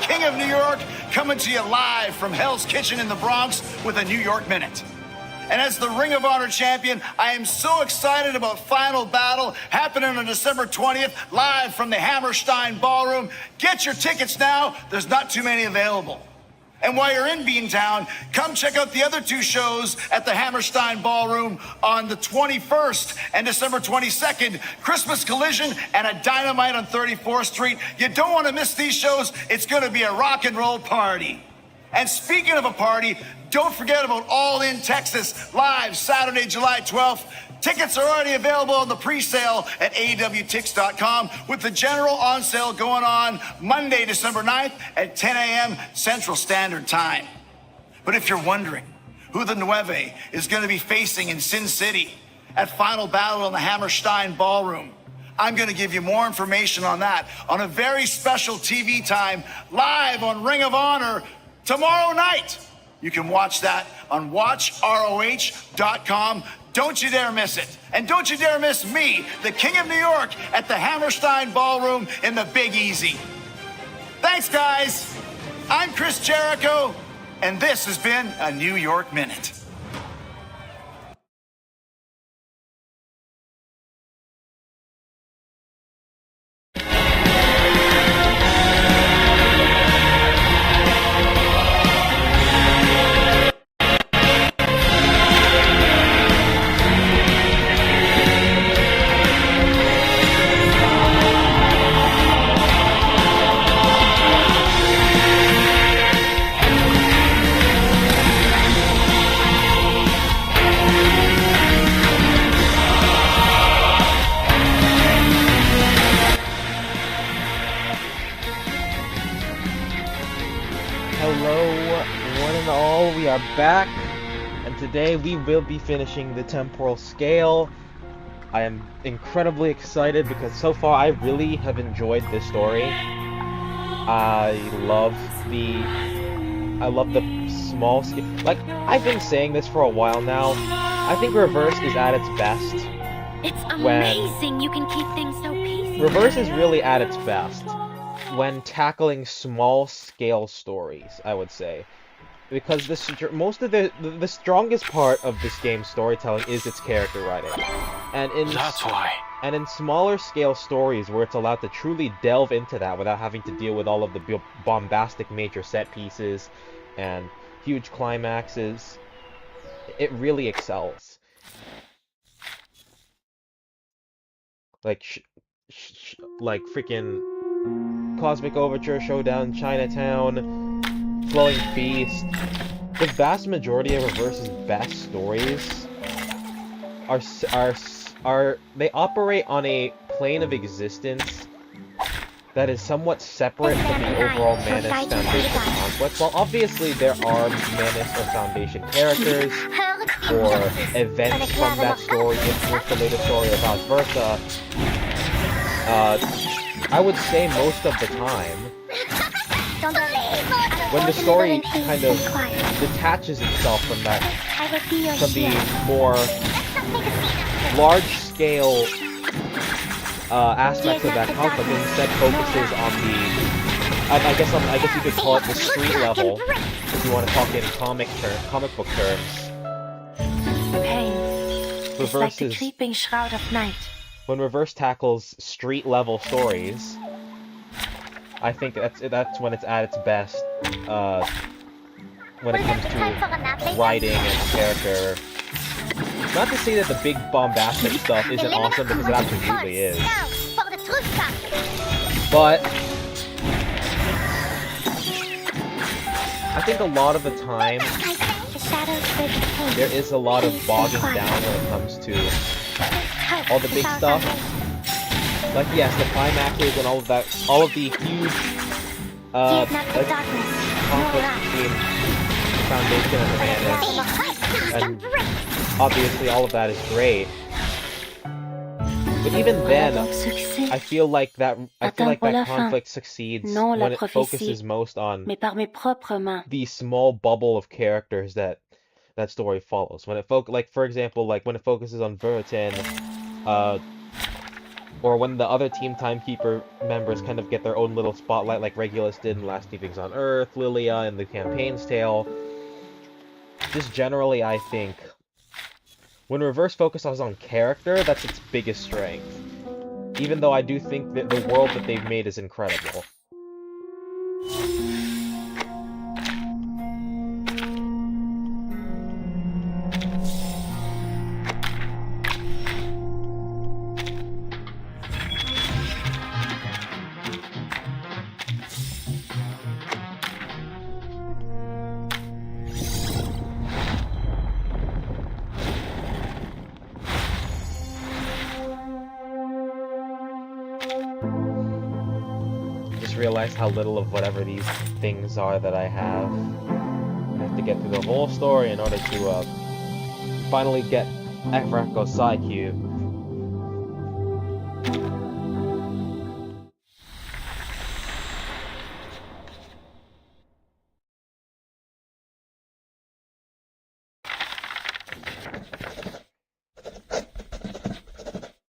King of New York, coming to you live from Hell's Kitchen in the Bronx with a New York Minute. And as the Ring of Honor champion, I am so excited about Final Battle happening on December 20th, live from the Hammerstein Ballroom. Get your tickets now. There's not too many available. And while you're in Beantown, come check out the other two shows at the Hammerstein Ballroom on the 21st and December 22nd, Christmas Collision and a Dynamite on 34th Street. You don't want to miss these shows. It's going to be a rock and roll party. And speaking of a party, don't forget about All In Texas, live Saturday, July 12th. Tickets are already available on the pre-sale at awtix.com, with the general on sale going on Monday, December 9th at 10 a.m. Central Standard Time. But if you're wondering who the Nueve is going to be facing in Sin City at Final Battle in the Hammerstein Ballroom, I'm going to give you more information on that on a very special TV time live on Ring of Honor tomorrow night. You can watch that on watchroh.com. Don't you dare miss it. And don't you dare miss me, the King of New York, at the Hammerstein Ballroom in the Big Easy. Thanks, guys. I'm Chris Jericho, and this has been a New York Minute. Back, and today we will be finishing the temporal scale. I am incredibly excited because so far I really have enjoyed this story. I love the small scale. Like, I've been saying this for a while now. I think Reverse is at its best. It's amazing you can keep things so peaceful. Reverse is really at its best when tackling small scale stories, I would say. Because most of the strongest part of this game's storytelling is its character writing, and That's why. And in smaller scale stories where it's allowed to truly delve into that without having to deal with all of the bombastic major set pieces and huge climaxes, it really excels. Like like freaking Cosmic Overture, Showdown, Chinatown, Flowing Feast. The vast majority of Reverse's best stories are they operate on a plane of existence that is somewhat separate from the overall Manus Foundation conflict. While obviously there are Manus or Foundation characters or events from that story influence the later story or vice versa, I would say most of the time, when the story kind of detaches itself from the more large-scale aspects of that conflict, and instead focuses on I guess you could call it the street level, if you want to talk in comic book terms. Pain is like the Reverse's creeping shroud of night. When Reverse tackles street level stories, I think that's when it's at its best, when it comes to writing and character. Not to say that the big bombastic stuff isn't awesome, because it absolutely is. But I think a lot of the time there is a lot of bogging down when it comes to all the big stuff. Like, yes, the climaxes and all of that, all of the huge conflict between Foundation and the Manus, and obviously all of that is great. But even then, I feel like that conflict succeeds when it focuses most on the small bubble of characters that story follows. When it for example, like when it focuses on Vertin, or when the other Team Timekeeper members kind of get their own little spotlight, like Regulus did in Last Leavings on Earth, Lilia in the Campaign's Tale. Just generally, I think, when Reverse focuses on character, that's its biggest strength. Even though I do think that the world that they've made is incredible. Realize how little of whatever these things are that I have. I have to get through the whole story in order to finally get Evracko's Psi Cube.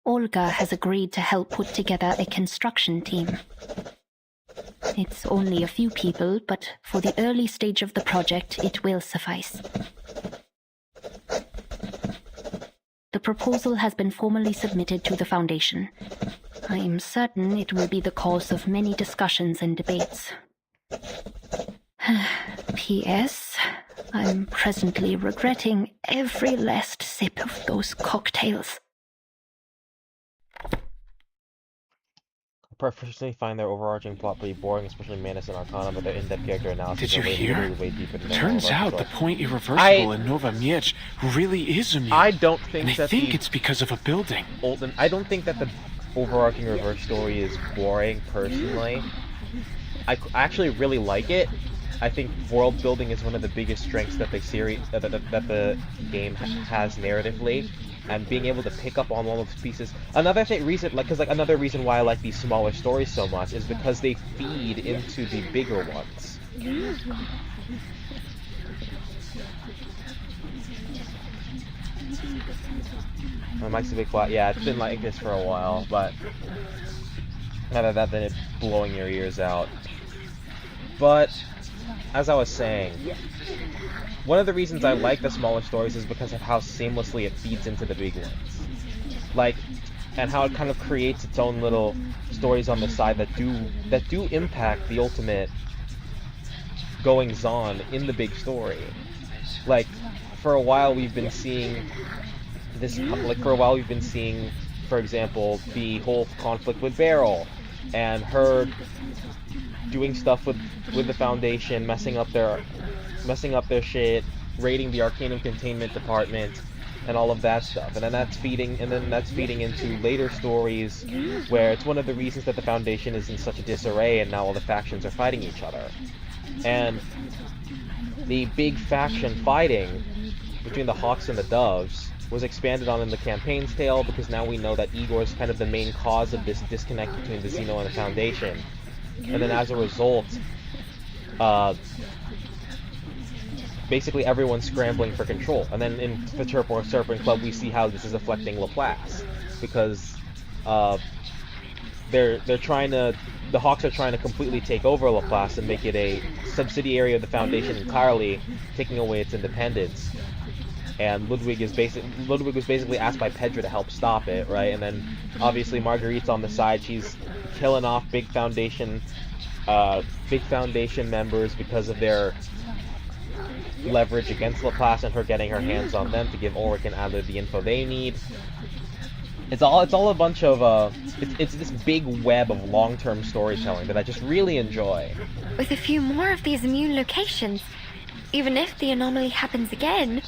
Olga has agreed to help put together a construction team. It's only a few people, but for the early stage of the project, it will suffice. The proposal has been formally submitted to the Foundation. I am certain it will be the cause of many discussions and debates. P.S. I'm presently regretting every last sip of those cocktails. I personally find their overarching plot pretty boring, especially Manus and Arcana, but their in-depth character analysis Did you hear? way deeper than Turns out the point irreversible in Nova Miedz really is immune. I don't think and I think it's because of a building. I don't think that the overarching reverse story is boring, personally. I actually really like it. I think world building is one of the biggest strengths that the series, that the game has narratively. And being able to pick up on all those pieces. Another reason why I like these smaller stories so much is because they feed into the bigger ones. My mic's a bit quiet. Yeah, it's been like this for a while, but rather that than it blowing your ears out. But as I was saying, one of the reasons I like the smaller stories is because of how seamlessly it feeds into the big ones. Like, and how it kind of creates its own little stories on the side that do impact the ultimate goings-on in the big story. Like, for a while we've been seeing this, for example, the whole conflict with Beryl, and her doing stuff with the Foundation, messing up their shit, raiding the Arcanum Containment Department, and all of that stuff. And then that's feeding into later stories where it's one of the reasons that the Foundation is in such a disarray and now all the factions are fighting each other. And the big faction fighting between the Hawks and the Doves was expanded on in the Campaign's Tale, because now we know that Igor is kind of the main cause of this disconnect between the Xeno and the Foundation. And then as a result, basically everyone's scrambling for control. And then in the Turbo Serpent Club, we see how this is affecting Laplace, because the Hawks are trying to completely take over Laplace and make it a subsidiary of the Foundation entirely, taking away its independence. And Ludwig was basically asked by Pedro to help stop it, right? And then obviously Marguerite's on the side. She's killing off big Foundation members because of their leverage against Laplace, and her getting her hands on them to give Ulrich and Adler the info they need. It's all a bunch of it's this big web of long-term storytelling that I just really enjoy. With a few more of these immune locations, even if the anomaly happens again.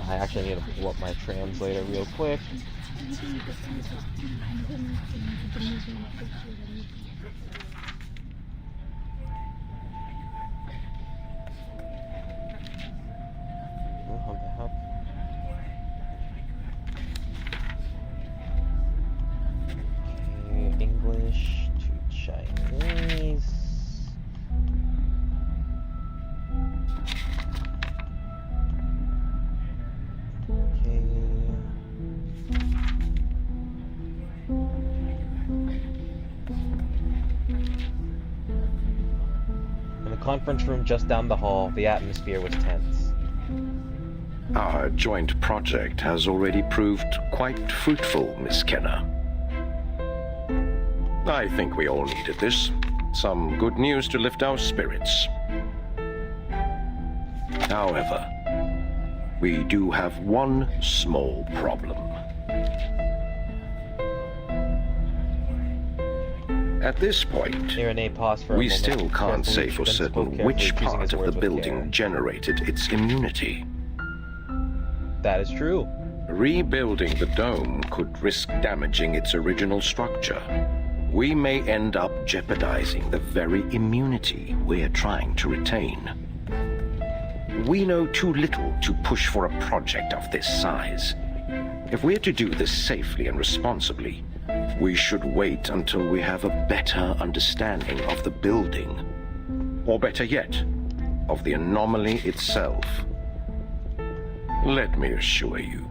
I actually need to pull up my translator real quick. What the heck? Okay, English to Chinese. conference room just down the hall. The atmosphere was tense. Our joint project has already proved quite fruitful, Miss Kenner. I think we all needed this. Some good news to lift our spirits. However, we do have one small problem. At this point, Irene paused for a we moment, still can't carefully, say for then spoke certain carefully, which choosing part his of the words with building care. generated its immunity. That is true. Rebuilding the dome could risk damaging its original structure. We may end up jeopardizing the very immunity we're trying to retain. We know too little to push for a project of this size. If we're to do this safely and responsibly, we should wait until we have a better understanding of the building. Or better yet, of the anomaly itself. Let me assure you,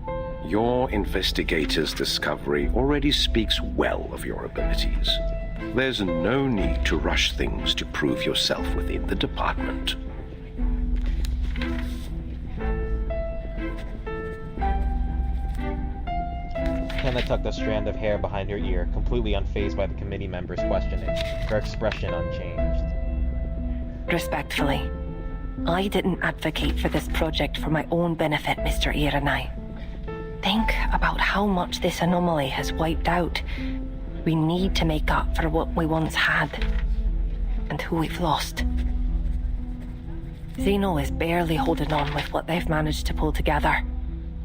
your investigator's discovery already speaks well of your abilities. There's no need to rush things to prove yourself within the department. Kenna tucked a strand of hair behind her ear, completely unfazed by the committee members' questioning, her expression unchanged. Respectfully, I didn't advocate for this project for my own benefit, Mr. Irenai. Think about how much this anomaly has wiped out. We need to make up for what we once had, and who we've lost. Zeno is barely holding on with what they've managed to pull together,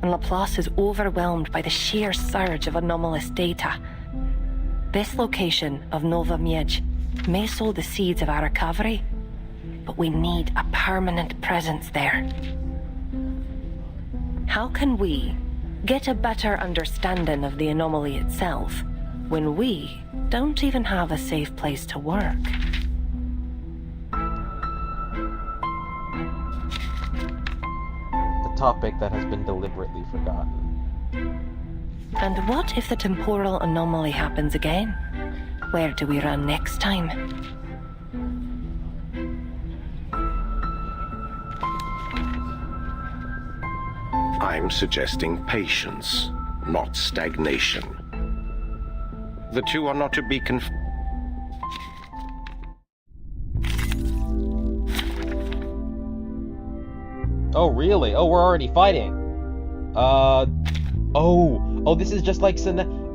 and Laplace is overwhelmed by the sheer surge of anomalous data. This location of Nowa Miedz may sow the seeds of our recovery, but we need a permanent presence there. How can we get a better understanding of the anomaly itself when we don't even have a safe place to work? The topic that has been deliberately forgotten. And what if the temporal anomaly happens again? Where do we run next time? I'm suggesting patience, not stagnation. The two are not to be Oh, really? Oh, we're already fighting. Oh, this is just like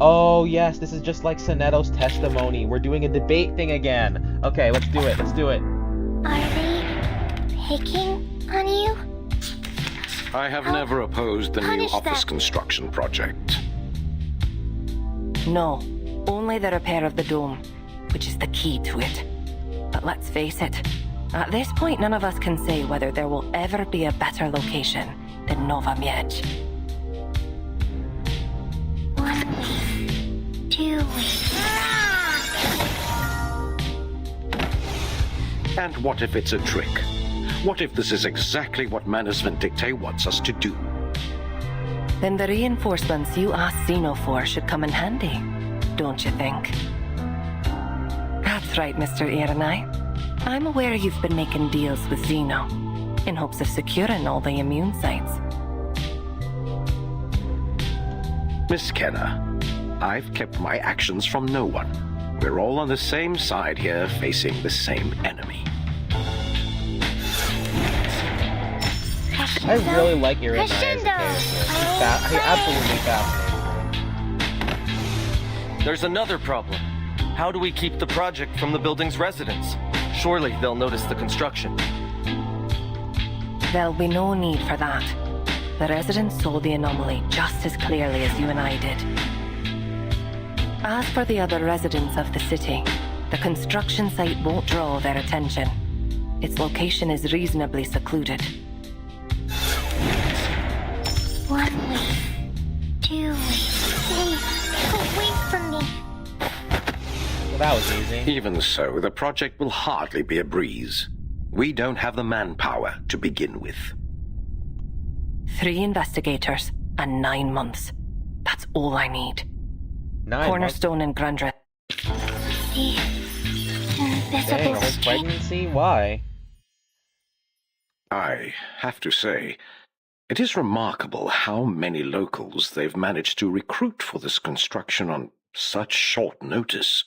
Oh, yes, this is just like Sonetto's testimony. We're doing a debate thing again. Okay, let's do it. Let's do it. Are they picking on you? I have never opposed the new Punish office that. construction project. No, only the repair of the dome, which is the key to it. But let's face it, at this point none of us can say whether there will ever be a better location than Nowa Miedz. 1 week. 2 weeks. And what if it's a trick? What if this is exactly what Management Dictate wants us to do? Then the reinforcements you asked Zeno for should come in handy, don't you think? That's right, Mr. Irenai. I'm aware you've been making deals with Zeno, in hopes of securing all the immune sites. Miss Kenner, I've kept my actions from no one. We're all on the same side here, facing the same enemy. I really like Irene as a character. He absolutely fascinating. There's another problem. How do we keep the project from the building's residents? Surely they'll notice the construction. There'll be no need for that. The residents saw the anomaly just as clearly as you and I did. As for the other residents of the city, the construction site won't draw their attention. Its location is reasonably secluded. 1 week. 2 weeks. Please, away from me. Well, that was easy. Even so, the project will hardly be a breeze. We don't have the manpower to begin with. 3 investigators and 9 months. That's all I need. 9 Cornerstone and Grandra. The Dang, invisible a whole string. pregnancy? Why? I have to say, it is remarkable how many locals they've managed to recruit for this construction on such short notice.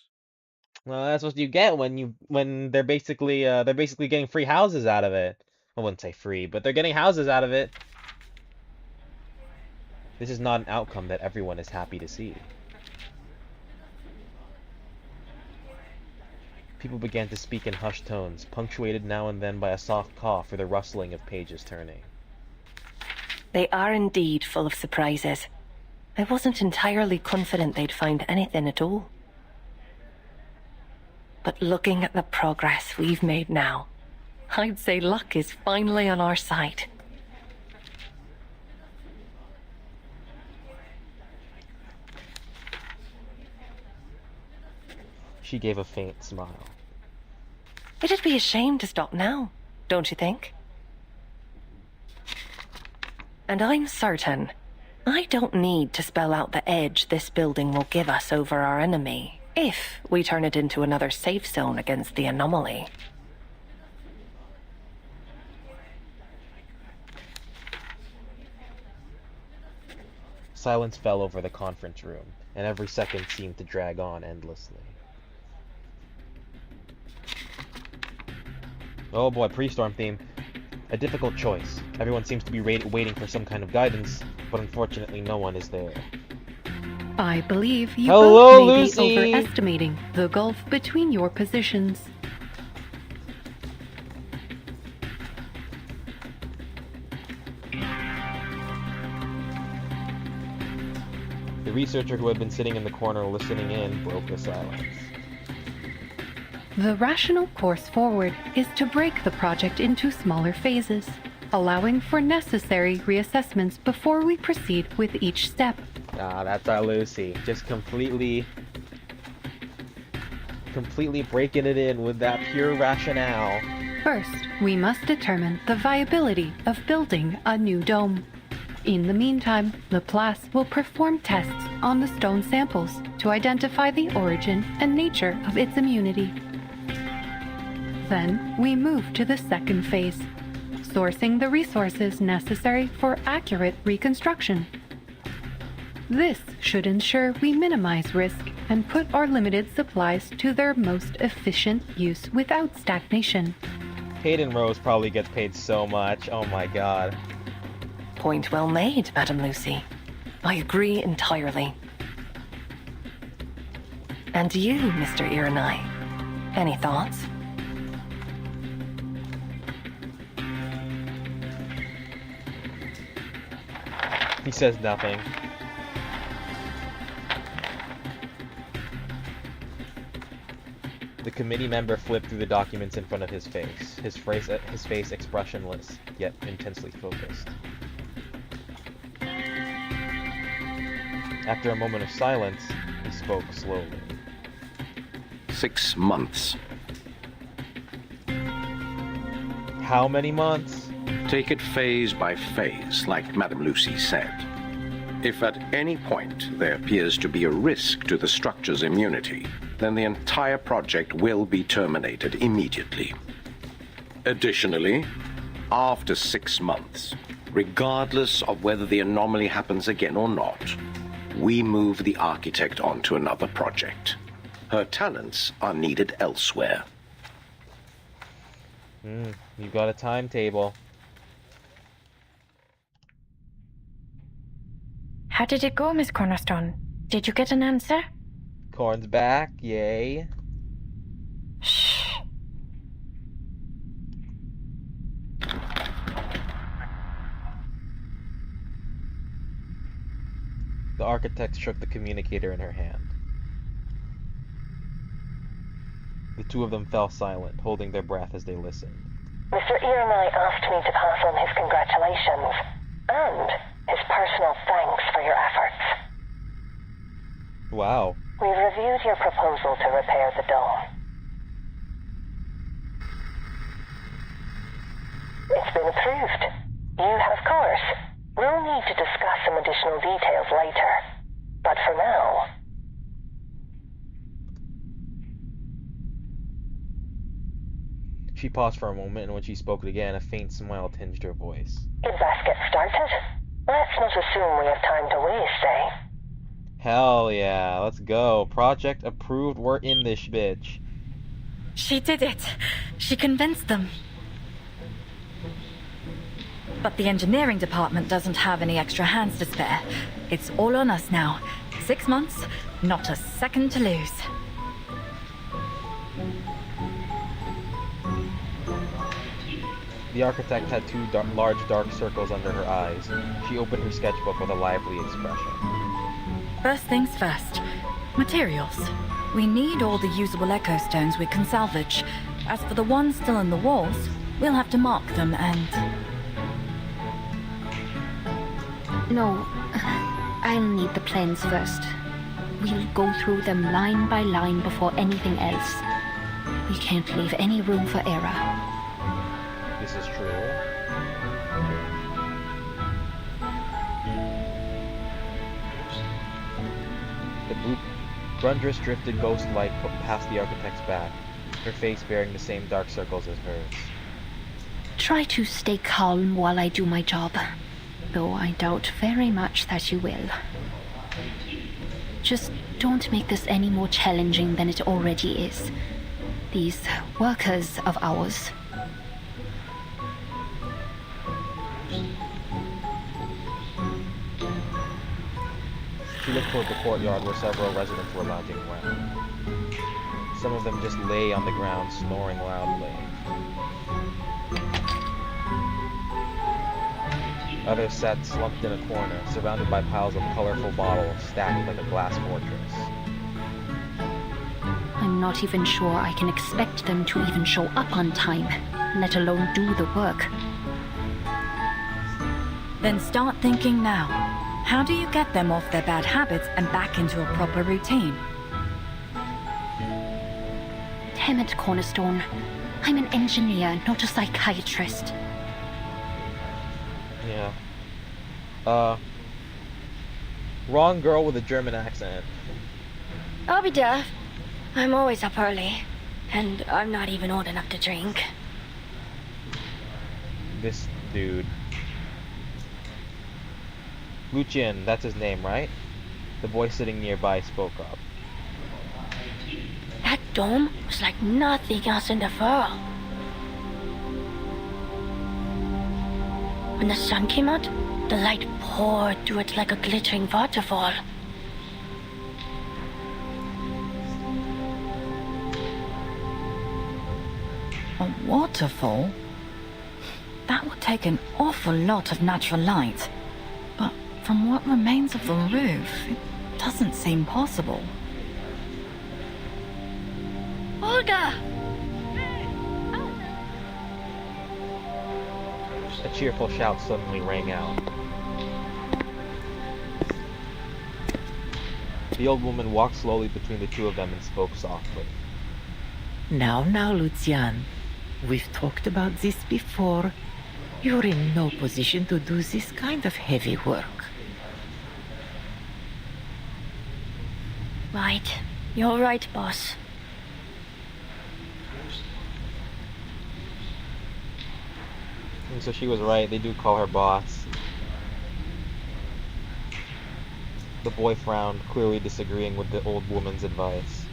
Well, that's what you get when they're basically getting free houses out of it. I wouldn't say free, but they're getting houses out of it. This is not an outcome that everyone is happy to see. People began to speak in hushed tones, punctuated now and then by a soft cough or the rustling of pages turning. They are indeed full of surprises. I wasn't entirely confident they'd find anything at all. But looking at the progress we've made now, I'd say luck is finally on our side. She gave a faint smile. It'd be a shame to stop now, don't you think? And I'm certain I don't need to spell out the edge this building will give us over our enemy if we turn it into another safe zone against the anomaly. Silence fell over the conference room, and every second seemed to drag on endlessly. Oh boy, pre-storm theme. A difficult choice. Everyone seems to be waiting for some kind of guidance, but unfortunately no one is there. I believe you Hello, both may Lucy. be overestimating the gulf between your positions. The researcher who had been sitting in the corner listening in broke the silence. The rational course forward is to break the project into smaller phases, allowing for necessary reassessments before we proceed with each step. Ah, that's our Lucy. Just completely breaking it in with that pure rationale. First, we must determine the viability of building a new dome. In the meantime, Laplace will perform tests on the stone samples to identify the origin and nature of its immunity. Then, we move to the second phase, sourcing the resources necessary for accurate reconstruction. This should ensure we minimize risk and put our limited supplies to their most efficient use without stagnation. Hayden Rose probably gets paid so much. Oh my god. Point well made, Madam Lucy. I agree entirely. And you, Mr. Ironai, any thoughts? He says nothing. The committee member flipped through the documents in front of his face, his face expressionless, yet intensely focused. After a moment of silence, he spoke slowly. 6 months. How many months? Take it phase by phase, like Madame Lucy said. If at any point there appears to be a risk to the structure's immunity, then the entire project will be terminated immediately. Additionally, after 6 months, regardless of whether the anomaly happens again or not, we move the architect on to another project. Her talents are needed elsewhere. You've got a timetable. How did it go, Miss Cornerstone? Did you get an answer? Corn's back, yay. Shh. The architect shook the communicator in her hand. The two of them fell silent, holding their breath as they listened. Mr. Ironai asked me to pass on his congratulations and his personal thanks for your efforts. Wow. We've reviewed your proposal to repair the dome. It's been approved. You have, of course. We'll need to discuss some additional details later. But for now... She paused for a moment, and when she spoke again, a faint smile tinged her voice. You'd best get started. Let's not assume we have time to waste, eh? Hell yeah, let's go. Project approved, we're in this bitch. She did it. She convinced them. But the engineering department doesn't have any extra hands to spare. It's all on us now. 6 months, not a second to lose. The architect had two large dark circles under her eyes. She opened her sketchbook with a lively expression. First things first. Materials. We need all the usable echo stones we can salvage. As for the ones still in the walls, we'll have to mark them and... No, I'll need the plans first. We'll go through them line by line before anything else. We can't leave any room for error. This is true. The Brundress drifted ghost-like past the architect's back, her face bearing the same dark circles as hers. Try to stay calm while I do my job, though I doubt very much that you will. Just don't make this any more challenging than it already is. These workers of ours. She looked toward the courtyard where several residents were lounging around. Some of them just lay on the ground, snoring loudly. Others sat slumped in a corner, surrounded by piles of colorful bottles stacked like a glass fortress. I'm not even sure I can expect them to even show up on time, let alone do the work. Then start thinking now. How do you get them off their bad habits and back into a proper routine? Damn it, Cornerstone. I'm an engineer, not a psychiatrist. Yeah. Wrong girl with a German accent. I'll be deaf. I'm always up early. And I'm not even old enough to drink. This dude. Lucian, that's his name, right? The boy sitting nearby spoke up. That dome was like nothing else in the world. When the sun came out, the light poured through it like a glittering waterfall. A waterfall? That would take an awful lot of natural light. But from what remains of the roof, it doesn't seem possible. Olga! A cheerful shout suddenly rang out. The old woman walked slowly between the two of them and spoke softly. Now, Lucian. We've talked about this before. You're in no position to do this kind of heavy work. Right. You're right, boss. And so she was right, they do call her boss. The boy frowned, clearly disagreeing with the old woman's advice.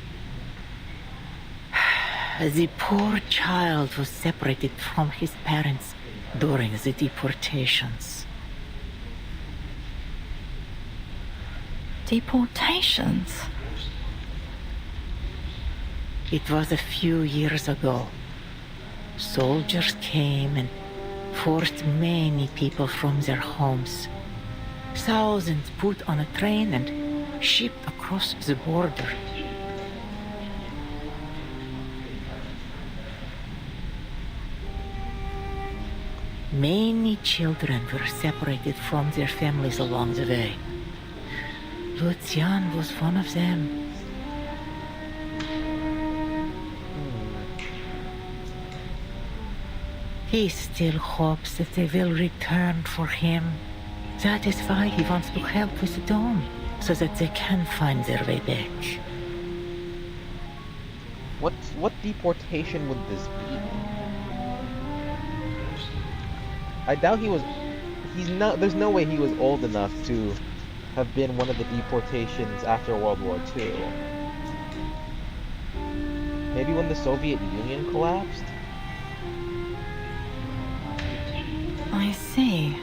The poor child was separated from his parents during the deportations. Deportations? It was a few years ago. Soldiers came and forced many people from their homes. Thousands put on a train and shipped across the border. Many children were separated from their families along the way. Lucian was one of them. He still hopes that they will return for him. That is why he wants to help with the dome, so that they can find their way back. What deportation would this be? I doubt he was. He's not. There's no way he was old enough to have been one of the deportations after World War II. Maybe when the Soviet Union collapsed? I see.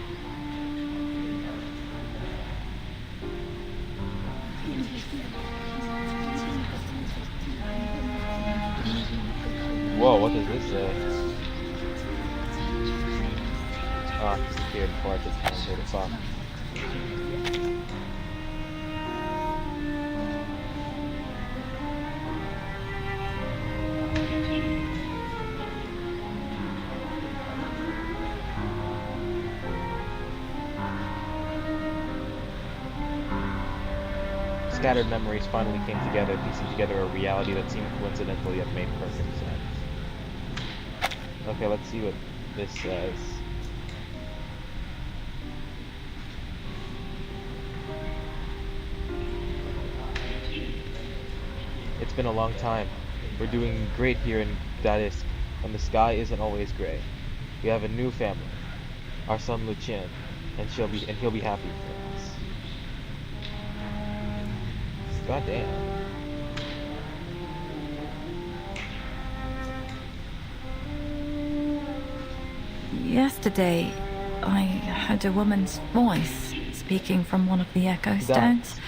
Whoa, what does this say? Ah, it disappeared before I could translate it. Fuck. Scattered memories finally came together, piecing together a reality that seemed coincidental yet made perfect sense. Okay, let's see what this says. It's been a long time. We're doing great here in Gdańsk, and the sky isn't always gray. We have a new family, our son Lucien, and he'll be happy for us. God damn. Yesterday, I heard a woman's voice speaking from one of the echo stones.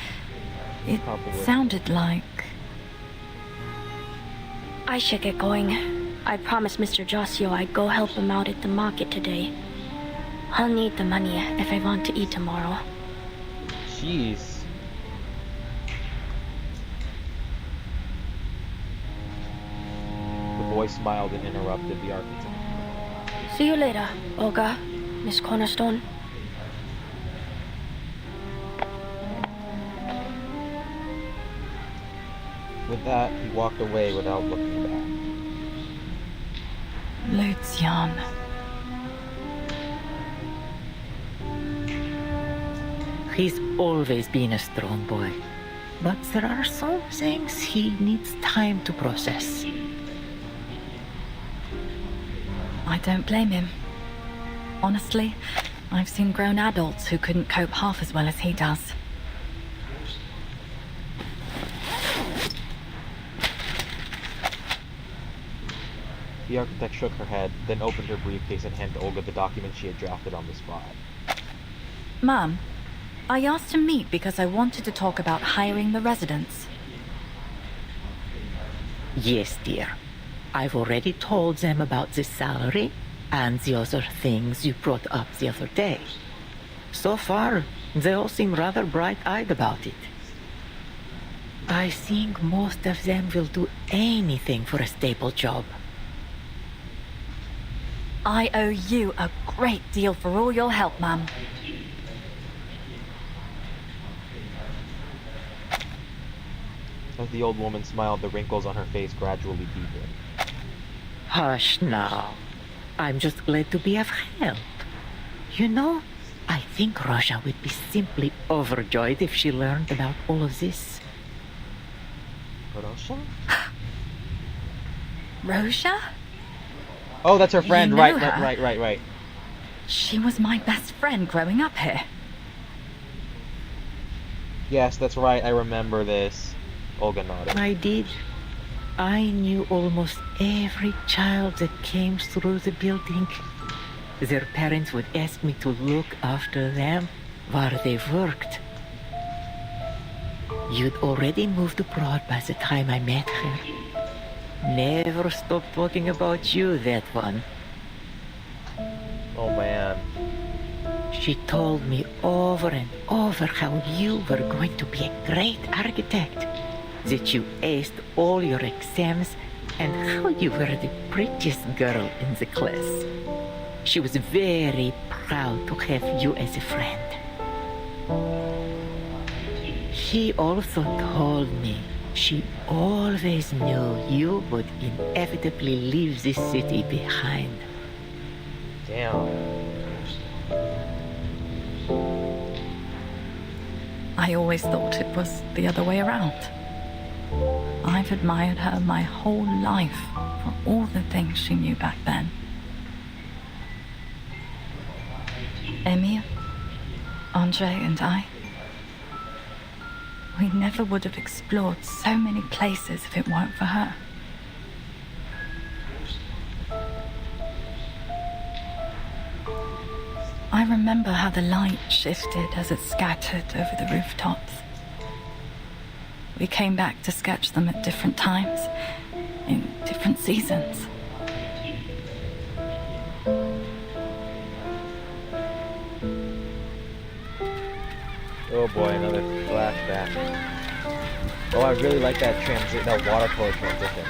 It sounded like... I should get going. I promised Mr. Josio I'd go help him out at the market today. I'll need the money if I want to eat tomorrow. Jeez. The boy smiled and interrupted the architect. See you later, Olga, Miss Cornerstone. With that, he walked away without looking back. Lucian. He's always been a strong boy, but there are some things he needs time to process. I don't blame him. Honestly, I've seen grown adults who couldn't cope half as well as he does. The architect shook her head, then opened her briefcase and handed Olga the document she had drafted on the spot. Ma'am, I asked to meet because I wanted to talk about hiring the residents. Yes, dear. I've already told them about the salary and the other things you brought up the other day. So far, they all seem rather bright-eyed about it. I think most of them will do anything for a stable job. I owe you a great deal for all your help, ma'am. As the old woman smiled, the wrinkles on her face gradually deepened. Hush now. I'm just glad to be of help. You know, I think Roja would be simply overjoyed if she learned about all of this. Roja? Roja? Oh, that's her friend. You know Right. She was my best friend growing up here. Yes, that's right. I remember this. Olga nodded. I did. I knew almost every child that came through the building. Their parents would ask me to look after them while they worked. You'd already moved abroad by the time I met her. Never stopped talking about you, that one. Oh, man. She told me over and over how you were going to be a great architect, that you aced all your exams, and how you were the prettiest girl in the class. She was very proud to have you as a friend. She also told me she always knew you would inevitably leave this city behind. Damn. I always thought it was the other way around. I've admired her my whole life for all the things she knew back then. Emil, Andre, and I, we never would have explored so many places if it weren't for her. I remember how the light shifted as it scattered over the rooftops. We came back to sketch them at different times, in different seasons. Oh boy, another flashback. Oh, I really like that watercolor transition.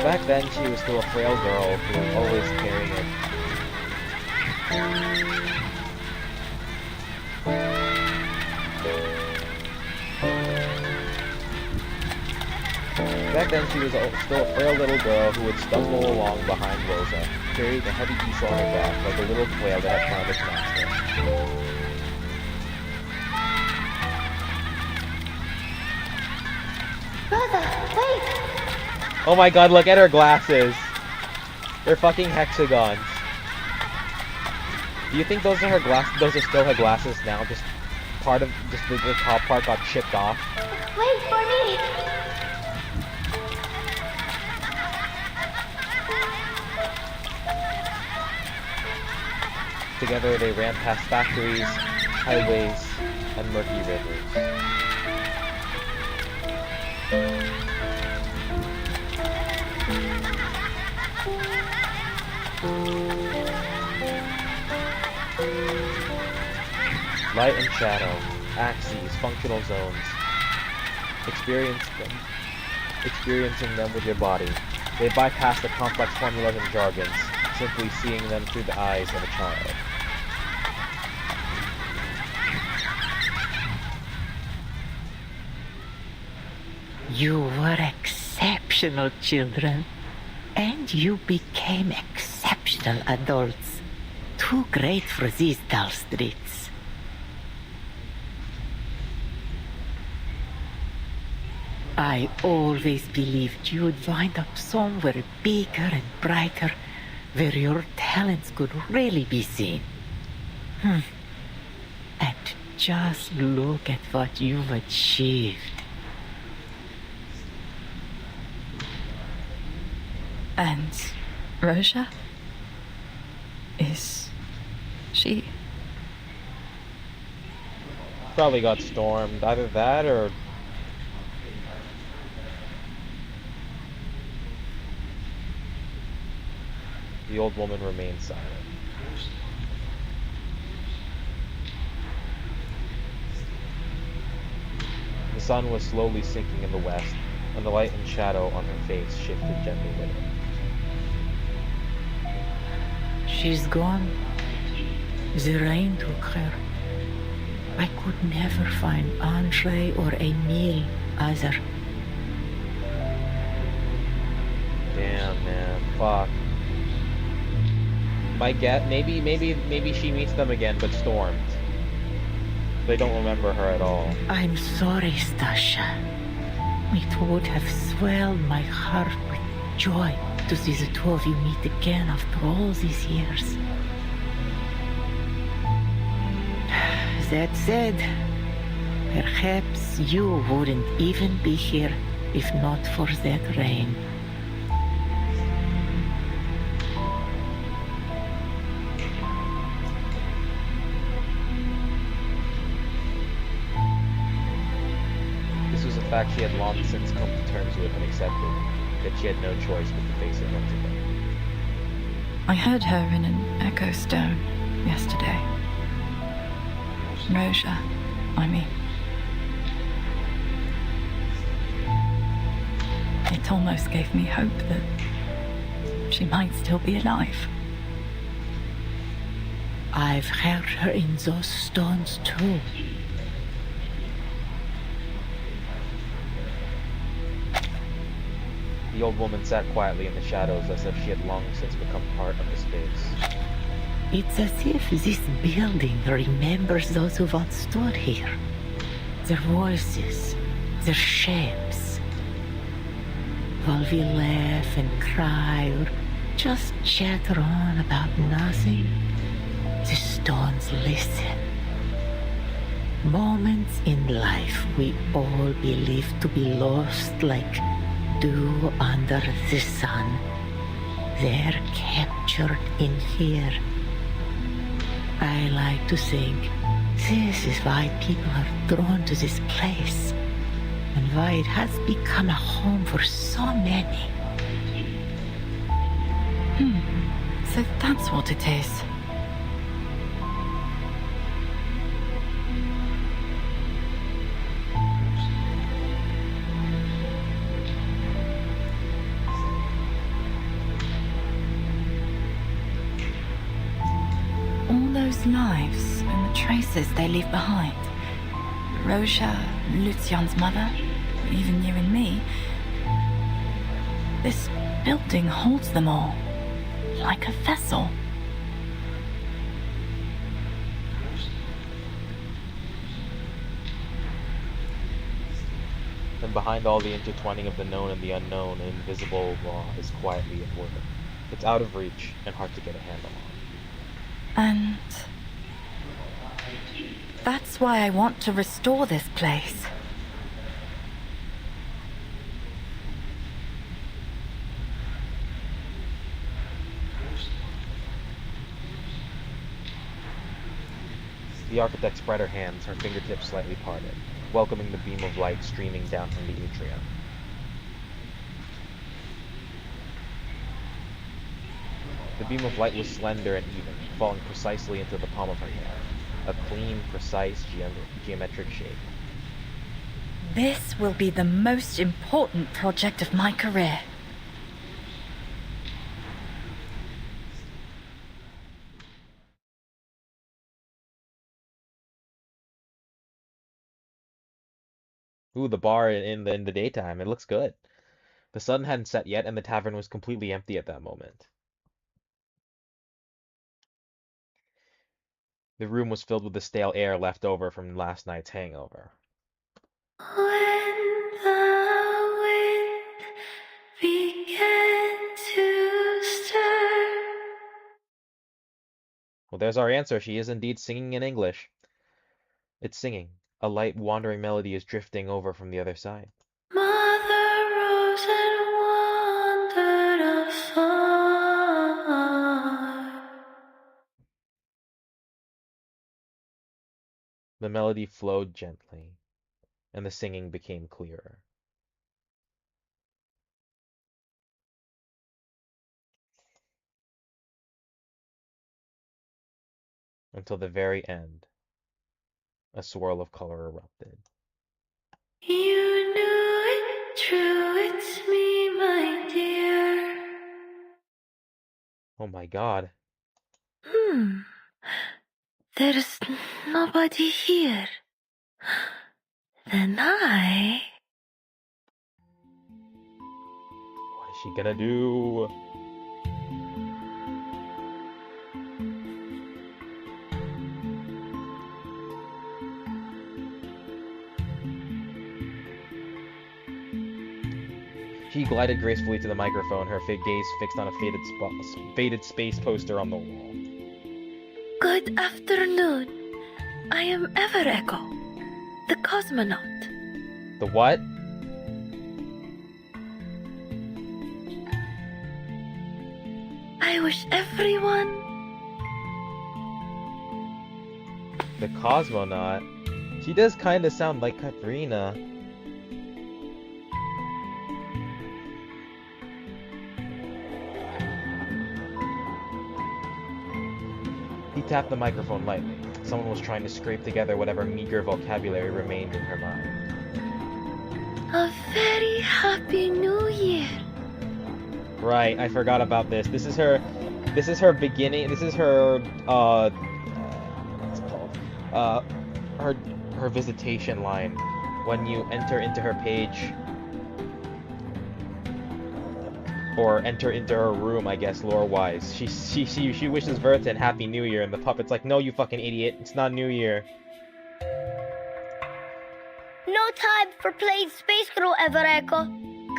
Back then, she was still a frail girl who was always carrying it. Back then, she was still a frail little girl who would stumble along behind Rosa, carrying a heavy easel on her back like a little quail that had found its master. Rosa, wait! Oh my god, look at her glasses! They're fucking hexagons. Do you think those are her glasses? Those are still her glasses now? Just the top part got chipped off? Wait for me! Together they ran past factories, highways, and murky rivers. Light and shadow, axes, functional zones. Experiencing them with your body. They bypass the complex formulas and jargons, simply seeing them through the eyes of a child. You were exceptional children, and you became exceptional adults. Too great for these dull streets. I always believed you'd wind up somewhere bigger and brighter, where your talents could really be seen. And just look at what you've achieved. And Rosa? Is she? Probably got stormed. Either that or... The old woman remained silent. The sun was slowly sinking in the west, and the light and shadow on her face shifted gently with it. She's gone. The rain took her. I could never find Andre or Emil either. Damn, man. Fuck. My guess, maybe she meets them again, but stormed. They don't remember her at all. I'm sorry, Stasha. It would have swelled my heart with joy to see the two of you meet again after all these years. That said, perhaps you wouldn't even be here if not for that rain. This was a fact she had long since come to terms with and accepted, that she had no choice but to face it once again. I heard her in an echo stone yesterday. Rosa, I mean. It almost gave me hope that she might still be alive. I've heard her in those stones too. The old woman sat quietly in the shadows as if she had long since become part of the space. It's as if this building remembers those who once stood here. Their voices, their shapes. While we laugh and cry or just chatter on about nothing, this stones listen. Moments in life we all believe to be lost like dew under the sun. They're captured in here. I like to think this is why people are drawn to this place, and why it has become a home for so many. So that's what it is. All those lives and the traces they leave behind. Roja, Lucian's mother, even you and me. This building holds them all, like a vessel. And behind all the intertwining of the known and the unknown, an invisible law is quietly at work. It's out of reach and hard to get a handle on. And that's why I want to restore this place. The architect spread her hands, her fingertips slightly parted, welcoming the beam of light streaming down from the atrium. The beam of light was slender and even, falling precisely into the palm of her hand. A clean, precise, geometric shape. This will be the most important project of my career. Ooh, the bar in the daytime. It looks good. The sun hadn't set yet, and the tavern was completely empty at that moment. The room was filled with the stale air left over from last night's hangover. When the wind began to stir. Well, there's our answer. She is indeed singing in English. It's singing. A light, wandering melody is drifting over from the other side. Mother rose and wandered afar. The melody flowed gently, and the singing became clearer. Until the very end, a swirl of color erupted. You knew it, true, it's me, my dear. Oh my god. There's nobody here. Then I... What is she gonna do? She glided gracefully to the microphone, her gaze fixed on a faded space poster on the wall. Good afternoon. I am Echo, the cosmonaut. The what? I wish everyone... The cosmonaut? She does kind of sound like Katrina. He tapped the microphone lightly. Someone was trying to scrape together whatever meager vocabulary remained in her mind. A very happy new year. Right, I forgot about this. This is her beginning, this is her, what's it called? Her visitation line. When you enter into her page, or enter into her room, I guess, lore-wise. She wishes Verta and Happy New Year, and the puppet's like, no, you fucking idiot, it's not New Year. No time for playing Space Girl, Echo.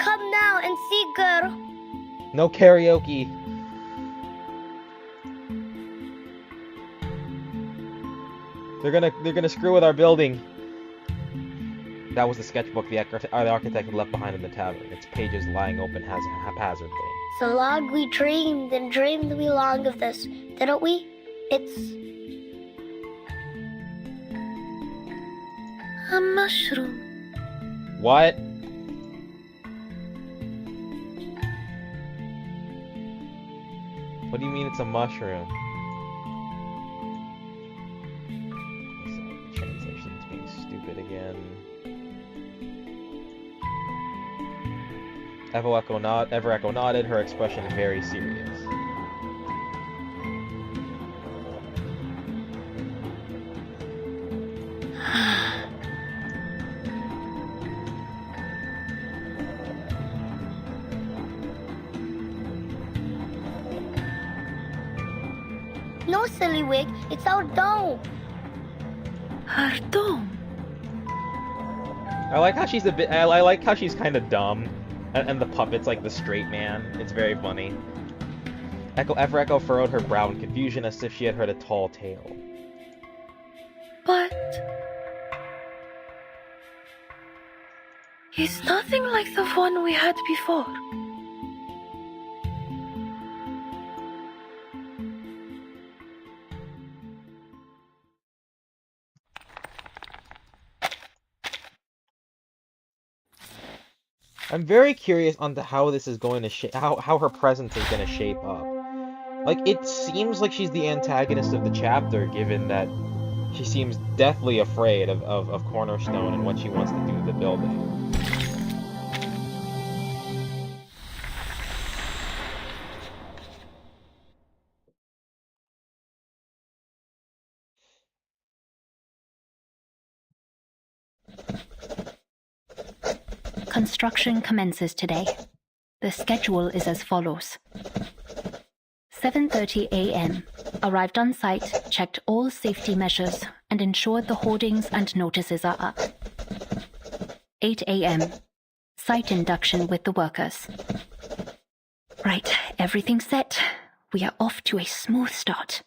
Come now and see, girl. No karaoke. They're gonna screw with our building. That was the sketchbook the architect had left behind in the tavern. Its pages lying open haphazardly. So long we dreamed and dreamed we long of this, didn't we? It's a mushroom. What? What do you mean it's a mushroom? The translation's being stupid again. Ever Echo nodded, her expression very serious. No, silly wig, it's our dome. Our dome? I like how she's I like how she's kind of dumb. And the puppet's like the straight man. It's very funny. Echo furrowed her brow in confusion as if she had heard a tall tale. But... it's nothing like the one we had before. I'm very curious on how this is going to how her presence is going to shape up. Like, it seems like she's the antagonist of the chapter, given that she seems deathly afraid of Cornerstone and what she wants to do to the building. Construction commences today. The schedule is as follows. 7:30 a.m. Arrived on site, checked all safety measures, and ensured the hoardings and notices are up. 8 a.m. Site induction with the workers. Right, everything's set. We are off to a smooth start.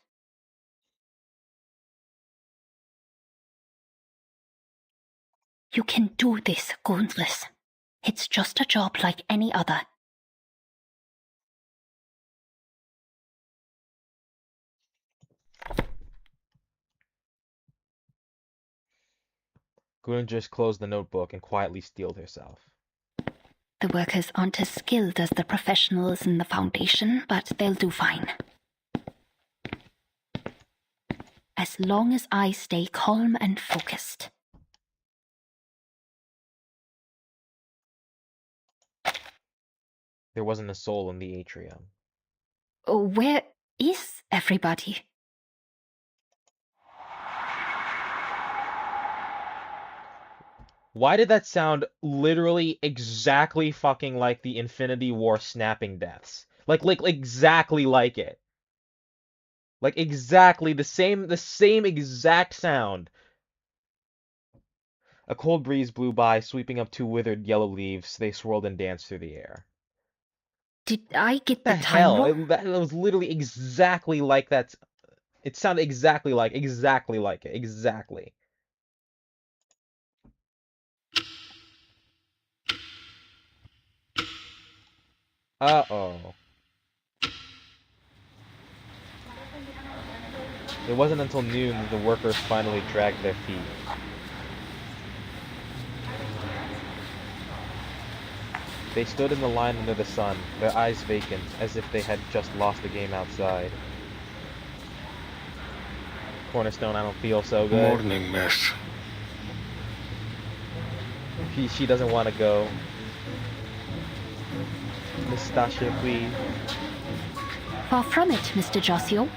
You can do this, Gonzalez. It's just a job like any other. Gurren just closed the notebook and quietly steeled herself. The workers aren't as skilled as the professionals in the Foundation, but they'll do fine. As long as I stay calm and focused. There wasn't a soul in the atrium. Where is everybody? Why did that sound literally exactly fucking like the Infinity War snapping deaths? Like exactly like it. Like exactly the same exact sound. A cold breeze blew by, sweeping up two withered yellow leaves. They swirled and danced through the air. Did I get the hell? time wrong? It was literally exactly like that. It sounded exactly like it. Exactly. Uh-oh. It wasn't until noon that the workers finally dragged their feet. They stood in the line under the sun, their eyes vacant, as if they had just lost a game outside. Cornerstone, I don't feel so good. Morning, miss. She doesn't want to go. Miss Stasia, please. Far from it, Mr. Josio.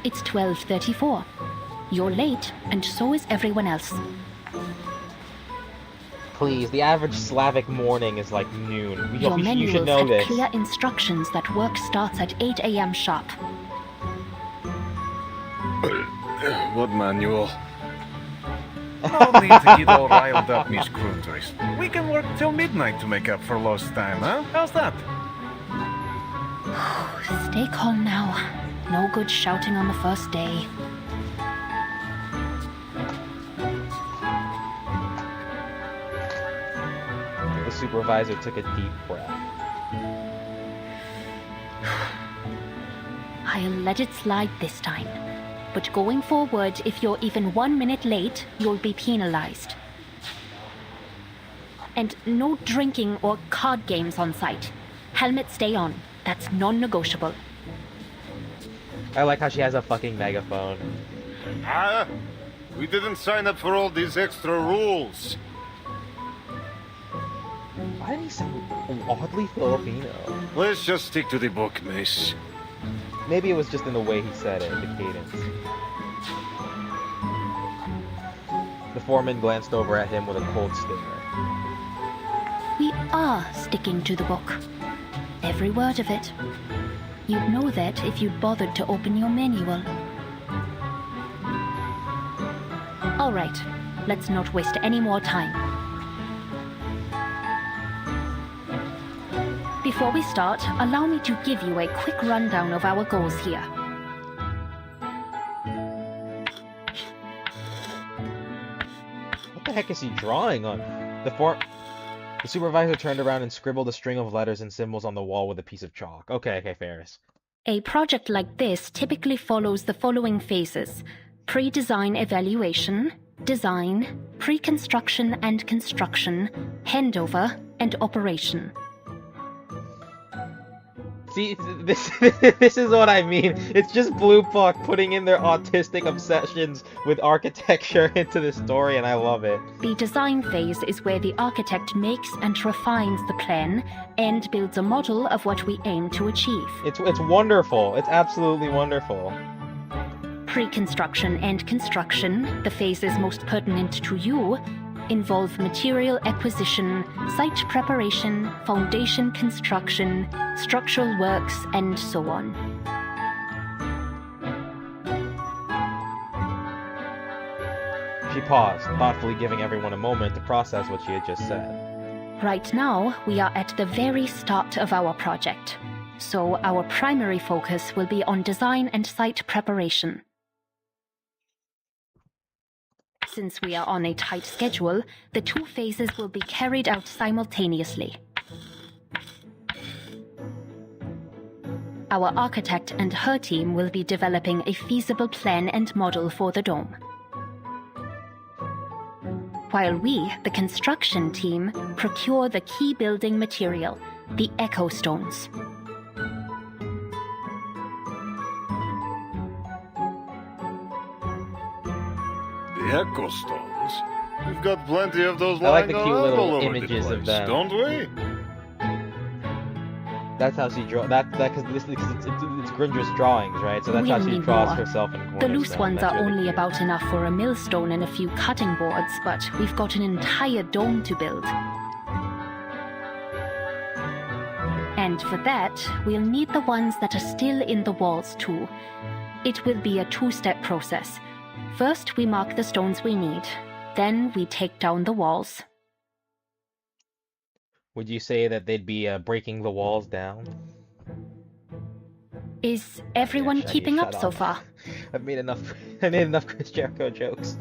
It's 12:34. You're late, and so is everyone else. Please, the average Slavic morning is like noon. Your you manuals should know had this. clear instructions that work starts at 8 a.m. sharp. What manual? No need to get all riled up, Miss Gruntress. We can work till midnight to make up for lost time, huh? How's that? Stay calm now. No good shouting on the first day. supervisor took a deep breath. I'll let it slide this time. But going forward, if you're even 1 minute late, you'll be penalized. And no drinking or card games on site. Helmet stay on. That's non-negotiable. I like how she has a fucking megaphone. Huh? We didn't sign up for all these extra rules. Why did he sound oddly Filipino? Let's just stick to the book, miss. Maybe it was just in the way he said it, the cadence. The foreman glanced over at him with a cold stare. We are sticking to the book. Every word of it. You'd know that if you'd bothered to open your manual. All right, let's not waste any more time. Before we start, allow me to give you a quick rundown of our goals here. What the heck is he drawing on? The supervisor turned around and scribbled a string of letters and symbols on the wall with a piece of chalk. Okay, Ferris. A project like this typically follows the following phases: pre-design evaluation, design, pre-construction and construction, handover, and operation. See, this is what I mean. It's just Blue Puck putting in their autistic obsessions with architecture into the story, and I love it. The design phase is where the architect makes and refines the plan and builds a model of what we aim to achieve. It's wonderful. It's absolutely wonderful. Pre-construction and construction, the phases most pertinent to you, involve material acquisition, site preparation, foundation construction, structural works, and so on. She paused, thoughtfully giving everyone a moment to process what she had just said. Right now, we are at the very start of our project, so our primary focus will be on design and site preparation. Since we are on a tight schedule, the two phases will be carried out simultaneously. Our architect and her team will be developing a feasible plan and model for the dome, while we, the construction team, procure the key building material, the echo stones. The echo stones? We've got plenty of those I like lying the cute around little all over the images place, of them. don't we? That's how she draws. Because it's Grindra's drawings, right? So that's how We'll she need draws more. herself in The cornerstone. loose ones That's are really only cute. about enough for a millstone and a few cutting boards, but we've got an entire dome to build. And for that, we'll need the ones that are still in the walls too. It will be a two-step process. First, we mark the stones we need. Then we take down the walls. Would you say that they'd be breaking the walls down? Is everyone Shut keeping up up. so far? I made enough Chris Jericho jokes.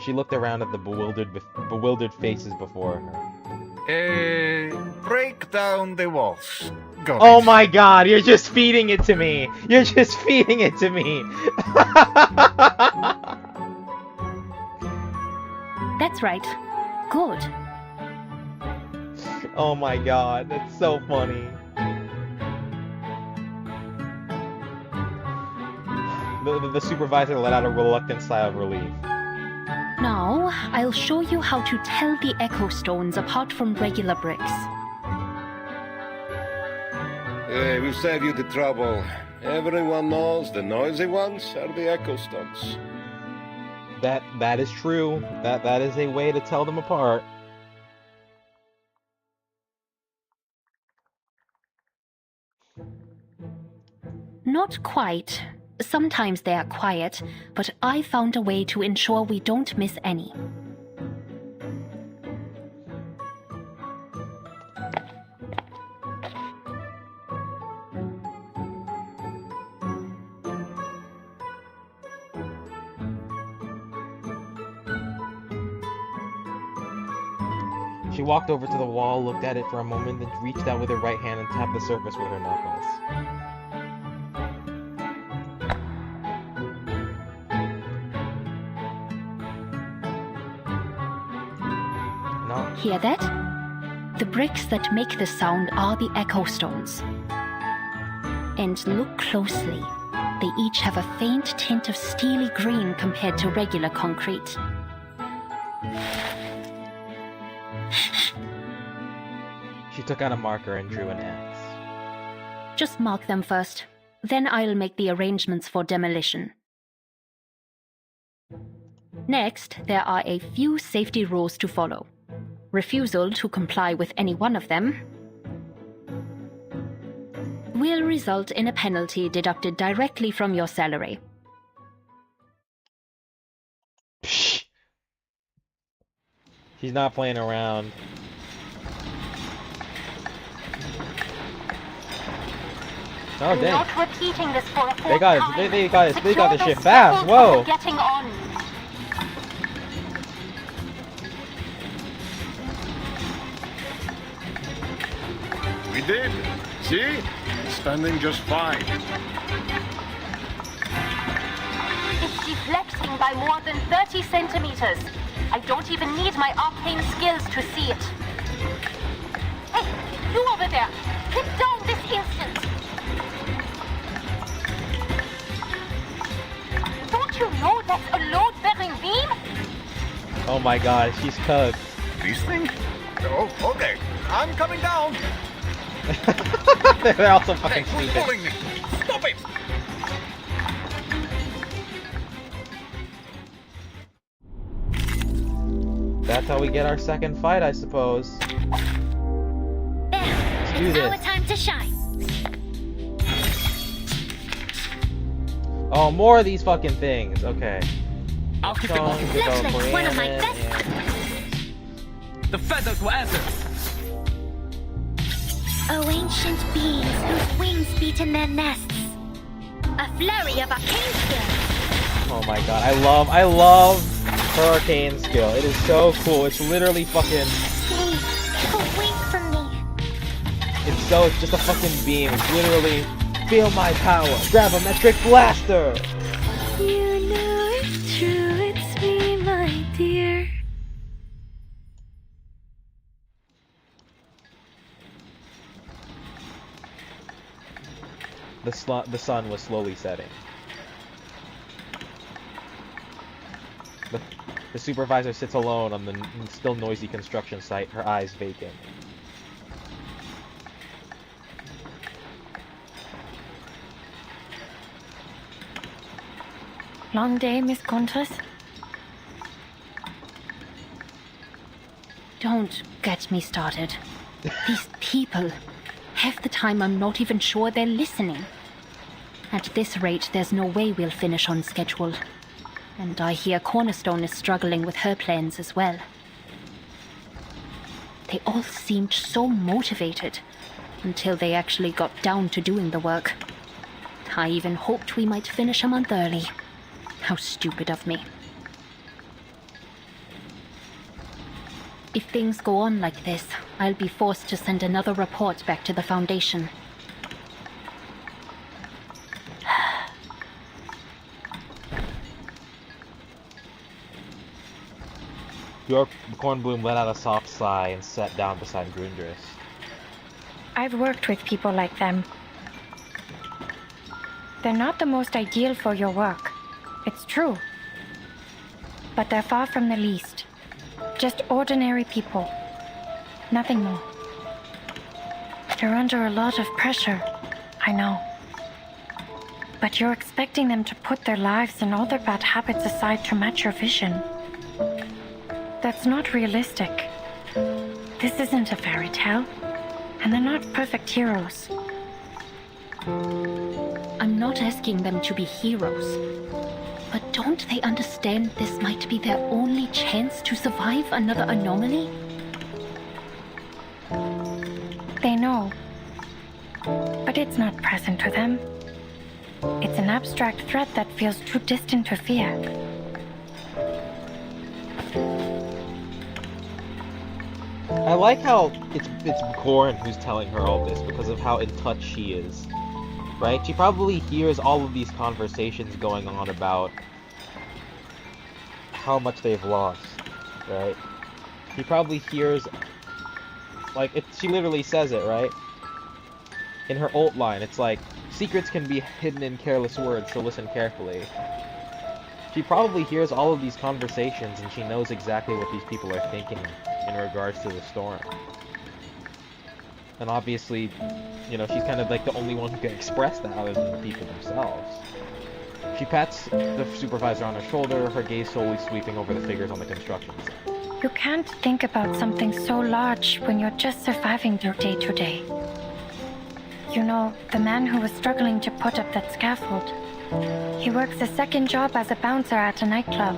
She looked around at the bewildered faces before her. Break down the walls. Go. Oh my god, you're just feeding it to me! You're just feeding it to me! That's right. Good. Oh my god, that's so funny. The supervisor let out a reluctant sigh of relief. Now, I'll show you how to tell the echo stones apart from regular bricks. Hey, we'll save you the trouble. Everyone knows the noisy ones are the echo stones. That is true. That is a way to tell them apart. Not quite. Sometimes they are quiet, but I found a way to ensure we don't miss any. She walked over to the wall, looked at it for a moment, then reached out with her right hand and tapped the surface with her knuckles. No. Hear that? The bricks that make the sound are the echo stones. And look closely. They each have a faint tint of steely green compared to regular concrete. She took out a marker and drew an X. Just mark them first. Then I'll make the arrangements for demolition. Next, there are a few safety rules to follow. Refusal to comply with any one of them will result in a penalty deducted directly from your salary. Psh. She's not playing around. Oh dang! Not repeating this for a fourth They got time. it. They got it. They got this Secure shit fast. Whoa! Getting on. We did. See? It's standing just fine. It's deflecting by more than 30 centimeters. I don't even need my arcane skills to see it. Hey, you over there! Get down this instant! Don't you know that's a load-bearing beam? Oh my god, she's cooked. This thing? Oh, okay. I'm coming down. They're also fucking Hey, who's stupid. pulling me? Stop it! That's how we get our second fight, I suppose. Let's do this. Time to shine. Oh, more of these fucking things. Okay. I'll keep it moving. Looks like one of my best. The feathers will answer. Oh, ancient beings whose wings beat in their nests. A flurry of arcane skill. Oh my god, I love her arcane skill. It is so cool. It's literally fucking. Hey, a wink from me. It's just a fucking beam. It's literally feel my power. Grab a metric blaster. You know it's true. It's me, my dear. The sun was slowly setting. The supervisor sits alone on the still noisy construction site, her eyes vacant. Long day, Miss Contas? Don't get me started. These people, half the time I'm not even sure they're listening. At this rate, there's no way we'll finish on schedule. And I hear Cornerstone is struggling with her plans as well. They all seemed so motivated until they actually got down to doing the work. I even hoped we might finish a month early. How stupid of me. If things go on like this, I'll be forced to send another report back to the Foundation. Bjork Kornblum let out a soft sigh and sat down beside Grundris. I've worked with people like them. They're not the most ideal for your work. It's true. But they're far from the least. Just ordinary people. Nothing more. They're under a lot of pressure. I know. But you're expecting them to put their lives and all their bad habits aside to match your vision. That's not realistic. This isn't a fairy tale. And they're not perfect heroes. I'm not asking them to be heroes. But don't they understand this might be their only chance to survive another anomaly? They know. But it's not present to them. It's an abstract threat that feels too distant to fear. I like how it's Gorn who's telling her all this because of how in touch she is. Right? She probably hears all of these conversations going on about how much they've lost, right? She probably hears, like, she literally says it, right? In her ult line, it's like, secrets can be hidden in careless words, so listen carefully. She probably hears all of these conversations and she knows exactly what these people are thinking in regards to the storm. And obviously, you know, she's kind of like the only one who can express that other than the people themselves. She pats the supervisor on her shoulder, her gaze solely sweeping over the figures on the construction site. You can't think about something so large when you're just surviving your day-to-day. You know, the man who was struggling to put up that scaffold. He works a second job as a bouncer at a nightclub.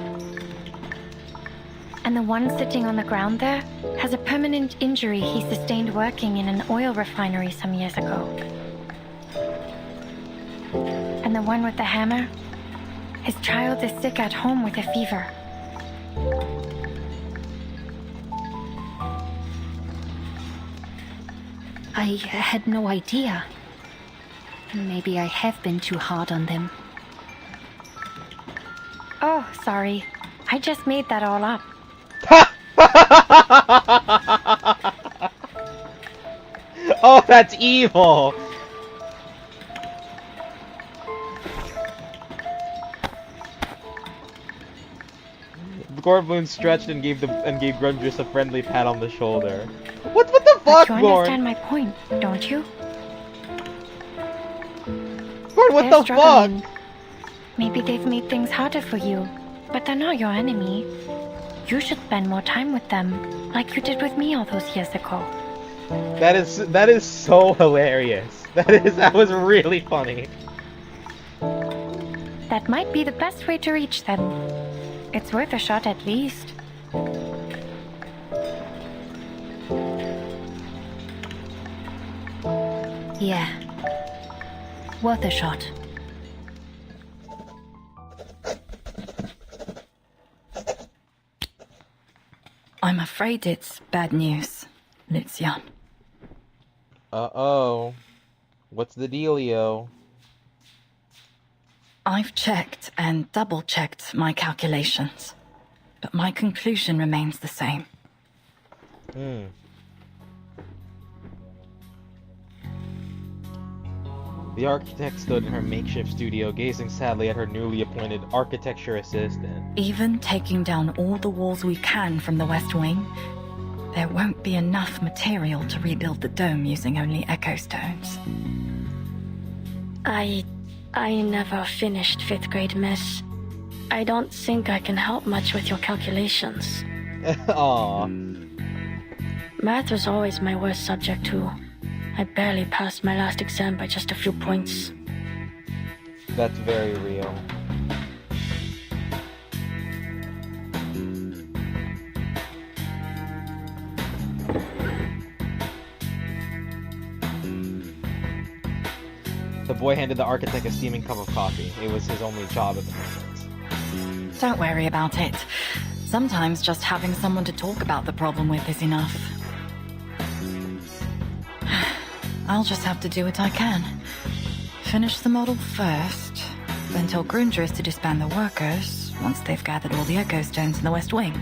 And the one sitting on the ground there has a permanent injury he sustained working in an oil refinery some years ago. And the one with the hammer, his child is sick at home with a fever. I had no idea. Maybe I have been too hard on them. Oh, sorry. I just made that all up. Oh, that's evil! Gorbloon stretched and gave Grundrus a friendly pat on the shoulder. What the fuck, But you Gorn? understand my point, don't you? Gorn, what They're the struggling. fuck? Maybe they've made things harder for you, but they're not your enemy. You should spend more time with them, like you did with me all those years ago. That is so hilarious. That was really funny. That might be the best way to reach them. It's worth a shot at least. Yeah. Worth a shot. I'm afraid it's bad news, Lucian. Uh-oh. What's the dealio? I've checked and double-checked my calculations, but my conclusion remains the same. The architect stood in her makeshift studio, gazing sadly at her newly appointed architecture assistant. Even taking down all the walls we can from the West Wing, there won't be enough material to rebuild the dome using only echo stones. I never finished 5th grade, miss. I don't think I can help much with your calculations. Aww. Math was always my worst subject, too. I barely passed my last exam by just a few points. That's very real. The boy handed the architect a steaming cup of coffee. It was his only job at the moment. Don't worry about it. Sometimes just having someone to talk about the problem with is enough. I'll just have to do what I can. Finish the model first, then tell Grundrus to disband the workers once they've gathered all the echo stones in the West Wing.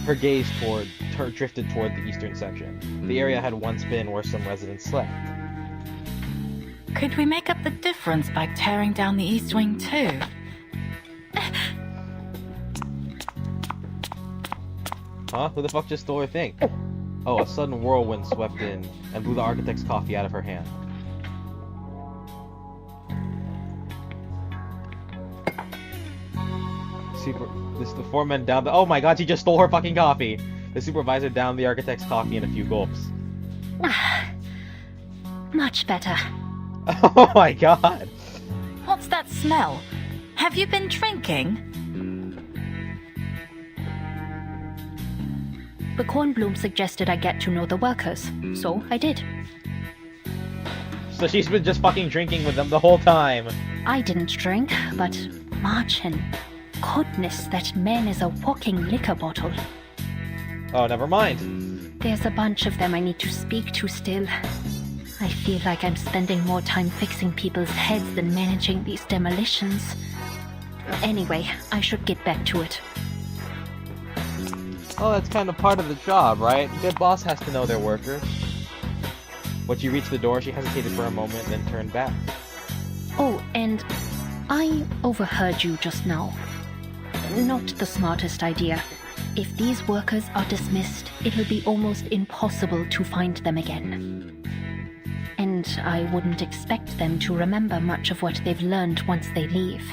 Her gaze drifted toward the eastern section. The area had once been where some residents slept. Could we make up the difference by tearing down the East Wing too? Huh? Who the fuck just stole her thing? Oh, a sudden whirlwind swept in and blew the architect's coffee out of her hand. The four men down the— oh my god, she just stole her fucking coffee! The supervisor downed the architect's coffee in a few gulps. Much better. Oh my god! What's that smell? Have you been drinking? The Kornbloom suggested I get to know the workers, so I did. So she's been just fucking drinking with them the whole time. I didn't drink, but Marcin. Goodness, that man is a walking liquor bottle. Oh, never mind. There's a bunch of them I need to speak to still. I feel like I'm spending more time fixing people's heads than managing these demolitions. Anyway, I should get back to it. Oh, that's kind of part of the job, right? Good boss has to know their workers. Once you reached the door, she hesitated for a moment, then turned back. Oh, and I overheard you just now. Not the smartest idea. If these workers are dismissed, it will be almost impossible to find them again. And I wouldn't expect them to remember much of what they've learned once they leave.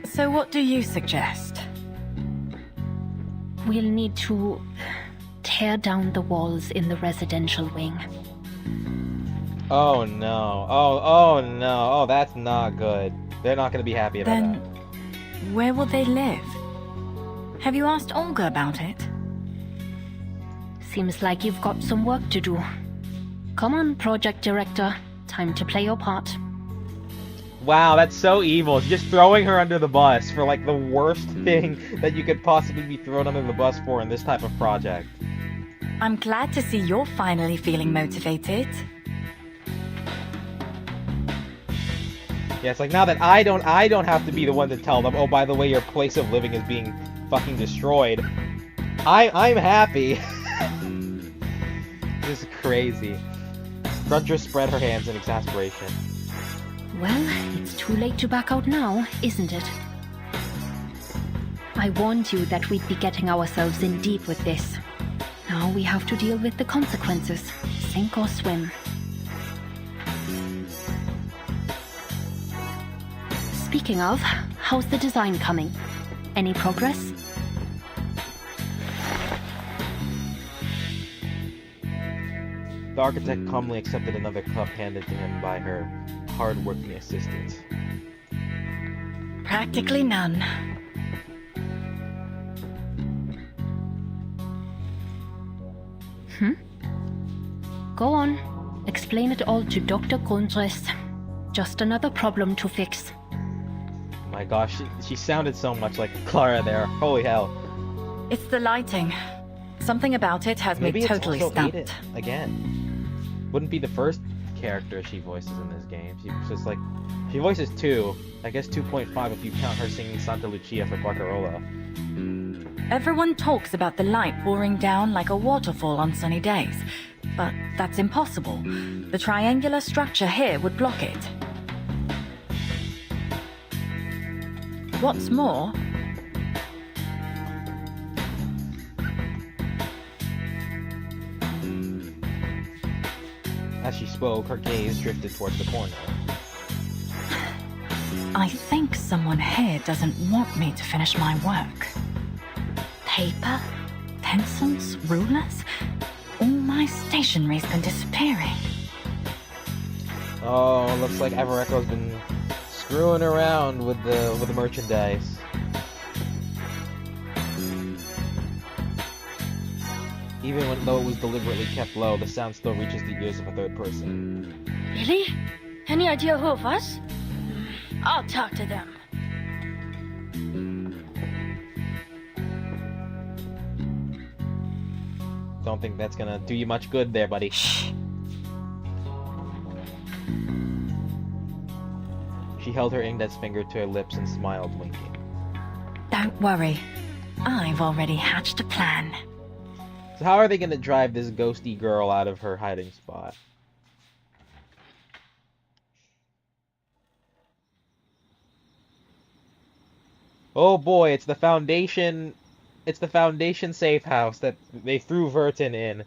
So what do you suggest? We'll need to tear down the walls in the residential wing. Oh no. Oh no. Oh, that's not good. They're not going to be happy about Then, that. where will they live? Have you asked Olga about it? Seems like you've got some work to do. Come on, Project Director. Time to play your part. Wow, that's so evil. Just throwing her under the bus for like the worst thing that you could possibly be thrown under the bus for in this type of project. I'm glad to see you're finally feeling motivated. Yeah, it's like now that I don't have to be the one to tell them, oh, by the way, your place of living is being fucking destroyed. I'm happy. This is crazy. Gruntress spread her hands in exasperation. Well, it's too late to back out now, isn't it? I warned you that we'd be getting ourselves in deep with this. Now we have to deal with the consequences. Sink or swim. Speaking of, how's the design coming? Any progress? The architect calmly accepted another cup handed to him by her hard-working assistant. Practically none. Go on. Explain it all to Dr. Grundriss. Just another problem to fix. My gosh, she sounded so much like Clara there. Holy hell. It's the lighting. Something about it has Maybe me totally it's also stumped. Ada again. Wouldn't be the first character she voices in this game. She voices 2. I guess 2.5 if you count her singing Santa Lucia for Barcarola. Everyone talks about the light pouring down like a waterfall on sunny days, but that's impossible. The triangular structure here would block it. What's more, as she spoke, her gaze drifted towards the corner. I think someone here doesn't want me to finish my work. Paper, pencils, rulers, all my stationery's been disappearing. Oh, looks like Everecho's been screwing around with the merchandise. Even though it was deliberately kept low, the sound still reaches the ears of a third person. Really? Any idea who it was? I'll talk to them. Don't think that's gonna do you much good there, buddy. Shh. She held her index finger to her lips and smiled, winking. Don't worry. I've already hatched a plan. So how are they gonna drive this ghosty girl out of her hiding spot? Oh boy, it's the Foundation safe house that they threw Vertin in.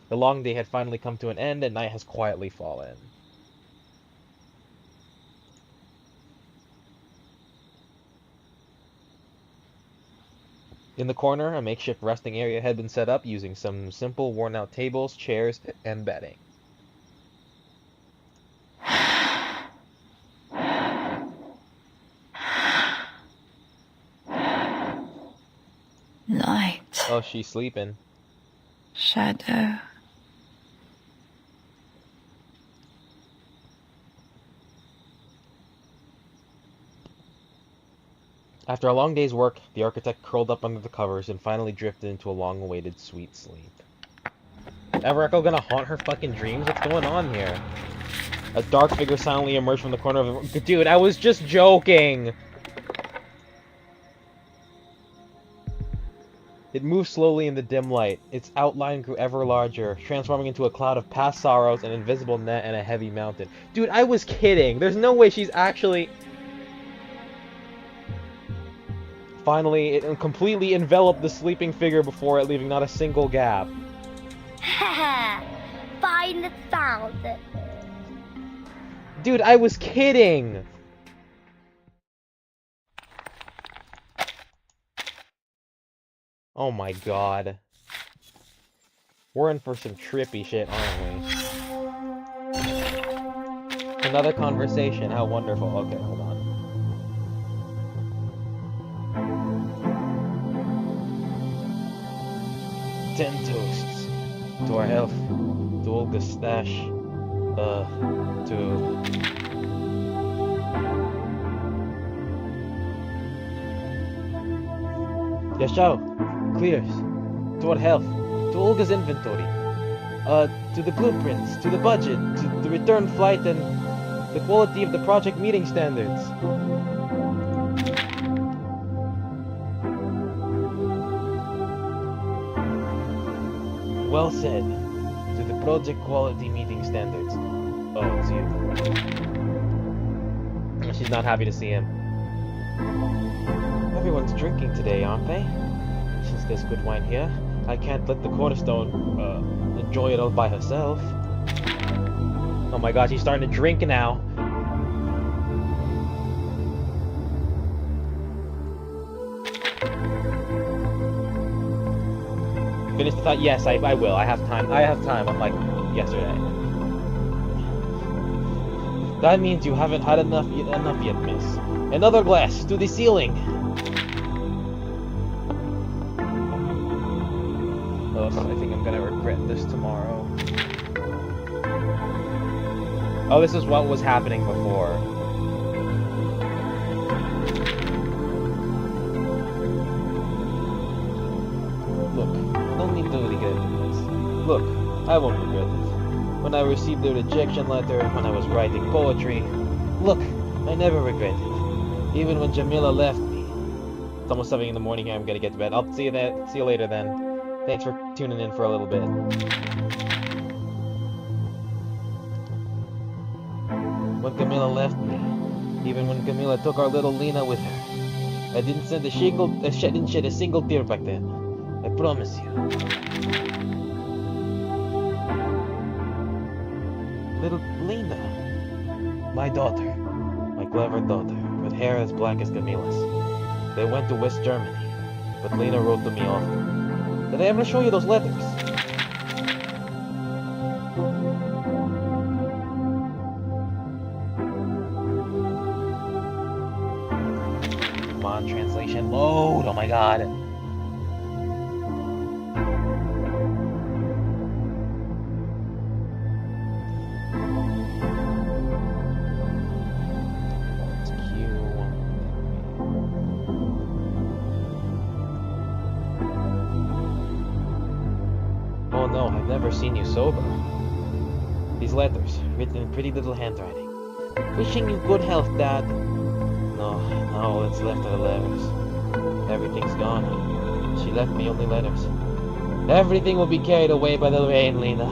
The long day had finally come to an end and night has quietly fallen. In the corner, a makeshift resting area had been set up using some simple worn-out tables, chairs, and bedding. Light. Oh, she's sleeping. Shadow. After a long day's work, the architect curled up under the covers and finally drifted into a long-awaited sweet sleep. Ever Echo gonna haunt her fucking dreams? What's going on here? A dark figure silently emerged from the corner of the... Dude, I was just joking! It moved slowly in the dim light. Its outline grew ever larger, transforming into a cloud of past sorrows, an invisible net, and a heavy mountain. Dude, I was kidding! There's no way she's actually... Finally, it completely enveloped the sleeping figure before it, leaving not a single gap. Haha! Fine sound! Dude, I was kidding! Oh my god. We're in for some trippy shit, aren't we? Another conversation, how wonderful. Okay, hold on. Ten toasts. To our health. To Olga's stash. To... Yashao. Clears. To our health. To Olga's inventory. To the blueprints. To the budget. To the return flight and the quality of the project meeting standards. Well said. To the project quality meeting standards. Oh, it's you. She's not happy to see him. Everyone's drinking today, aren't they? Since there's good wine here, I can't let the Cornerstone, enjoy it all by herself. Oh my god, she's starting to drink now. Finish the thought? Yes, I will. I have time. I have time, unlike yesterday. That means you haven't had enough yet, miss. Another glass to the ceiling. Ugh, I think I'm gonna regret this tomorrow. Oh, this is what was happening before. Look, no need to regret this. Look, I won't regret it. When I received the rejection letter, when I was writing poetry, look, I never regret it. Even when Jamila left me. It's almost 7 in the morning here, I'm gonna get to bed. I'll see you later then. Thanks for tuning in for a little bit. When Camilla left me, even when Camilla took our little Lena with her, I didn't shed a single tear back then. I promise you. Little Lena. My daughter. My clever daughter, with hair as black as Camilla's. They went to West Germany, but Lena wrote to me often. Did I ever show you those letters? Come on, translation load! Oh my god! Seen you sober. These letters, written in pretty little handwriting. Wishing you good health, Dad. No, all that's left are the letters. Everything's gone. She left me only letters. Everything will be carried away by the rain, Lena.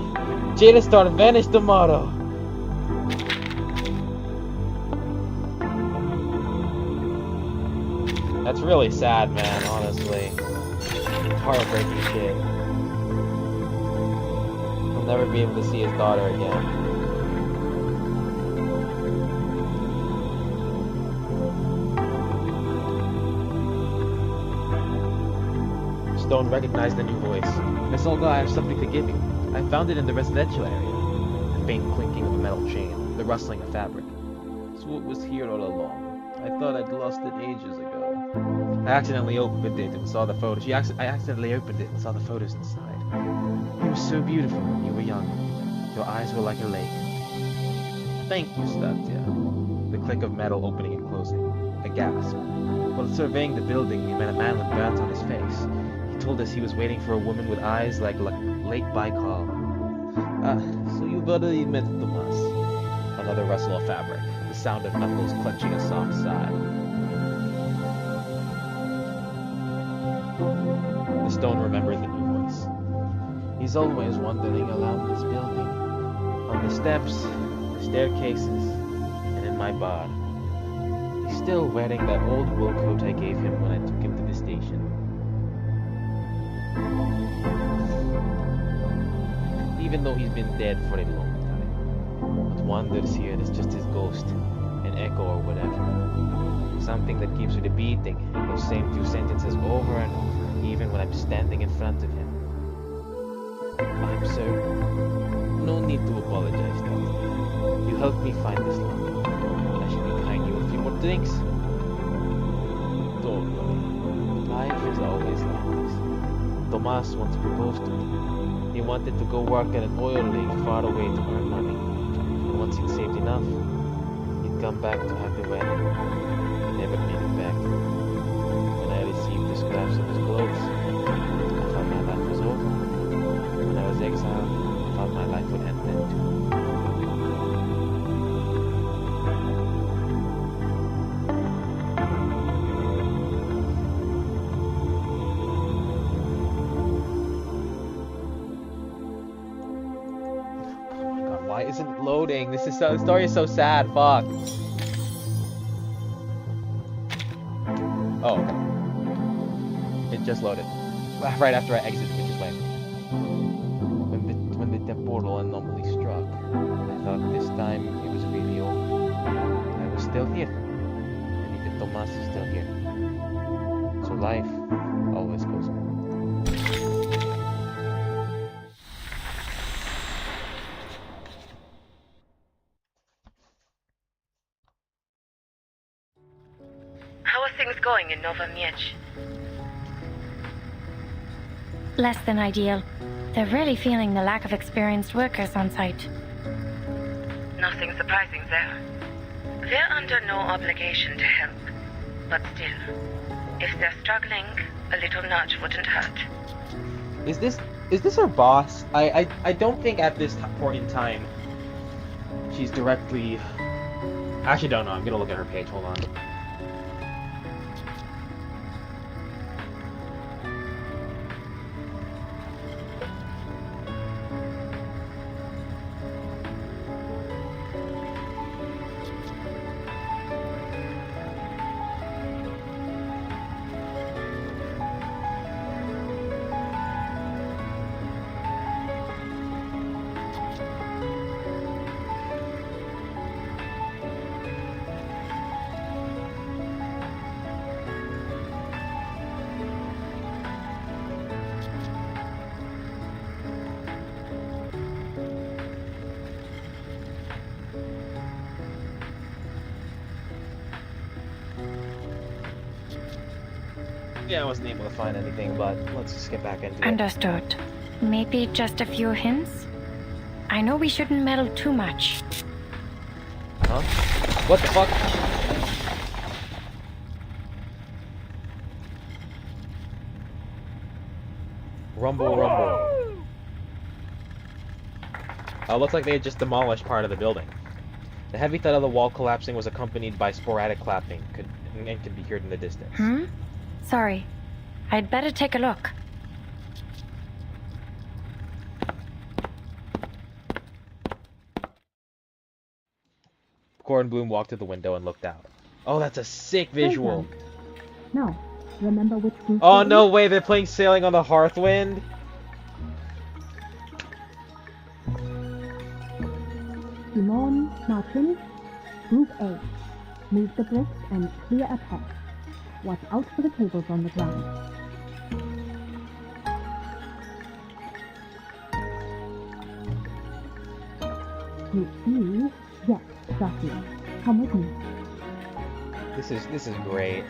Jada Star vanish tomorrow. That's really sad, man, honestly. Heartbreaking shit. Never be able to see his daughter again. Stone recognized the new voice. Miss Olga, I have something to give you. I found it in the residential area. The faint clinking of a metal chain, the rustling of fabric. So it was here all along. I thought I'd lost it ages ago. I accidentally opened it and saw the photos. I accidentally opened it and saw the photos inside. You were so beautiful when you were young. Your eyes were like a lake. Thank you, Statya. The click of metal opening and closing. A gasp. While surveying the building, we met a man with burns on his face. He told us he was waiting for a woman with eyes like Lake Baikal. So you've already met Tomas. Another rustle of fabric, the sound of knuckles clenching a soft sigh. The stone remembered the new voice. He's always wandering around this building. On the steps, the staircases, and in my bar. He's still wearing that old wool coat I gave him when I took him to the station. Even though he's been dead for a long time. What wanders here is just his ghost, an echo or whatever. Something that keeps repeating those same few sentences over and over, even when I'm standing in front of him. I'm sorry. No need to apologize, Doctor. You helped me find this lump. I should be buying you a few more drinks. Don't worry. Life is always like this. Tomas once proposed to me. He wanted to go work at an oil rig far away to earn money. And once he'd saved enough, he'd come back to have the wedding. He never made it back. When I received the scraps of his clothes, I thought my life was over. When I was exiled, I thought my life would end then too. Why isn't it loading? This story is so sad. Fuck. Oh. It just loaded. Right after I exited, which is lame. When the temporal anomaly struck, I thought this time it was really over. I was still here. And even Tomas is still here. So life always goes on. How are things going in Nowa Miedz? Less than ideal. They're really feeling the lack of experienced workers on site. Nothing surprising there. They're under no obligation to help. But still, if they're struggling, a little nudge wouldn't hurt. Is this her boss? I don't think at this point in time she's directly... I actually don't know. I'm gonna look at her page. Hold on. Yeah, I wasn't able to find anything, but let's just get back into it. Understood. Maybe just a few hints? I know we shouldn't meddle too much. Huh? What the fuck? Rumble, rumble. Looks like they had just demolished part of the building. The heavy thud of the wall collapsing was accompanied by sporadic clapping, and could be heard in the distance. Sorry. I'd better take a look. Cornbloom walked to the window and looked out. Oh, that's a sick visual. No. Remember which group? Oh, no way, they're playing Sailing on the Hearthwind? Simone, Martin, Group A. Move the bricks and clear a path. Watch out for the cables on the ground. Group B, yes, got you. Come with me. This is great.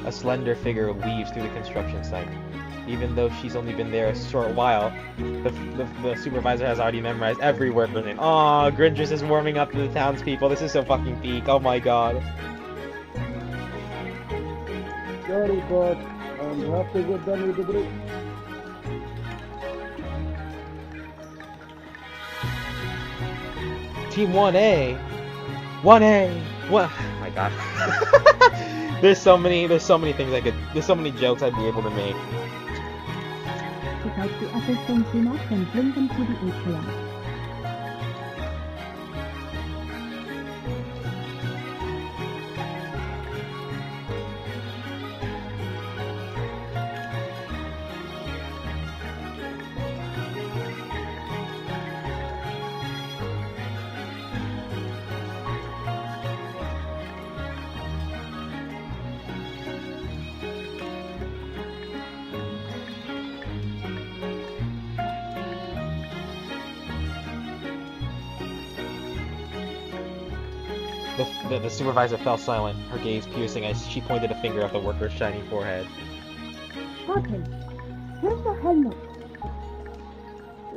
A slender figure weaves through the construction site. even though she's only been there a short while. The supervisor has already memorized every worker's name. Aw, Grindrus is warming up to the townspeople. This is so fucking peak. Oh my god. Sorry, boss. I'm have to get done with the bridge. Team 1A. 1A. What? Oh my god. There's so many things there's so many jokes I'd be able to make. Pick out the upper stone sumacs and bring them to the atrium. The supervisor fell silent, her gaze piercing as she pointed a finger at the worker's shiny forehead. Okay, here's your helmet.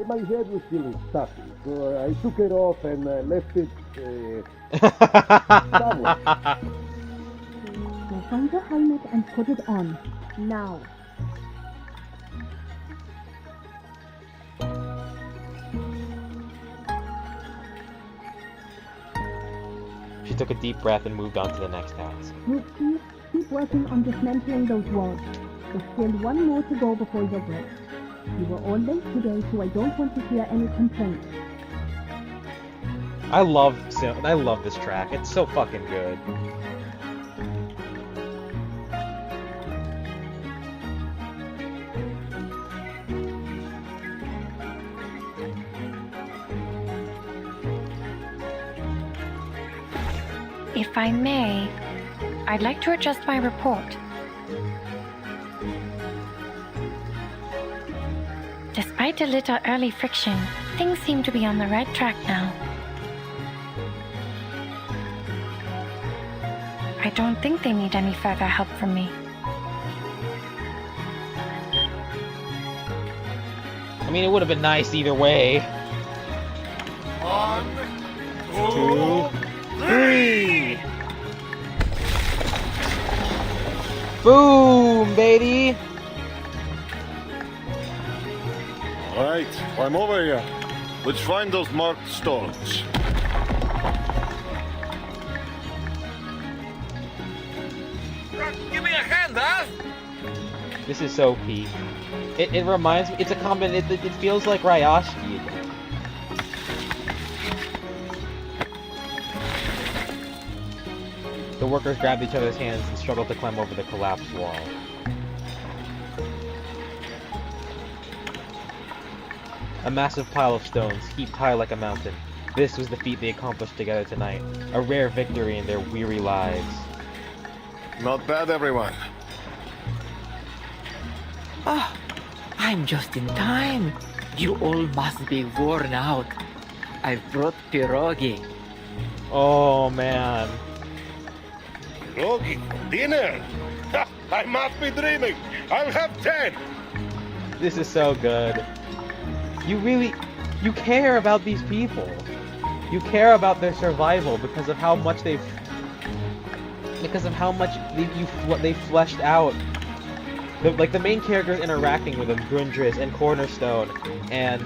My head was feeling stuffy, so I took it off and left it somewhere. Now find your helmet and put it on. Now. She took a deep breath and moved on to the next task. Group C, keep working on dismantling those walls. There's still one more to go before your break. You were all late today, so I don't want to hear any complaints. I love this track. It's so fucking good. If I may, I'd like to adjust my report. Despite a little early friction, things seem to be on the right track now. I don't think they need any further help from me. I mean, it would have been nice either way. 1, 2, 3! Boom, baby! Alright, I'm over here. Let's find those marked stones. Give me a hand, huh? This is so peak. It reminds me, it's a combination, it feels like Ryashi again. The workers grabbed each other's hands and struggled to climb over the collapsed wall. A massive pile of stones, heaped high like a mountain. This was the feat they accomplished together tonight. A rare victory in their weary lives. Not bad, everyone. Ah, I'm just in time. You all must be worn out. I've brought pierogi. Oh, man. Pierogi for dinner? Ha, I must be dreaming. I'll have 10. This is so good. You care about these people. You care about their survival because of how much they've fleshed out. The main characters interacting with them, Grindrus and Cornerstone, and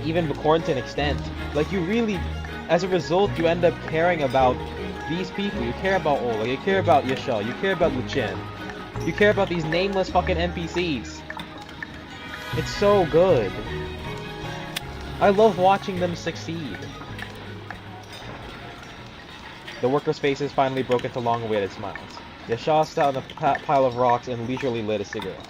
even Bakorn to an extent. Like, you really, as a result, you end up caring about these people. You care about Ola, you care about Yashal, you care about Luchin. You care about these nameless fucking NPCs. It's so good. I love watching them succeed. The workers' faces finally broke into long-awaited smiles. Yashal sat on a pile of rocks and leisurely lit a cigarette.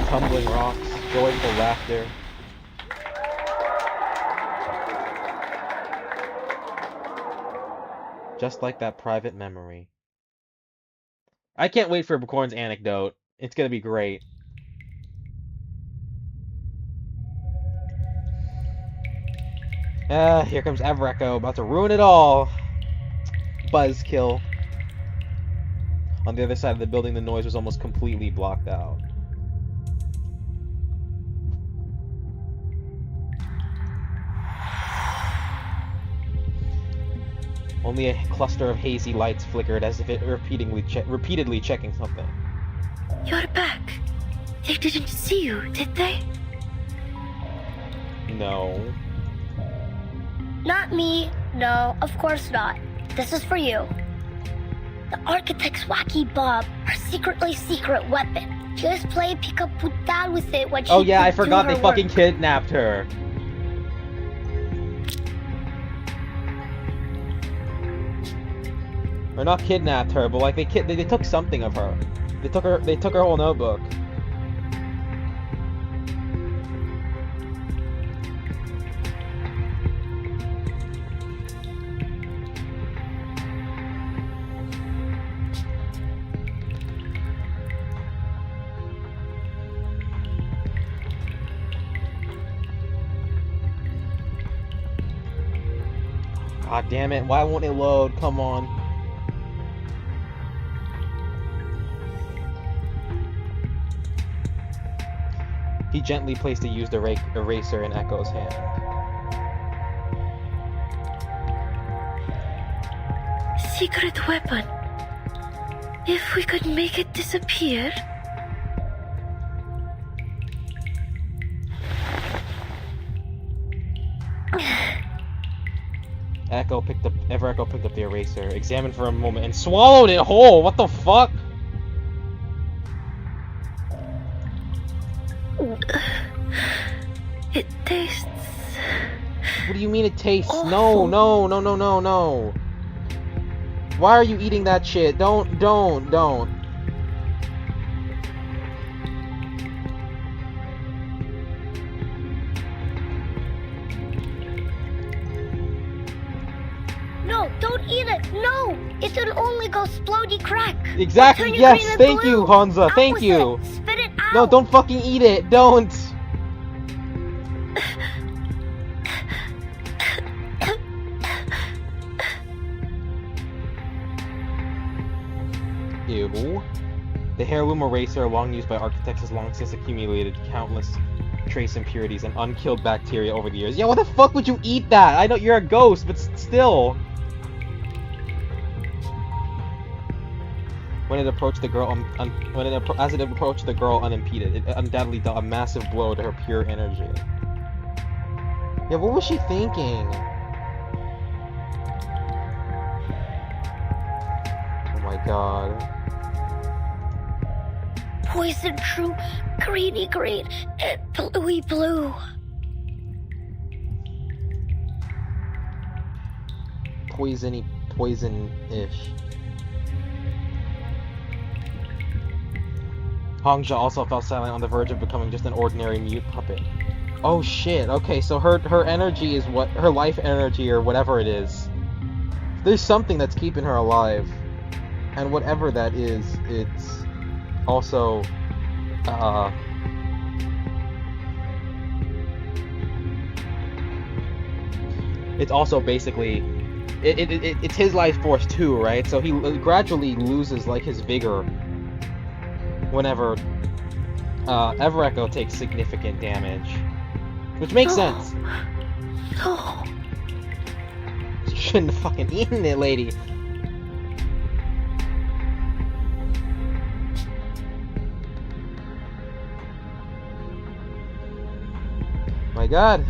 Tumbling rocks, joyful laughter. Just like that private memory. I can't wait for Bakorn's anecdote. It's gonna be great. Here comes Everecho, about to ruin it all. Buzzkill. On the other side of the building, the noise was almost completely blocked out. Only a cluster of hazy lights flickered as if it repeatedly checking something. You're back. They didn't see you, did they? No. Not me. No, of course not. This is for you. The architect's wacky bomb, her secretly secret weapon. Just play pick-up-putal with it when she Oh yeah, I could do forgot her they fucking work. kidnapped her. Or not kidnapped her, but like they took something of her. They took her whole notebook. God damn it, why won't it load? Come on. He gently placed a used eraser in Echo's hand. Secret weapon. If we could make it disappear. Everecho picked up the eraser, examined for a moment, and swallowed it whole! What the fuck? It tastes... What do you mean it tastes? Awful. No. Why are you eating that shit? Don't. No, don't eat it. No, it'll only go splody crack. Exactly, Turn your yes, green and thank blue. you, Hansa, Out thank with you. it. Spit it out. No, don't fucking eat it, don't. Ew. The heirloom eraser, long used by architects, has long since accumulated countless trace impurities and unkilled bacteria over the years. Yeah, why the fuck would you eat that? I know you're a ghost, but still. When it approached the girl, as it approached the girl unimpeded, it undoubtedly dealt a massive blow to her pure energy. Yeah, what was she thinking? Oh my god. Poison true, greeny green, and bluey blue. Poison-ish. Hongja also fell silent on the verge of becoming just an ordinary mute puppet. Oh shit, okay, so her energy is what, her life energy or whatever it is. There's something that's keeping her alive. And whatever that is, it's also, it's also basically, it's his life force too, right? So he gradually loses like his vigor whenever Everecho takes significant damage, which makes sense. No. You shouldn't have fucking eaten it, lady. My god.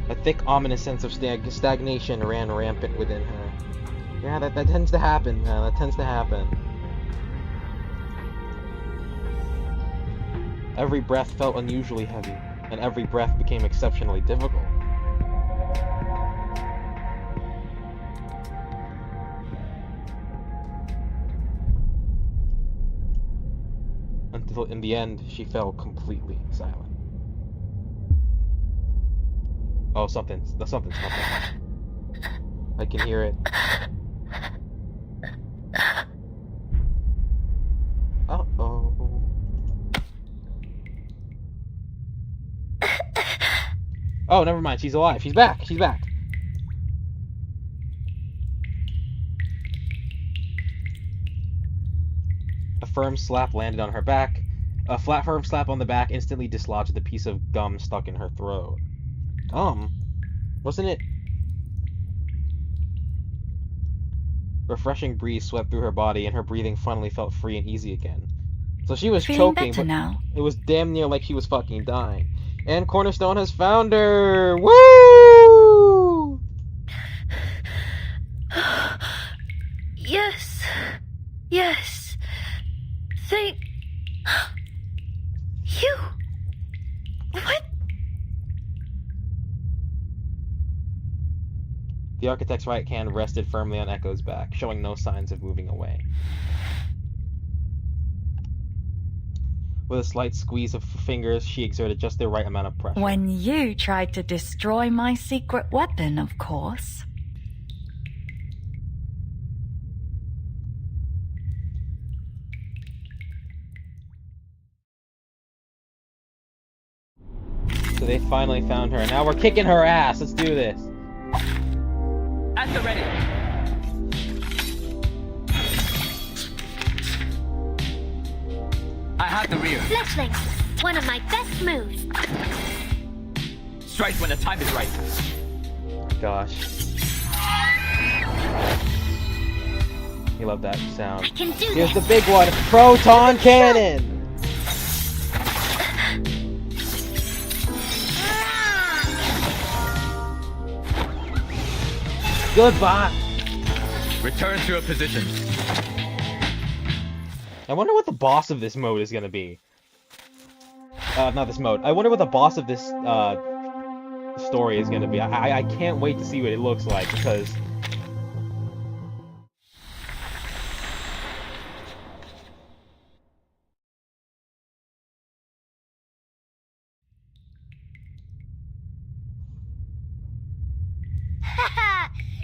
A thick, ominous sense of stagnation ran rampant within her. Yeah, that tends to happen, man. That tends to happen. Every breath felt unusually heavy, and every breath became exceptionally difficult. Until in the end, she fell completely silent. Oh, something's happening. I can hear it. Uh-oh. Oh, never mind. She's alive. She's back. She's back. A firm slap landed on her back. A firm slap on the back instantly dislodged the piece of gum stuck in her throat. Wasn't it? Refreshing breeze swept through her body, and her breathing finally felt free and easy again. So she was Feeling choking, better but now? it was damn near like she was fucking dying. And Cornerstone has found her! Woo! Yes. Yes. Thank you. What? The architect's right hand rested firmly on Echo's back, showing no signs of moving away. With a slight squeeze of fingers, she exerted just the right amount of pressure. When you tried to destroy my secret weapon, of course. So they finally found her. Now we're kicking her ass. Let's do this. At the ready. I have the rear. Fletchling, one of my best moves. Strike when the time is right. Gosh. You love that sound. I can do Here's this. the big one. Proton cannon! Goodbye! Return to your position. I wonder what the boss of this mode is gonna be. Not this mode. I wonder what the boss of this, story is gonna be. I can't wait to see what it looks like, because...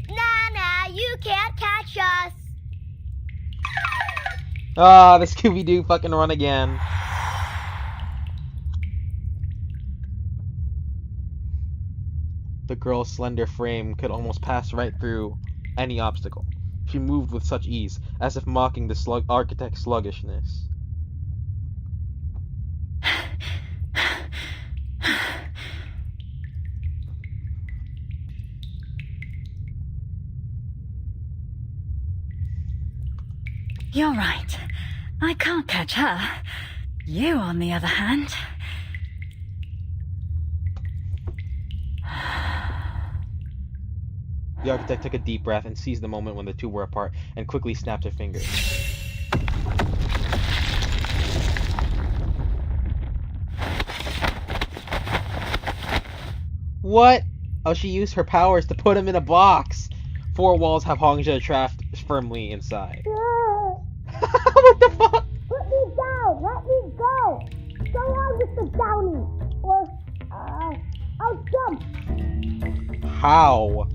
Nah, you can't catch us. Ah, the Scooby-Doo fucking run again. The girl's slender frame could almost pass right through any obstacle. She moved with such ease, as if mocking the architect's sluggishness. You're right. I can't catch her. You, on the other hand... The architect took a deep breath and seized the moment when the two were apart and quickly snapped her fingers. What? Oh, she used her powers to put him in a box. Four walls have Hongja trapped firmly inside. What the fuck? Put me down. Let me go. So long, Mr. Downey. Or, I'll jump. How?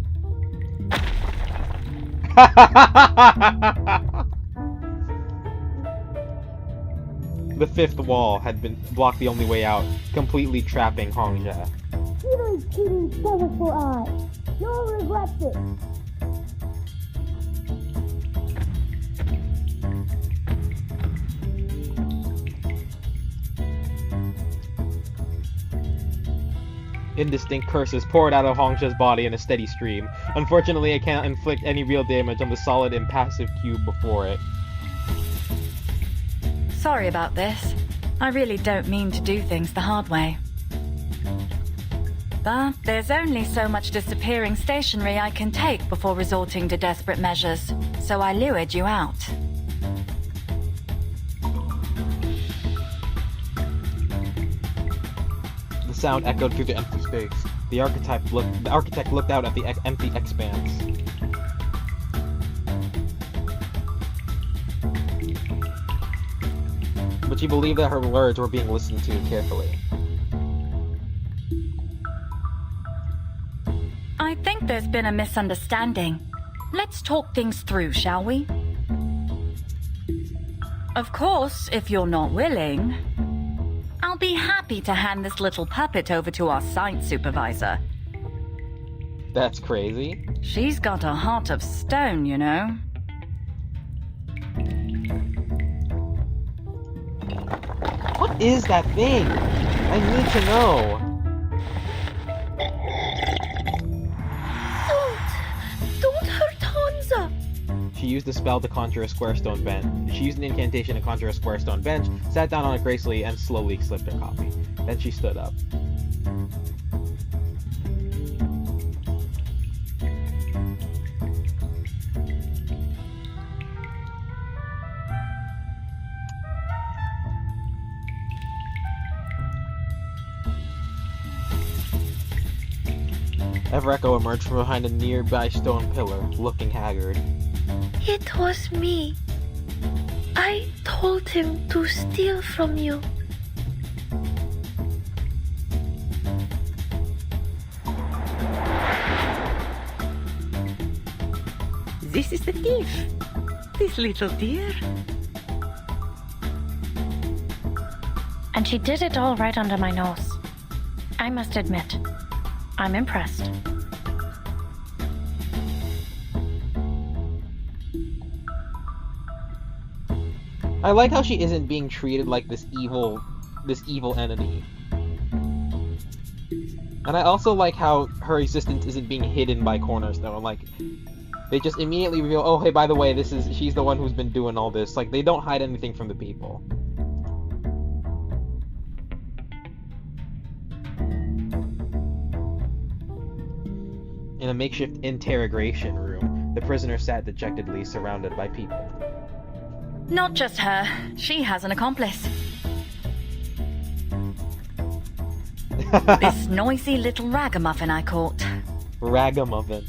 The fifth wall had been blocked the only way out, completely trapping Hongja. Cheating, colorful eyes. You'll regret this. Indistinct curses poured out of Hongja's body in a steady stream. Unfortunately, it cannot inflict any real damage on the solid, impassive cube before it. Sorry about this. I really don't mean to do things the hard way. But there's only so much disappearing stationery I can take before resorting to desperate measures, so I lured you out. The sound echoed through the empty space. The architect looked out at the empty expanse. But she believed that her words were being listened to carefully. I think there's been a misunderstanding. Let's talk things through, shall we? Of course, if you're not willing, I'll be happy to hand this little puppet over to our site supervisor. That's crazy. She's got a heart of stone, you know. What is that thing? I need to know. Don't hurt Hansa! She used a spell to conjure a square stone bench. She used an incantation to conjure a square stone bench, sat down on it gracefully, and slowly slipped her coffee. Then she stood up. Everecho emerged from behind a nearby stone pillar, looking haggard. It was me. I told him to steal from you. This is the thief. This little dear. And she did it all right under my nose. I must admit, I'm impressed. I like how she isn't being treated like this evil entity. And I also like how her existence isn't being hidden by Cornerstone. Like, they just immediately reveal, oh hey, by the way, she's the one who's been doing all this. Like, they don't hide anything from the people. In a makeshift interrogation room, the prisoner sat dejectedly, surrounded by people. Not just her. She has an accomplice. This noisy little ragamuffin I caught. Ragamuffin.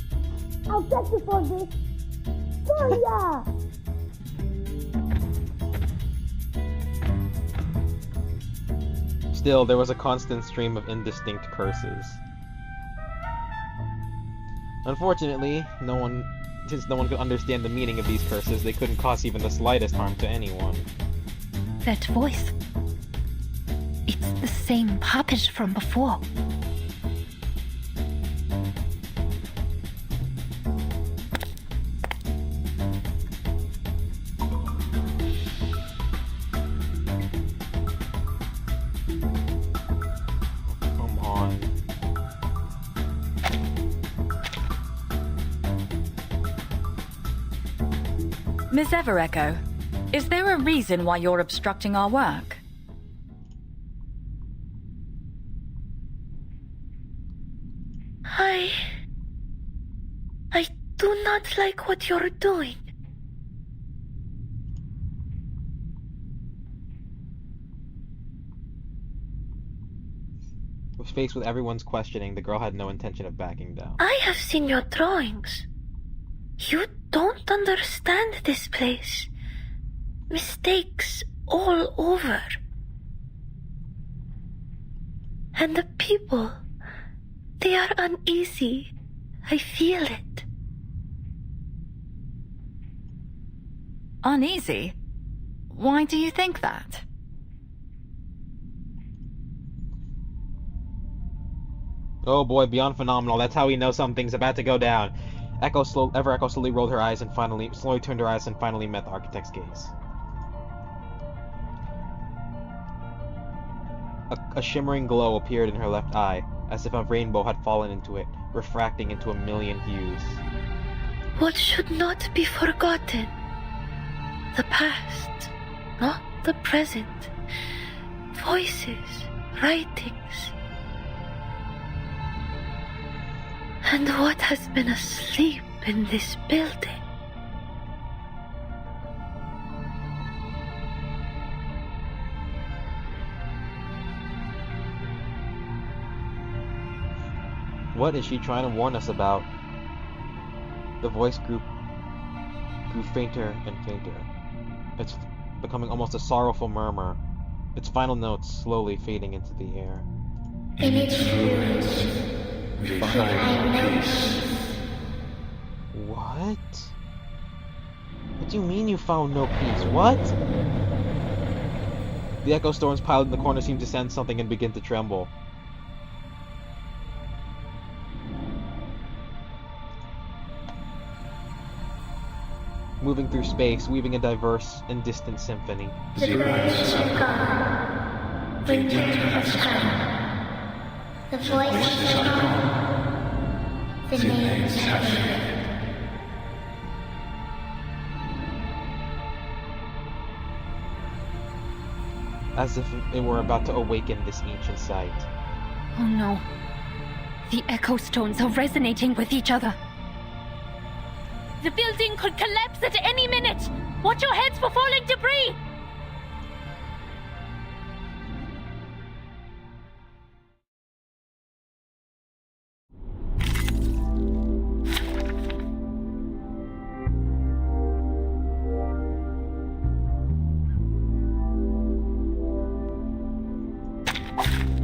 I'll get you for this. Soya! Still, there was a constant stream of indistinct curses. Unfortunately, since no one could understand the meaning of these curses, they couldn't cause even the slightest harm to anyone. That voice. It's the same puppet from before. Come on. Miss Everecho, is there a reason why you're obstructing our work? I do not like what you're doing. Faced with everyone's questioning, the girl had no intention of backing down. I have seen your drawings. You don't understand this place. Mistakes all over. And the people, they are uneasy. I feel it. Uneasy? Why do you think that? Oh boy, beyond phenomenal. That's how we know something's about to go down. Everecho slowly rolled her eyes and slowly turned her eyes and finally met the architect's gaze. A shimmering glow appeared in her left eye, as if a rainbow had fallen into it, refracting into a million hues. What should not be forgotten? The past, not the present. Voices, writings. And what has been asleep in this building? What is she trying to warn us about? The voice grew fainter and fainter. It's becoming almost a sorrowful murmur, its final notes slowly fading into the air. In its ruins, we find peace. What? What do you mean you found no peace? What? The echo storms piled in the corner seem to sense something and begin to tremble. Moving through space, weaving a diverse and distant symphony. The birds have gone. Winter has come. The voices are gone. The names have faded. As if it were about to awaken this ancient sight. Oh no. The echo stones are resonating with each other. The building could collapse at any minute! Watch your heads for falling debris!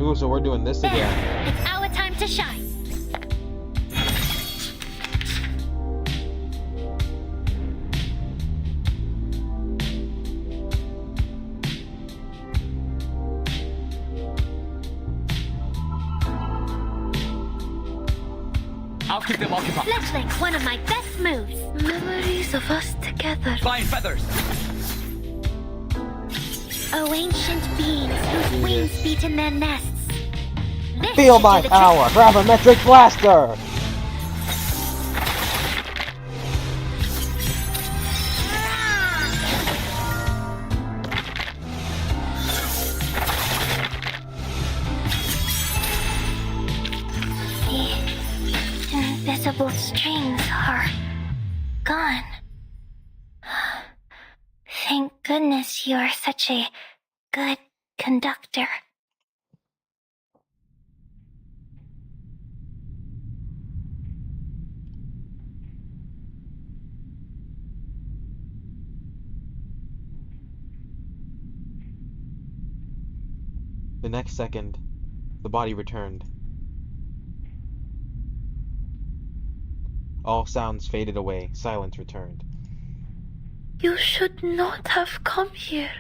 Ooh, so we're doing this again. It's our time to shine. I'll keep them occupied. Fletchling, one of my best moves. Memories of us together. Flying feathers. Oh, ancient beings whose wings beat in their nests. This Feel should my do the power! trick. Gravimetric blaster! The invisible strings are gone. Thank goodness you are such a good conductor. The next second, the body returned. All sounds faded away. Silence returned. You should not have come here.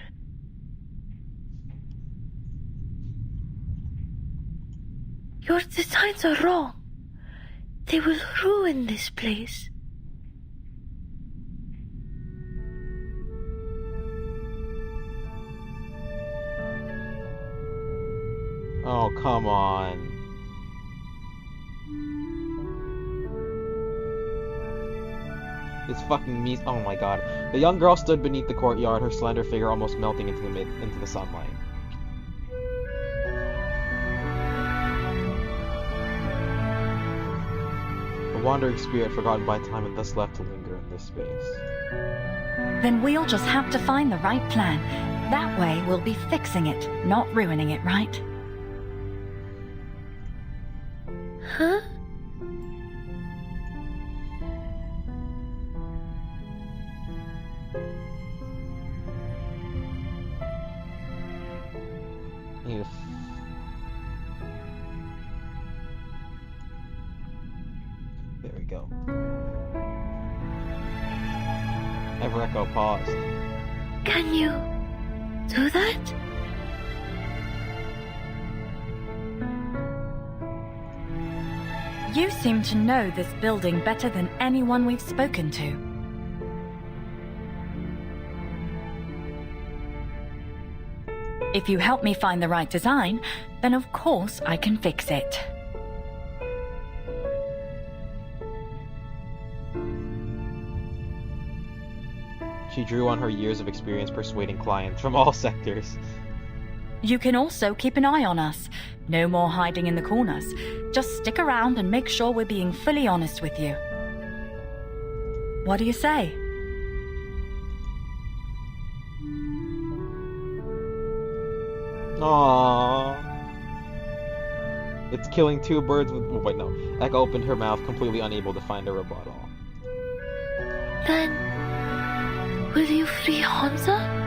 Your designs are wrong. They will ruin this place. Oh, come on. It's fucking me. Oh my god. The young girl stood beneath the courtyard, her slender figure almost melting into the sunlight. A wandering spirit forgotten by time and thus left to linger in this space. Then we'll just have to find the right plan. That way we'll be fixing it, not ruining it, right? Huh? I need to there we go. Everecho paused. Can you do that? You seem to know this building better than anyone we've spoken to. If you help me find the right design, then of course I can fix it. She drew on her years of experience persuading clients from all sectors. You can also keep an eye on us. No more hiding in the corners. Just stick around and make sure we're being fully honest with you. What do you say? Aww. It's killing two birds with... Oh, wait, no. Echo opened her mouth, completely unable to find a rebuttal. Then, will you free Hansa?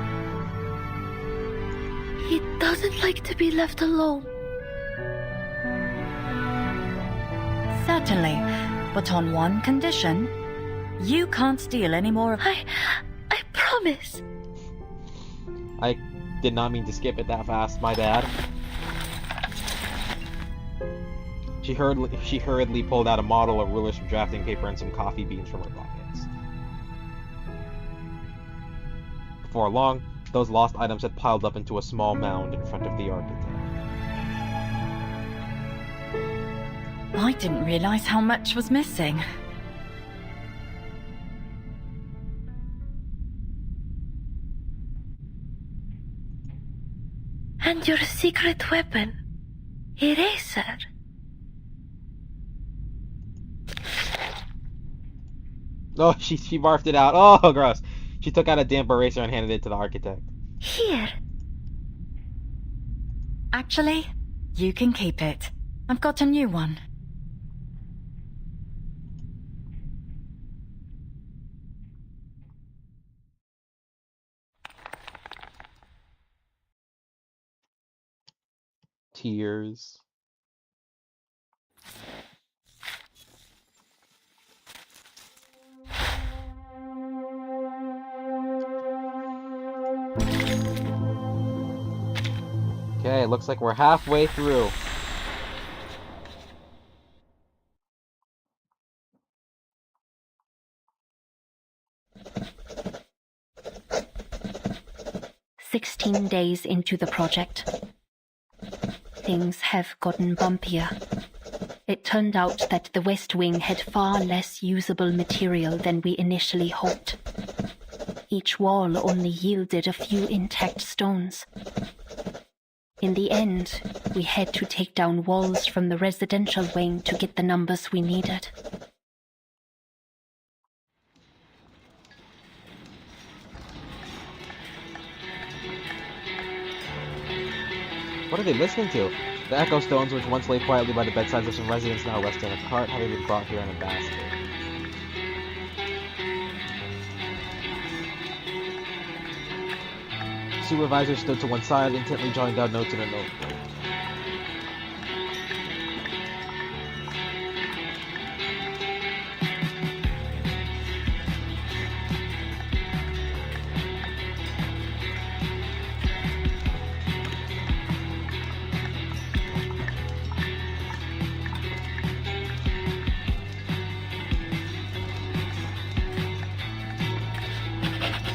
He doesn't like to be left alone. Certainly, but on one condition. You can't steal any more of... I promise. did not mean to skip it that fast, my bad. She hurriedly pulled out a model, a ruler, some drafting paper, and some coffee beans from her pockets. Before long, those lost items had piled up into a small mound in front of the architect. I didn't realize how much was missing. And your secret weapon, eraser. Oh, she barfed it out. Oh, gross. She took out a damp eraser and handed it to the architect. Here. Actually, you can keep it. I've got a new one. Tears. Okay, looks like we're halfway through. "16 days into the project. Things have gotten bumpier. It turned out that the West Wing had far less usable material than we initially hoped. Each wall only yielded a few intact stones. In the end, we had to take down walls from the residential wing to get the numbers we needed. What are they listening to? The echo stones, which once lay quietly by the bedsides of some residents, now rest in a cart, having been brought here in a basket. The supervisor stood to one side, intently jotting down notes in a notebook.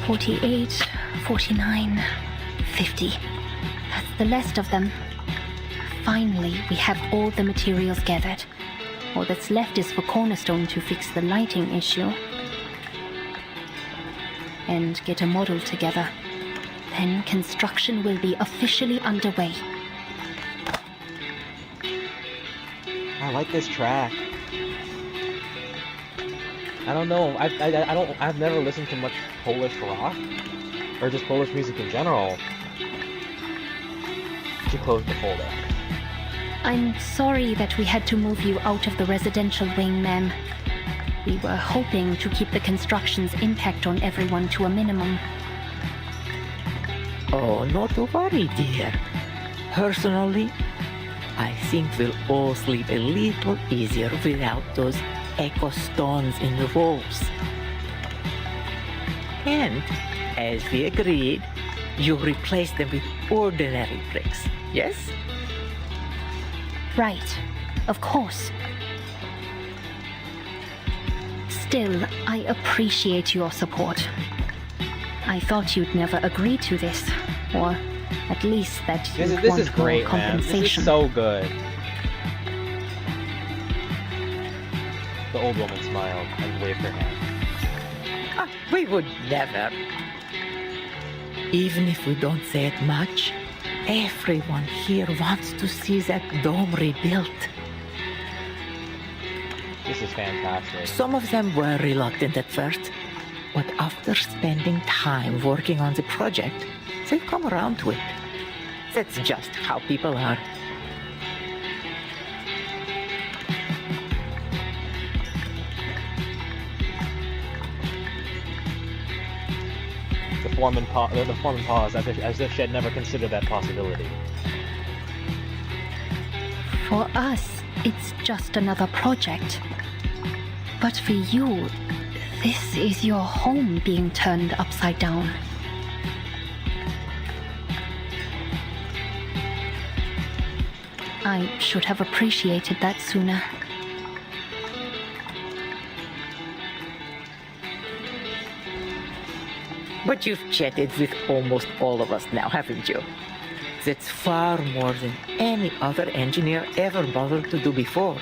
"48, 49, 50. That's the last of them. Finally, we have all the materials gathered. All that's left is for Cornerstone to fix the lighting issue and get a model together. Then construction will be officially underway." I like this track. I don't know. I've never listened to much Polish rock, or just Polish music in general. She closed the folder. "I'm sorry that we had to move you out of the residential wing, ma'am. We were hoping to keep the construction's impact on everyone to a minimum." Oh, not to worry, dear. Personally, I think we'll all sleep a little easier without those echo stones in the walls. And, as we agreed, you replace them with ordinary bricks, yes? Right. Of course. Still, I appreciate your support. I thought you'd never agree to this, or at least that you'd This want is great, more man. compensation. This is so good. The old woman smiled and waved her hand. We would never. Even if we don't say it much, everyone here wants to see that dome rebuilt. This is fantastic. Some of them were reluctant at first, but after spending time working on the project, they've come around to it. That's just how people are. The foreman paused as if she had never considered that possibility. For us, it's just another project. But for you, this is your home being turned upside down. I should have appreciated that sooner. But you've chatted with almost all of us now, haven't you? That's far more than any other engineer ever bothered to do before.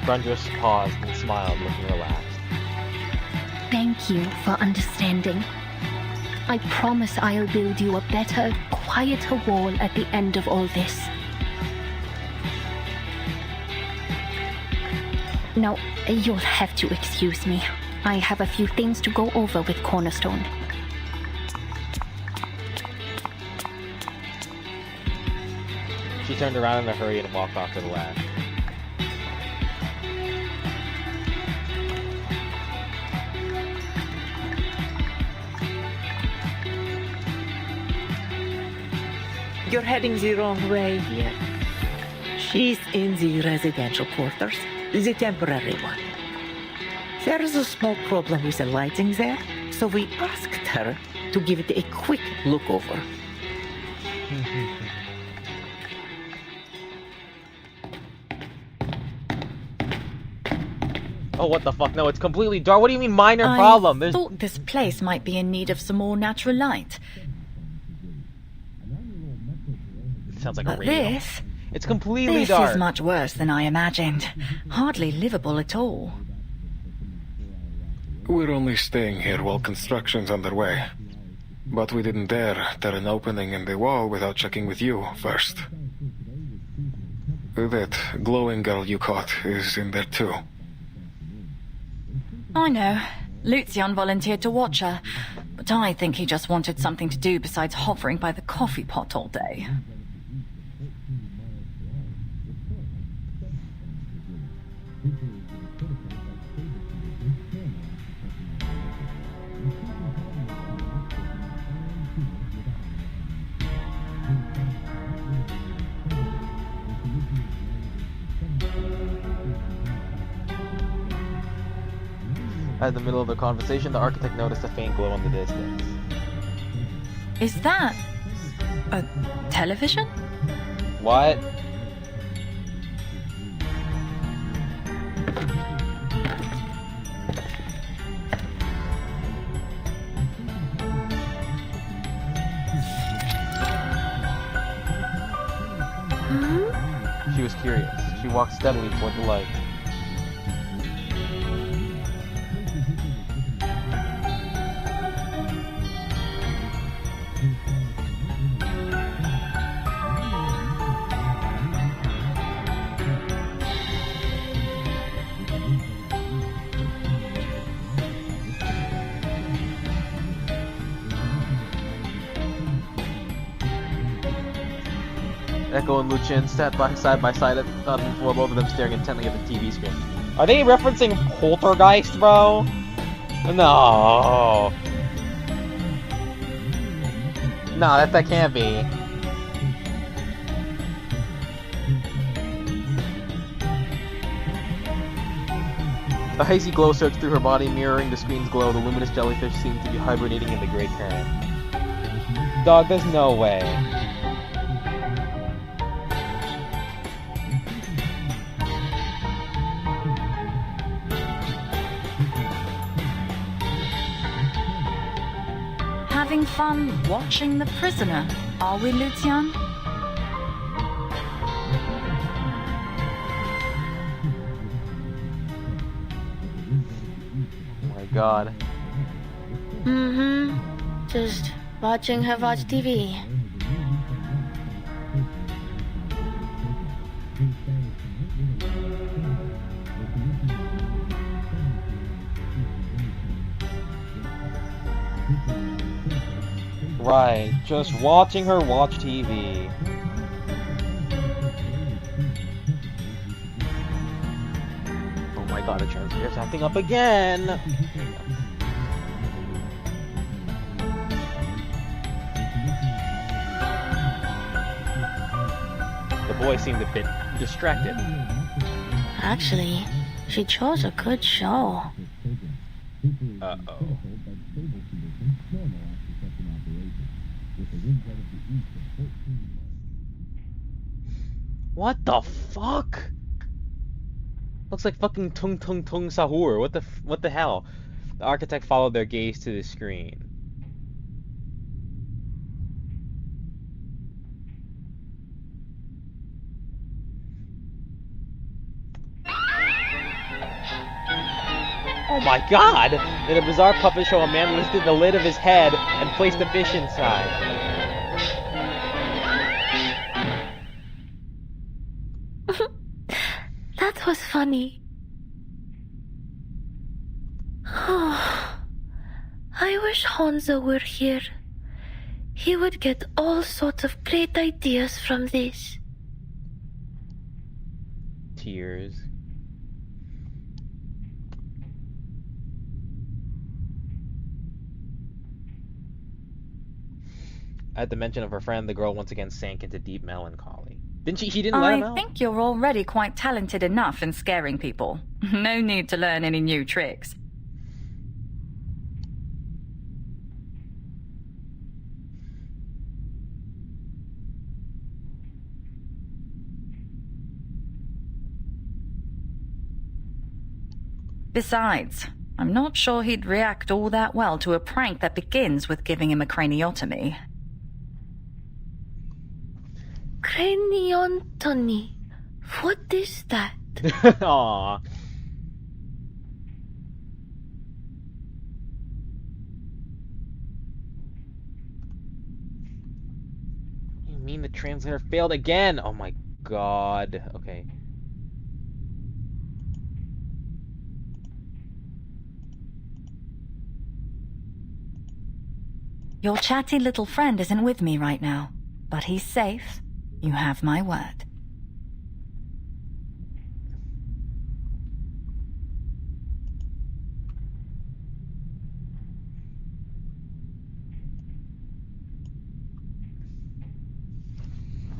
Brundress paused and smiled, looking relaxed. Thank you for understanding. I promise I'll build you a better, quieter wall at the end of all this. Now, you'll have to excuse me. I have a few things to go over with Cornerstone. She turned around in a hurry and walked off to the lab. You're heading the wrong way, dear. She's in the residential quarters, the temporary one. There's a small problem with the lighting there, so we asked her to give it a quick look over. Oh, what the fuck? No, it's completely dark. What do you mean minor problem? I thought this place might be in need of some more natural light. Sounds like a But radio. this? It's completely This dark. is much worse than I imagined. Hardly livable at all. We're only staying here while construction's underway. But we didn't dare tear an opening in the wall without checking with you first. That glowing girl you caught is in there too. I know. Lucian volunteered to watch her, but I think he just wanted something to do besides hovering by the coffee pot all day. In the middle of a conversation, the architect noticed a faint glow in the distance. Is that a television? What? She was curious. She walked steadily toward the light. Echo and Lucien sat side by side on the floor, both of them staring intently at the TV screen. Are they referencing Poltergeist, bro? No. No, that can't be. A hazy glow surged through her body, mirroring the screen's glow. The luminous jellyfish seemed to be hibernating in the gray current. Dog, there's no way. Having fun watching The Prisoner, are we, Lucian? Oh my god. Mm-hmm. Just watching her watch TV. Right, just watching her watch TV. Oh my god, the transmitter's acting up again! boy seemed a bit distracted. Actually, she chose a good show. Uh-oh. What the fuck? Looks like fucking Tung Tung Tung Sahur. What the hell? The architect followed their gaze to the screen. Oh my god! In a bizarre puppet show, a man lifted the lid of his head and placed a fish inside. That was funny. I wish Hansa were here. He would get all sorts of great ideas from this. Tears. At the mention of her friend, the girl once again sank into deep melancholy. She didn't let him out? I think you're already quite talented enough in scaring people. No need to learn any new tricks. Besides, I'm not sure he'd react all that well to a prank that begins with giving him a craniotomy. Craniotomy? What is that? Aww. You mean the translator failed again? Oh my god. Okay. Your chatty little friend isn't with me right now, but he's safe. You have my word.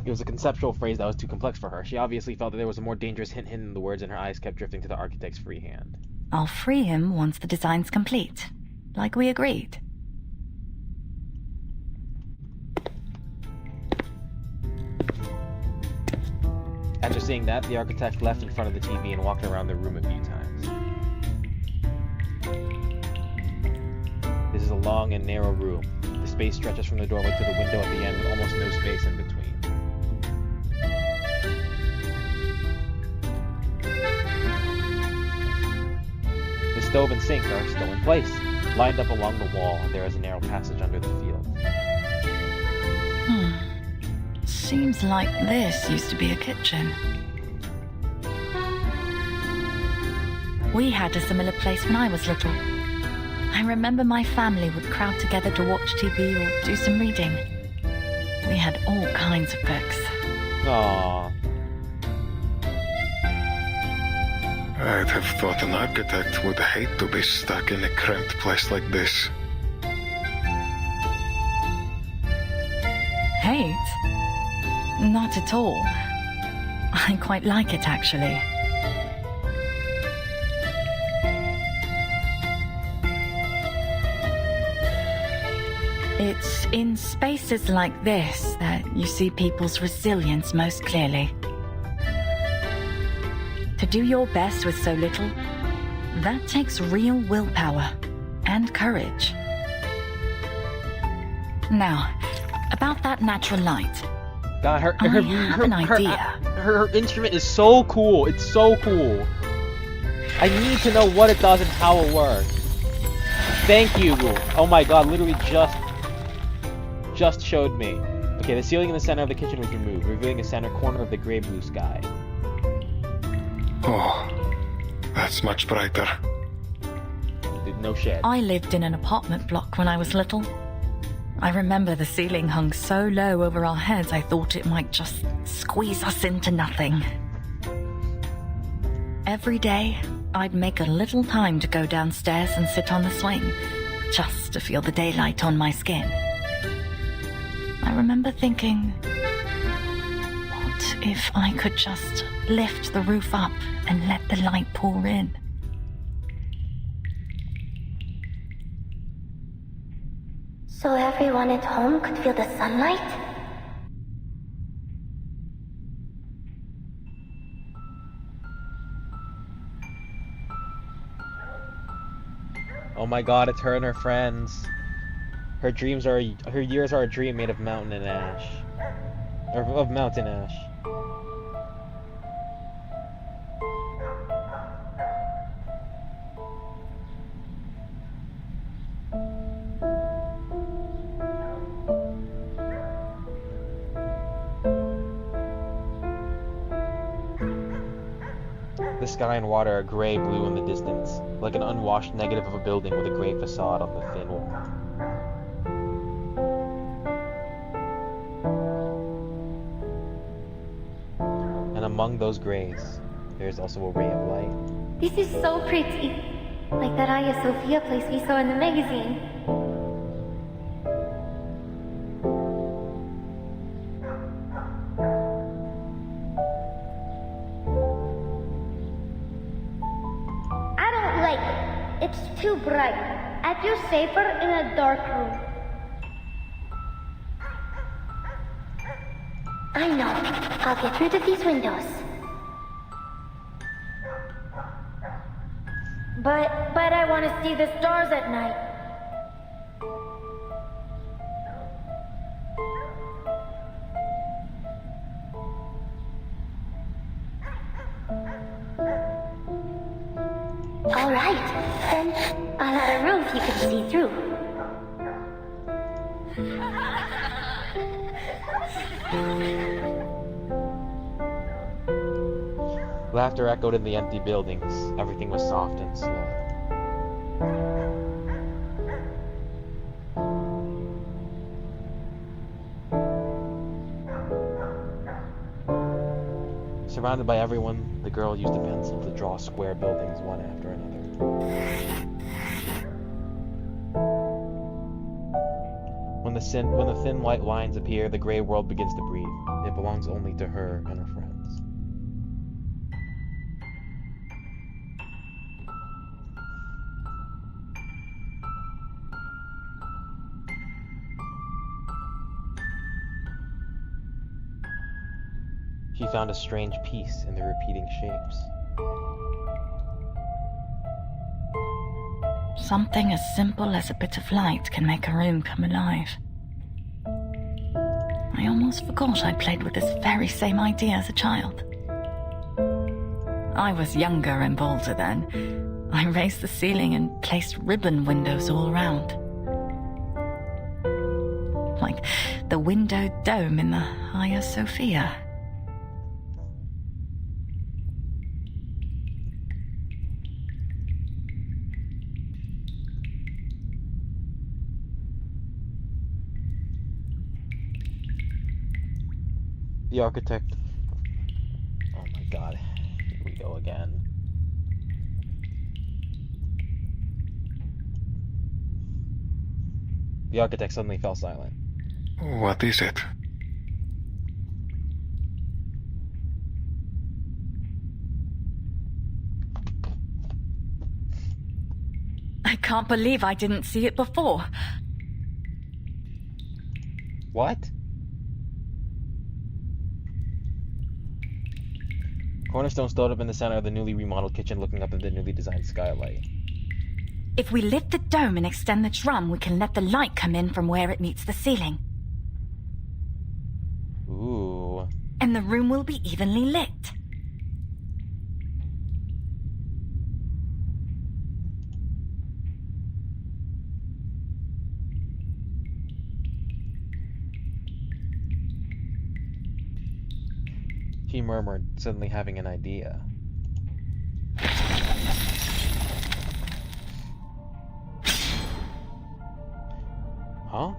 It was a conceptual phrase that was too complex for her. She obviously felt that there was a more dangerous hint hidden in the words, and her eyes kept drifting to the architect's free hand. I'll free him once the design's complete, like we agreed. After seeing that, the architect left in front of the TV and walked around the room a few times. This is a long and narrow room. The space stretches from the doorway to the window at the end with almost no space in between. The stove and sink are still in place, lined up along the wall, and there is a narrow passage under the field. Seems like this used to be a kitchen. We had a similar place when I was little. I remember my family would crowd together to watch TV or do some reading. We had all kinds of books. Aww. I'd have thought an architect would hate to be stuck in a cramped place like this. Hate? Not at all. I quite like it, actually. It's in spaces like this that you see people's resilience most clearly. To do your best with so little, that takes real willpower and courage. Now, about that natural light. God, her instrument is so cool. It's so cool. I need to know what it does and how it works. Thank you. Oh my god, literally just showed me. Okay, the ceiling in the center of the kitchen was removed, revealing a center corner of the gray blue sky. Oh, that's much brighter. No shit. I lived in an apartment block when I was little. I remember the ceiling hung so low over our heads I thought it might just squeeze us into nothing. Every day, I'd make a little time to go downstairs and sit on the swing, just to feel the daylight on my skin. I remember thinking, what What if I could just lift the roof up and let the light pour in? So everyone at home could feel the sunlight? Oh my god, it's her and her friends. Her years are a dream made of mountain and ash. Or of mountain ash. The sky and water are gray-blue in the distance, like an unwashed negative of a building with a gray facade on the thin wall. And among those grays, there's also a ray of light. This is so pretty. Like that Hagia Sophia place we saw in the magazine. I don't like it. It's too bright. I feel safer in a dark room. I know. I'll get rid of these windows. But I want to see the stars at night. All right, then I'll add a roof you can see through. Laughter echoed in the empty buildings. Everything was soft and slow. Surrounded by everyone, the girl used a pencil to draw square buildings one after another. When the thin white lines appear, the gray world begins to breathe. It belongs only to her and her friends. She found a strange peace in the repeating shapes. Something as simple as a bit of light can make a room come alive. I almost forgot I played with this very same idea as a child. I was younger and bolder then. I raised the ceiling and placed ribbon windows all around. Like the windowed dome in the Hagia Sophia. The architect... Oh my god, here we go again. The architect suddenly fell silent. What is it? I can't believe I didn't see it before. What? Cornerstone stood up in the center of the newly remodeled kitchen, looking up at the newly designed skylight. If we lift the dome and extend the drum, we can let the light come in from where it meets the ceiling. Ooh. And the room will be evenly lit. She murmured, suddenly having an idea. Huh?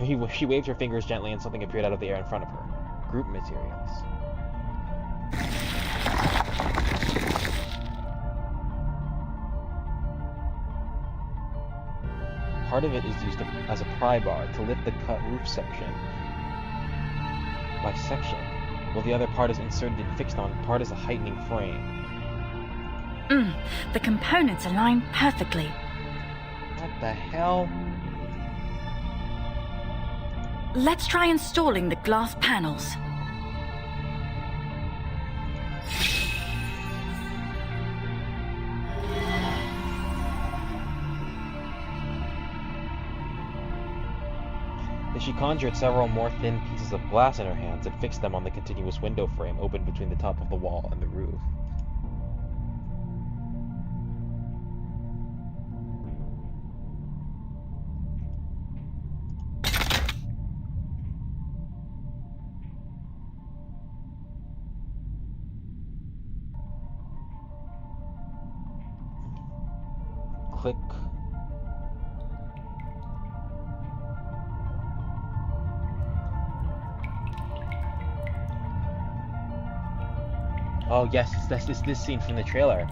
She waved her fingers gently and something appeared out of the air in front of her. Group materials. Part of it is used as a pry bar to lift the cut roof section by section. while the other part is inserted and fixed on. Part is a heightening frame. The components align perfectly. What the hell? Let's try installing the glass panels. Then she conjured several more thin pieces of glass in her hands and fixed them on the continuous window frame open between the top of the wall and the roof. Click. Oh yes, that's this scene from the trailer.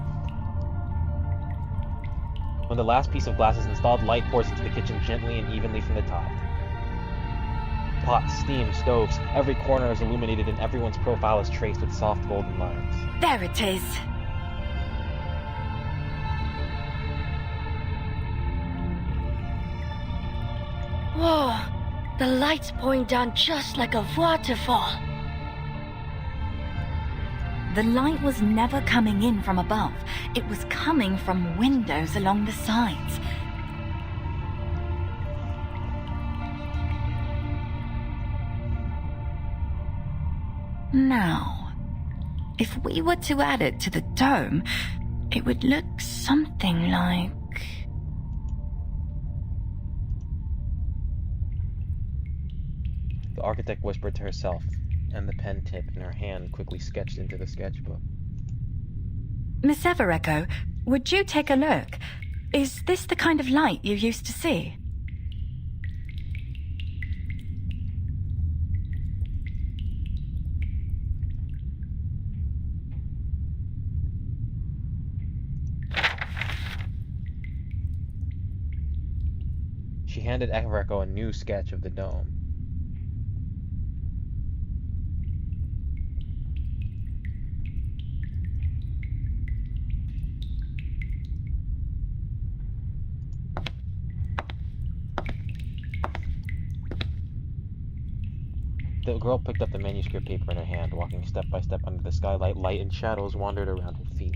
When the last piece of glass is installed, light pours into the kitchen gently and evenly from the top. Pots, steam, stoves, every corner is illuminated and everyone's profile is traced with soft golden lines. There it is. Whoa, the light's pouring down just like a waterfall. The light was never coming in from above. It was coming from windows along the sides. Now, if we were to add it to the dome, it would look something like... The architect whispered to herself, and the pen tip in her hand quickly sketched into the sketchbook. Miss Everecho, would you take a look? Is this the kind of light you used to see? She handed Everecho a new sketch of the dome. The girl picked up the manuscript paper in her hand, walking step by step under the skylight. Light and shadows wandered around her feet.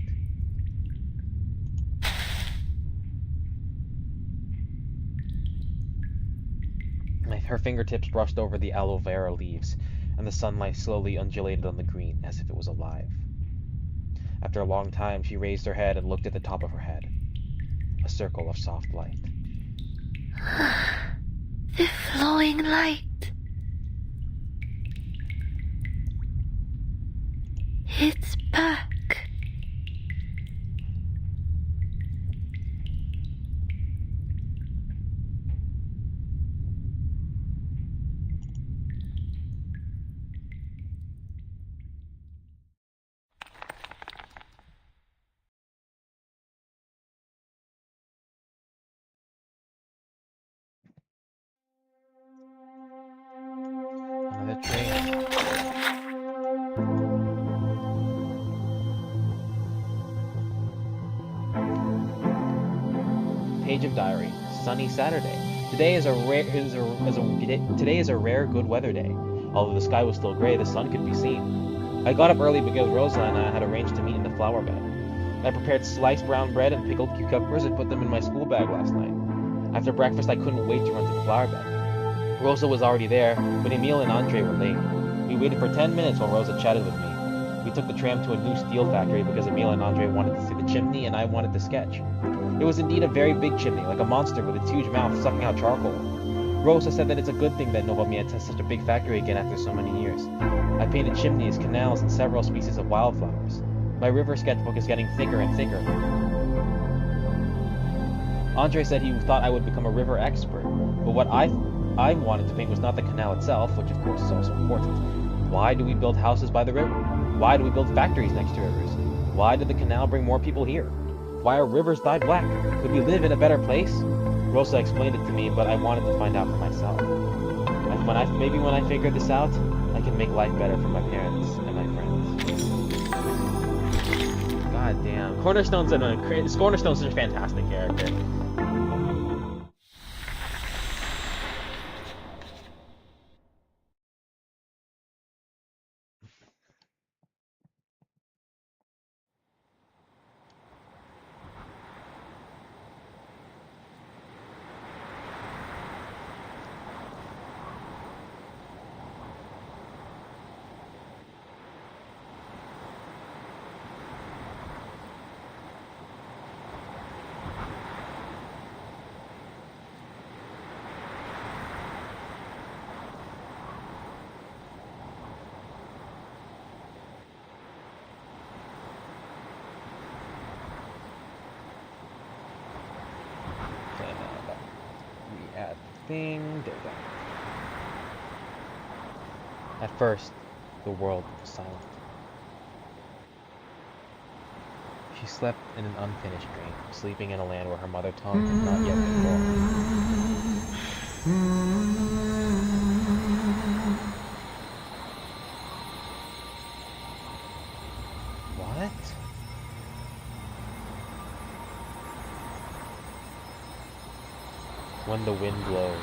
Her fingertips brushed over the aloe vera leaves, and the sunlight slowly undulated on the green as if it was alive. After a long time, she raised her head and looked at the top of her head. A circle of soft light. The flowing light. It's back. Another train. Page of diary. Sunny Saturday. Today is a rare good weather day. Although the sky was still gray, the sun could be seen. I got up early because Rosa and I had arranged to meet in the flower bed. I prepared sliced brown bread and pickled cucumbers and put them in my school bag last night. After breakfast, I couldn't wait to run to the flower bed. Rosa was already there, but Emil and Andre were late. We waited for 10 minutes while Rosa chatted with me. We took the tram to a new steel factory because Emil and Andre wanted to see the chimney and I wanted to sketch. It was indeed a very big chimney, like a monster with its huge mouth sucking out charcoal. Rosa said that it's a good thing that Nowa Miedz has such a big factory again after so many years. I painted chimneys, canals, and several species of wildflowers. My river sketchbook is getting thicker and thicker. Andre said he thought I would become a river expert, but what I wanted to paint was not the canal itself, which of course is also important. Why do we build houses by the river? Why do we build factories next to rivers? Why did the canal bring more people here? Why are rivers dyed black? Could we live in a better place? Rosa explained it to me, but I wanted to find out for myself. Maybe when I figure this out, I can make life better for my parents and my friends. God damn. Cornerstone's Cornerstone's such a fantastic character. Thing. There we go. At first, the world was silent. She slept in an unfinished dream, sleeping in a land where her mother tongue had not yet been born. What? When the wind blows.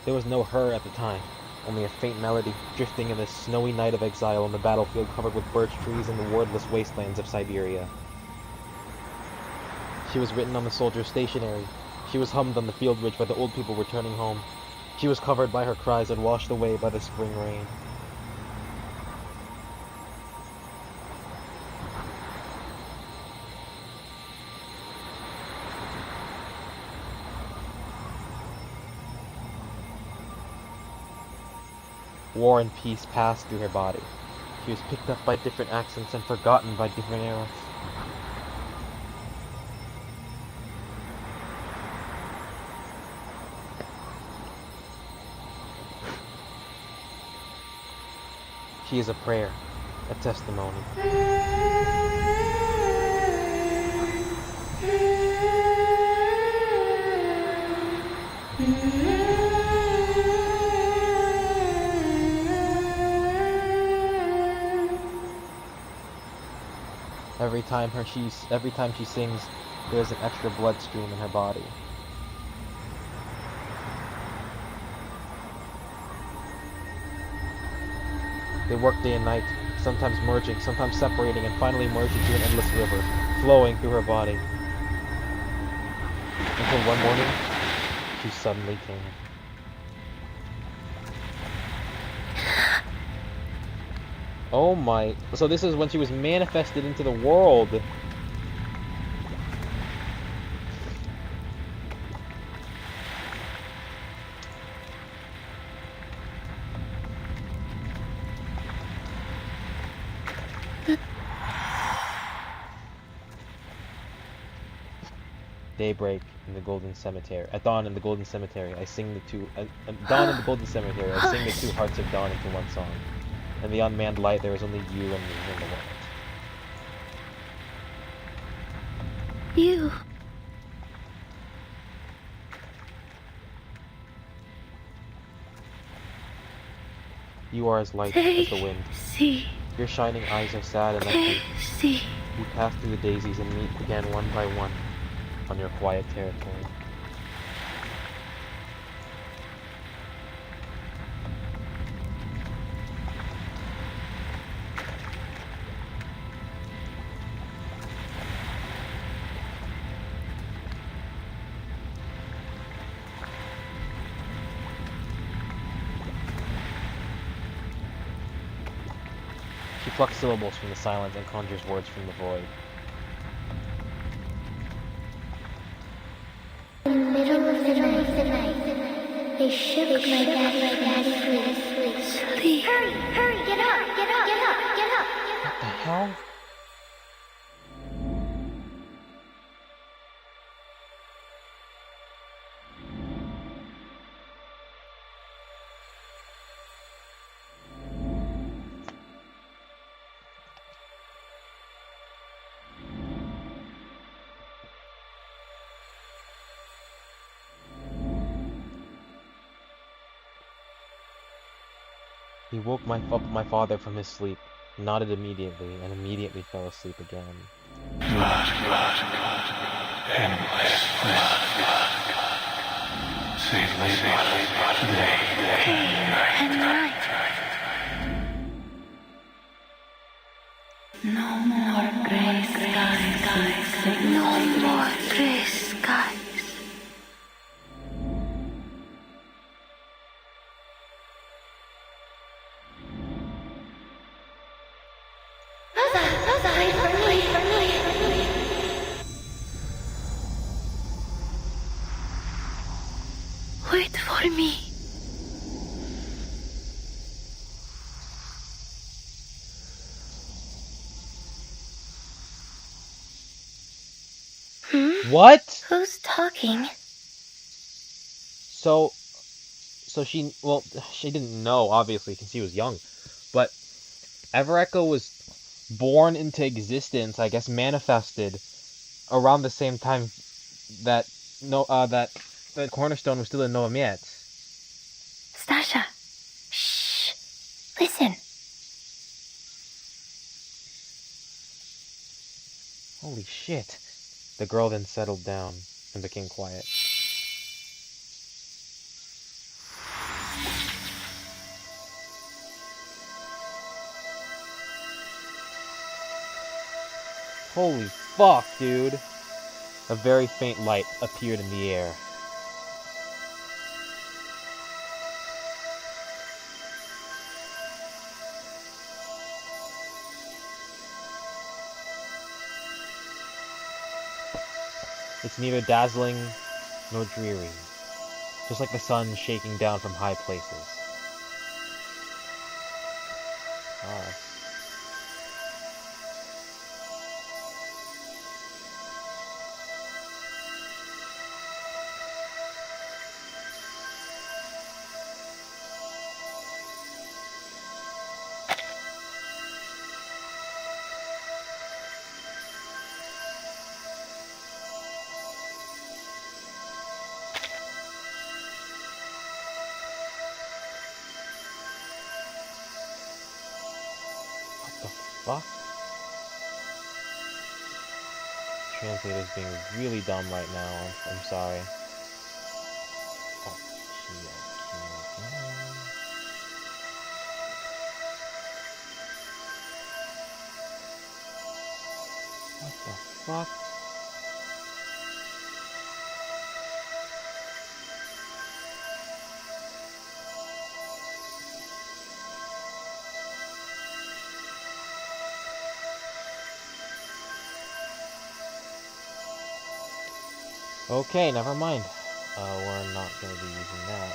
There was no her at the time, only a faint melody, drifting in the snowy night of exile on the battlefield covered with birch trees in the wordless wastelands of Siberia. She was written on the soldiers' stationery. She was hummed on the field ridge by the old people returning home. She was covered by her cries and washed away by the spring rain. War and peace passed through her body. She was picked up by different accents and forgotten by different eras. She is a prayer, a testimony. Every time she sings, there's an extra bloodstream in her body. They work day and night, sometimes merging, sometimes separating, and finally merge into an endless river, flowing through her body. Until one morning, she suddenly came. Oh my... So this is when she was manifested into the world. Daybreak in the Golden Cemetery. At dawn in the Golden Cemetery, I sing the two... dawn in the Golden Cemetery, I sing the two hearts of dawn into one song. In the unmanned light, there is only you and me in the world. You. You are as light as the wind. See. Your shining eyes are sad and empty. See. You pass through the daisies and meet again one by one on your quiet territory. She plucks syllables from the silence and conjures words from the void. In the middle of the night, they shook my daddy sleep. Hurry, hurry, get up, get up, get up, get up. What the hell? He woke my father from his sleep, nodded immediately, and immediately fell asleep again. Blood, endless blood. Save day and night. No more gray skies. No more gray skies. Wait for me. What? Who's talking? So she didn't know, obviously, because she was young, but Everecho was born into existence, I guess manifested, around the same time that that Cornerstone was still in Nowa Miedz. Stasha. Shh. Listen. Holy shit. The girl then settled down and became quiet. Holy fuck, dude. A very faint light appeared in the air. It's neither dazzling nor dreary, just like the sun shaking down from high places. Ah. Fuck? Translator's being really dumb right now. I'm sorry. Oh, what the fuck? Okay, never mind. We're not going to be using that.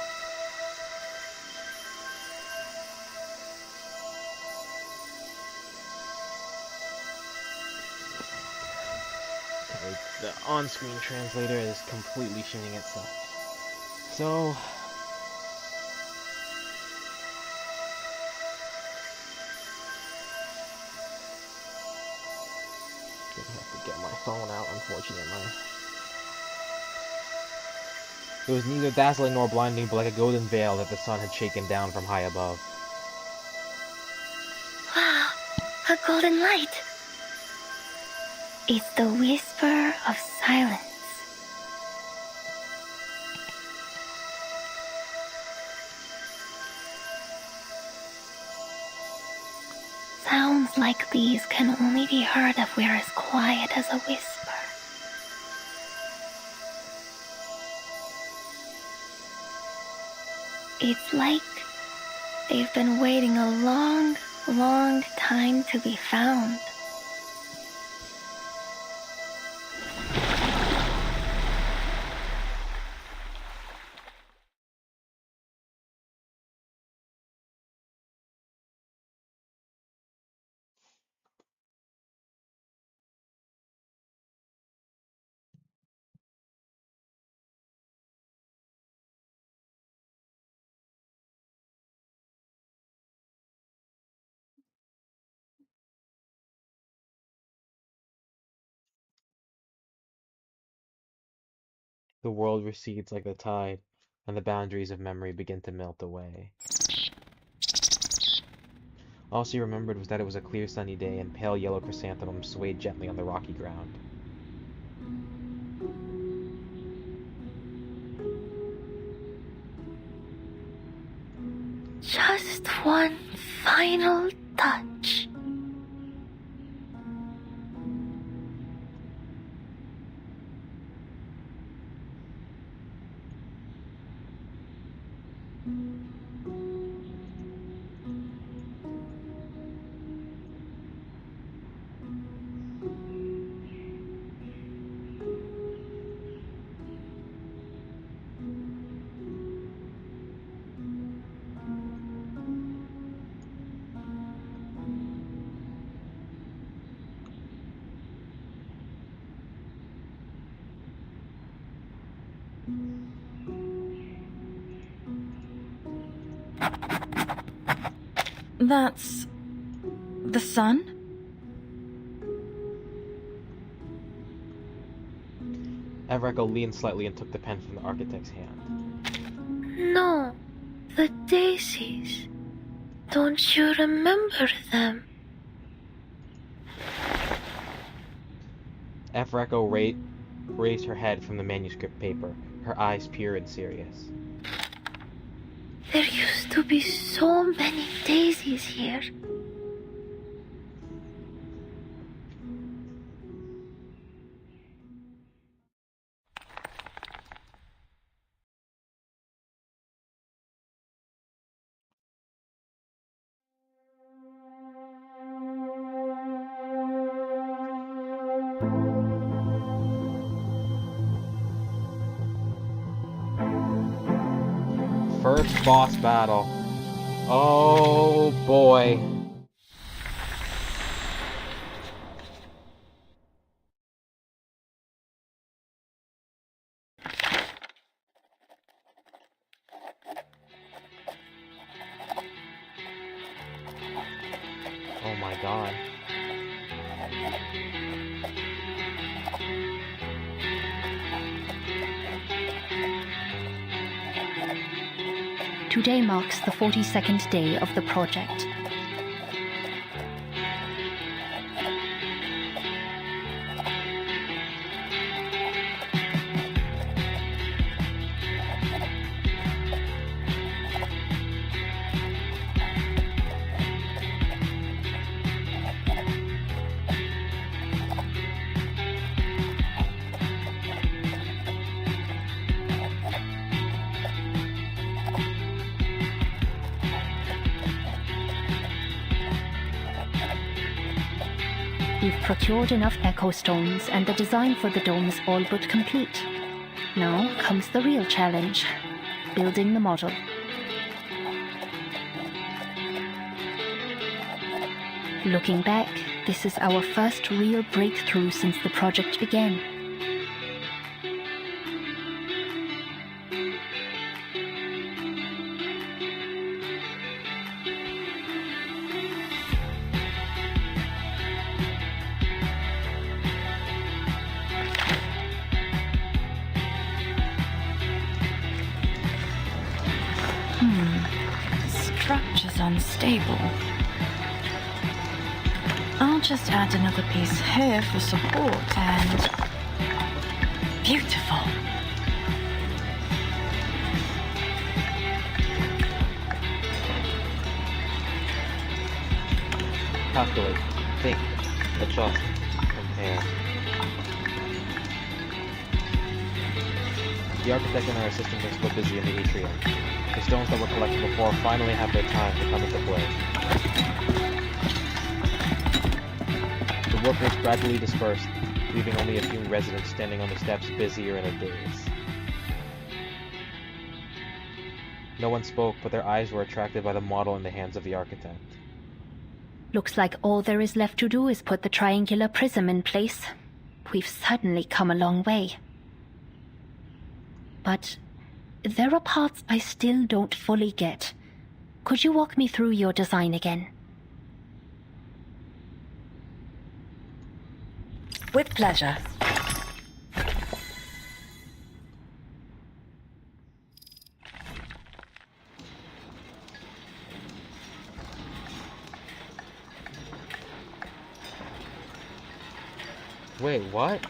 Okay, the on-screen translator is completely shitting itself. So... gonna have to get my phone out, unfortunately. It was neither dazzling nor blinding, but like a golden veil that the sun had shaken down from high above. Wow, a golden light. It's the whisper of silence. Sounds like these can only be heard if we're as quiet as a whisper. It's like they've been waiting a long, long time to be found. The world recedes like the tide, and the boundaries of memory begin to melt away. All she remembered was that it was a clear sunny day and pale yellow chrysanthemums swayed gently on the rocky ground. Just one final touch. That's... the sun? Evreko leaned slightly and took the pen from the architect's hand. No, the daisies. Don't you remember them? Evreko raised her head from the manuscript paper, her eyes pure and serious. There used to be so many daisies here. First boss battle. Oh boy. Oh my god. Today marks the 42nd day of the project. We've procured enough echo stones, and the design for the dome is all but complete. Now comes the real challenge: building the model. Looking back, this is our first real breakthrough since the project began. Structure's unstable. I'll just add another piece here for support and... beautiful. Calculate, think, adjust, compare. The architect and her assistant are still busy in the atrium. The stones that were collected before finally have their time to come into play. The workers gradually dispersed, leaving only a few residents standing on the steps busier in a daze. No one spoke, but their eyes were attracted by the model in the hands of the architect. Looks like all there is left to do is put the triangular prism in place. We've certainly come a long way. But there are parts I still don't fully get. Could you walk me through your design again? With pleasure. Wait, what?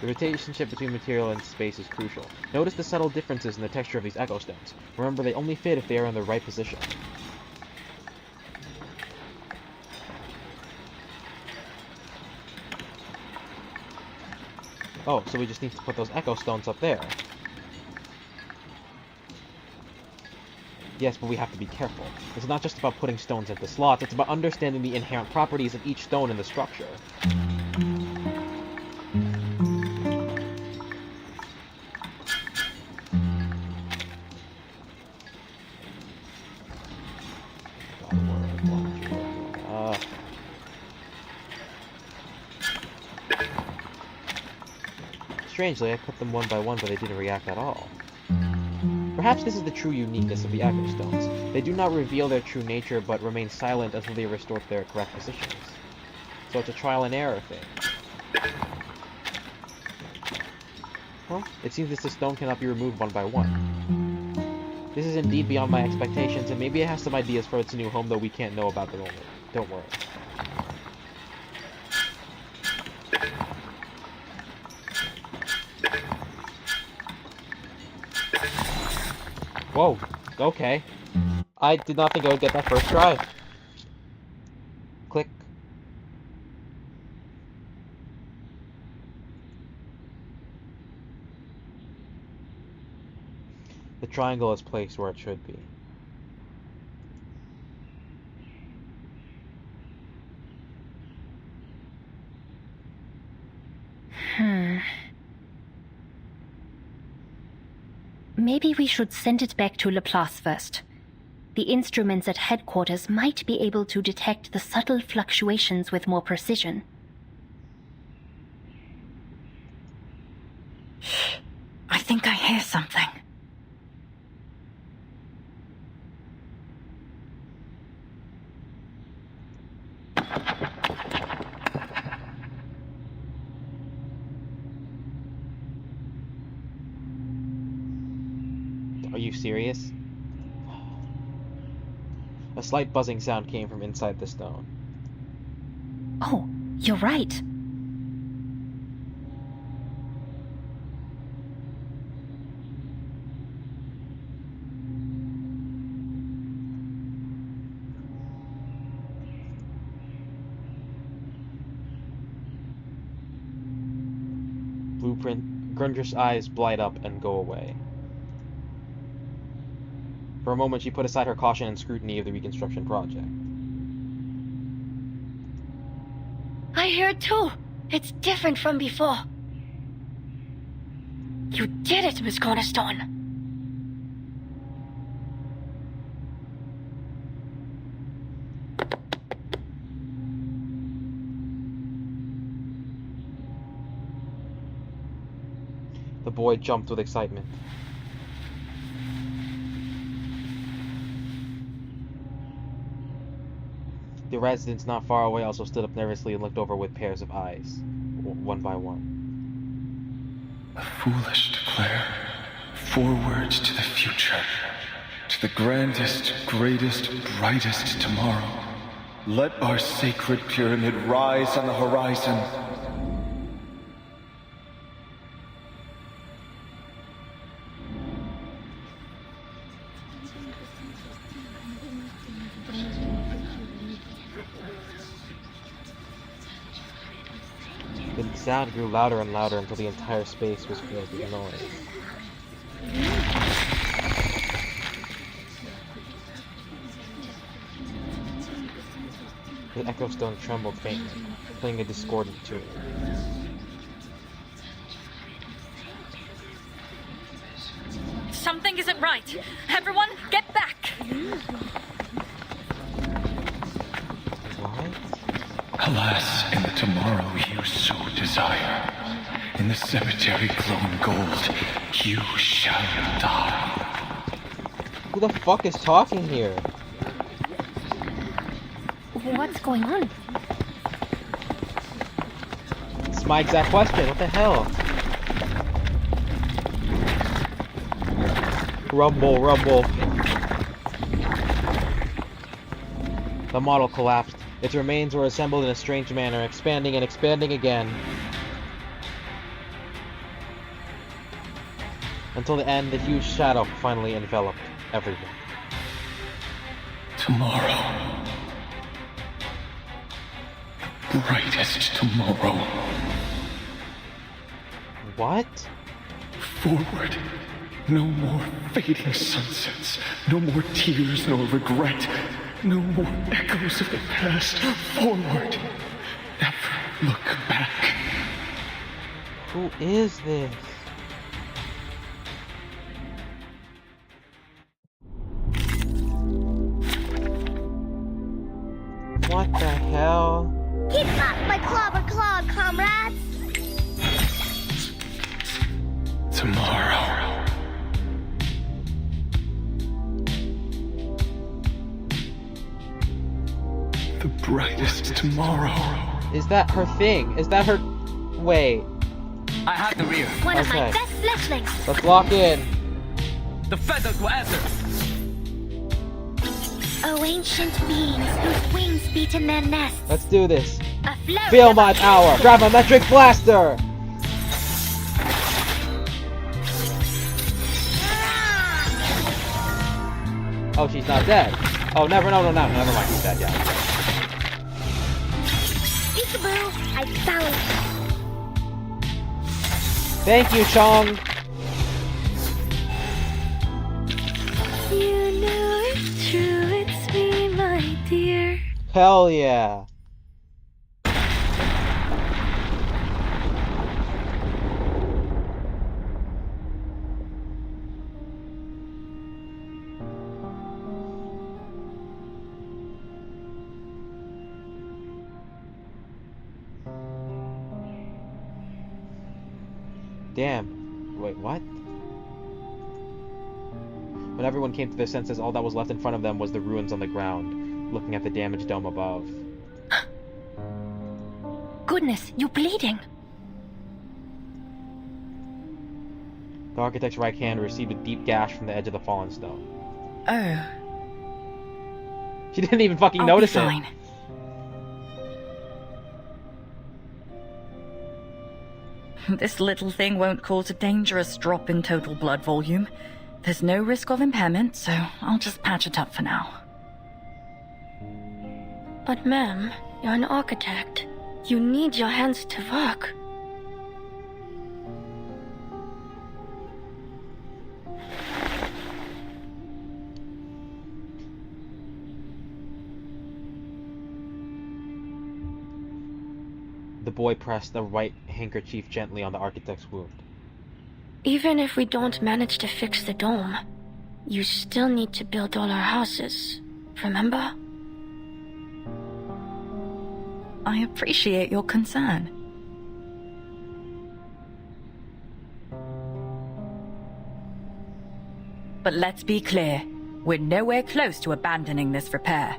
The relationship between material and space is crucial. Notice the subtle differences in the texture of these echo stones. Remember, they only fit if they are in the right position. Oh, so we just need to put those echo stones up there. Yes, but we have to be careful. It's not just about putting stones into slots, it's about understanding the inherent properties of each stone in the structure. Strangely, I put them one by one, but they didn't react at all. Perhaps this is the true uniqueness of the echo stones. They do not reveal their true nature, but remain silent until they restore to their correct positions. So it's a trial and error thing. Well, it seems that the stone cannot be removed one by one. This is indeed beyond my expectations, and maybe it has some ideas for its new home that we can't know about the moment. Don't worry. Whoa, okay. I did not think I would get that first try. Click. The triangle is placed where it should be. Maybe we should send it back to Laplace first. The instruments at headquarters might be able to detect the subtle fluctuations with more precision. I think I hear something. Are you serious? A slight buzzing sound came from inside the stone. Oh, you're right. Blueprint. Grundrish's eyes light up and go away. For a moment, she put aside her caution and scrutiny of the reconstruction project. I hear it too. It's different from before. You did it, Miss Cornerstone. The boy jumped with excitement. The residents not far away also stood up nervously and looked over with pairs of eyes, one by one. Foolish to declare. Forward to the future. To the grandest, greatest, brightest tomorrow. Let our sacred pyramid rise on the horizon. The sound grew louder and louder until the entire space was filled with noise. The echo stone trembled faintly, playing a discordant tune. Something isn't right. Everyone, get back! Alas, in the tomorrow you so desire, in the cemetery glowing gold, you shall die. Who the fuck is talking here? What's going on? It's my exact question. What the hell? Rumble, rumble. The model collapsed, Its remains were assembled in a strange manner, expanding and expanding again. Until the end, the huge shadow finally enveloped everyone. Tomorrow. The brightest tomorrow. What? Forward. No more fading sunsets. No more tears nor regret. No more echoes of the past. Forward. Never look back. Who is this? What the hell? Keep up my clobber claw, comrades! Tomorrow. The brightest tomorrow. Is that her thing? Is that her... Wait. I have the rear. One of my best fledglings! Let's lock in. The feathers will answer. Oh, ancient beings whose wings beat in their nests. Let's do this. A flurry Feel of my power! Gravimetric blaster! Oh, she's not dead. Oh, never mind. She's dead, yeah. Peekaboo! I found it. Thank you, Chong. You know it's true, it's me, my dear. Hell yeah. Damn. Wait, what? When everyone came to their senses, all that was left in front of them was the ruins on the ground, looking at the damaged dome above. Goodness, you're bleeding. The architect's right hand received a deep gash from the edge of the fallen stone. Oh. She didn't even fucking notice it. This little thing won't cause a dangerous drop in total blood volume. There's no risk of impairment, so I'll just patch it up for now. But ma'am, you're an architect. You need your hands to work. The boy pressed the white handkerchief gently on the architect's wound. Even if we don't manage to fix the dome, you still need to build all our houses, remember? I appreciate your concern. But let's be clear, we're nowhere close to abandoning this repair.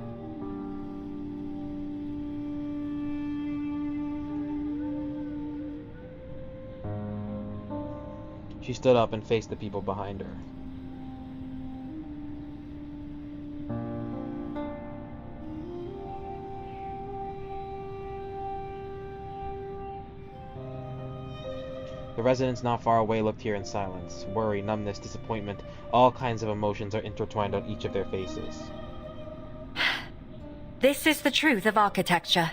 She stood up and faced the people behind her. The residents not far away looked here in silence. Worry, numbness, disappointment, all kinds of emotions are intertwined on each of their faces. This is the truth of architecture.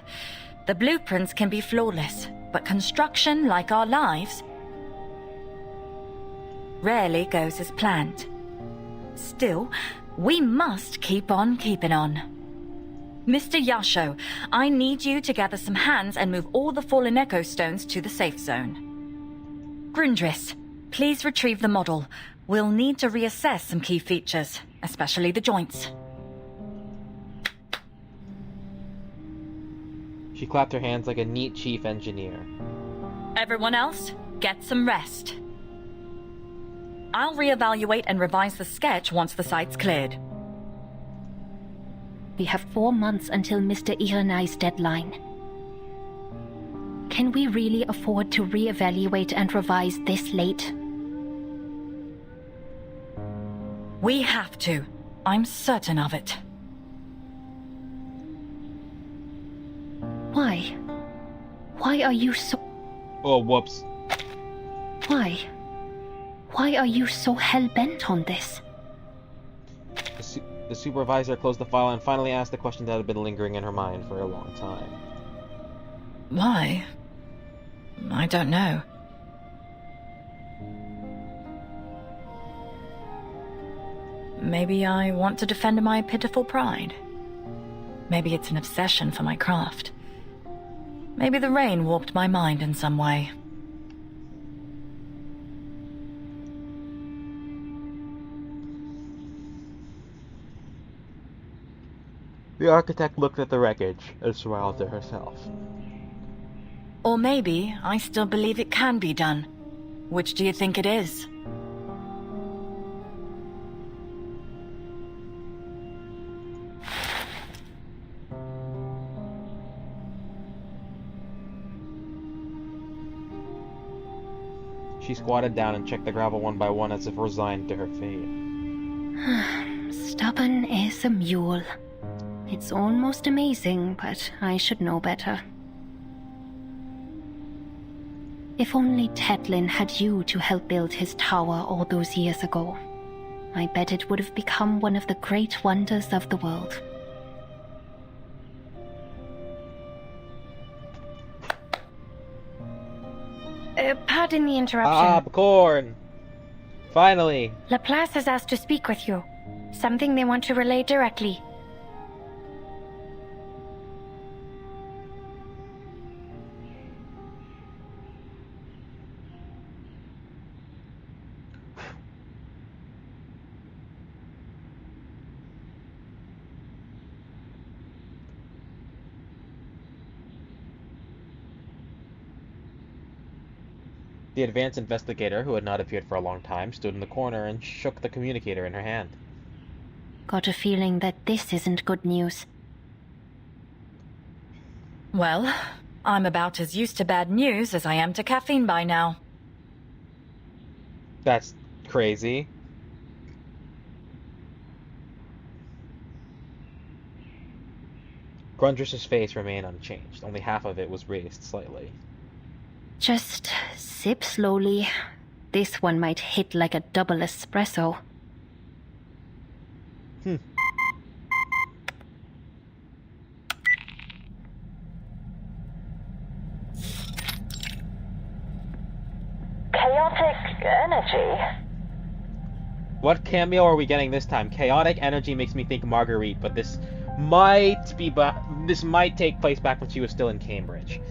The blueprints can be flawless, but construction, like our lives, rarely goes as planned. Still, we must keep on keeping on. Mr. Yasho, I need you to gather some hands and move all the fallen echo stones to the safe zone. Grundris, please retrieve the model. We'll need to reassess some key features, especially the joints. She clapped her hands like a neat chief engineer. Everyone else, get some rest. I'll reevaluate and revise the sketch once the site's cleared. We have 4 months until Mr. Irenai's deadline. Can we really afford to reevaluate and revise this late? We have to. I'm certain of it. Why? Why are you so... Oh, whoops. Why? Why are you so hell-bent on this? The supervisor closed the file and finally asked the question that had been lingering in her mind for a long time. Why? I don't know. Maybe I want to defend my pitiful pride. Maybe it's an obsession for my craft. Maybe the rain warped my mind in some way. The architect looked at the wreckage and smiled to herself. Or maybe I still believe it can be done. Which do you think it is? She squatted down and checked the gravel one by one as if resigned to her fate. Stubborn as a mule. It's almost amazing, but I should know better. If only Tetlin had you to help build his tower all those years ago, I bet it would have become one of the great wonders of the world. Pardon the interruption. Popcorn! Finally! Laplace has asked to speak with you. Something they want to relay directly. The advanced investigator, who had not appeared for a long time, stood in the corner and shook the communicator in her hand. Got a feeling that this isn't good news. Well, I'm about as used to bad news as I am to caffeine by now. That's crazy. Grundrish's face remained unchanged. Only half of it was raised slightly. Just sip slowly. This one might hit like a double espresso. Chaotic energy? What cameo are we getting this time? Chaotic energy makes me think Marguerite, but this might take place back when she was still in Cambridge.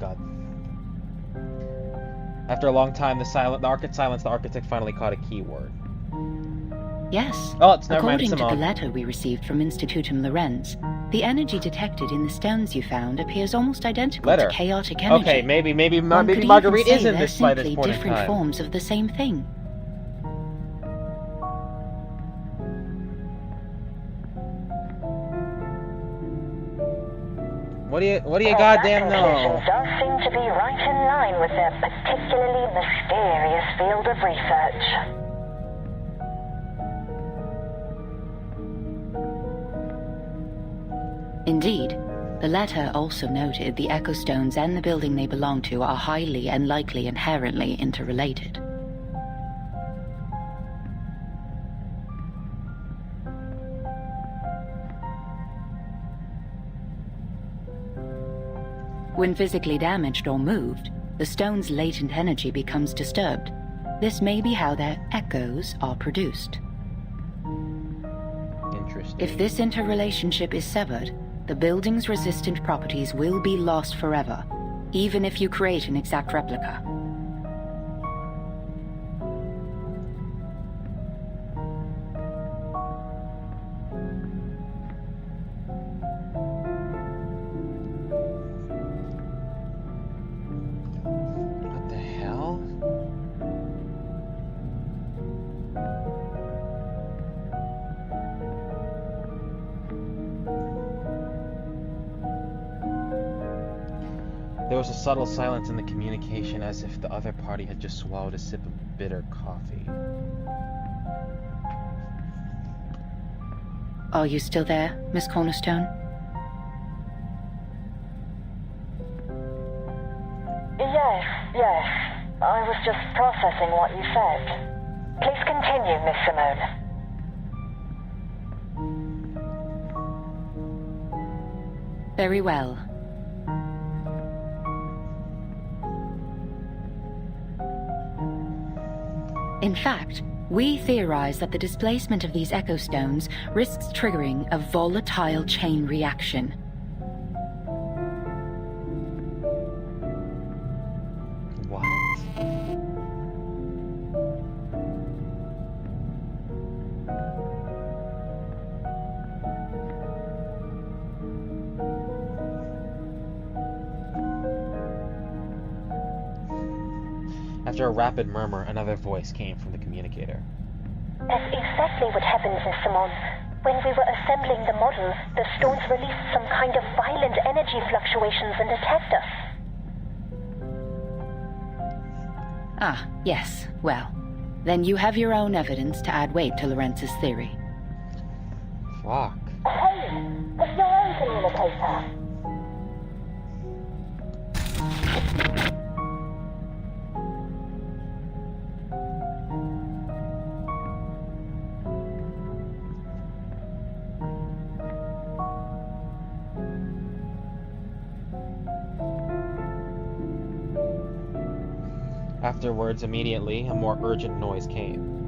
God. After a long time, the architect finally caught a keyword. Yes. Oh, it's never mind, According to the Simone. letter we received from Institutum Lorenz, the energy detected in the stones you found appears almost identical to chaotic energy. Okay, maybe One could Marguerite even is say in they're this by this simply point in different time. forms of the same thing. What do you goddamn know? That conclusion does seem to be right in line with their particularly mysterious field of research. Indeed, the letter also noted the echo stones and the building they belong to are highly and likely inherently interrelated. When physically damaged or moved, the stone's latent energy becomes disturbed. This may be how their echoes are produced. Interesting. If this interrelationship is severed, the building's resistant properties will be lost forever, even if you create an exact replica. What the hell? There was a subtle silence in the communication, as if the other party had just swallowed a sip of bitter coffee. Are you still there, Miss Cornerstone? Yes. I was just processing what you said. Please continue, Miss Simone. Very well. In fact, we theorize that the displacement of these echo stones risks triggering a volatile chain reaction. What? After a rapid murmur, another voice came from the communicator. That's exactly what happened, Miss Simone. When we were assembling the model, the stones released some kind of violent energy fluctuations and attacked us. Ah, yes. Well, then you have your own evidence to add weight to Lorenz's theory. Fuck. Hey, it's your own communicator. Afterwards, immediately, a more urgent noise came.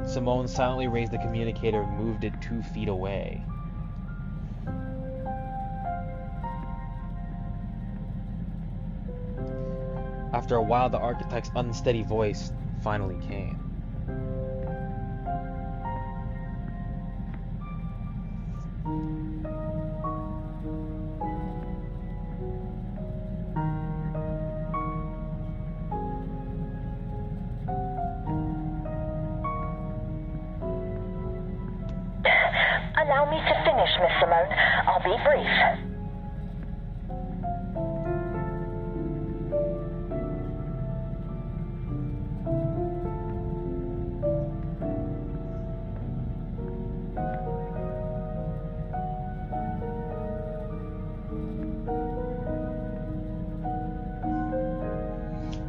Simone silently raised the communicator and moved it 2 feet away. After a while, the architect's unsteady voice finally came. Allow me to finish, Miss Simone. I'll be brief.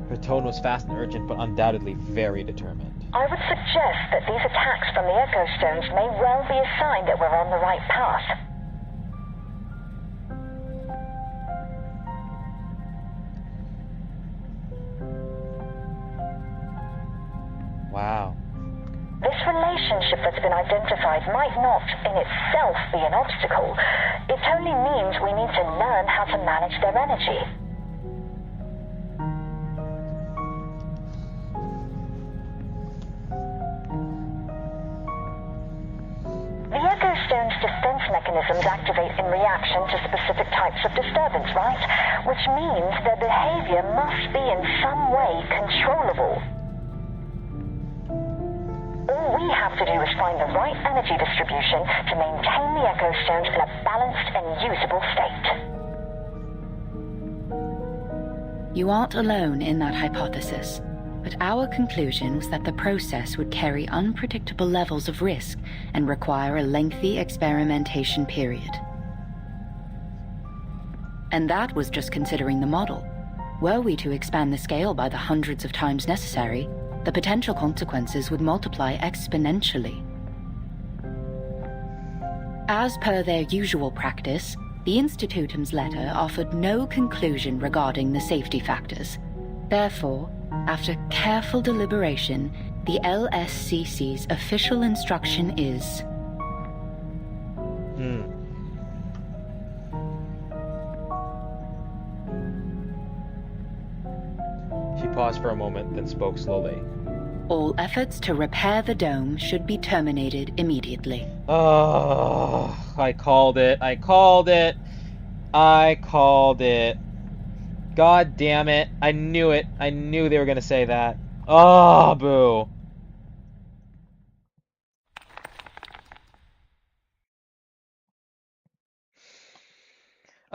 Her tone was fast and urgent, but undoubtedly very determined. I would suggest that these attacks from the Echo Stones may well be a sign that we're on the right path. Wow. This relationship that's been identified might not, in itself, be an obstacle. It only means we need to learn how to manage their energy. The Echo Stone's defense mechanisms activate in reaction to specific types of disturbance, right? Which means their behavior must be in some way controllable. All we have to do is find the right energy distribution to maintain the Echo Stones in a balanced and usable state. You aren't alone in that hypothesis, but our conclusion was that the process would carry unpredictable levels of risk and require a lengthy experimentation period. And that was just considering the model. Were we to expand the scale by the hundreds of times necessary, the potential consequences would multiply exponentially. As per their usual practice, the Institutum's letter offered no conclusion regarding the safety factors. Therefore, after careful deliberation, the LSCC's official instruction is... She paused for a moment, then spoke slowly. All efforts to repair the dome should be terminated immediately. Oh, I called it. I called it. God damn it. I knew it. I knew they were going to say that. Oh, boo.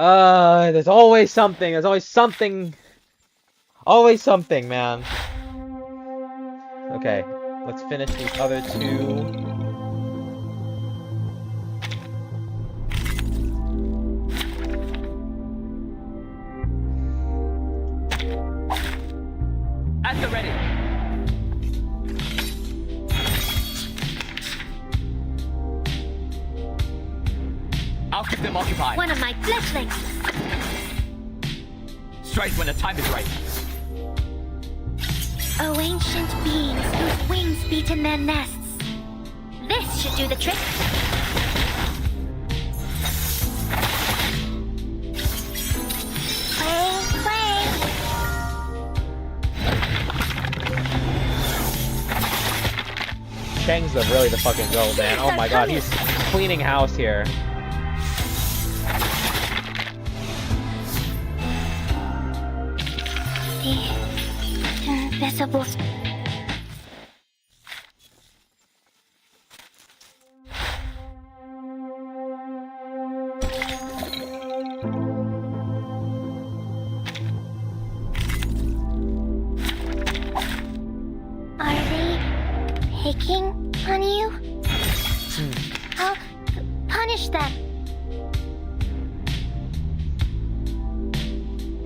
There's always something. There's always something. Always something, man. Okay, let's finish these other two. At the ready. I'll keep them occupied. One of my fledglings. Strike when the time is right. Oh, ancient beings whose wings beat in their nests. This should do the trick. Clang, clang. Cheng's really the fucking goat, man. Oh my god, he's cleaning house here. The invisible. Are they picking on you? I'll punish them.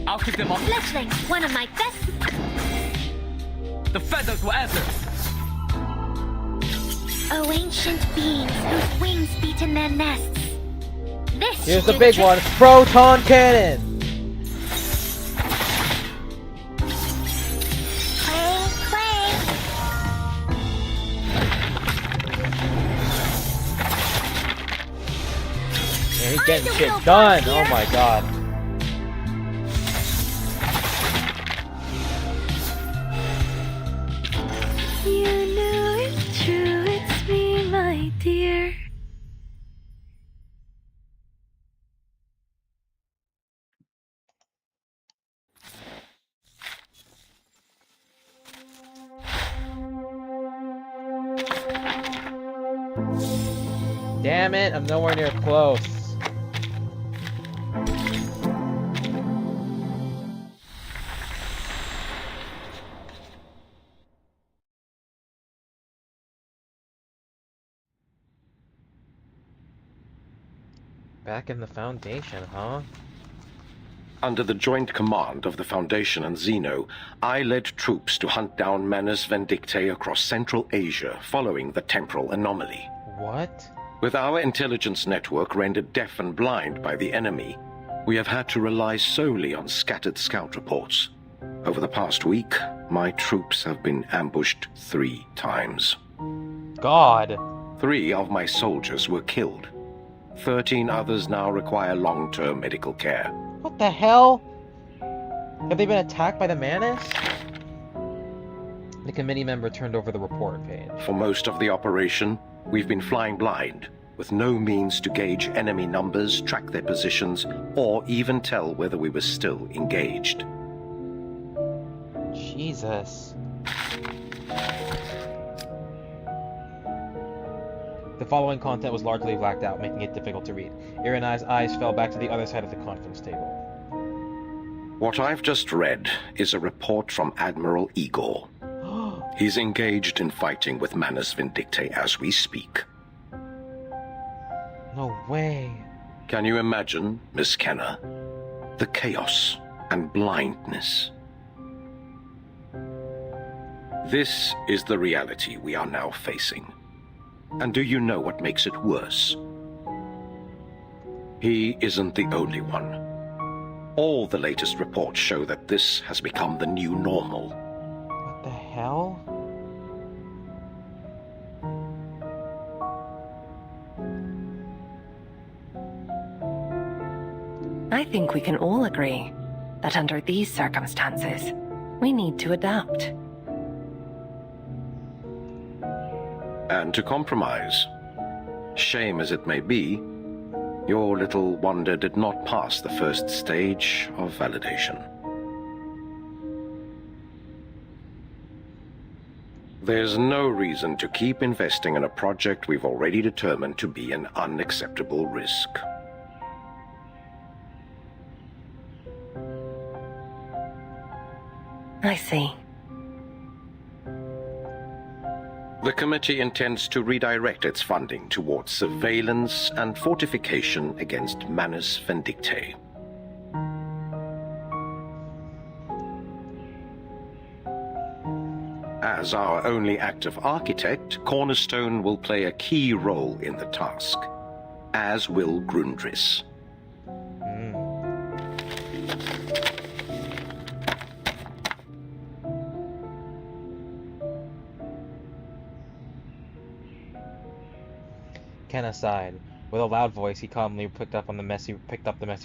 I'll keep them on. Fledgling, one of my best. The feathers will answer. Oh, ancient beings whose wings beat in their nests. This Here's the should big trick. one. Proton cannon. Clang, clang. Yeah, he's getting shit done. Oh my god. You know it's true, it's me, my dear. Damn it, I'm nowhere near close. Back in the Foundation, huh? Under the joint command of the Foundation and Xeno, I led troops to hunt down Manus Vindictae across Central Asia following the temporal anomaly. What? With our intelligence network rendered deaf and blind by the enemy, we have had to rely solely on scattered scout reports. Over the past week, my troops have been ambushed 3 times. God! 3 of my soldiers were killed. 13 others now require long-term medical care. What the hell? Have they been attacked by the Manus? The committee member turned over the report page. For most of the operation, we've been flying blind, with no means to gauge enemy numbers, track their positions, or even tell whether we were still engaged. Jesus. The following content was largely blacked out, making it difficult to read. Irena's eyes fell back to the other side of the conference table. What I've just read is a report from Admiral Igor. He's engaged in fighting with Manus Vindictae as we speak. No way. Can you imagine, Miss Kenner, the chaos and blindness? This is the reality we are now facing. And do you know what makes it worse? He isn't the only one. All the latest reports show that this has become the new normal. What the hell? I think we can all agree that under these circumstances, we need to adapt. And to compromise. Shame as it may be, your little wonder did not pass the first stage of validation. There's no reason to keep investing in a project we've already determined to be an unacceptable risk. I see. The committee intends to redirect its funding towards surveillance and fortification against Manus Vindictae. As our only active architect, Cornerstone will play a key role in the task, as will Grundris. Ken aside. With a loud voice, he calmly picked up the messy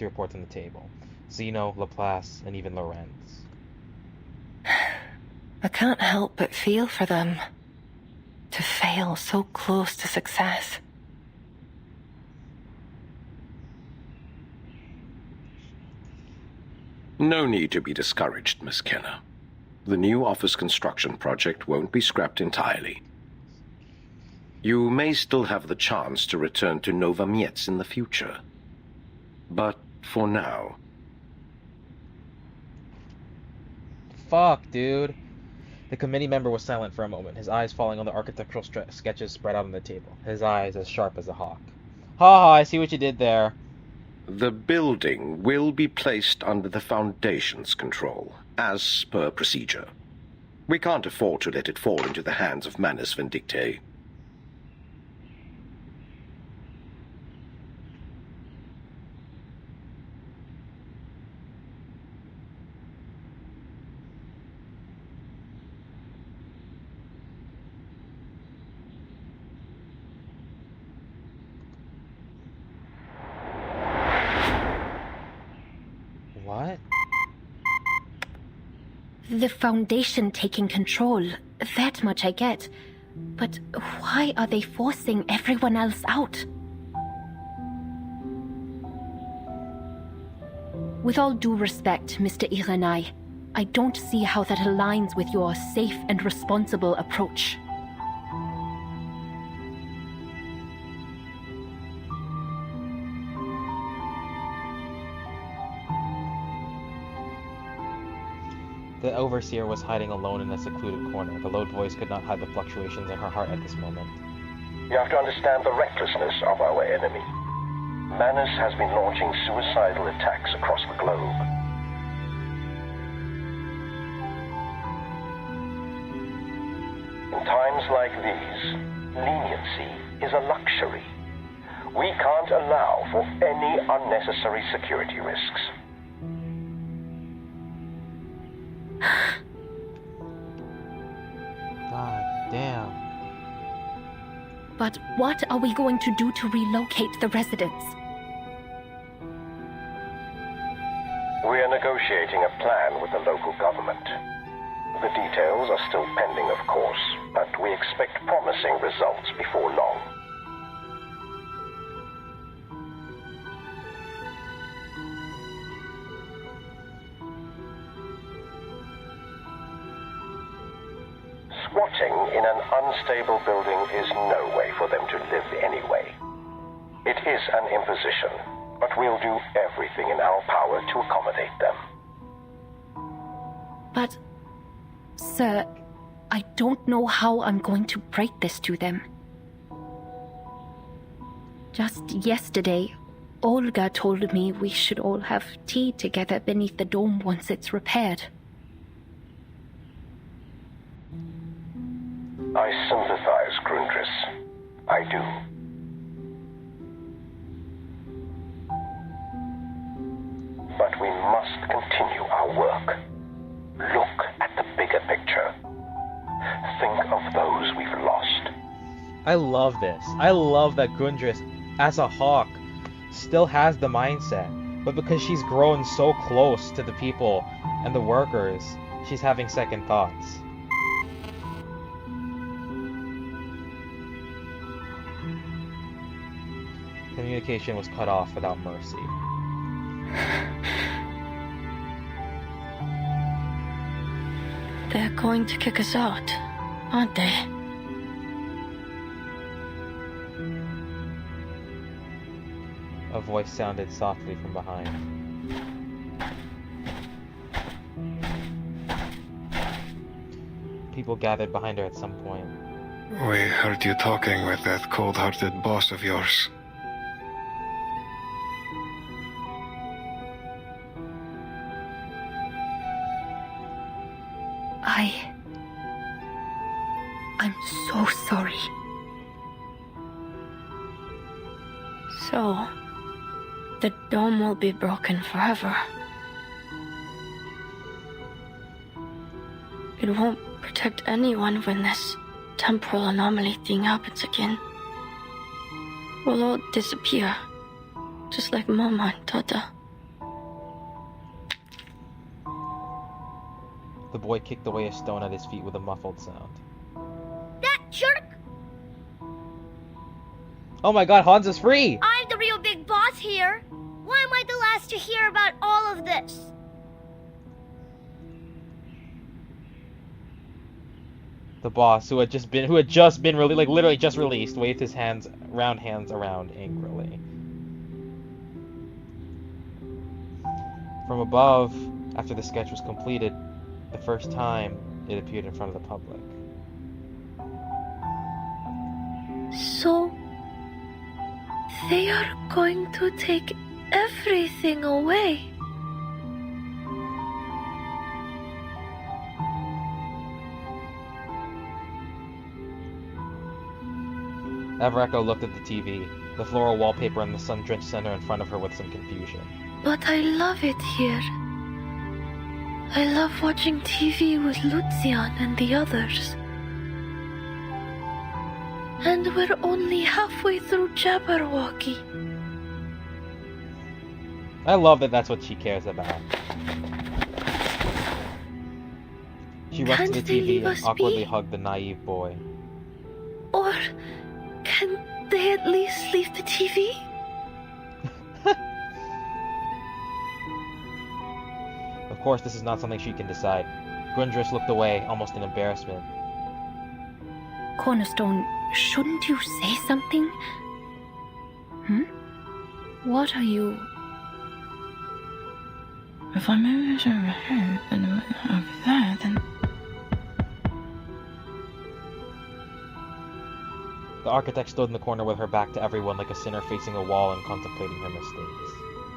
reports on the table. Zeno, Laplace, and even Lorenz. I can't help but feel for them. To fail so close to success. No need to be discouraged, Miss Kenner. The new office construction project won't be scrapped entirely. You may still have the chance to return to Nova Miedz in the future. But for now... Fuck, dude. The committee member was silent for a moment, his eyes falling on the architectural sketches spread out on the table. His eyes as sharp as a hawk. Ha ha, I see what you did there. The building will be placed under the Foundation's control, as per procedure. We can't afford to let it fall into the hands of Manus Vindictae. What? The Foundation taking control. That much I get. But why are they forcing everyone else out? With all due respect, Mr. Irenai, I don't see how that aligns with your safe and responsible approach. The overseer was hiding alone in a secluded corner. The low voice could not hide the fluctuations in her heart at this moment. You have to understand the recklessness of our enemy. Manus has been launching suicidal attacks across the globe. In times like these, leniency is a luxury. We can't allow for any unnecessary security risks. God damn. But what are we going to do to relocate the residents? We are negotiating a plan with the local government. The details are still pending, of course, but we expect promising results before long. Squatting in an unstable building is no way for them to live anyway. It is an imposition, but we'll do everything in our power to accommodate them. But, sir, I don't know how I'm going to break this to them. Just yesterday, Olga told me we should all have tea together beneath the dome once it's repaired. I sympathize, Grundris. I do. But we must continue our work. Look at the bigger picture. Think of those we've lost. I love this. I love that Grundris, as a hawk, still has the mindset. But because she's grown so close to the people and the workers, she's having second thoughts. Communication was cut off without mercy. They're going to kick us out, aren't they? A voice sounded softly from behind. people gathered behind her at some point. We heard you talking with that cold-hearted boss of yours. I'm so sorry. So, the dome will be broken forever. It won't protect anyone when this temporal anomaly thing happens again. We'll all disappear, just like Mama and Tata. The boy kicked away a stone at his feet with a muffled sound. That jerk! Oh my god, Hans is free! I'm the real big boss here. Why am I the last to hear about all of this? The boss, who had just been literally just released, waved his hands around angrily. From above, after the sketch was completed, the first time it appeared in front of the public. So, they are going to take everything away. Everecho looked at the TV, the floral wallpaper in the sun-drenched center in front of her with some confusion. But I love it here. I love watching TV with Lucian and the others. And we're only halfway through Jabberwocky. I love that that's what she cares about. She rushed to the TV and awkwardly hugged the naive boy. Or can they at least leave the TV? Of course, this is not something she can decide. Grundris looked away, almost in embarrassment. Cornerstone, shouldn't you say something? What are you... If I move it over here, and over there, then... The architect stood in the corner with her back to everyone like a sinner facing a wall and contemplating her mistakes.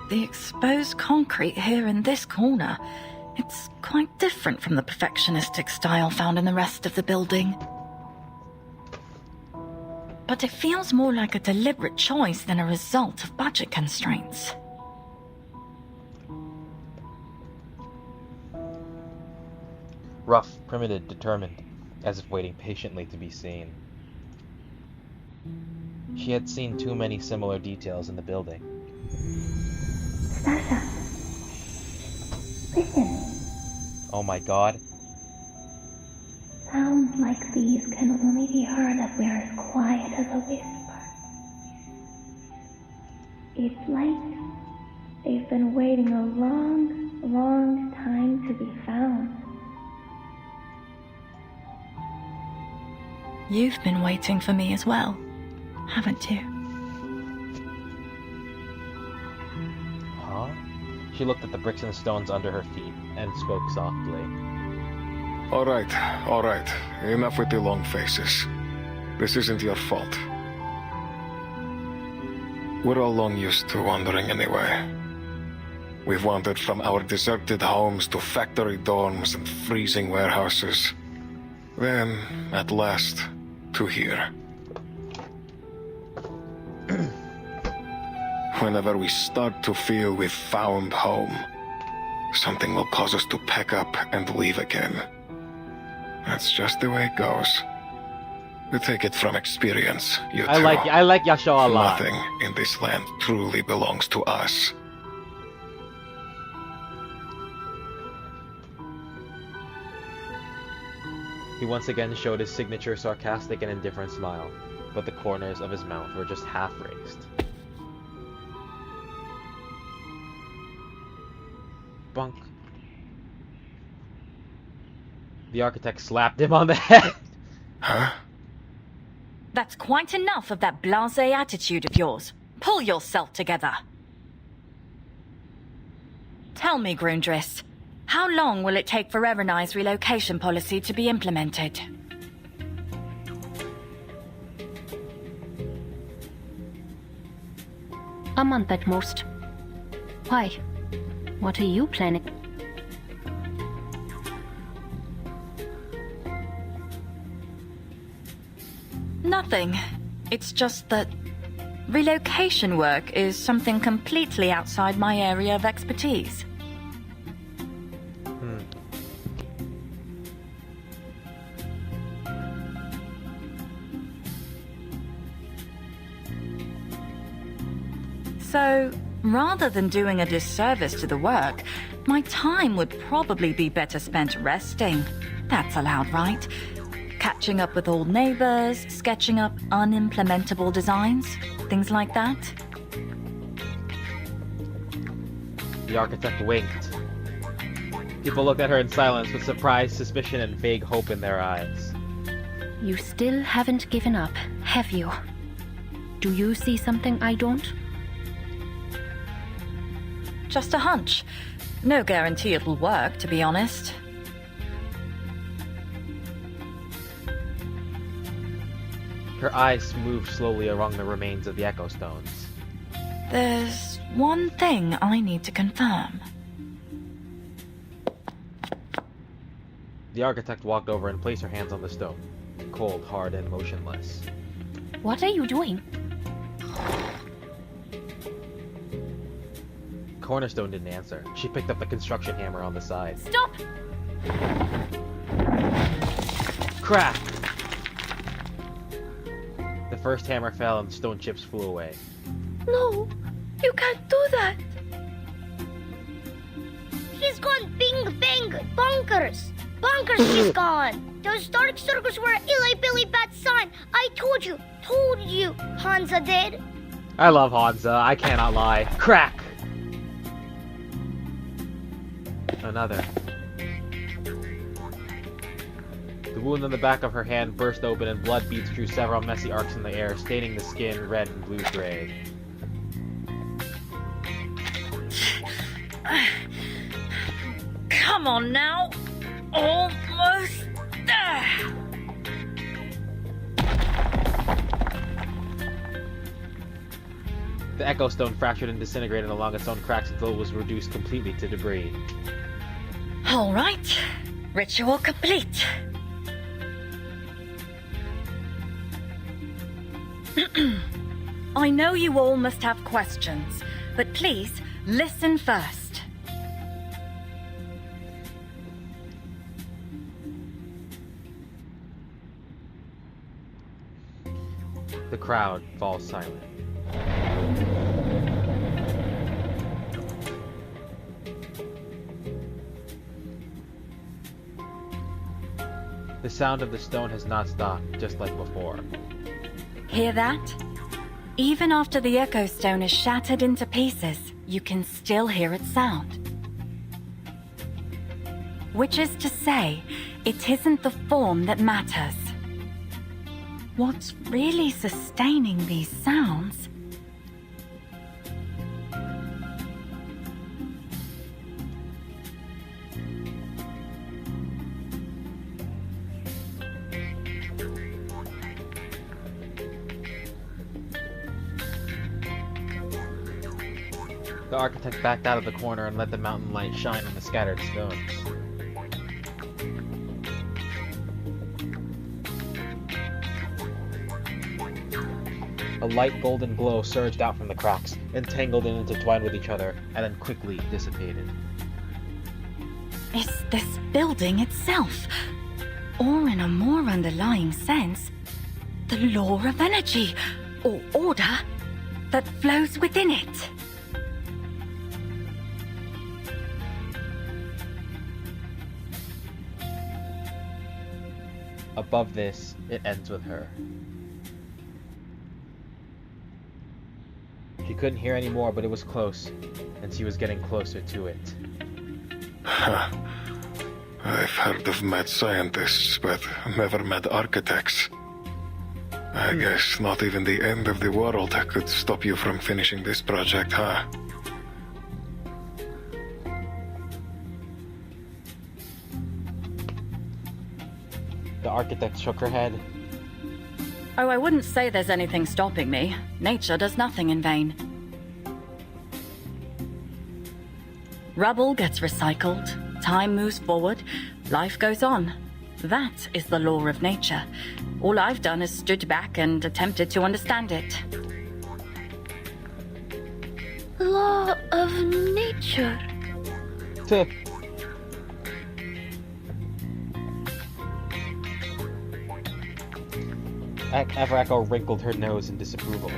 The exposed concrete here in this corner, it's quite different from the perfectionistic style found in the rest of the building. But it feels more like a deliberate choice than a result of budget constraints. Rough, primitive, determined, as if waiting patiently to be seen. She had seen too many similar details in the building. Sasha, listen. Oh my god. Sounds like these can only be heard if we're as quiet as a whisper. It's like they've been waiting a long, long time to be found. You've been waiting for me as well, haven't you? Huh? She looked at the bricks and stones under her feet and spoke softly. All right. Enough with the long faces. This isn't your fault. We're all long used to wandering anyway. We've wandered from our deserted homes to factory dorms and freezing warehouses. Then, at last, to here. Whenever we start to feel we've found home, something will cause us to pack up and leave again. That's just the way it goes. We take it from experience, you two. I like Yasha a lot. Nothing in this land truly belongs to us. He once again showed his signature sarcastic and indifferent smile, but the corners of his mouth were just half raised. Bunk. The architect slapped him on the head. Huh? That's quite enough of that blasé attitude of yours. Pull yourself together. Tell me, Grundris, How long will it take for Erenai's relocation policy to be implemented? A month at most. Why? What are you planning? Nothing. It's just that relocation work is something completely outside my area of expertise. So, rather than doing a disservice to the work, my time would probably be better spent resting. That's allowed, right? Catching up with old neighbors, sketching up unimplementable designs, things like that. The architect winked. People looked at her in silence with surprise, suspicion, and vague hope in their eyes. You still haven't given up, have you? Do you see something I don't? Just a hunch. No guarantee it'll work, to be honest. Her eyes moved slowly along the remains of the Echo Stones. There's one thing I need to confirm. The architect walked over and placed her hands on the stone, cold, hard, and motionless. What are you doing? Cornerstone didn't answer. She picked up the construction hammer on the side. Stop! Crack! The first hammer fell and the stone chips flew away. No, you can't do that. He's gone bing bang bonkers. Bonkers, he's gone. Those dark circles were Eli Billy Bat's sign. I told you, Hansa did. I love Hansa, I cannot lie. Crack! Another. The wound on the back of her hand burst open and blood beads drew several messy arcs in the air, staining the skin red and blue-gray. Come on now! Almost there! The Echo Stone fractured and disintegrated along its own cracks until it was reduced completely to debris. All right. Ritual complete. I know you all must have questions, but please listen first. The crowd falls silent. The sound of the stone has not stopped, just like before. Hear that? Even after the Echo Stone is shattered into pieces, you can still hear its sound. Which is to say, it isn't the form that matters. What's really sustaining these sounds The architect backed out of the corner and let the mountain light shine on the scattered stones. A light golden glow surged out from the cracks, entangled and intertwined with each other, and then quickly dissipated. is this building itself, or in a more underlying sense, the law of energy, or order, that flows within it. Above this, it ends with her. She couldn't hear any more, but it was close, and she was getting closer to it. I've heard of mad scientists, but never met architects. I guess not even the end of the world could stop you from finishing this project, huh? architect shook her head. Oh, I wouldn't say there's anything stopping me. Nature does nothing in vain. Rubble gets recycled, time moves forward, life goes on. That is the law of nature. All I've done is stood back and attempted to understand it. Law of nature. Everecho wrinkled her nose in disapproval.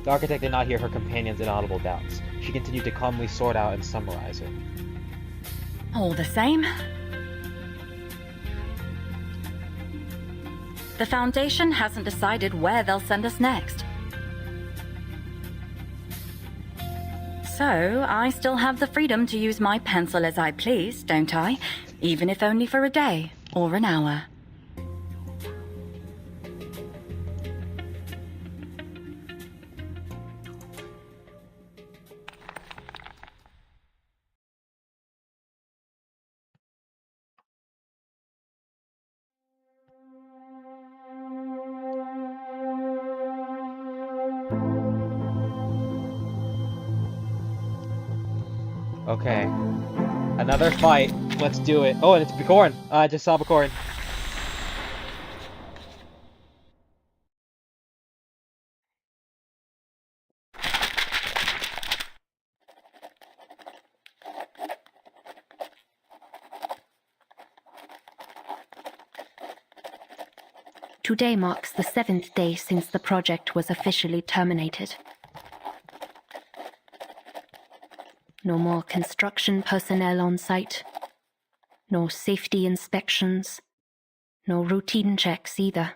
The architect did not hear her companion's inaudible doubts. She continued to calmly sort out and summarize it. All the same. The Foundation hasn't decided where they'll send us next. So, I still have the freedom to use my pencil as I please, don't I? Even if only for a day or an hour. Okay. Another fight. Let's do it. Oh, and it's Bicorn. I just saw Bicorn. Today marks the 7th day since the project was officially terminated. No more construction personnel on site. No safety inspections. No routine checks either.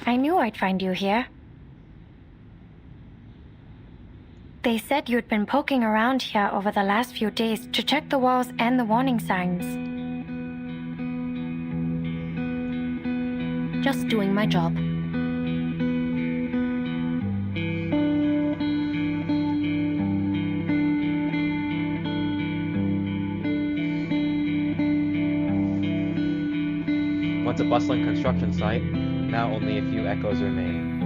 I knew I'd find you here. They said you'd been poking around here over the last few days to check the walls and the warning signs. Just doing my job. Once a bustling construction site, now only a few echoes remain.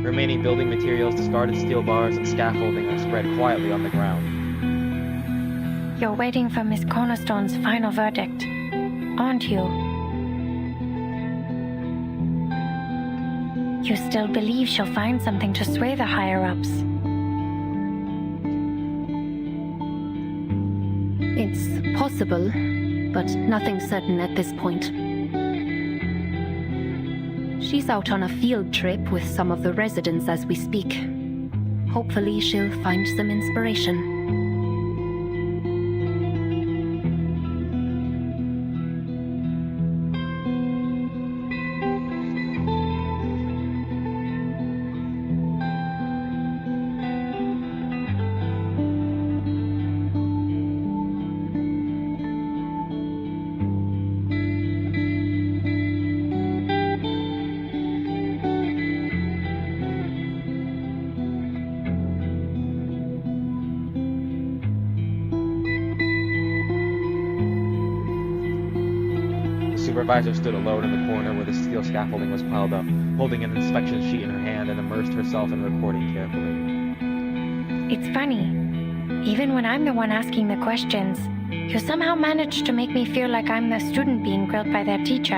Remaining building materials, discarded steel bars, and scaffolding are spread quietly on the ground. You're waiting for Miss Cornerstone's final verdict, aren't you? You still believe she'll find something to sway the higher-ups? It's possible, but nothing certain at this point. She's out on a field trip with some of the residents as we speak. Hopefully she'll find some inspiration. The supervisor stood alone in the corner where the steel scaffolding was piled up, holding an inspection sheet in her hand and immersed herself in recording carefully. It's funny. Even when I'm the one asking the questions, you somehow manage to make me feel like I'm the student being grilled by their teacher.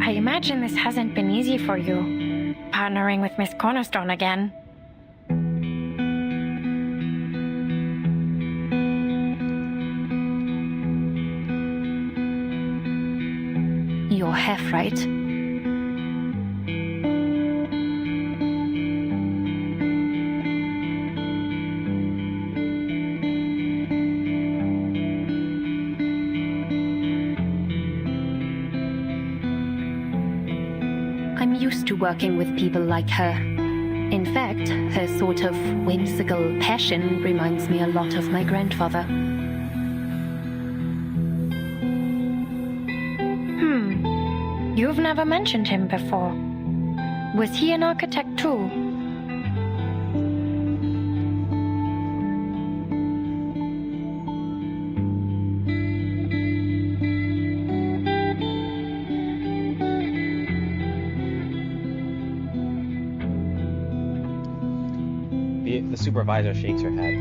I imagine this hasn't been easy for you, partnering with Miss Cornerstone again. You're half right. to working with people like her. In fact, her sort of whimsical passion reminds me a lot of my grandfather. You've never mentioned him before. Was he an architect too? The supervisor shakes her head.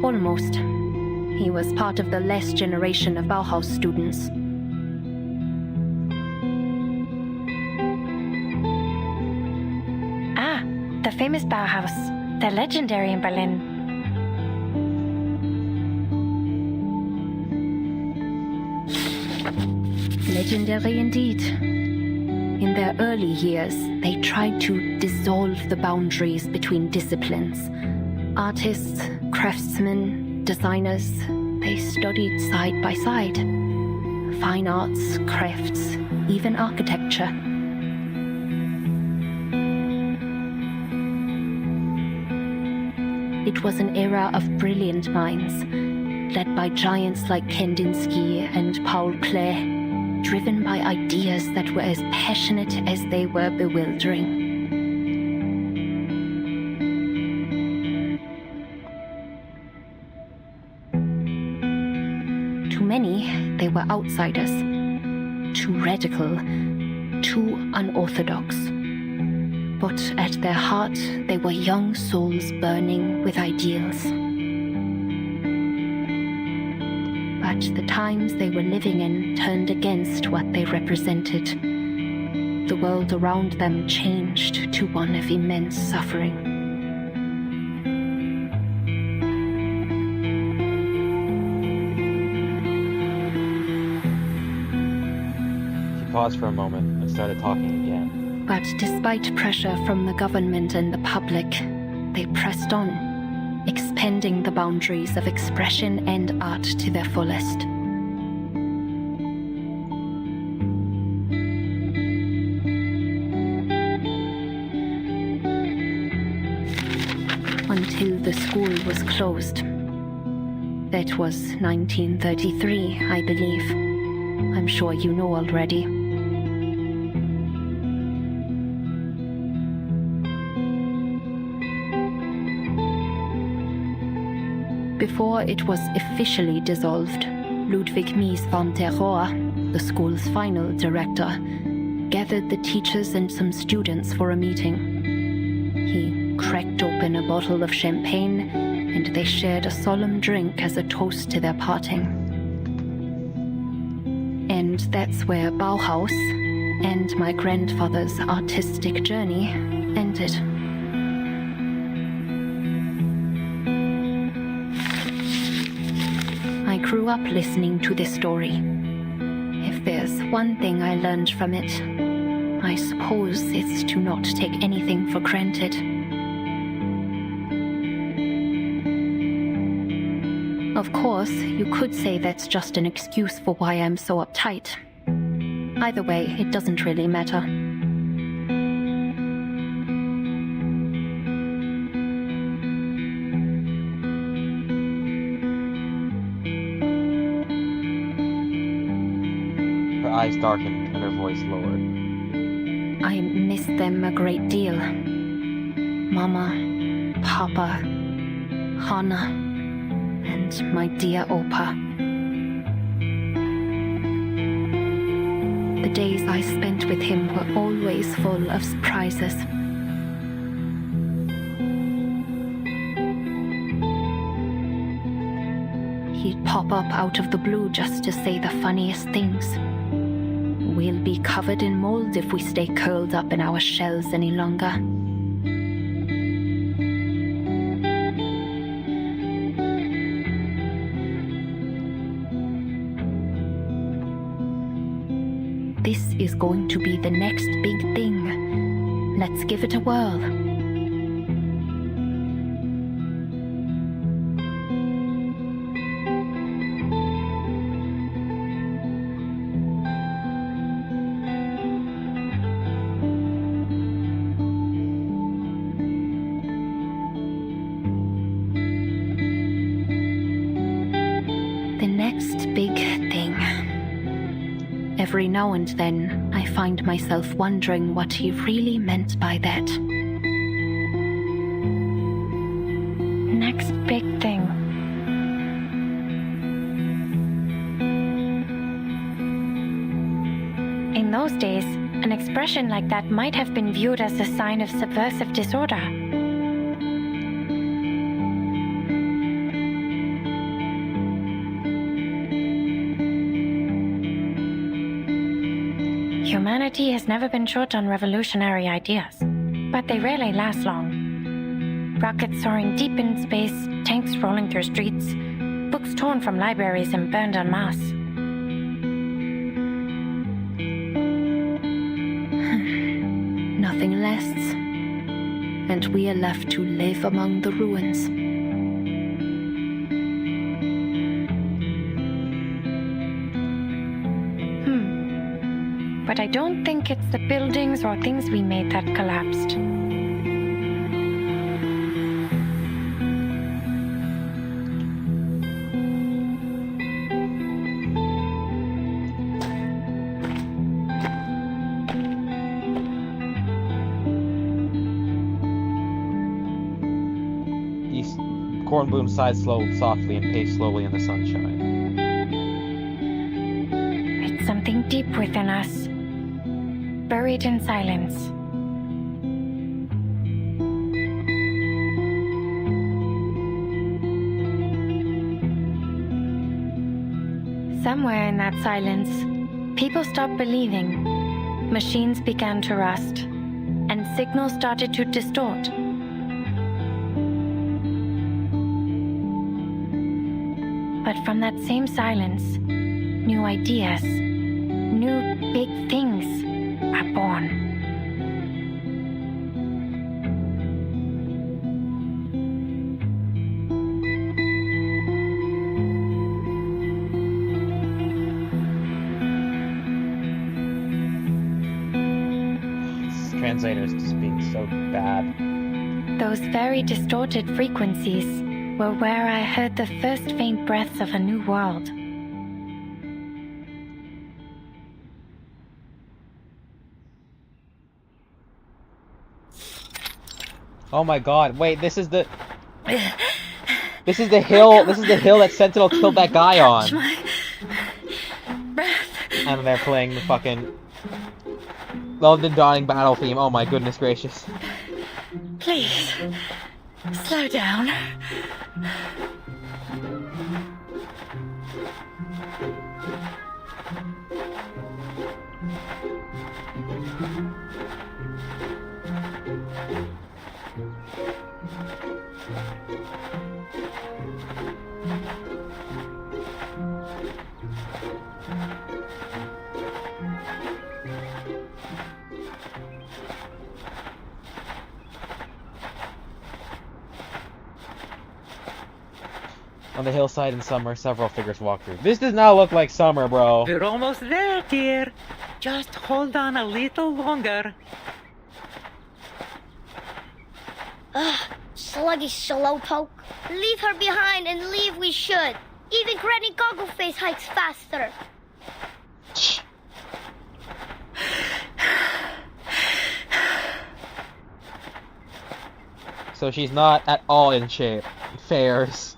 Almost. He was part of the last generation of Bauhaus students. The famous Bauhaus. They're legendary in Berlin. Legendary indeed. In their early years, they tried to dissolve the boundaries between disciplines. Artists, craftsmen, designers, they studied side by side. Fine arts, crafts, even architecture. It was an era of brilliant minds, led by giants like Kandinsky and Paul Klee, driven by ideas that were as passionate as they were bewildering. To many, they were outsiders, too radical, too unorthodox. But at their heart, they were young souls burning with ideals. But the times they were living in turned against what they represented. The world around them changed to one of immense suffering. She paused for a moment and started talking again. But despite pressure from the government and the public, they pressed on, expanding the boundaries of expression and art to their fullest. Until the school was closed. That was 1933, I believe. I'm sure you know already. Before it was officially dissolved, Ludwig Mies van der Rohe, the school's final director, gathered the teachers and some students for a meeting. He cracked open a bottle of champagne, and they shared a solemn drink as a toast to their parting. And that's where Bauhaus and my grandfather's artistic journey ended. I grew up listening to this story. If there's one thing I learned from it, I suppose it's to not take anything for granted. Of course, you could say that's just an excuse for why I'm so uptight. Either way, it doesn't really matter. Her eyes darkened and her voice lowered. I miss them a great deal. Mama, Papa, Hannah, and my dear Opa. The days I spent with him were always full of surprises. He'd pop up out of the blue just to say the funniest things. We'll be covered in mold if we stay curled up in our shells any longer. This is going to be the next big thing. Let's give it a whirl. Every now and then, I find myself wondering what he really meant by that. Next big thing. In those days, an expression like that might have been viewed as a sign of subversive disorder. Humanity has never been short on revolutionary ideas, but they rarely last long. Rockets soaring deep in space, tanks rolling through streets, books torn from libraries and burned en masse. Nothing lasts, and we are left to live among the ruins. But I don't think it's the buildings or things we made that collapsed. Cornbloom sighed softly and paced slowly in the sunshine. It's something deep within us, buried in silence. Somewhere in that silence, people stopped believing. Machines began to rust, and signals started to distort. But from that same silence, new ideas, new big things are born. This translator is just being so bad. Those very distorted frequencies were where I heard the first faint breaths of a new world. Oh my god, wait, this is the hill that Sentinel killed that guy on. And they're playing the fucking the Dawning Battle theme. Oh my goodness gracious. Please, slow down. On the hillside in summer, several figures walk through. This does not look like summer, bro. We're almost there, dear. Just hold on a little longer. Ugh, sluggish slowpoke. Leave her behind and leave we should. Even Granny Goggleface hikes faster. So she's not at all in shape. Fairs.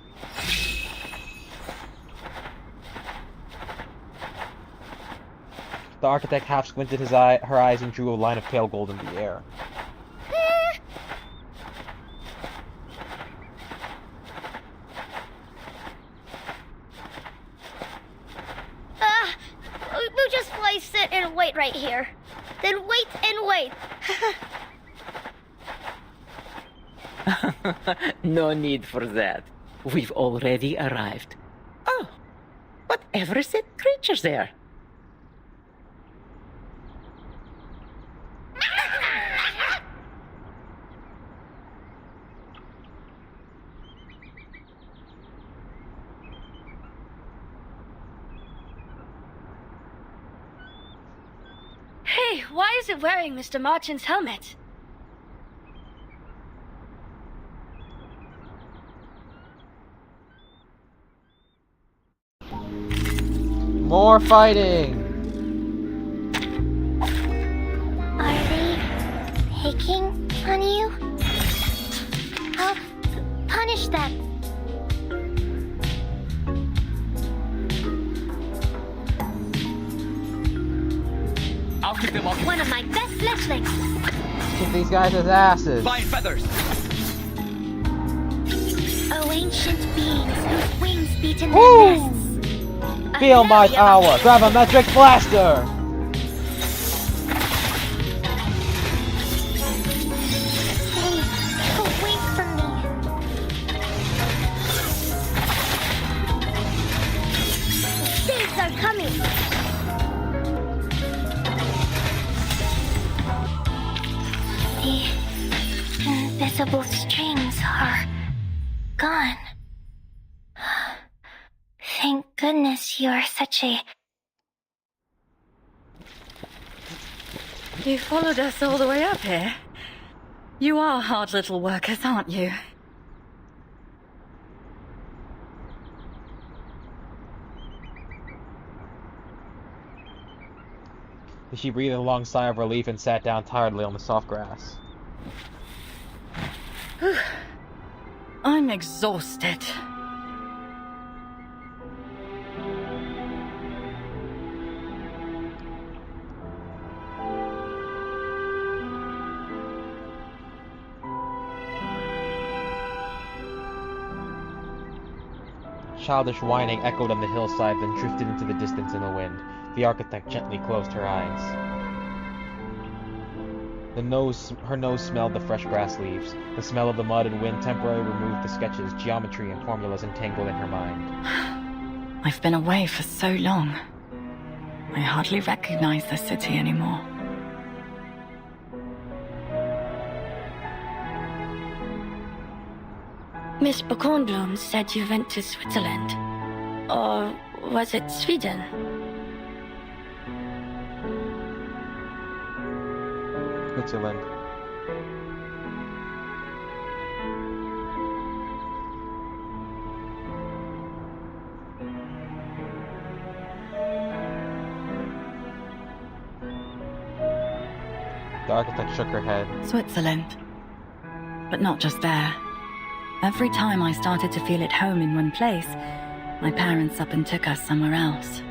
The architect half squinted her eyes and drew a line of pale gold in the air. We'll just play sit and wait right here. Then wait and wait. No need for that. We've already arrived. Oh, whatever is that creature there? Hey, why is it wearing Mr. Marchin's helmet? More fighting! keep them occupied. One of my best fledglings. Kick these guys' asses. Flying feathers. Oh, ancient beings whose wings beat in Woo! their nests. Feel my power. Gravimetric blaster. Wait for me. Things are coming. The invisible strings are gone. Thank goodness you are such a... You followed us all the way up here. You are hard little workers, aren't you? She breathed a long sigh of relief and sat down tiredly on the soft grass. I'm exhausted. Childish whining echoed on the hillside, then drifted into the distance in the wind. The architect gently closed her eyes. Her nose smelled the fresh grass leaves. The smell of the mud and wind temporarily removed the sketches, geometry, and formulas entangled in her mind. I've been away for so long. I hardly recognize the city anymore. Miss Bacondlum said you went to Switzerland. Or was it Sweden? Switzerland. The architect shook her head. Switzerland. But not just there. Every time I started to feel at home in one place, my parents up and took us somewhere else.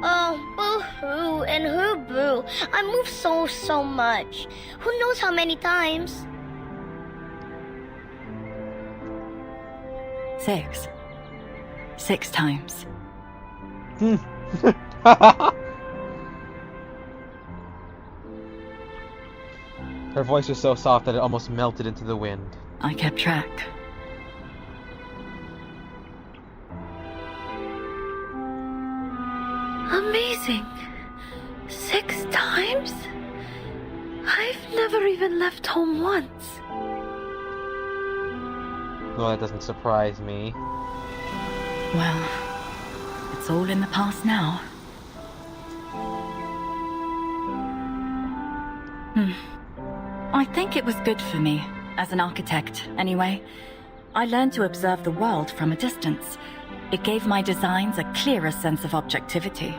Oh, boo-hoo and hoo-boo. I moved so much. Who knows how many times? 6. 6 times. Her voice was so soft that it almost melted into the wind. I kept track. Amazing. 6 times? I've never even left home once. Well, that doesn't surprise me. Well, it's all in the past now. I think it was good for me, as an architect, anyway. I learned to observe the world from a distance. It gave my designs a clearer sense of objectivity.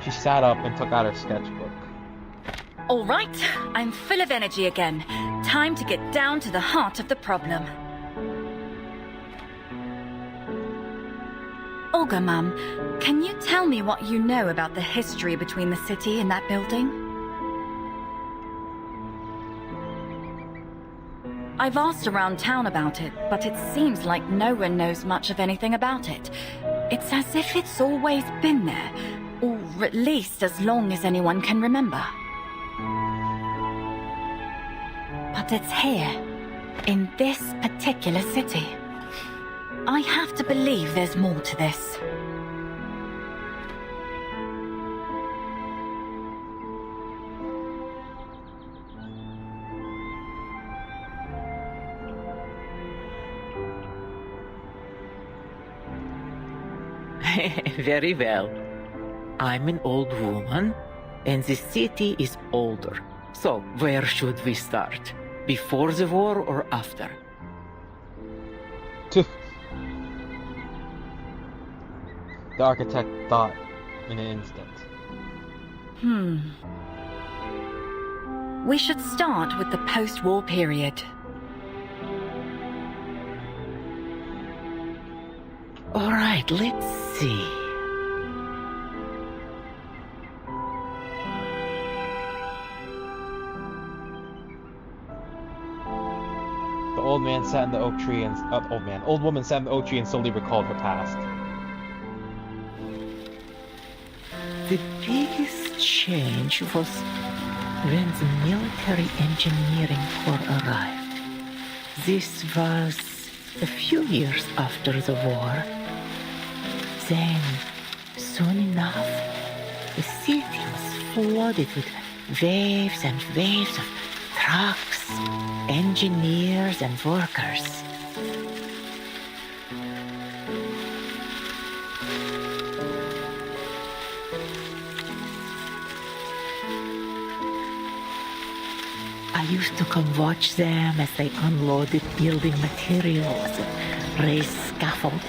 She sat up and took out her sketchbook. All right, I'm full of energy again. Time to get down to the heart of the problem. Olga, Mum, can you tell me what you know about the history between the city and that building? I've asked around town about it, but it seems like no one knows much of anything about it. It's as if it's always been there, or at least as long as anyone can remember. But it's here, in this particular city. I have to believe there's more to this. Very well. I'm an old woman, and the city is older. So, where should we start? Before the war or after? The architect thought in an instant. We should start with the post-war period. Alright, let's see. The old man sat in the oak tree and old woman sat in the oak tree and slowly recalled her past. The biggest change was when the military engineering corps arrived. This was a few years after the war. Then, soon enough, the city was flooded with waves and waves of trucks, engineers and workers. I used to come watch them as they unloaded building materials and raised scaffolding.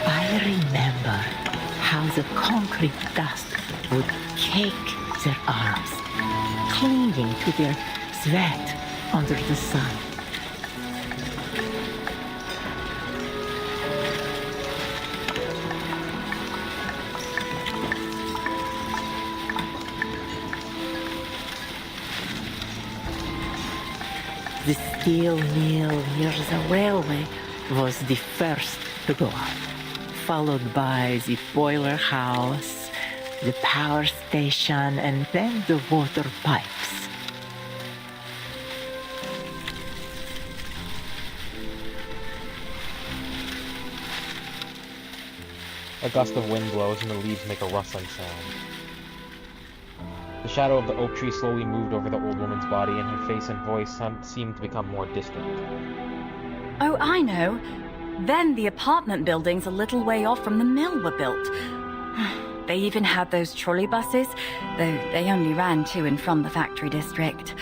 I remember how the concrete dust would cake their arms, clinging to their sweat under the sun. The steel mill near the railway was the first to go up, followed by the boiler house, the power station, and then the water pipes. A gust of wind blows and the leaves make a rustling sound. The shadow of the oak tree slowly moved over the old woman's body, and her face and voice seemed to become more distant. Oh, I know. Then the apartment buildings a little way off from the mill were built. They even had those trolley buses, though they only ran to and from the factory district.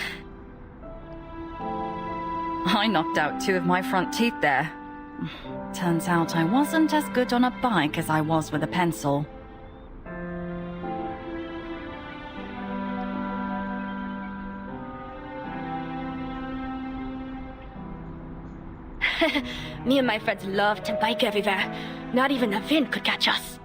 I knocked out 2 of my front teeth there. Turns out I wasn't as good on a bike as I was with a pencil. Me and my friends love to bike everywhere. Not even the wind could catch us.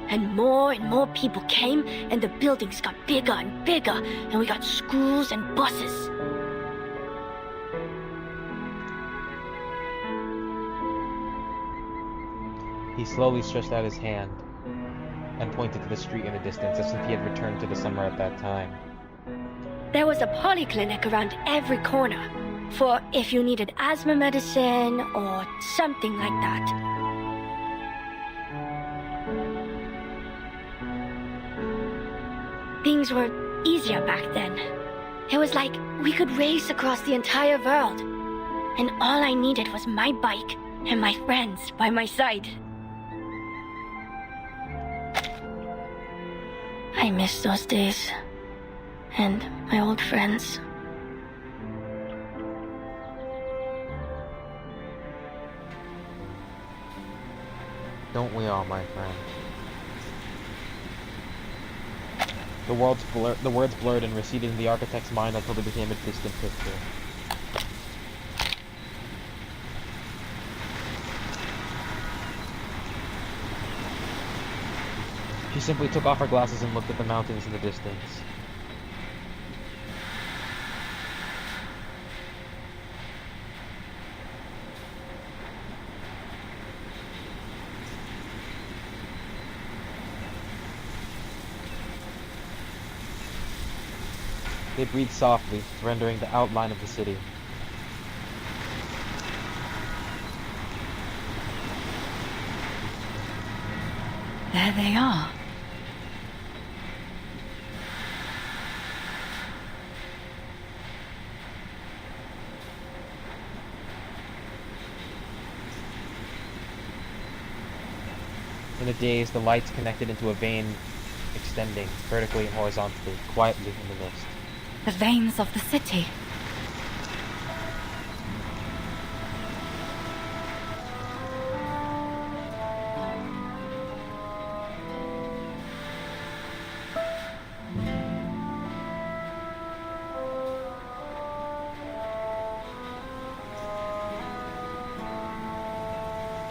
And more people came, and the buildings got bigger and bigger, and we got schools and buses. He slowly stretched out his hand and pointed to the street in the distance, as if he had returned to the summer at that time. There was a polyclinic around every corner, for if you needed asthma medicine or something like that. Things were easier back then. It was like we could race across the entire world. And all I needed was my bike and my friends by my side. I miss those days. And my old friends. Don't we all, my friend? The words blurred and receded in the architect's mind until they became a distant picture. She simply took off her glasses and looked at the mountains in the distance. They breathed softly, rendering the outline of the city. There they are. In a daze, the lights connected into a vein extending vertically and horizontally, quietly in the mist. The veins of the city.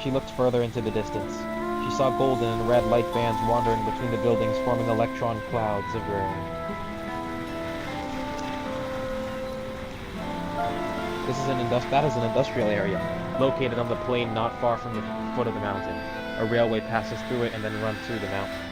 She looked further into the distance. She saw golden and red light bands wandering between the buildings, forming electron clouds of gray. That is an industrial area, located on the plain not far from the foot of the mountain. A railway passes through it and then runs through the mountains.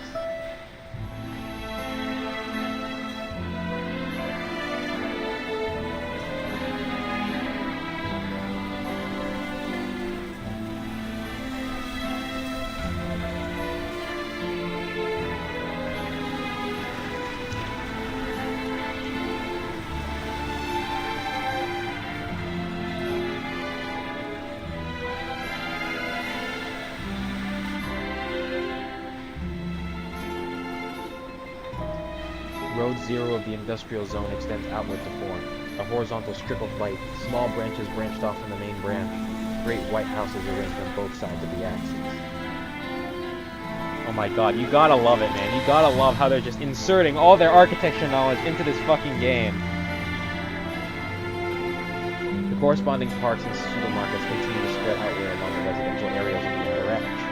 Road Zero of the industrial zone extends outward to form. A horizontal strip of light, small branches branched off from the main branch. Great white houses arranged on both sides of the axis. Oh my god, you gotta love it, man. You gotta love how they're just inserting all their architecture knowledge into this fucking game. The corresponding parks and supermarkets continue to spread outward along the residential areas of the inner edge.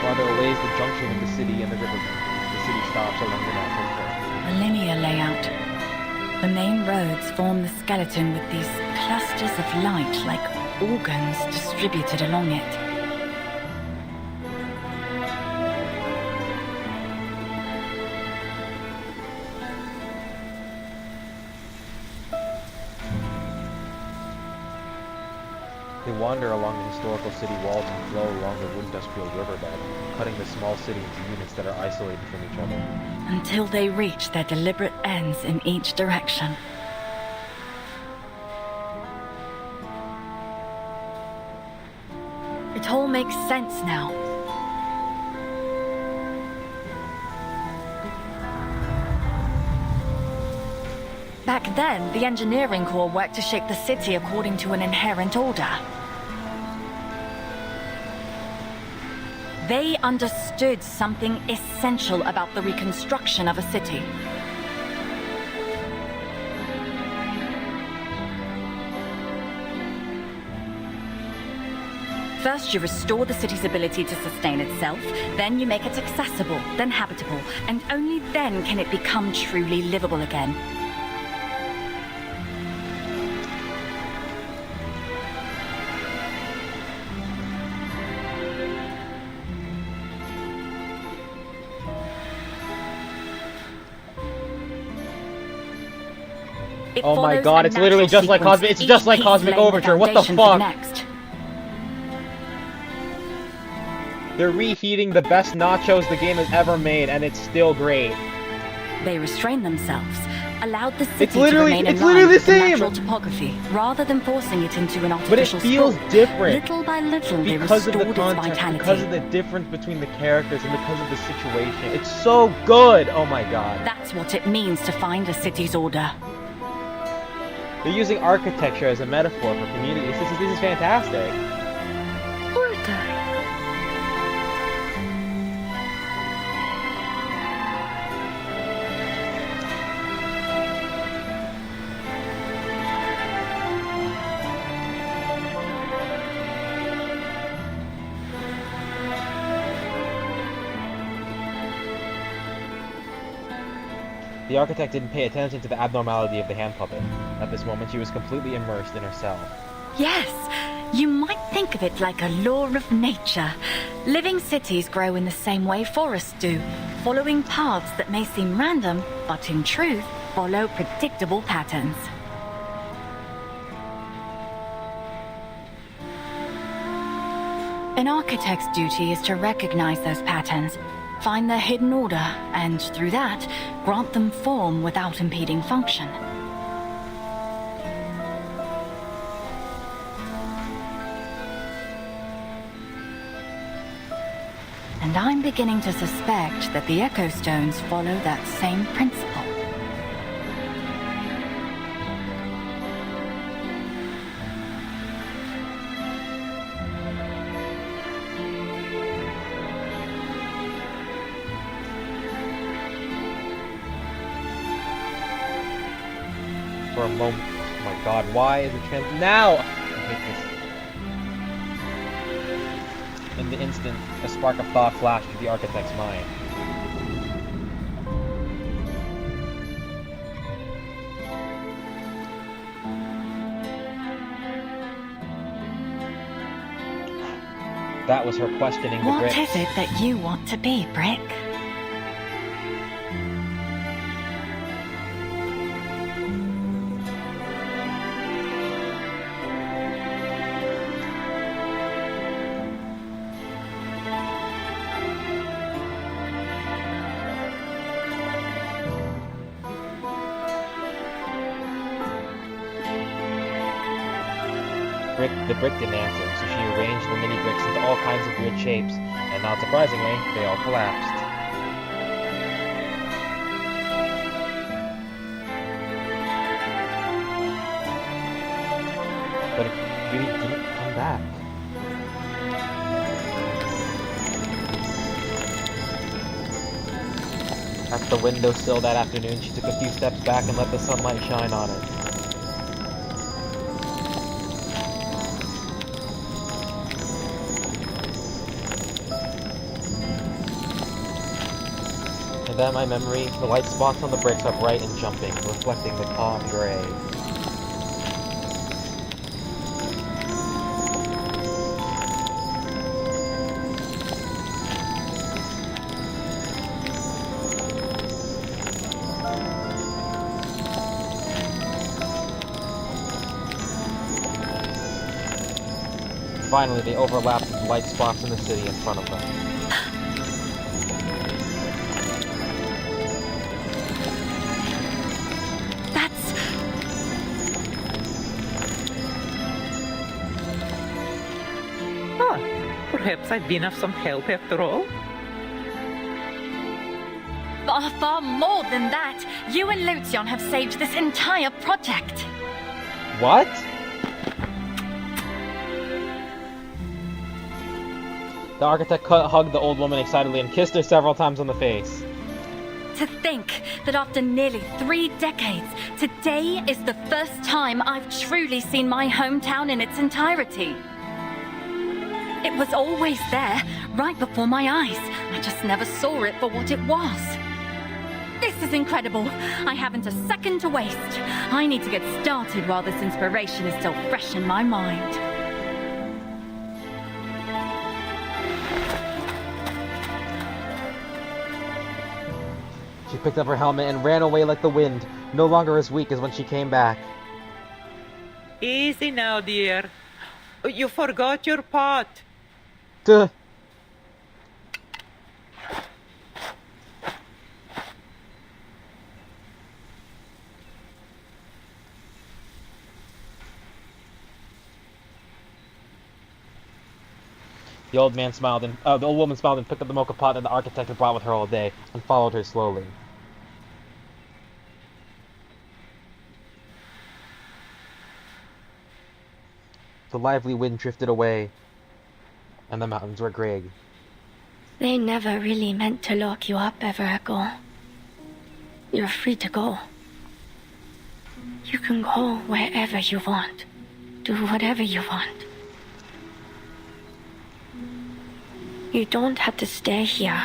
Farther away is the junction of the city and the river. The city stops along the natural coast. A linear layout. The main roads form the skeleton with these clusters of light like organs distributed along it. They wander along the historical city walls and flow along the industrial riverbed, cutting the small city into units that are isolated from each other. Until they reach their deliberate ends in each direction. It all makes sense now. Back then, the engineering corps worked to shape the city according to an inherent order. They understood something essential about the reconstruction of a city. First, you restore the city's ability to sustain itself, then you make it accessible, then habitable, and only then can it become truly livable again. Oh my god, it's literally just like Cosmic. It's just like Cosmic Overture. What the fuck? They're reheating the best nachos the game has ever made, and it's still great. They restrained themselves, allowed the city to remain in line with the the same natural topography, rather than forcing it into an But it artificial feels sport. different. Little by little, they Because of restored the its context, vitality. because of the difference between the characters, and because of the situation. It's so good! Oh my god. That's what it means to find a city's order. They're using architecture as a metaphor for communities. This is fantastic. Order. The architect didn't pay attention to the abnormality of the hand puppet. At this moment, she was completely immersed in herself. Yes, you might think of it like a law of nature. Living cities grow in the same way forests do, following paths that may seem random, but in truth, follow predictable patterns. An architect's duty is to recognize those patterns, find their hidden order, and through that, grant them form without impeding function. And I'm beginning to suspect that the Echo Stones follow that same principle. For a moment. Oh my god, why is it now? I hate this. In the instant, a spark of thought flashed through the architect's mind. That was her questioning the bricks. What is it that you want to be, Brick? The brick didn't answer, so she arranged the mini bricks into all kinds of weird shapes, and not surprisingly, they all collapsed. But it really didn't come back. At the windowsill that afternoon, she took a few steps back and let the sunlight shine on it. And then, my memory, the light spots on the bricks are bright and jumping, reflecting the calm gray. Finally, they overlapped with light spots in the city in front of them. Perhaps I've been of some help after all? Far more than that. You and Lucian have saved this entire project. What? The architect hugged the old woman excitedly and kissed her several times on the face. To think that after nearly 3 decades, today is the first time I've truly seen my hometown in its entirety. It was always there, right before my eyes. I just never saw it for what it was. This is incredible. I haven't a second to waste. I need to get started while this inspiration is still fresh in my mind. She picked up her helmet and ran away like the wind, no longer as weak as when she came back. Easy now, dear. You forgot your pot. Duh. The old man smiled and the old woman smiled and picked up the mocha pot that the architect had brought with her all day and followed her slowly. The lively wind drifted away, and the mountains were gray. They never really meant to lock you up ever ago. You're free to go. You can go wherever you want. Do whatever you want. You don't have to stay here,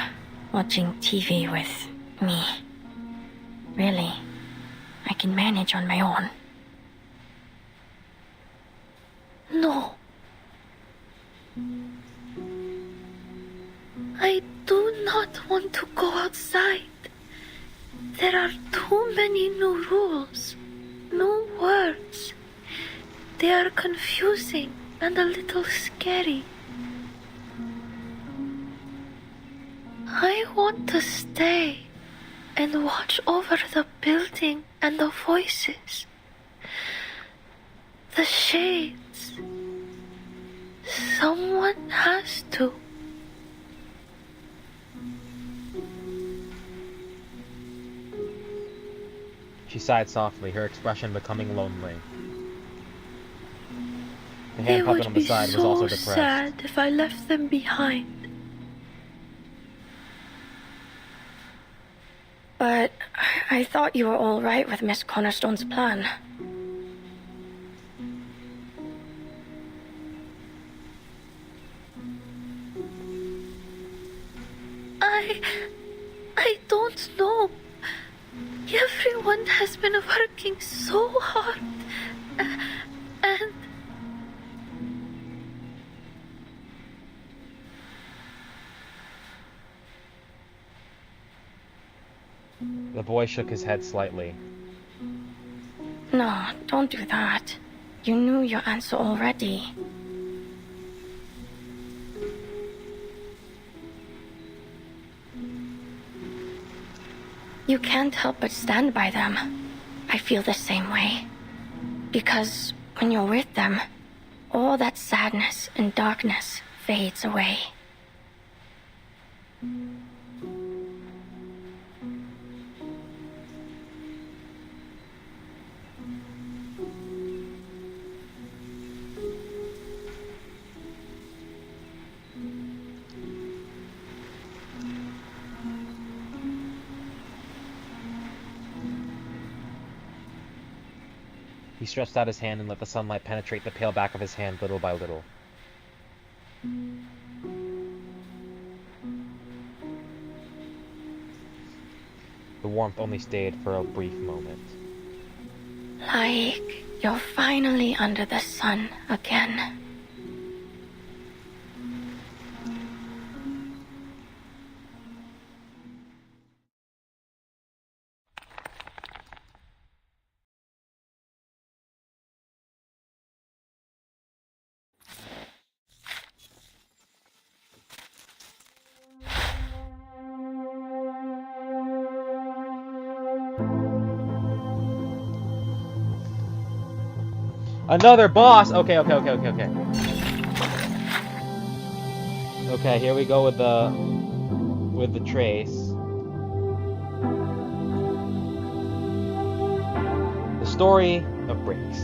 watching TV with me. Really, I can manage on my own. No. I do not want to go outside. There are too many new rules, new words. They are confusing and a little scary. I want to stay and watch over the building and the voices. The shades. Someone has to. She sighed softly, her expression becoming lonely. The They hand puppet would on the be side was so also depressed. sad if I left them behind. But I thought you were all right with Miss Cornerstone's plan. I don't know. Everyone has been working so hard. And The boy shook his head slightly. no, don't do that. You knew your answer already. You can't help but stand by them. I feel the same way. Because when you're with them, all that sadness and darkness fades away. He stretched out his hand and let the sunlight penetrate the pale back of his hand little by little. The warmth only stayed for a brief moment. Like you're finally under the sun again. Another boss! Okay. Okay, here we go with the trace. The story of bricks.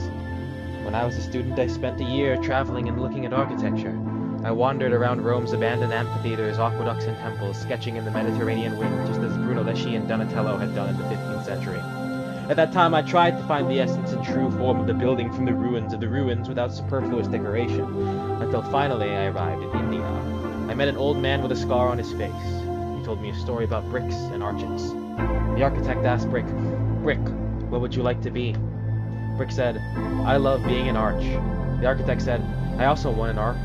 When I was a student, I spent a year traveling and looking at architecture. I wandered around Rome's abandoned amphitheaters, aqueducts, and temples, sketching in the Mediterranean wind, just as Brunelleschi and Donatello had done in the 15th century. At that time, I tried to find the essence and true form of the building from the ruins of the ruins without superfluous decoration, until finally I arrived in India. I met an old man with a scar on his face. He told me a story about bricks and arches. The architect asked Brick, what would you like to be? Brick said, I love being an arch. The architect said, I also want an arch,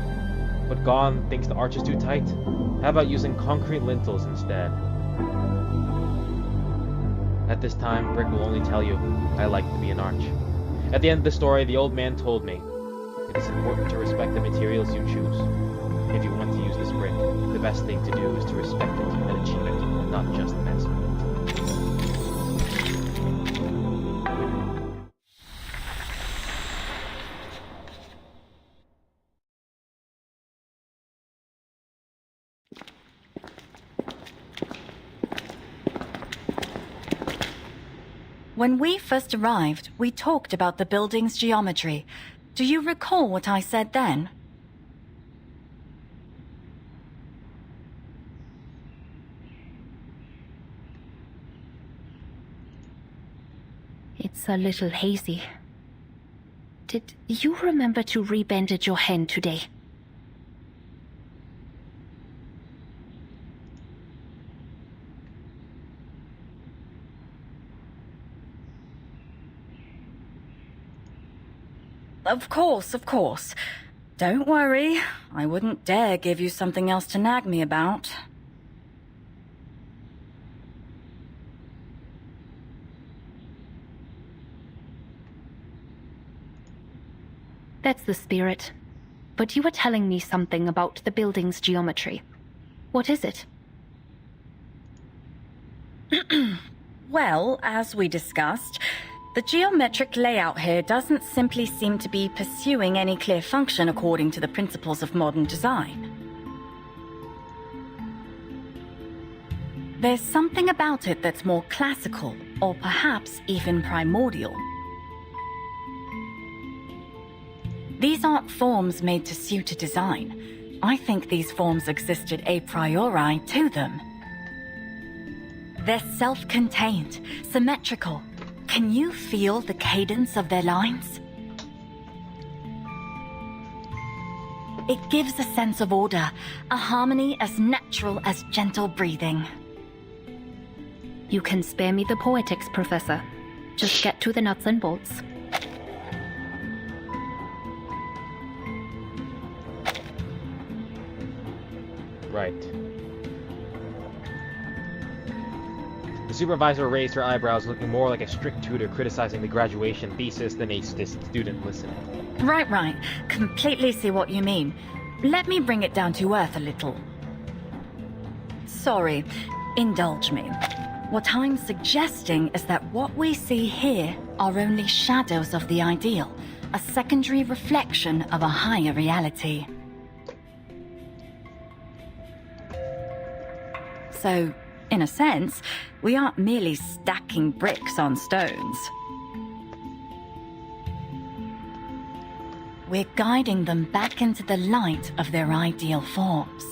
but Gon thinks the arch is too tight. How about using concrete lintels instead? At this time, Brick will only tell you, I like to be an arch. At the end of the story, the old man told me, it is important to respect the materials you choose. If you want to use this brick, the best thing to do is to respect it and achieve it, and not just mess with it. When we first arrived, we talked about the building's geometry. Do you recall what I said then? It's a little hazy. Did you remember to rebandage your hand today? Of course. Don't worry. I wouldn't dare give you something else to nag me about. That's the spirit. But you were telling me something about the building's geometry. What is it? Well, as we discussed, the geometric layout here doesn't simply seem to be pursuing any clear function according to the principles of modern design. There's something about it that's more classical, or perhaps even primordial. These aren't forms made to suit a design. I think these forms existed a priori to them. They're self-contained, symmetrical. Can you feel the cadence of their lines? It gives a sense of order, a harmony as natural as gentle breathing. You can spare me the poetics, Professor. Just get to the nuts and bolts. Right. The supervisor raised her eyebrows, looking more like a strict tutor criticizing the graduation thesis than a student listening. Right. Completely see what you mean. Let me bring it down to earth a little. Sorry, indulge me. What I'm suggesting is that what we see here are only shadows of the ideal, a secondary reflection of a higher reality. So, in a sense, we aren't merely stacking bricks on stones. We're guiding them back into the light of their ideal forms.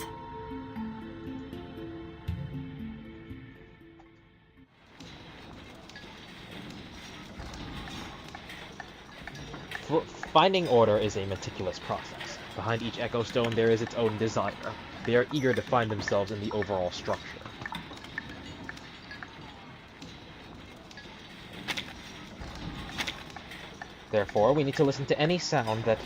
Finding order is a meticulous process. Behind each echo stone there is its own designer. They are eager to find themselves in the overall structure. Therefore, we need to listen to any sound that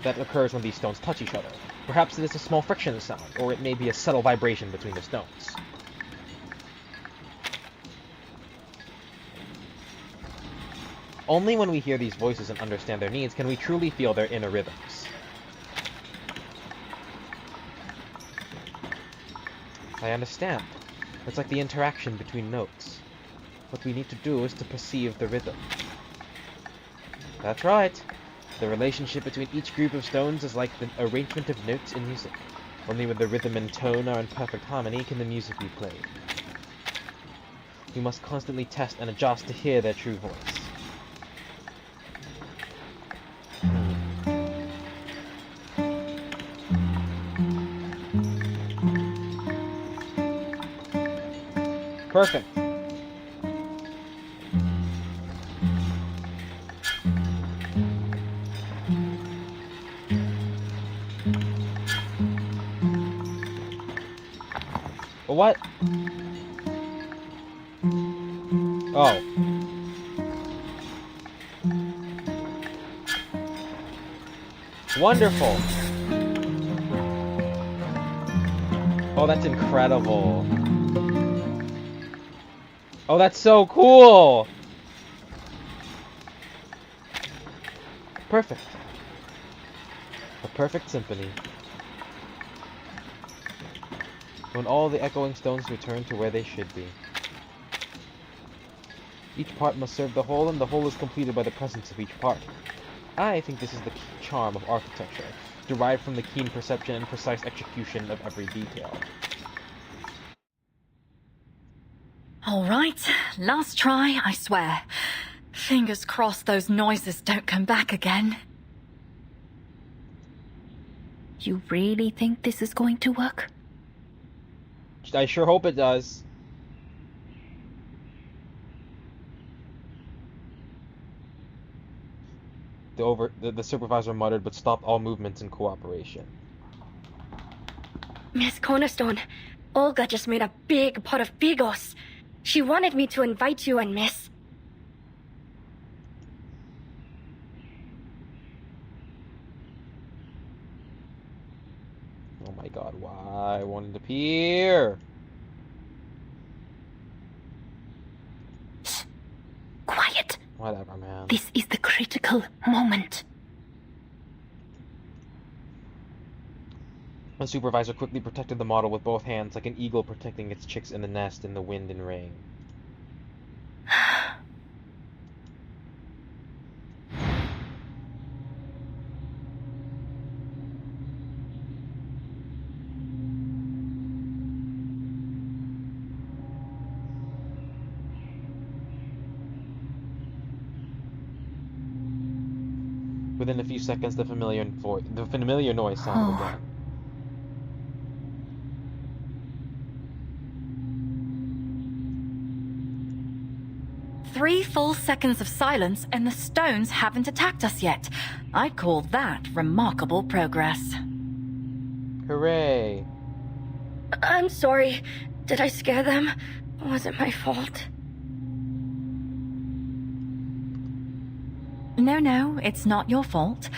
occurs when these stones touch each other. Perhaps it is a small friction sound, or it may be a subtle vibration between the stones. Only when we hear these voices and understand their needs can we truly feel their inner rhythms. I understand. It's like the interaction between notes. What we need to do is to perceive the rhythm. That's right. The relationship between each group of stones is like the arrangement of notes in music. Only when the rhythm and tone are in perfect harmony can the music be played. We must constantly test and adjust to hear their true voice. Perfect. What? Oh. Wonderful. Oh, that's incredible. Oh, that's so cool! Perfect. A perfect symphony. When all the echoing stones return to where they should be. Each part must serve the whole, and the whole is completed by the presence of each part. I think this is the charm of architecture, derived from the keen perception and precise execution of every detail. All right, last try, I swear. Fingers crossed those noises don't come back again. You really think this is going to work? I sure hope it does. The supervisor muttered, but stopped all movements in cooperation. Miss Cornerstone, Olga just made a big pot of bigos. She wanted me to invite you and Miss. Oh my god, why won't it appear? Quiet. Whatever, man. This is the critical moment. The supervisor quickly protected the model with both hands, like an eagle protecting its chicks in the nest in the wind and rain. Within a few seconds, the familiar noise sounded again. 3 full seconds of silence and the stones haven't attacked us yet. I'd call that remarkable progress. Hooray. I'm sorry. Did I scare them? Was it my fault? No, it's not your fault.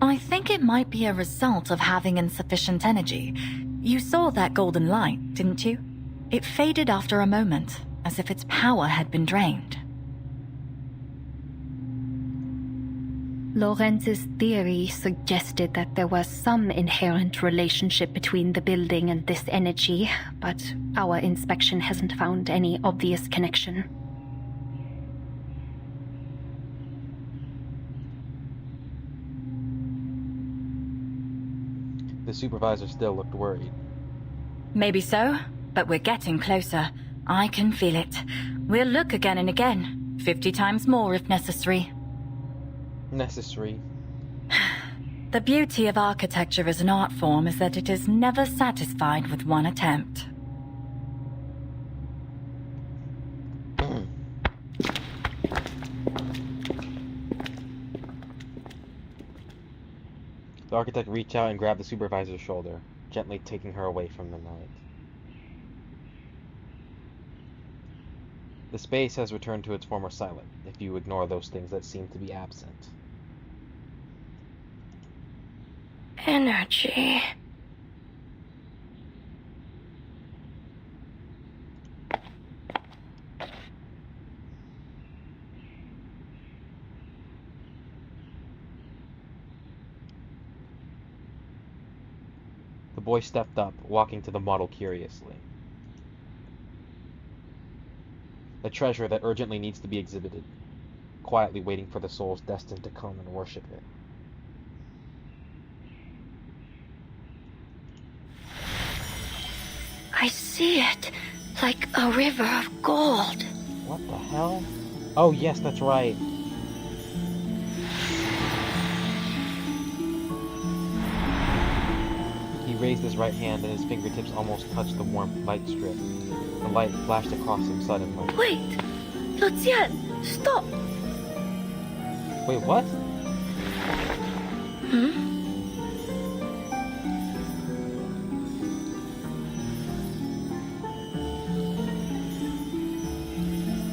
I think it might be a result of having insufficient energy. You saw that golden light, didn't you? It faded after a moment, as if its power had been drained. Lorenz's theory suggested that there was some inherent relationship between the building and this energy, but our inspection hasn't found any obvious connection. The supervisor still looked worried. Maybe so, but we're getting closer. I can feel it. We'll look again and again, 50 times more if necessary. Necessary. The beauty of architecture as an art form is that it is never satisfied with one attempt. The architect reached out and grabbed the supervisor's shoulder, gently taking her away from the night. The space has returned to its former silence, if you ignore those things that seem to be absent. Energy. The boy stepped up, walking to the model curiously. A treasure that urgently needs to be exhibited, quietly waiting for the souls destined to come and worship it. I see it, like a river of gold. What the hell? Oh yes, that's right. He raised his right hand and his fingertips almost touched the warm light strip. The light flashed across him suddenly. Wait! Lucian, stop! Wait, what?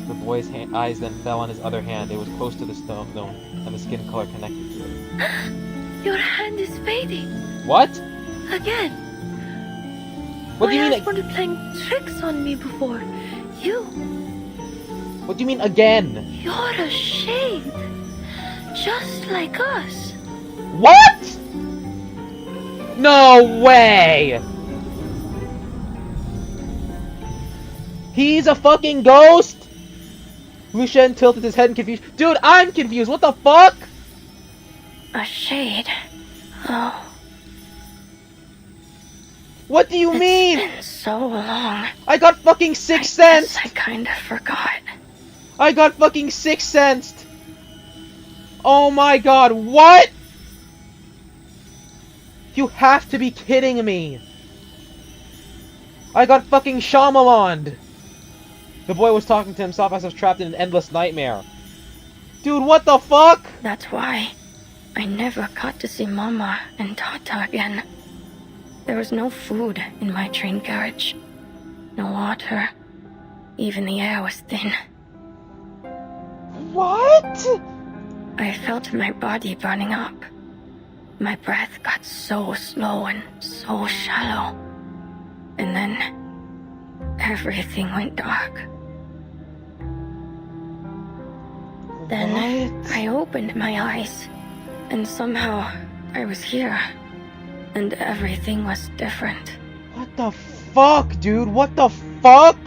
The boy's eyes then fell on his other hand. It was close to the stone, and the skin color connected to it. Your hand is fading. What? Again. What do you mean? Wanted playing tricks on me before. You. What do you mean again? You're a shade. Just like us. What? No way! He's a fucking ghost? Lucien tilted his head in confusion. Dude, I'm confused. What the fuck? A shade. Oh. What do you mean? It's been so long. I got fucking Sixth Sense. I kind of forgot. I got fucking Sixth Sensed. Oh my god, what? You have to be kidding me. I got fucking Shyamalan. The boy was talking to himself as if trapped in an endless nightmare. Dude, what the fuck? That's why I never got to see Mama and Tata again. There was no food in my train carriage. No water. Even the air was thin. What? I felt my body burning up. My breath got so slow and so shallow. And then everything went dark. Then I opened my eyes, and somehow I was here, and everything was different. What the fuck, dude? What the fuck?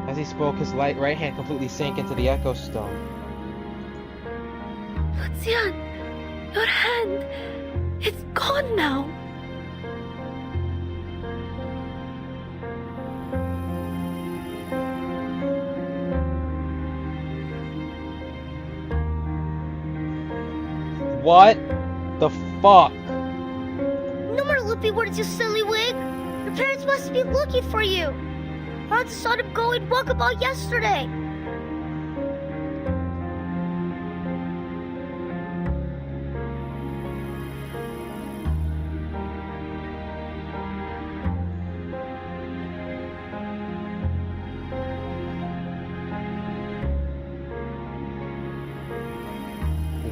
As he spoke, his right hand completely sank into the Echo Stone. Lucian, your hand, it's gone now. What the fuck? No more loopy words, you silly wig. Your parents must be looking for you. Hans saw them go and walk about yesterday.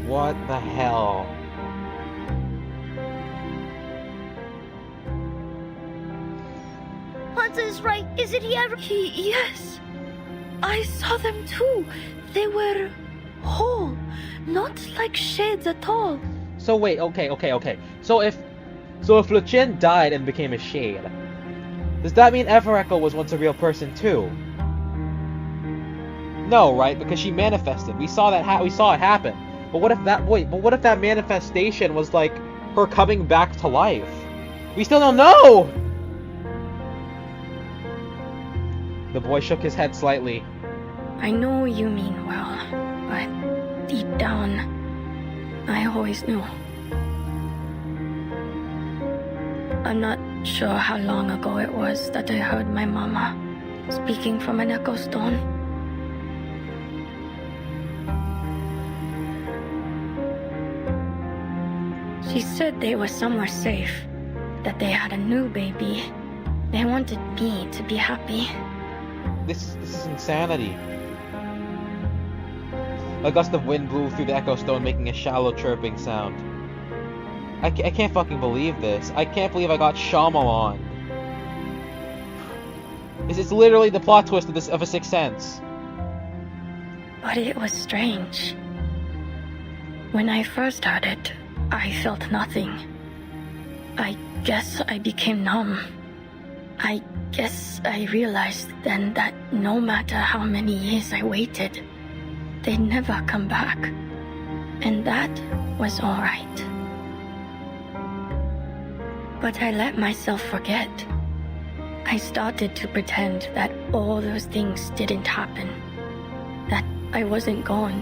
What the hell? Hansa is right, isn't he ever? Yes. I saw them too. They were whole, not like shades at all. So wait, okay. So if Lucien died and became a shade, does that mean Everecho was once a real person too? No, right? Because she manifested. We saw that. We saw it happen. But what if that? Wait. But what if that manifestation was like her coming back to life? We still don't know. The boy shook his head slightly. I know you mean well, but deep down, I always knew. I'm not sure how long ago it was that I heard my mama speaking from an echo stone. She said they were somewhere safe, that they had a new baby. They wanted me to be happy. This is insanity. A gust of wind blew through the Echo Stone, making a shallow chirping sound. I can't fucking believe this. I can't believe I got Shyamalan. This is literally the plot twist of A Sixth Sense. But it was strange. When I first heard it, I felt nothing. I guess I became numb. I guess I realized then that no matter how many years I waited, they'd never come back. And that was all right. But I let myself forget. I started to pretend that all those things didn't happen. That I wasn't gone,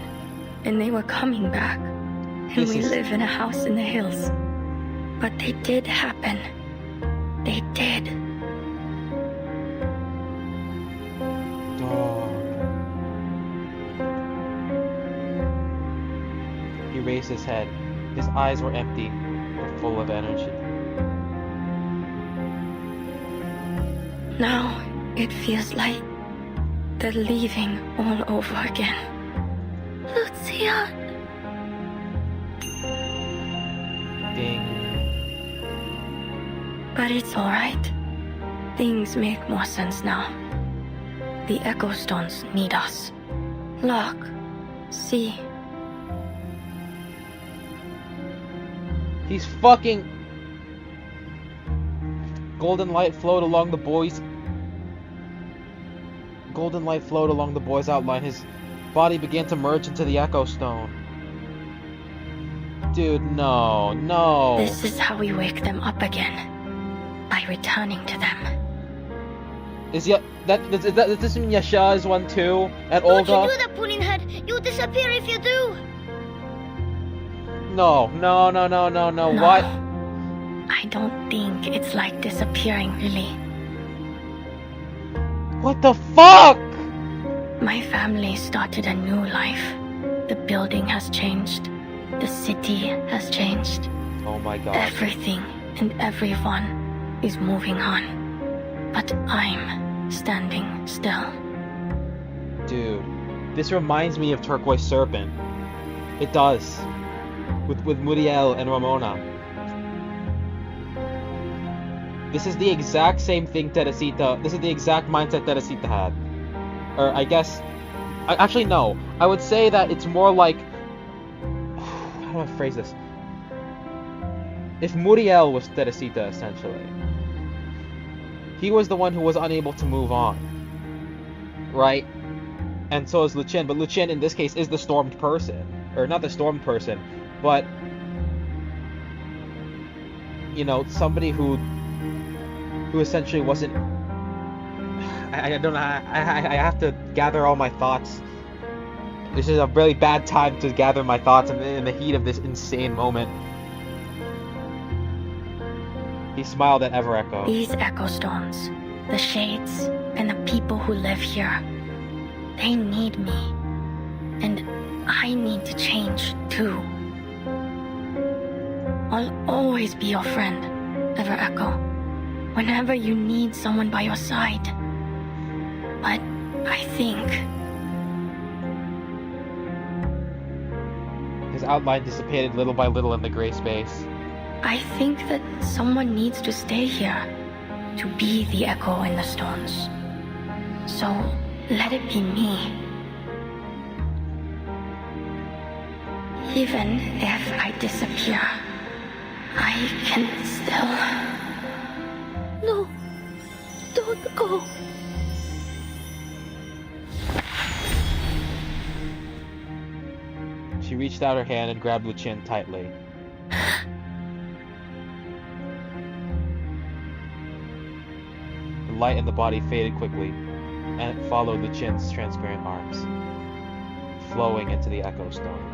and they were coming back. And we live in a house in the hills. But they did happen. They did. He raised his head. His eyes were empty, but full of energy. Now it feels like the leaving all over again. Lucia! Ding. But it's alright. Things make more sense now. The Echo Stones need us. Look. See. He's fucking... Golden light flowed along the boy's... Golden light flowed along the boy's outline. His body began to merge into the Echo Stone. Dude, no. This is how we wake them up again. By returning to them. Does this mean Yasha is one too? And Don't Olga? you do that, Pudding Head! You'll disappear if you do! No. No. What? I don't think it's like disappearing, really. What the fuck? My family started a new life. The building has changed. The city has changed. Oh my god. Everything and everyone is moving on. But I'm standing still. Dude, this reminds me of Turquoise Serpent. It does. With Muriel and Ramona. This is the exact same thing Teresita... This is the exact mindset Teresita had. Or, I guess... Actually, no. I would say that it's more like... How do I phrase this? If Muriel was Teresita, essentially. He was the one who was unable to move on. Right? And so is Lucien. But Lucien, in this case, is the stormed person. Or, not the stormed person, but... You know, somebody who essentially wasn't... I don't know, I have to gather all my thoughts. This is a really bad time to gather my thoughts in the heat of this insane moment. He smiled at Echo. These echo stones, the shades, and the people who live here, they need me. And I need to change, too. I'll always be your friend, Echo. Whenever you need someone by your side. But I think... His outline dissipated little by little in the gray space. I think that someone needs to stay here, to be the echo in the stones. So, let it be me. Even if I disappear, I can still... No, don't go. She reached out her hand and grabbed Lucien tightly. The light in the body faded quickly, and it followed Lucien's transparent arms, flowing into the echo stone.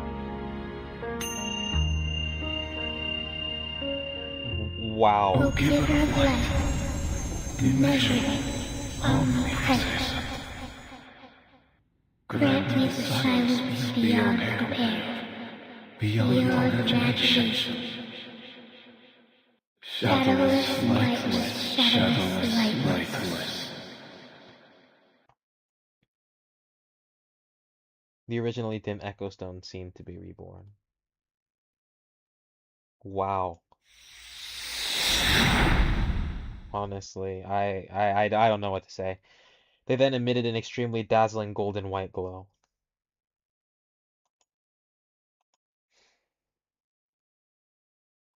Wow. We'll give her blood, measure it, omnipresent. Grant me the silence beyond compare, beyond imagination. Shadowless, lightless, shadowless, lightless. The originally dim echo stone seemed to be reborn. Wow. Honestly, I don't know what to say. They then emitted an extremely dazzling golden white glow.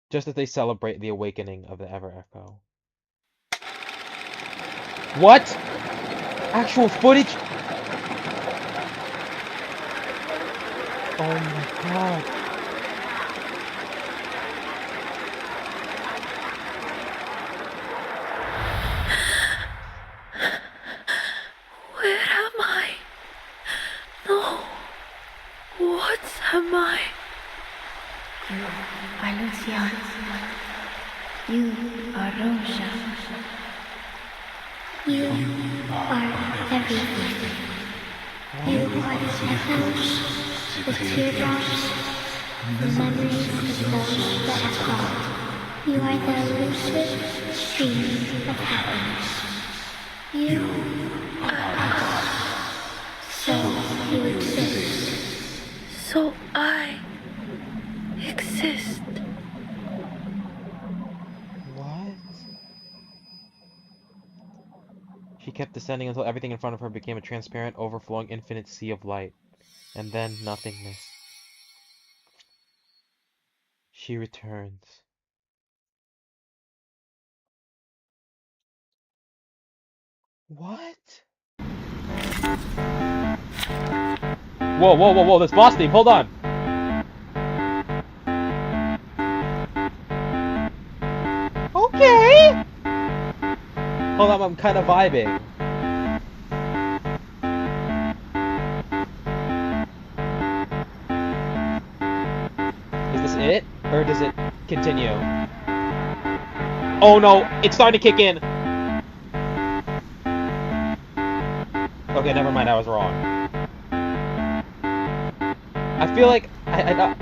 Just as they celebrate the awakening of the Ever Echo. What? Actual footage? Oh my god. Where am I? No. What am I? You are Lucia. You are Rosa. You are everything. You are the echoes, the teardrops, the memories of those that have gone. You are the lucid streams of happiness. You are us. So you exist. So I exist. What? She kept descending until everything in front of her became a transparent, overflowing, infinite sea of light. And then nothingness. She returns. What? Whoa, this boss theme, hold on! Okay! Hold on, I'm kind of vibing. Is this it? Or does it continue? Oh no, it's starting to kick in! Okay, never mind, I was wrong. I feel like I got...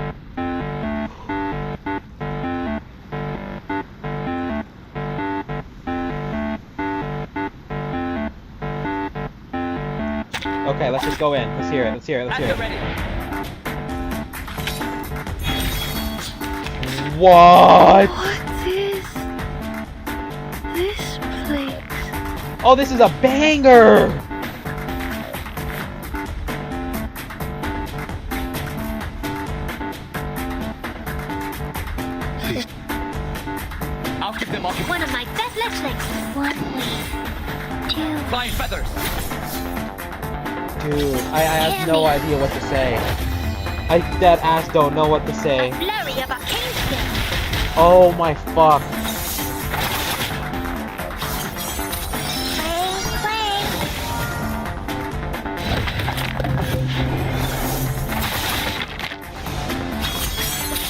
Okay, let's just go in. Let's hear it. Let's hear it. Let's hear it. What? What is this? Oh, this is a banger! I'll keep them occupied. One of my best fletchlings. 1 wave. 2. Flying feathers. Dude, I have no idea what to say. I dead ass don't know what to say. Flurry of arcane skill. Oh my fuck.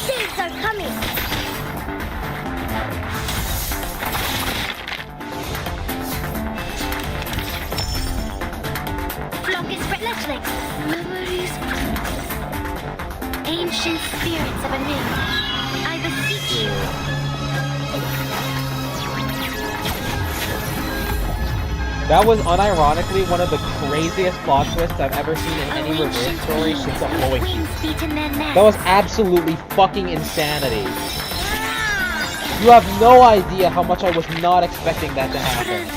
Things are coming. Flocus fletchlings. Memories. Ancient spirits of a new. I beseech you. That was unironically one of the craziest plot twists I've ever seen in any reverse story since the Flowing Feast. That was absolutely fucking insanity. You have no idea how much I was not expecting that to happen.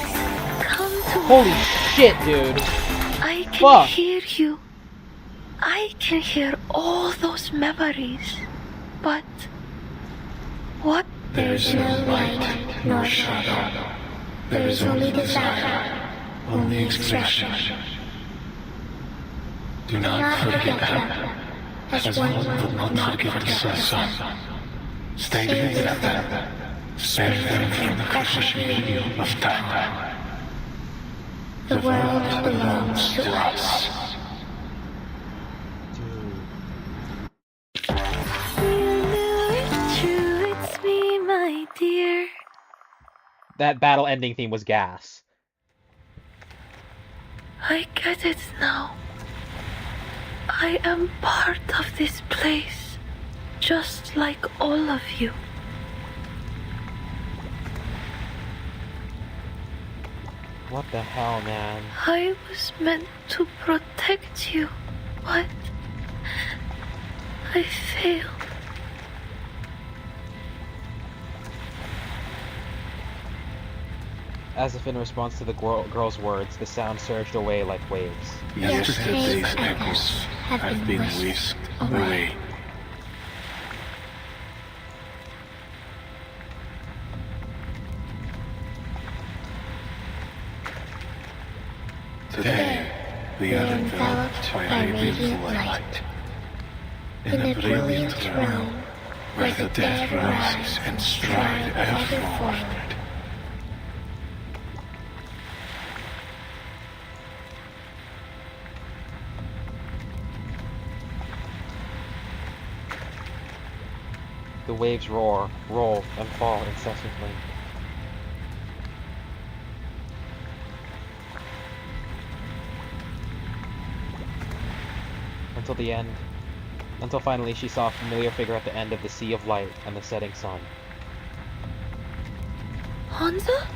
Holy shit, dude. I can Fuck. hear you. I can hear all those memories. But what? There is no light nor shadow. There is only desire, only expression. Do not forget them, as one will not forget the sun. Stay with them, spare them from the crushing medium of time. The world belongs to us. It's me, my dear. That battle ending theme was gas. I get it now. I am part of this place, just like all of you. What the hell, man? I was meant to protect you, but I failed. As if in response to the girl's words, the sound surged away like waves. Yesterday's echoes have been whisked away. Today, we are enveloped by radiant light. In a brilliant realm, where the dead rise and stride ever forward. The waves roar, roll, and fall incessantly. Until the end. Until finally she saw a familiar figure at the end of the sea of light and the setting sun. Hansa?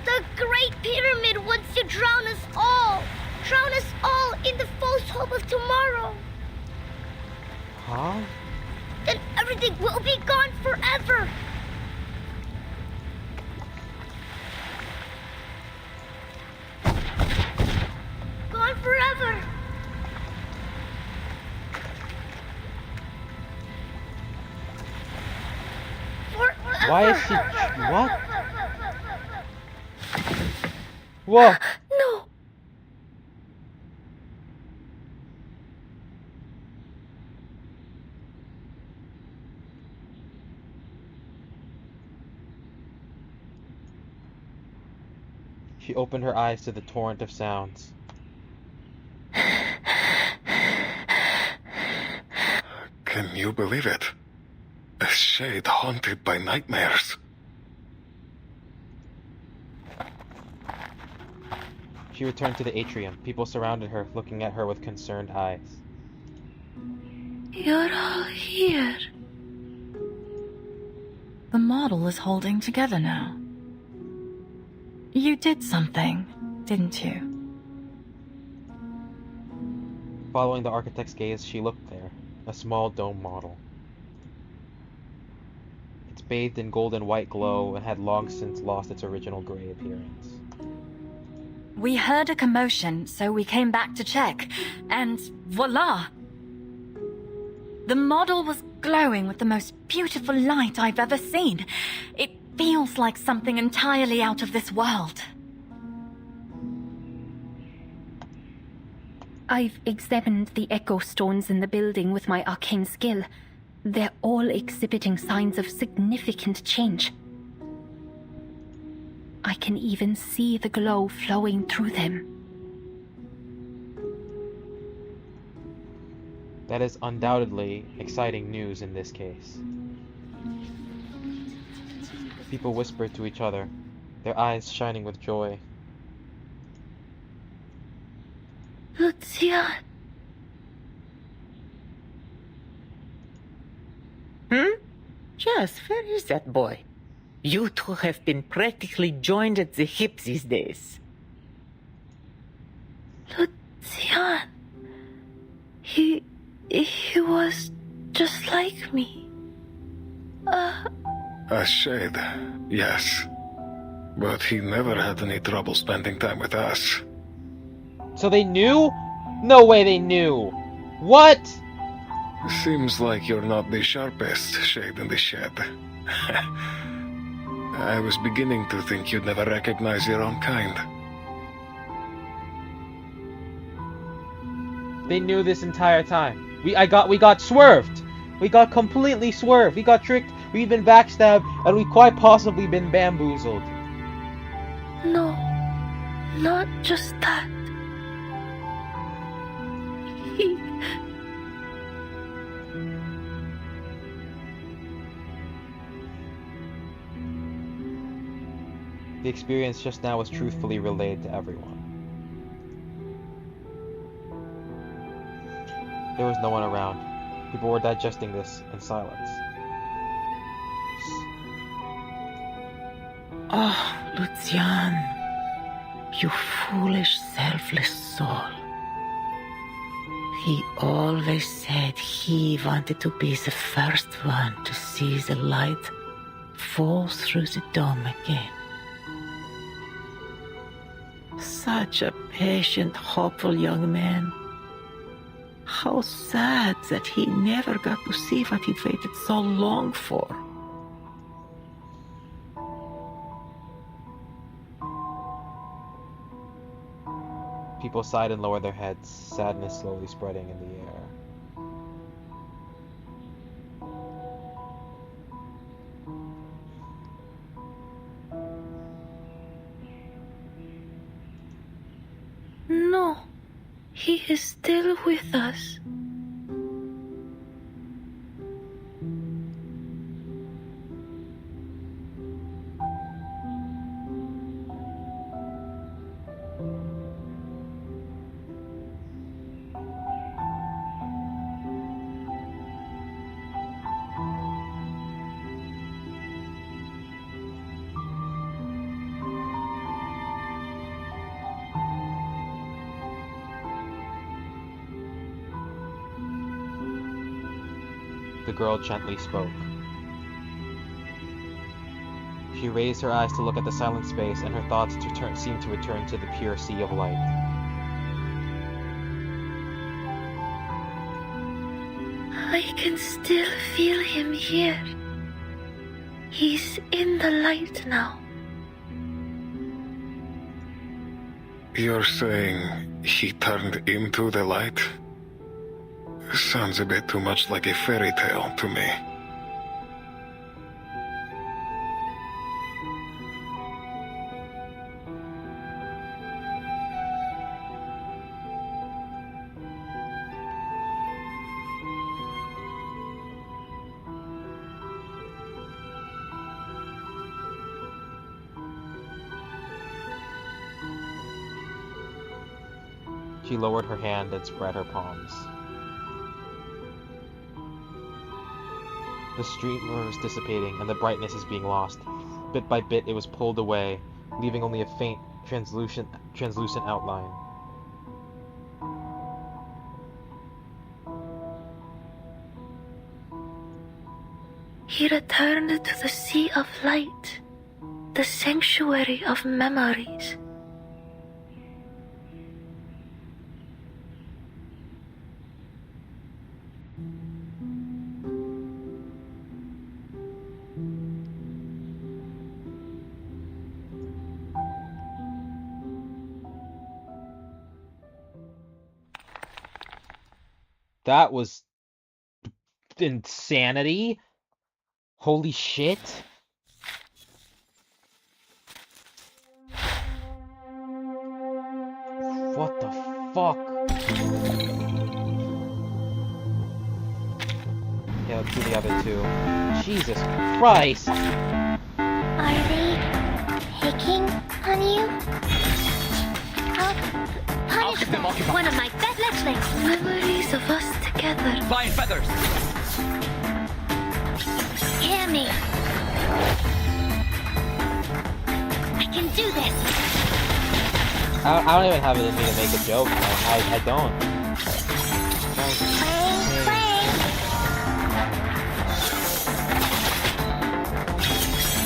The Great Pyramid wants to drown us all! Drown us all in the false hope of tomorrow! Huh? Then everything will be gone forever! Gone forever! Forever! Why is she... What? Whoa! No! She opened her eyes to the torrent of sounds. Can you believe it? A shade haunted by nightmares. She returned to the atrium. People surrounded her, looking at her with concerned eyes. You're all here. The model is holding together now. You did something, didn't you? Following the architect's gaze, she looked there. A small dome model. Its bathed in golden white glow and had long since lost its original gray appearance. We heard a commotion, so we came back to check, and voila! The model was glowing with the most beautiful light I've ever seen. It feels like something entirely out of this world. I've examined the echo stones in the building with my arcane skill. They're all exhibiting signs of significant change. I can even see the glow flowing through them. That is undoubtedly exciting news in this case. People whispered to each other, their eyes shining with joy. Lucia. Yes, where is that boy? You two have been practically joined at the hip these days. Lucian. He was just like me. A shade, yes. But he never had any trouble spending time with us. So they knew? No way they knew! What? Seems like you're not the sharpest shade in the shed. I was beginning to think you'd never recognize your own kind. They knew this entire time. We got swerved! We got completely swerved. We got tricked, we've been backstabbed, and we've quite possibly been bamboozled. No, not just that. The experience just now was truthfully relayed to everyone. There was no one around. People were digesting this in silence. Oh, Lucian, you foolish, selfless soul. He always said he wanted to be the first one to see the light fall through the dome again. Such a patient, hopeful young man. How sad that he never got to see what he'd waited so long for. People sighed and lowered their heads, sadness slowly spreading in the air. No, he is still with us. The girl gently spoke. She raised her eyes to look at the silent space, and her thoughts seemed to return to the pure sea of light. I can still feel him here. He's in the light now. You're saying he turned into the light? Sounds a bit too much like a fairy tale to me. She lowered her hand and spread her palms. The streamer was dissipating, and the brightness is being lost. Bit by bit, it was pulled away, leaving only a faint, translucent outline. He returned to the Sea of Light, the sanctuary of memories. That was insanity. Holy shit. What the fuck? Yeah, let's do the other two. Jesus Christ! Are they picking on you? I'll punish them. One of my best fletchlings. Memories of us together. Flying feathers! Hear me. I can do this. I don't even have it in me to make a joke. I don't.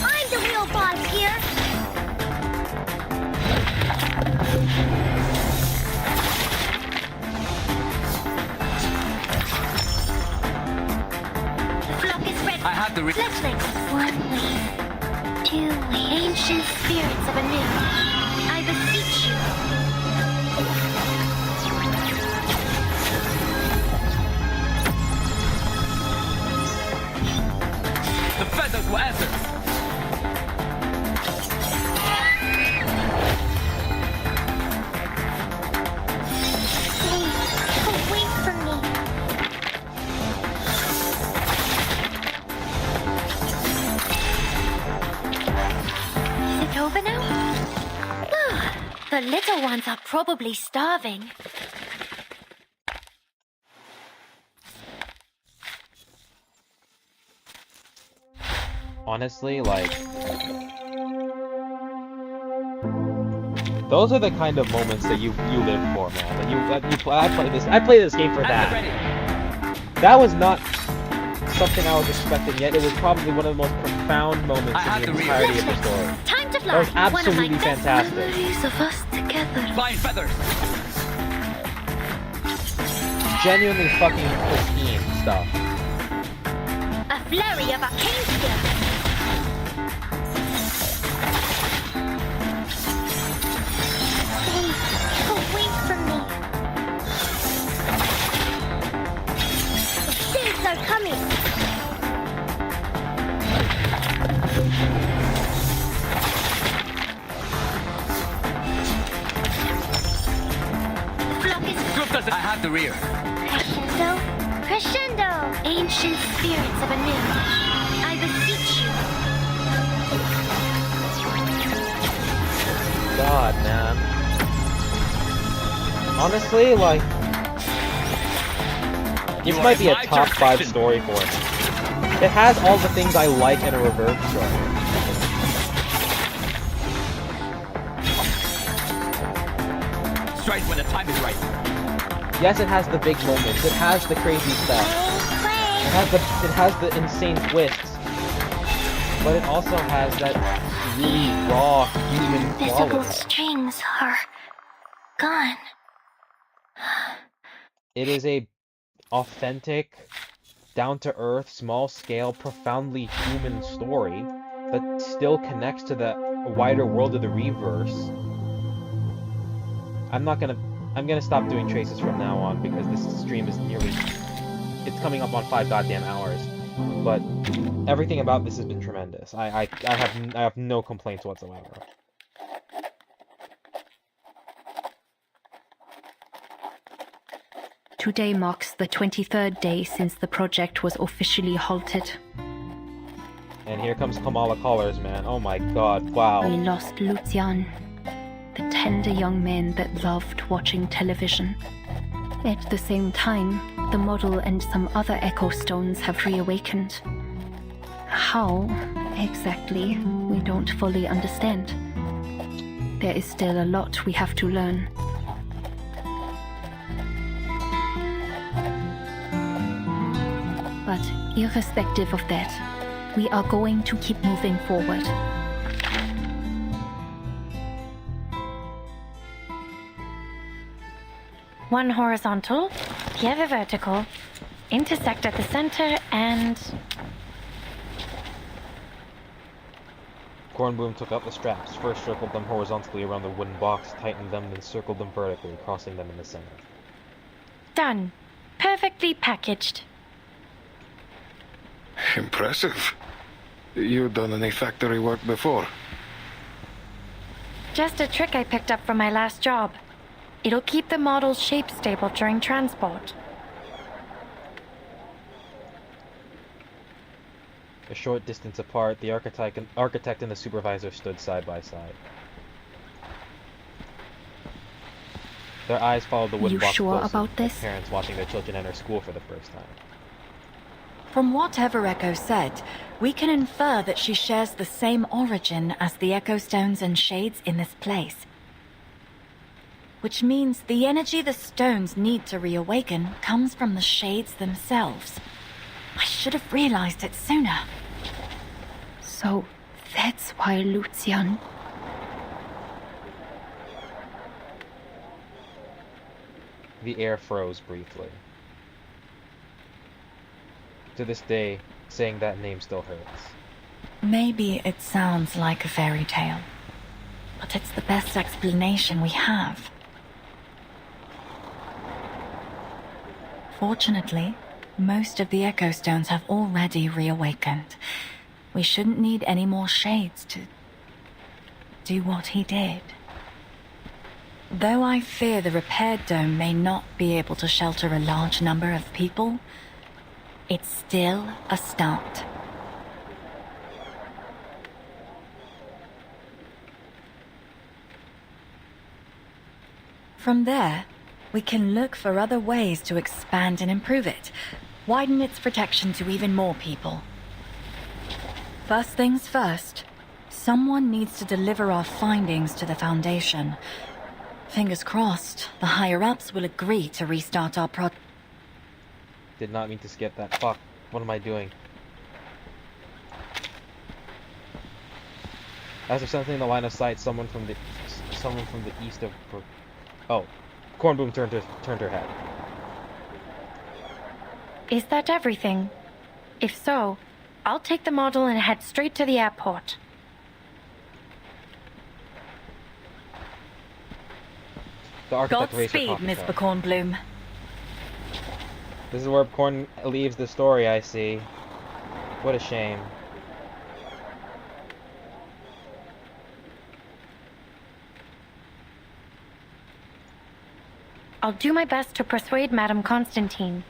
I'm the real boss here. The flock is ready. I have the Fletchlings. One wave. Two wave. Ancient spirits of anew. I beseech you. The feathers will answer! Stay away from me. Is it over now? The little ones are probably starving. Honestly, like, those are the kind of moments that you live for, man. I play this game for that. That was not something I was expecting yet. It was probably one of the most profound moments in the entirety of the story. Time to fly. That was absolutely fantastic. Memories of us together. Flying feathers! Genuinely fucking pristine stuff. A flurry of arcane skills. Stay away from me. The things are coming. The flock is I have the rear. Crescendo, crescendo! Ancient spirits of anew, I beseech you. God, man. Honestly, like, this might be a top 5 story for me. It has all the things I like in a reverse story. Strike when the time is right. Yes, it has the big moments. It has the crazy stuff. It has the insane twists. But it also has that really raw human Invisible quality. strings are gone. It is a authentic, down-to-earth, small-scale, profoundly human story that still connects to the wider world of the Reverse. I'm gonna stop doing traces from now on because this stream is it's coming up on 5 goddamn hours. But everything about this has been tremendous. I have no complaints whatsoever. Today marks the 23rd day since the project was officially halted. And here comes Kamala Callers, man. Oh my god, wow. We lost Lucian, the tender young man that loved watching television. At the same time, the model and some other echo stones have reawakened. How, exactly, we don't fully understand. There is still a lot we have to learn. But irrespective of that, We are going to keep moving forward. One horizontal, the other vertical, intersect at the center, and... Kornblum took out the straps, first circled them horizontally around the wooden box, tightened them, then circled them vertically, crossing them in the center. Done. Perfectly packaged. Impressive. You done any factory work before? Just a trick I picked up from my last job. It'll keep the model's shape stable during transport. A short distance apart, the architect and the supervisor stood side by side. Their eyes followed the wooden box sure closely, about this? like parents watching their children enter school for the first time. From whatever Echo said, we can infer that she shares the same origin as the Echo Stones and Shades in this place. Which means the energy the stones need to reawaken comes from the Shades themselves. I should have realized it sooner. So, that's why Lucian... The air froze briefly. To this day, saying that name still hurts. Maybe it sounds like a fairy tale, but it's the best explanation we have. Fortunately, most of the Echo Stones have already reawakened. We shouldn't need any more Shades to do what he did. Though I fear the repaired dome may not be able to shelter a large number of people, it's still a start. From there, we can look for other ways to expand and improve it, widen its protection to even more people. First things first, someone needs to deliver our findings to the Foundation. Fingers crossed, the higher-ups will agree to restart our Did not mean to skip that. Fuck. What am I doing? As if sensing the line of sight, someone from the east of... Oh. Kornblum turned her head. Is that everything? If so, I'll take the model and head straight to the airport. The architect raised her Godspeed, coffee Miss cup. Kornblum. This is where Korn leaves the story, I see. What a shame. I'll do my best to persuade Madame Constantine.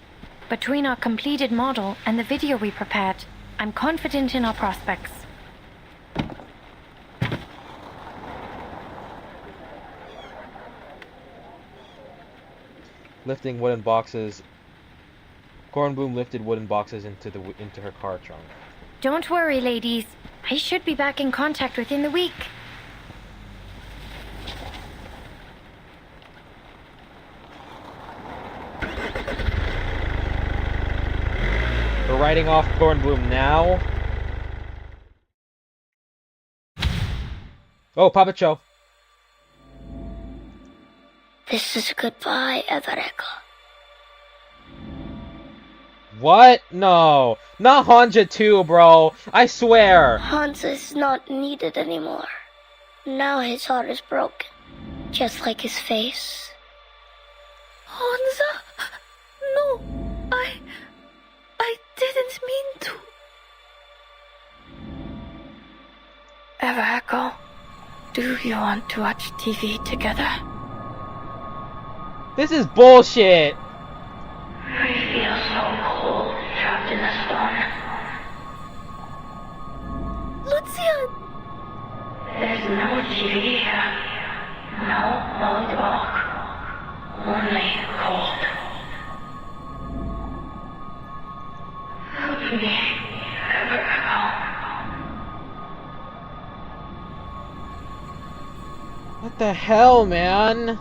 Between our completed model and the video we prepared, I'm confident in our prospects. Lifting wooden boxes. Kornblum lifted wooden boxes into her car trunk. Don't worry, ladies. I should be back in contact within the week. We're writing off Kornblum now. Oh, Puppet Show. This is goodbye, Evereco. What? No. Not Hanja 2, bro. I swear. Hans is not needed anymore. Now his heart is broken. Just like his face. Hansa? No, I didn't mean to. Evereco, do you want to watch TV together? This is bullshit. I feel so cold, trapped in the stone. Lucian! There's no TV here. No old dog. Only cold. Help me, Evereco. What the hell, man?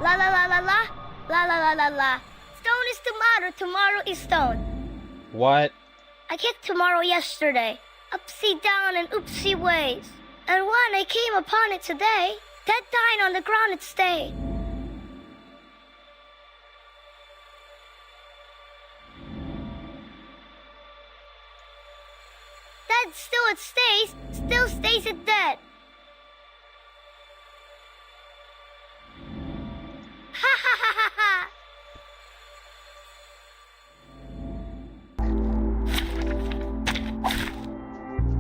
La la la la la. La la la la la. Stone is tomorrow? Tomorrow is stone. What? I kicked tomorrow yesterday. Upsy down and oopsie ways. And when I came upon it today, dead dying on the ground it stayed. Dead still it stays it dead. Ha ha ha ha ha!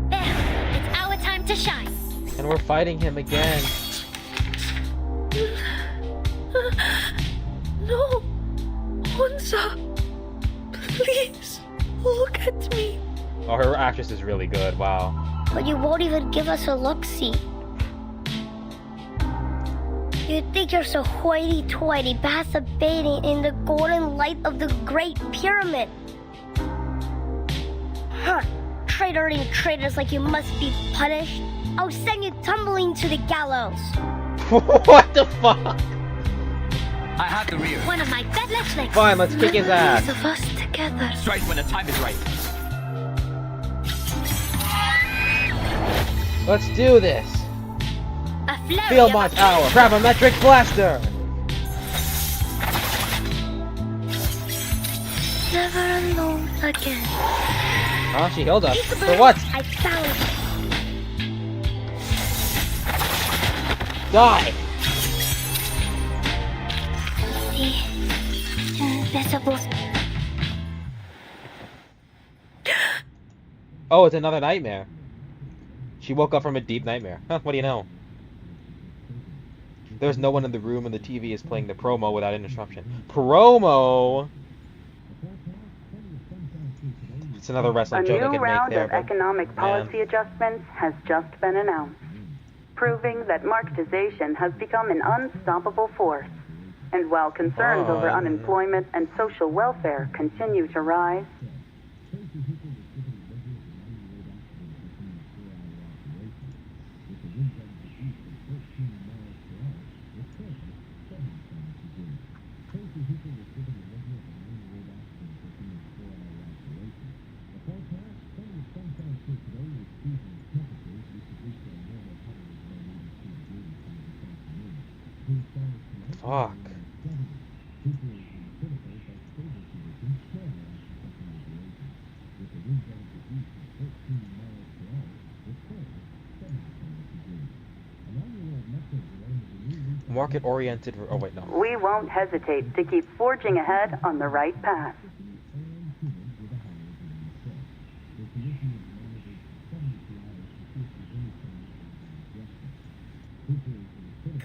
There, it's our time to shine. And we're fighting him again. No! Hansa! Please, look at me. Oh, her actress is really good, wow. But you won't even give us a look-see. You think you're so hoity-toity, masturbating in the golden light of the Great Pyramid. Huh. Traitoring traitors like you must be punished. I'll send you tumbling to the gallows. What the fuck? I have the rear. One of my deadlift legs. Fine, let's kick his ass. Of us together. Strike when the time is right. Let's do this. A flurry Fieldmont Hour, Gravimetric Blaster. Never alone again. Oh, she healed us. For what? I found it. Die. The invisible. Oh, it's another nightmare. She woke up from a deep nightmare. Huh, what do you know? There's no one in the room and the TV is playing the promo without interruption. Promo? It's another wrestling joke I A new could round make there, of but, economic policy adjustments has just been announced, proving that marketization has become an unstoppable force. And while concerns over unemployment and social welfare continue to rise, fuck. Market-oriented. Oh wait, no. we won't hesitate to keep forging ahead on the right path.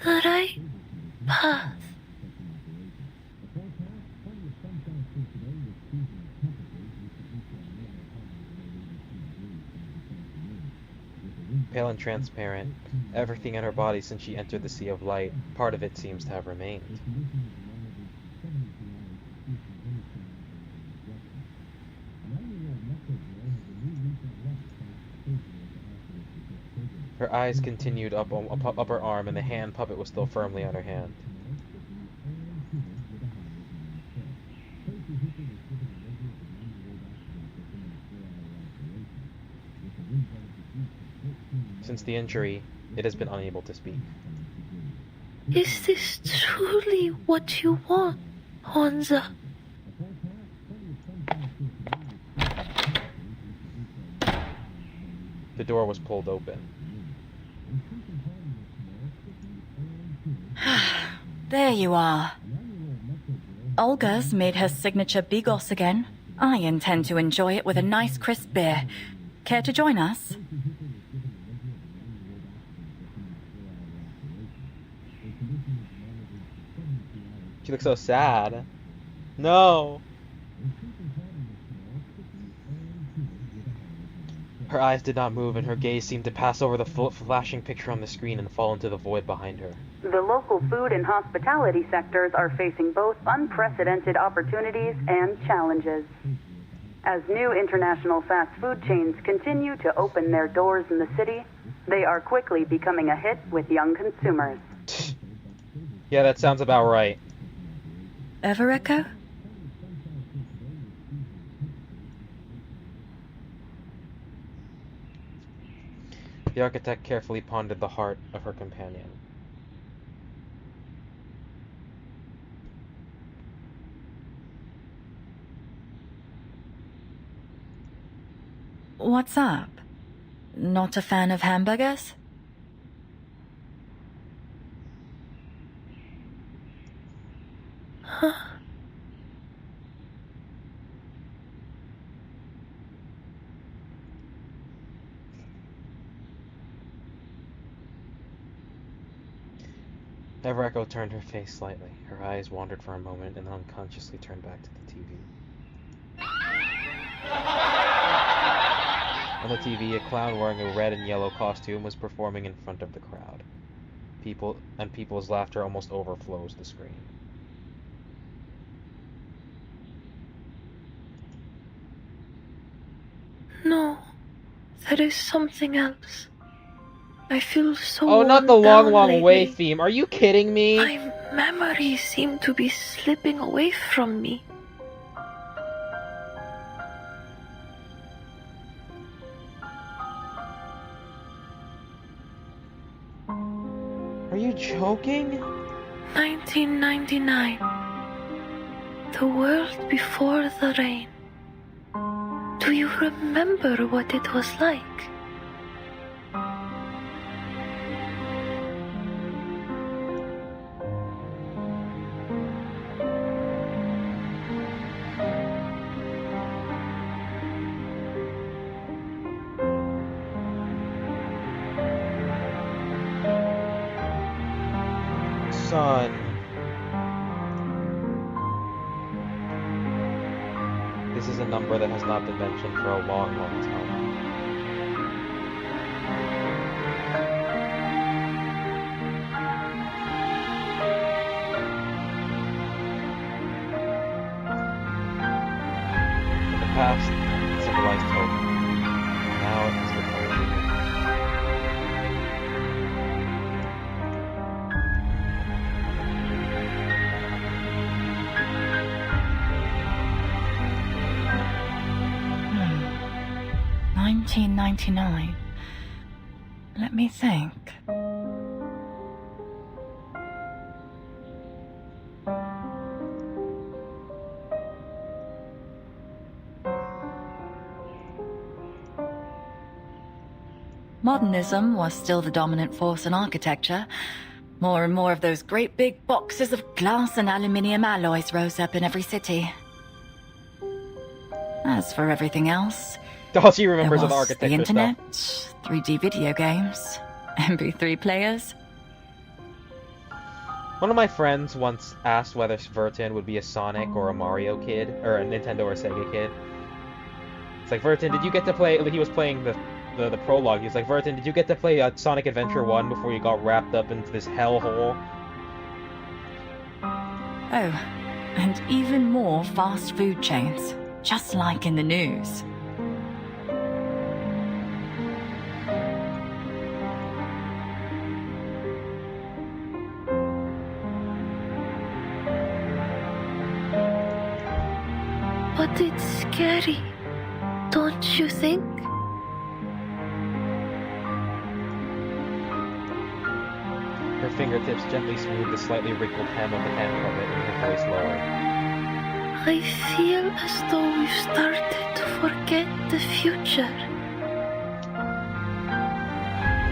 The right path. Pale and transparent, everything in her body since she entered the sea of light, part of it seems to have remained. Her eyes continued up her arm, and the hand puppet was still firmly on her hand. Since the injury, it has been unable to speak. Is this truly what you want, Hansa? The door was pulled open. There you are. Olga's made her signature bigos again. I intend to enjoy it with a nice crisp beer. Care to join us? She looks so sad. No! Her eyes did not move, and her gaze seemed to pass over the flashing picture on the screen and fall into the void behind her. The local food and hospitality sectors are facing both unprecedented opportunities and challenges. As new international fast food chains continue to open their doors in the city, they are quickly becoming a hit with young consumers. Yeah, that sounds about right. Ever echo? The architect carefully pondered the heart of her companion. What's up? Not a fan of hamburgers? Huh? Everecho turned her face slightly. Her eyes wandered for a moment and then unconsciously turned back to the TV. On the TV, a clown wearing a red and yellow costume was performing in front of the crowd. People's laughter almost overflows the screen. No, there is something else. I feel so. Oh, not the long, long lately. way theme. Are you kidding me? My memories seem to be slipping away from me. Are you joking? 1999. The world before the rain. Do you remember what it was like? Son. This is a number that has not been mentioned for a long, long time. In the past, it symbolized hope. Now it has become fear. 1999. Let me think. Modernism was still the dominant force in architecture. More and more of those great big boxes of glass and aluminium alloys rose up in every city. As for everything else, all she remembers there of was architecture the internet, stuff. 3D video games, MP3 players. One of my friends once asked whether Vertin would be a Sonic or a Mario kid, or a Nintendo or Sega kid. It's like, Vertin, did you get to play... He was playing the prologue. He was like, Vertin, did you get to play Sonic Adventure 1 before you got wrapped up into this hellhole? Oh, and even more fast food chains, just like in the news. But it's scary, don't you think? Her fingertips gently smoothed the slightly wrinkled hem of the hand puppet and her voice lowered. I feel as though we've started to forget the future.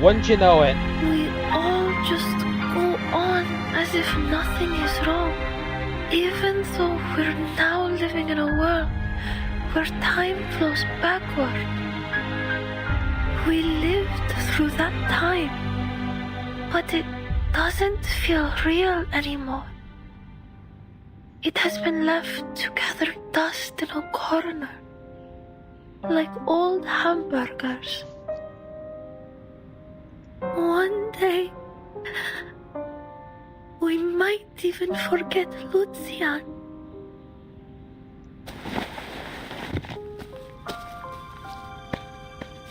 Wouldn't you know it? We all just go on as if nothing is wrong. Even though we're now living in a world where time flows backward. We lived through that time, but it doesn't feel real anymore. It has been left to gather dust in a corner, like old hamburgers. One day, we might even forget Lucian.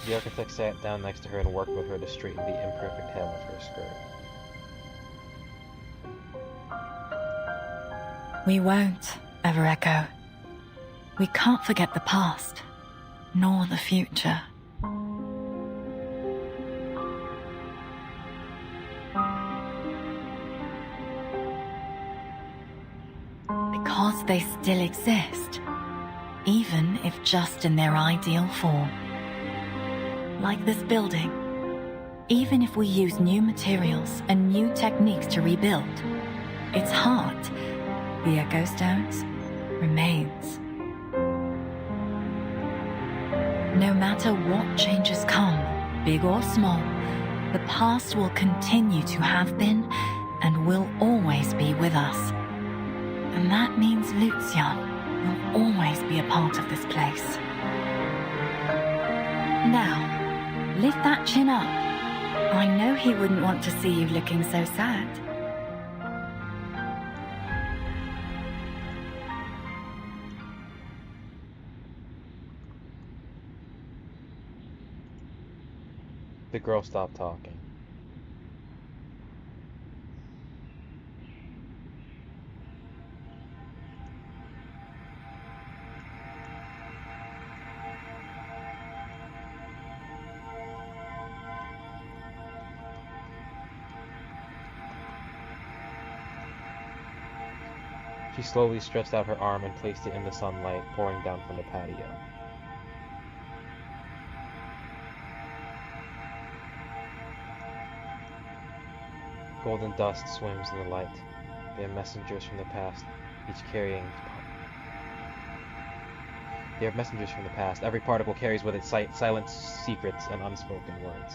The architect sat down next to her and worked with her to straighten the imperfect hem of her skirt. We won't, Everecho. We can't forget the past, nor the future. because they still exist, even if just in their ideal form. Like this building, even if we use new materials and new techniques to rebuild, its heart, the Echo Stones, remains. No matter what changes come, big or small, the past will continue to have been and will always be with us. And that means Lucian will always be a part of this place. Now, lift that chin up. I know he wouldn't want to see you looking so sad. The girl stopped talking. She slowly stretched out her arm and placed it in the sunlight pouring down from the patio. Golden dust swims in the light. They are messengers from the past, each carrying... They are messengers from the past. Every particle carries with it silent secrets and unspoken words.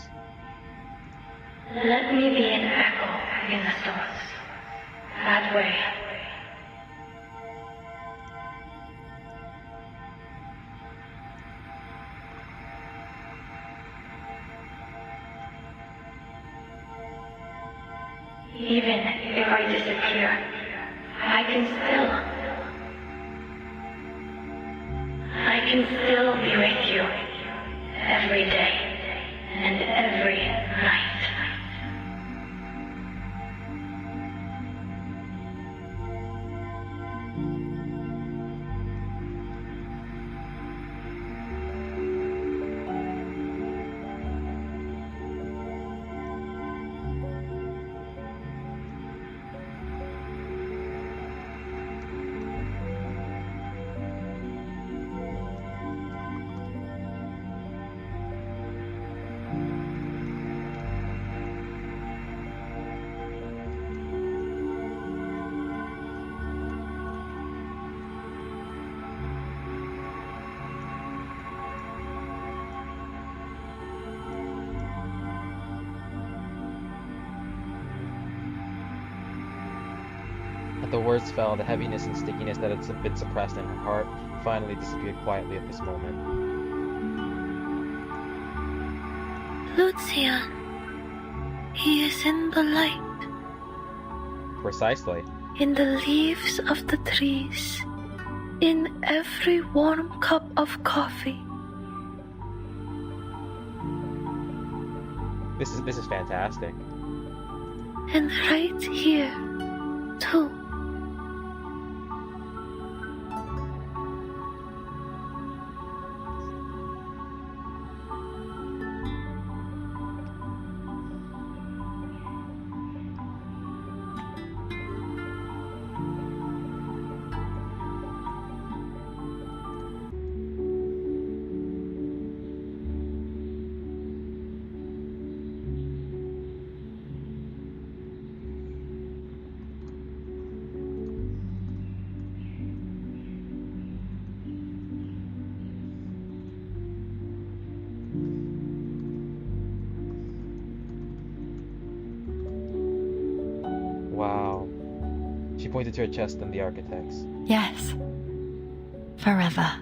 Let me be an echo in the stars. That way. Even if I disappear, I can still be with you every day and every night. The words fell, the heaviness and stickiness that had been suppressed in her heart finally disappeared quietly at this moment. Lucian, he is in the light. Precisely. In the leaves of the trees, in every warm cup of coffee. This is fantastic. And right here, too. Wow. She pointed to her chest and the architect's. Yes. Forever.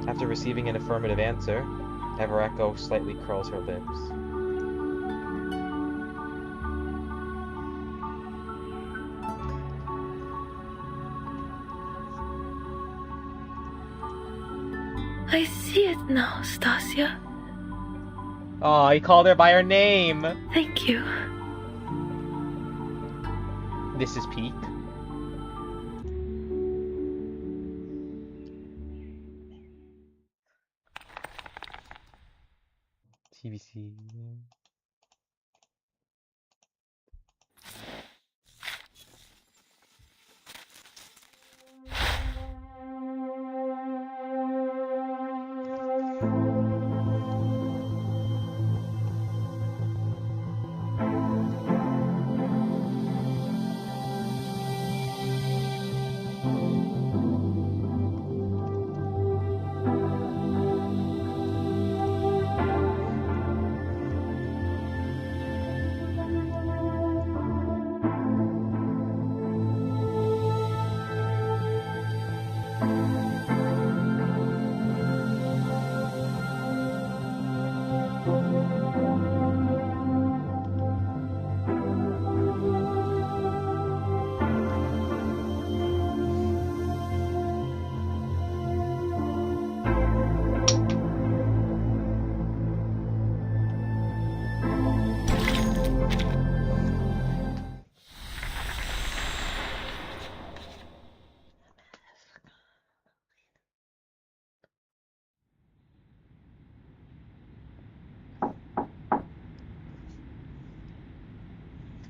After receiving an affirmative answer, Everecho slightly curls her lips. I see it now, Stasia. Oh, he called her by her name! Thank you. This is peak. TBC.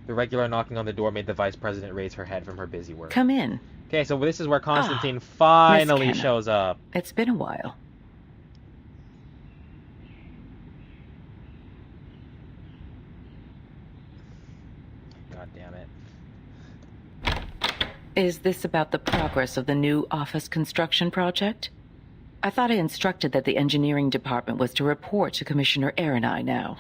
The regular knocking on the door made the vice president raise her head from her busy work. Come in. Okay, so this is where Constantine finally Miss Kenna. shows up. It's been a while. God damn it. Is this about the progress of the new office construction project? I thought I instructed that the engineering department was to report to Commissioner Aronai now.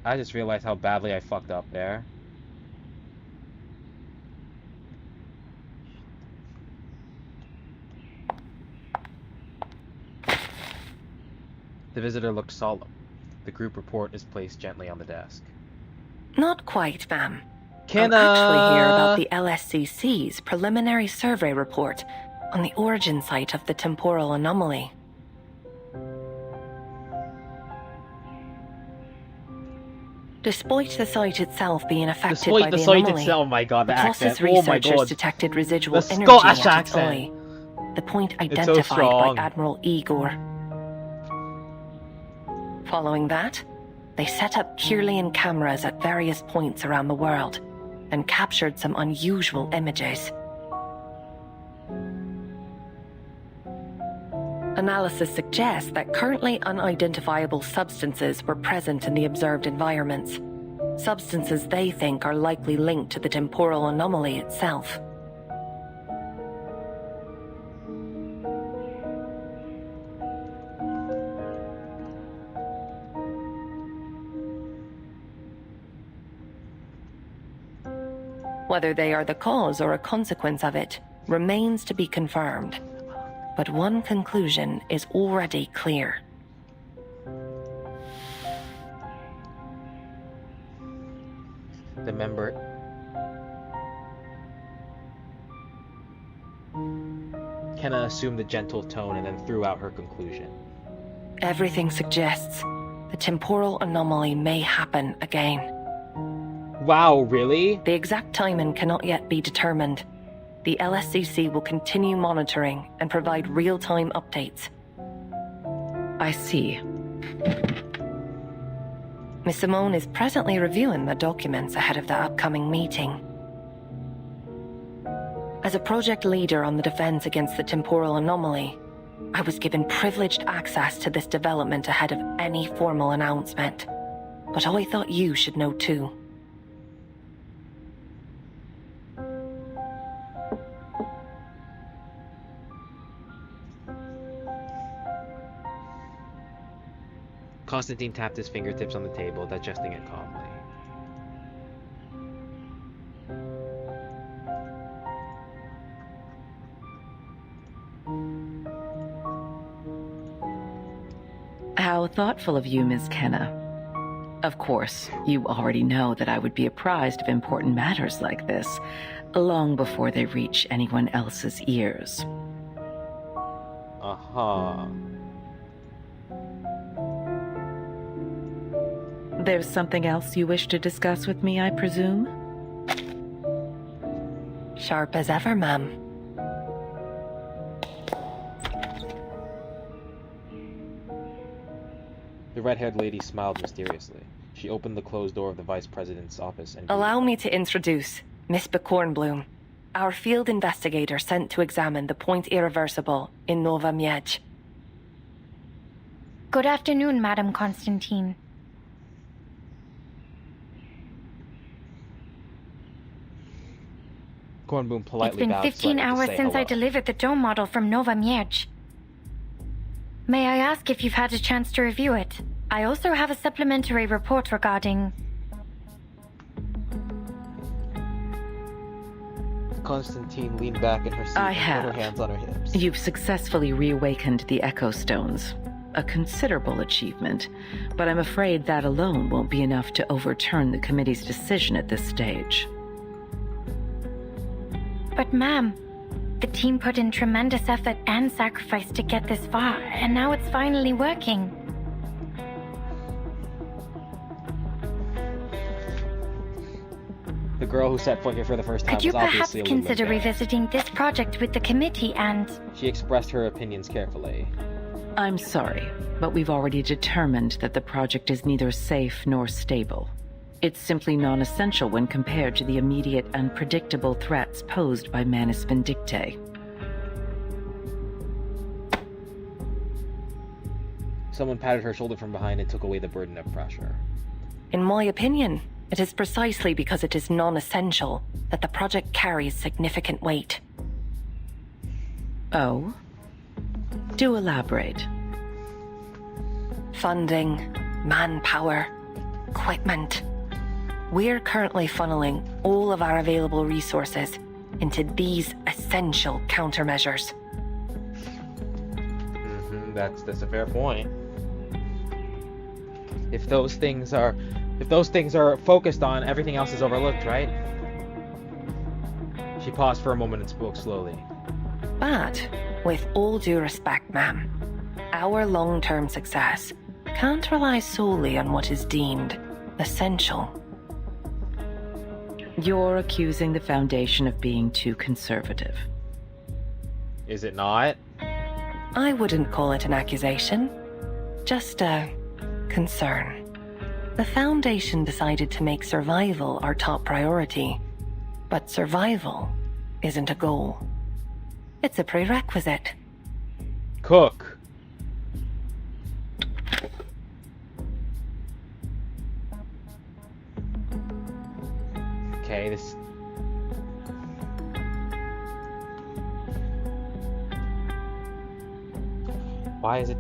I just realized how badly I fucked up there. The visitor looked solemn. The group report is placed gently on the desk. Not quite, ma'am. Kenna! I'm actually here about the LSCC's preliminary survey report on the origin site of the temporal anomaly. Despite the site itself being affected by the anomaly, itself, my god, the Colossus accent. Oh my researchers god. detected residual The energy Scottish at its accent. eye, the point It's so identified strong. by Admiral Igor. Following that, they set up Kirlian cameras at various points around the world and captured some unusual images. Analysis suggests that currently unidentifiable substances were present in the observed environments. Substances they think are likely linked to the temporal anomaly itself. Whether they are the cause or a consequence of it remains to be confirmed. But one conclusion is already clear. The member... Kenna assumed the gentle tone and then threw out her conclusion. Everything suggests the temporal anomaly may happen again. Wow, really? The exact timing cannot yet be determined. The LSCC will continue monitoring and provide real-time updates. I see. Miss Simone is presently reviewing the documents ahead of the upcoming meeting. As a project leader on the defense against the temporal anomaly, I was given privileged access to this development ahead of any formal announcement. But I thought you should know too. Constantine tapped his fingertips on the table, digesting it calmly. How thoughtful of you, Ms. Kenna. Of course, you already know that I would be apprised of important matters like this, long before they reach anyone else's ears. Uh-huh. There's something else you wish to discuss with me, I presume? Sharp as ever, ma'am. The red-haired lady smiled mysteriously. She opened the closed door of the vice president's office and... Allow me to introduce Miss Kornblum, our field investigator sent to examine the Point Irreversible in Nowa Miedz. Good afternoon, Madam Constantine. Kornblum politely It's been bowed 15 slightly to hours say since I hello. delivered the dome model from Nowa Miedz. May I ask if you've had a chance to review it? I also have a supplementary report regarding... Constantine leaned back in her seat I and have. put her hands on her hips. You've successfully reawakened the Echo Stones. A considerable achievement, but I'm afraid that alone won't be enough to overturn the committee's decision at this stage. But ma'am, the team put in tremendous effort and sacrifice to get this far, and now it's finally working. The girl who set foot here for the first time Could you was perhaps obviously a little consider embarrassed. revisiting this project with the committee and... She expressed her opinions carefully. I'm sorry, but we've already determined that the project is neither safe nor stable. It's simply non-essential when compared to the immediate and predictable threats posed by Manus Vindictae. Someone patted her shoulder from behind and took away the burden of pressure. In my opinion, it is precisely because it is non-essential that the project carries significant weight. Oh? Do elaborate. Funding, manpower, equipment. We're currently funneling all of our available resources into these essential countermeasures. That's a fair point. If those things are focused on, everything else is overlooked, right? She paused for a moment and spoke slowly. But, with all due respect, ma'am, our long-term success can't rely solely on what is deemed essential. You're accusing the Foundation of being too conservative. Is it not? I wouldn't call it an accusation, just a concern. The Foundation decided to make survival our top priority, but survival isn't a goal. It's a prerequisite. Cook. Okay, this... Why is it...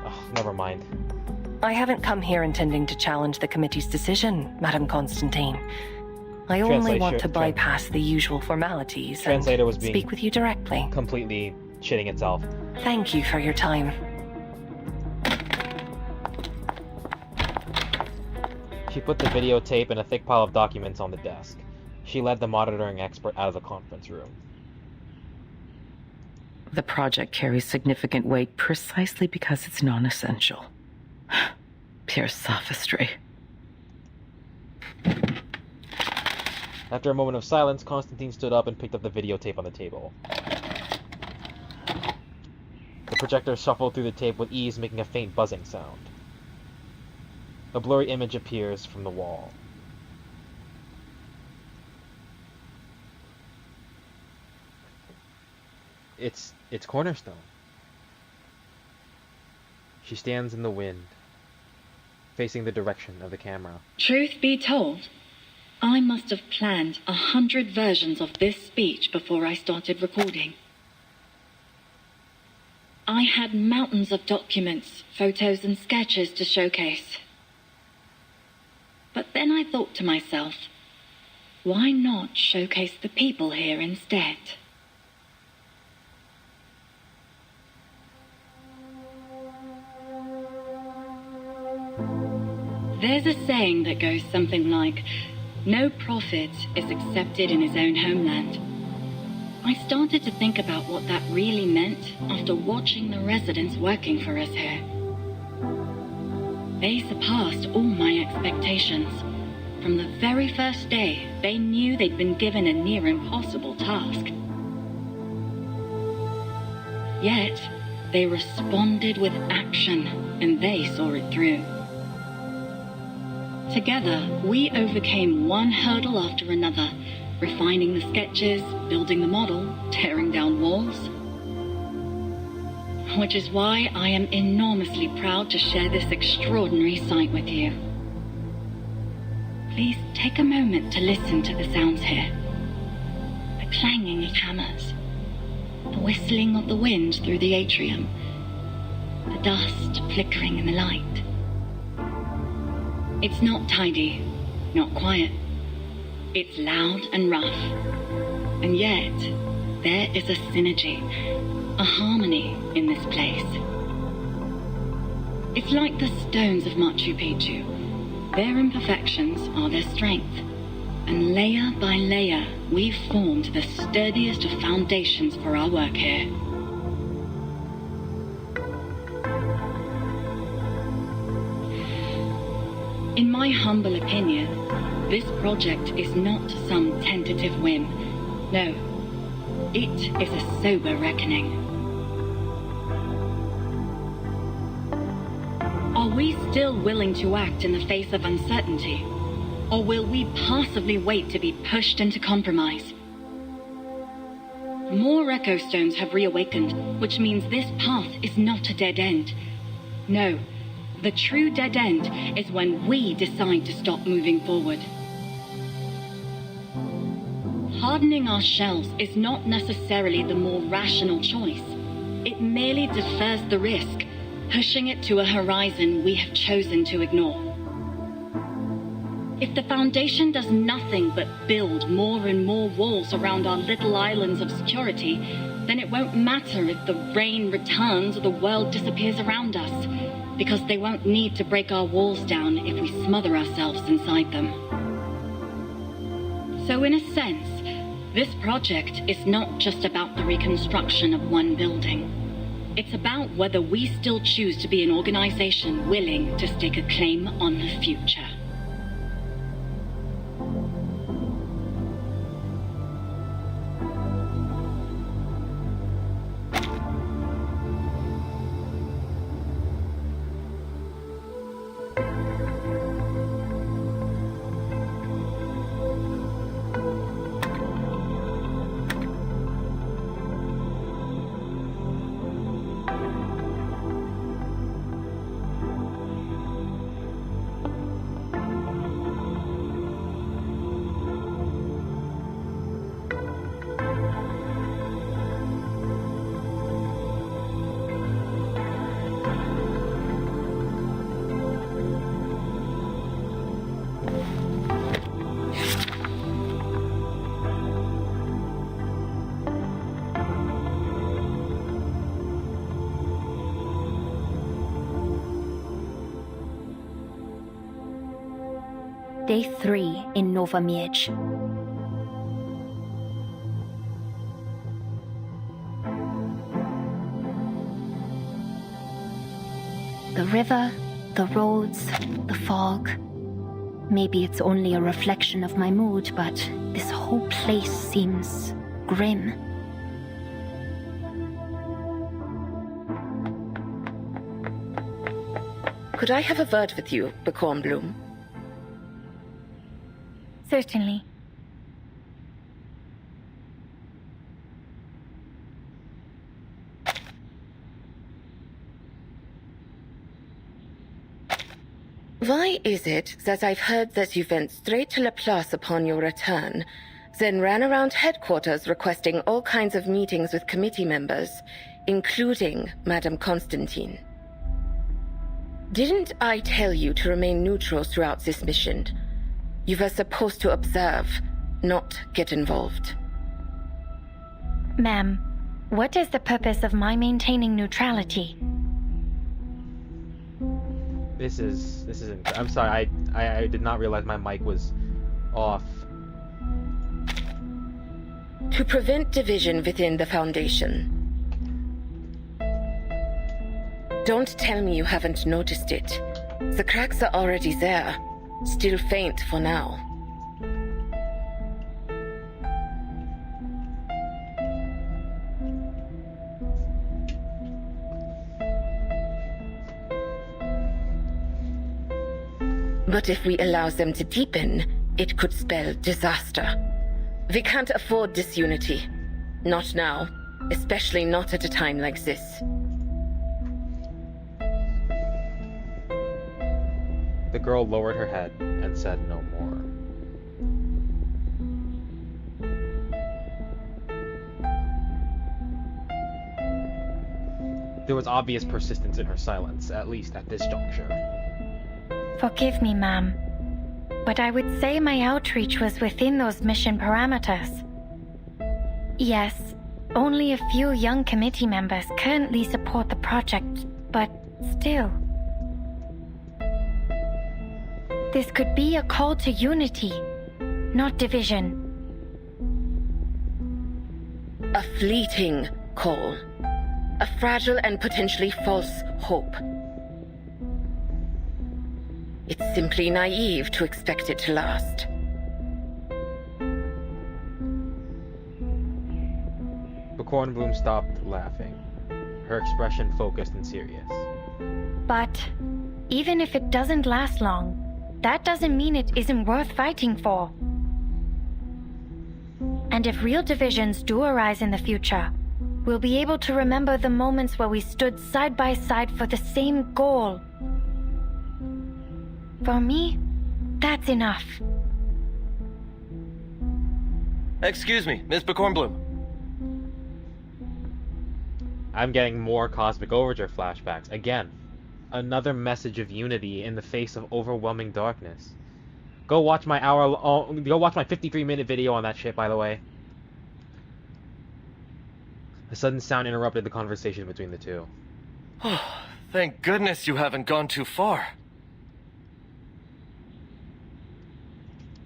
Oh, never mind. I haven't come here intending to challenge the committee's decision, Madam Constantine. I only want to bypass the usual formalities Translator and was being speak with you directly. Completely shitting itself. Thank you for your time. She put the videotape and a thick pile of documents on the desk. She led the monitoring expert out of the conference room. The project carries significant weight precisely because it's non-essential. Pure sophistry. After a moment of silence, Constantine stood up and picked up the videotape on the table. The projector shuffled through the tape with ease, making a faint buzzing sound. A blurry image appears from the wall. It's Cornerstone. She stands in the wind, facing the direction of the camera. Truth be told, I must have planned 100 versions of this speech before I started recording. I had mountains of documents, photos and sketches to showcase. But then I thought to myself, why not showcase the people here instead? There's a saying that goes something like, no prophet is accepted in his own homeland. I started to think about what that really meant after watching the residents working for us here. They surpassed all my expectations. From the very first day, they knew they'd been given a near impossible task. Yet, they responded with action, and they saw it through. Together, we overcame one hurdle after another, refining the sketches, building the model, tearing down walls. Which is why I am enormously proud to share this extraordinary site with you. Please take a moment to listen to the sounds here. The clanging of hammers, the whistling of the wind through the atrium, the dust flickering in the light. It's not tidy, not quiet. It's loud and rough. And yet, there is a synergy, a harmony in this place. It's like the stones of Machu Picchu. Their imperfections are their strength. And layer by layer, we've formed the sturdiest of foundations for our work here. In my humble opinion, this project is not some tentative whim. No, it is a sober reckoning. Are we still willing to act in the face of uncertainty? Or will we passively wait to be pushed into compromise? More echo stones have reawakened, which means this path is not a dead end. No. The true dead end is when we decide to stop moving forward. Hardening our shells is not necessarily the more rational choice. It merely defers the risk, pushing it to a horizon we have chosen to ignore. If the Foundation does nothing but build more and more walls around our little islands of security, then it won't matter if the rain returns or the world disappears around us. Because they won't need to break our walls down if we smother ourselves inside them. So in a sense, this project is not just about the reconstruction of one building. It's about whether we still choose to be an organization willing to stake a claim on the future. Day 3 in Nowa Miedz. The river, the roads, the fog. Maybe it's only a reflection of my mood, but this whole place seems grim. Could I have a word with you, Bekornblum? Certainly. Why is it that I've heard that you went straight to Laplace upon your return, then ran around headquarters requesting all kinds of meetings with committee members, including Madame Constantine? Didn't I tell you to remain neutral throughout this mission? You were supposed to observe, not get involved. Ma'am, what is the purpose of my maintaining neutrality? This is I'm sorry, I did not realize my mic was off. To prevent division within the Foundation. Don't tell me you haven't noticed it. The cracks are already there, still faint for now. But if we allow them to deepen, it could spell disaster. We can't afford disunity. Not now, especially not at a time like this. The girl lowered her head and said no more. There was obvious persistence in her silence, at least at this juncture. Forgive me, ma'am, but I would say my outreach was within those mission parameters. Yes, only a few young committee members currently support the project, but still. This could be a call to unity, not division. A fleeting call. A fragile and potentially false hope. It's simply naive to expect it to last. But Kornblum stopped laughing, her expression focused and serious. But even if it doesn't last long, that doesn't mean it isn't worth fighting for. And if real divisions do arise in the future, we'll be able to remember the moments where we stood side by side for the same goal. For me, that's enough. Excuse me, Miss Kornblum. I'm getting more Cosmic Overture flashbacks. Again, another message of unity in the face of overwhelming darkness. Go watch my 53-minute video on that shit, by the way. A sudden sound interrupted the conversation between the two. Oh, thank goodness you haven't gone too far.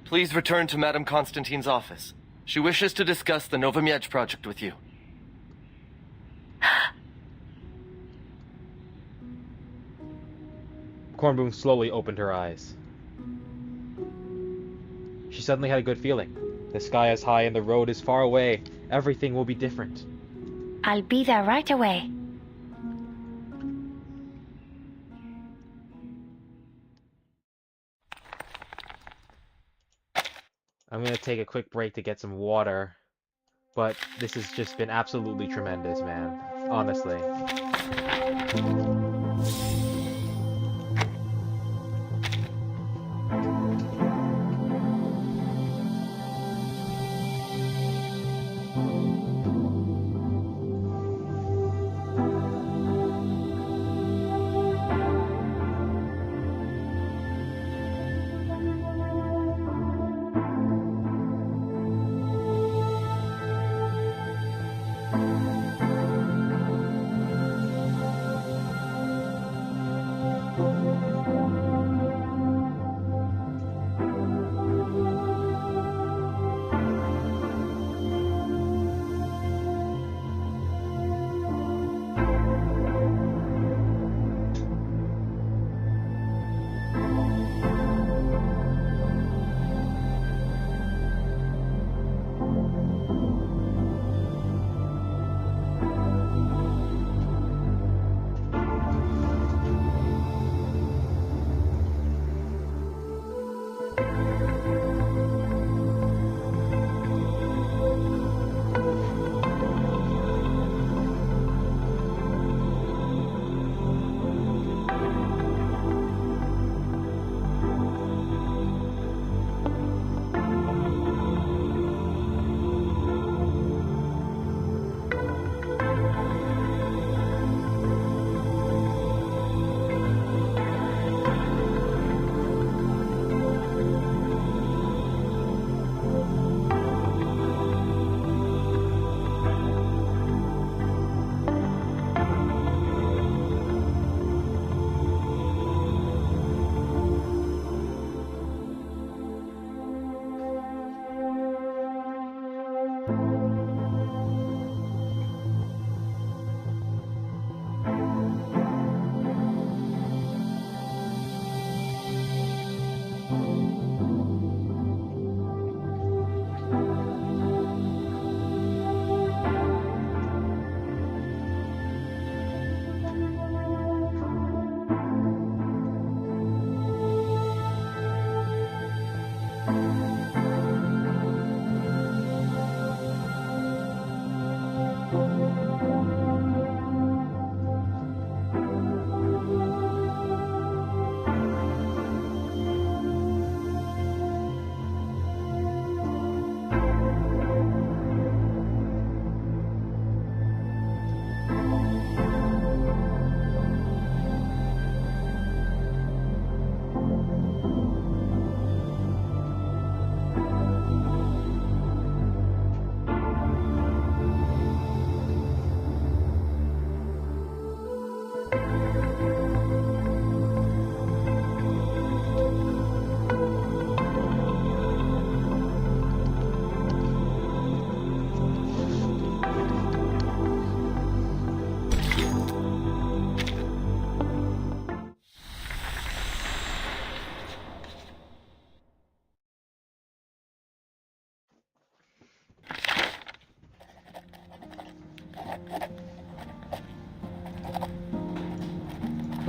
Please return to Madame Constantine's office. She wishes to discuss the Nowa Miedz project with you. Kornblum slowly opened her eyes. She suddenly had a good feeling. The sky is high and the road is far away. Everything will be different. I'll be there right away. I'm gonna take a quick break to get some water. But this has just been absolutely tremendous, man. Honestly.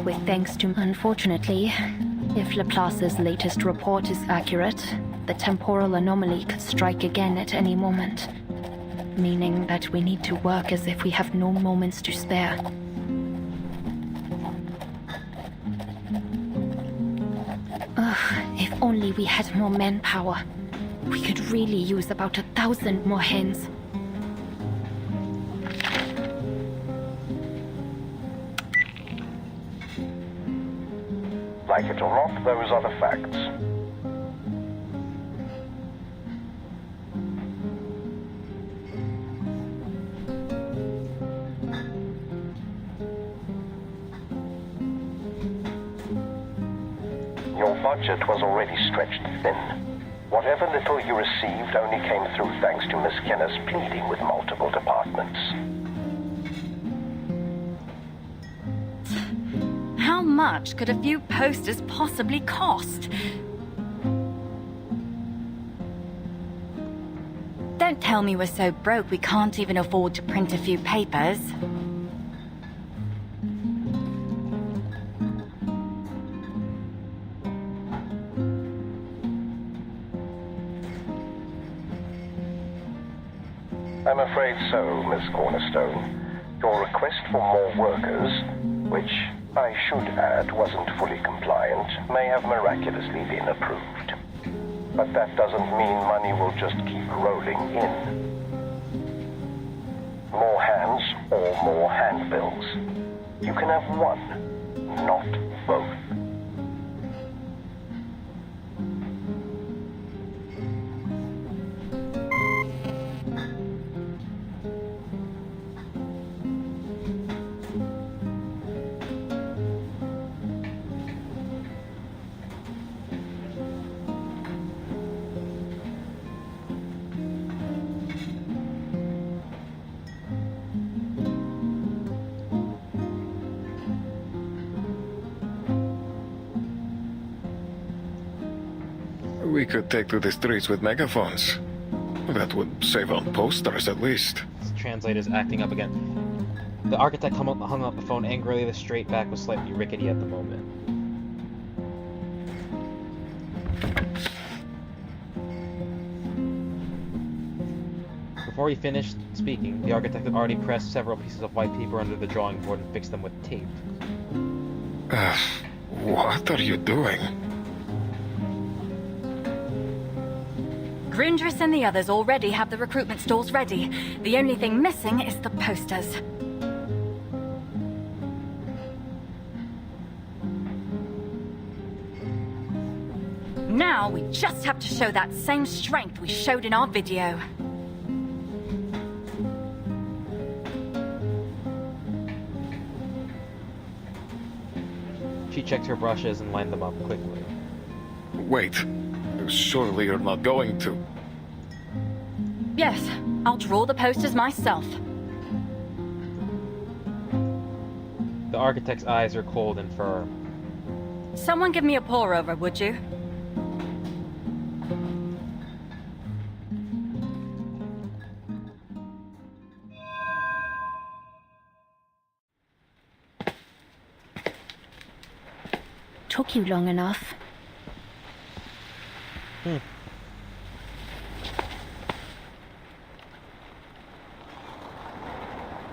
With thanks to... Unfortunately, if Laplace's latest report is accurate, the temporal anomaly could strike again at any moment. Meaning that we need to work as if we have no moments to spare. If only we had more manpower. We could really use about 1,000 more hens. Like it or not, those are the facts. Your budget was already stretched thin. Whatever little you received only came through thanks to Miss Kenner's pleading with multiple departments. How much could a few posters possibly cost? Don't tell me we're so broke we can't even afford to print a few papers. I'm afraid so, Miss Cornerstone. Your request for more workers, which I should add wasn't fully compliant, may have miraculously been approved. But that doesn't mean money will just keep rolling in. More hands or more handbills. You can have one, not both. We could take to the streets with megaphones. That would save on posters, at least. This translator's acting up again. The architect hung up the phone angrily. The straight back was slightly rickety at the moment. Before he finished speaking, the architect had already pressed several pieces of white paper under the drawing board and fixed them with tape. What are you doing? Grundris and the others already have the recruitment stalls ready. The only thing missing is the posters. Now we just have to show that same strength we showed in our video. She checked her brushes and lined them up quickly. Wait. Surely you're not going to. Yes, I'll draw the posters myself. The architect's eyes are cold and firm. Someone give me a pour-over, would you? Took you long enough.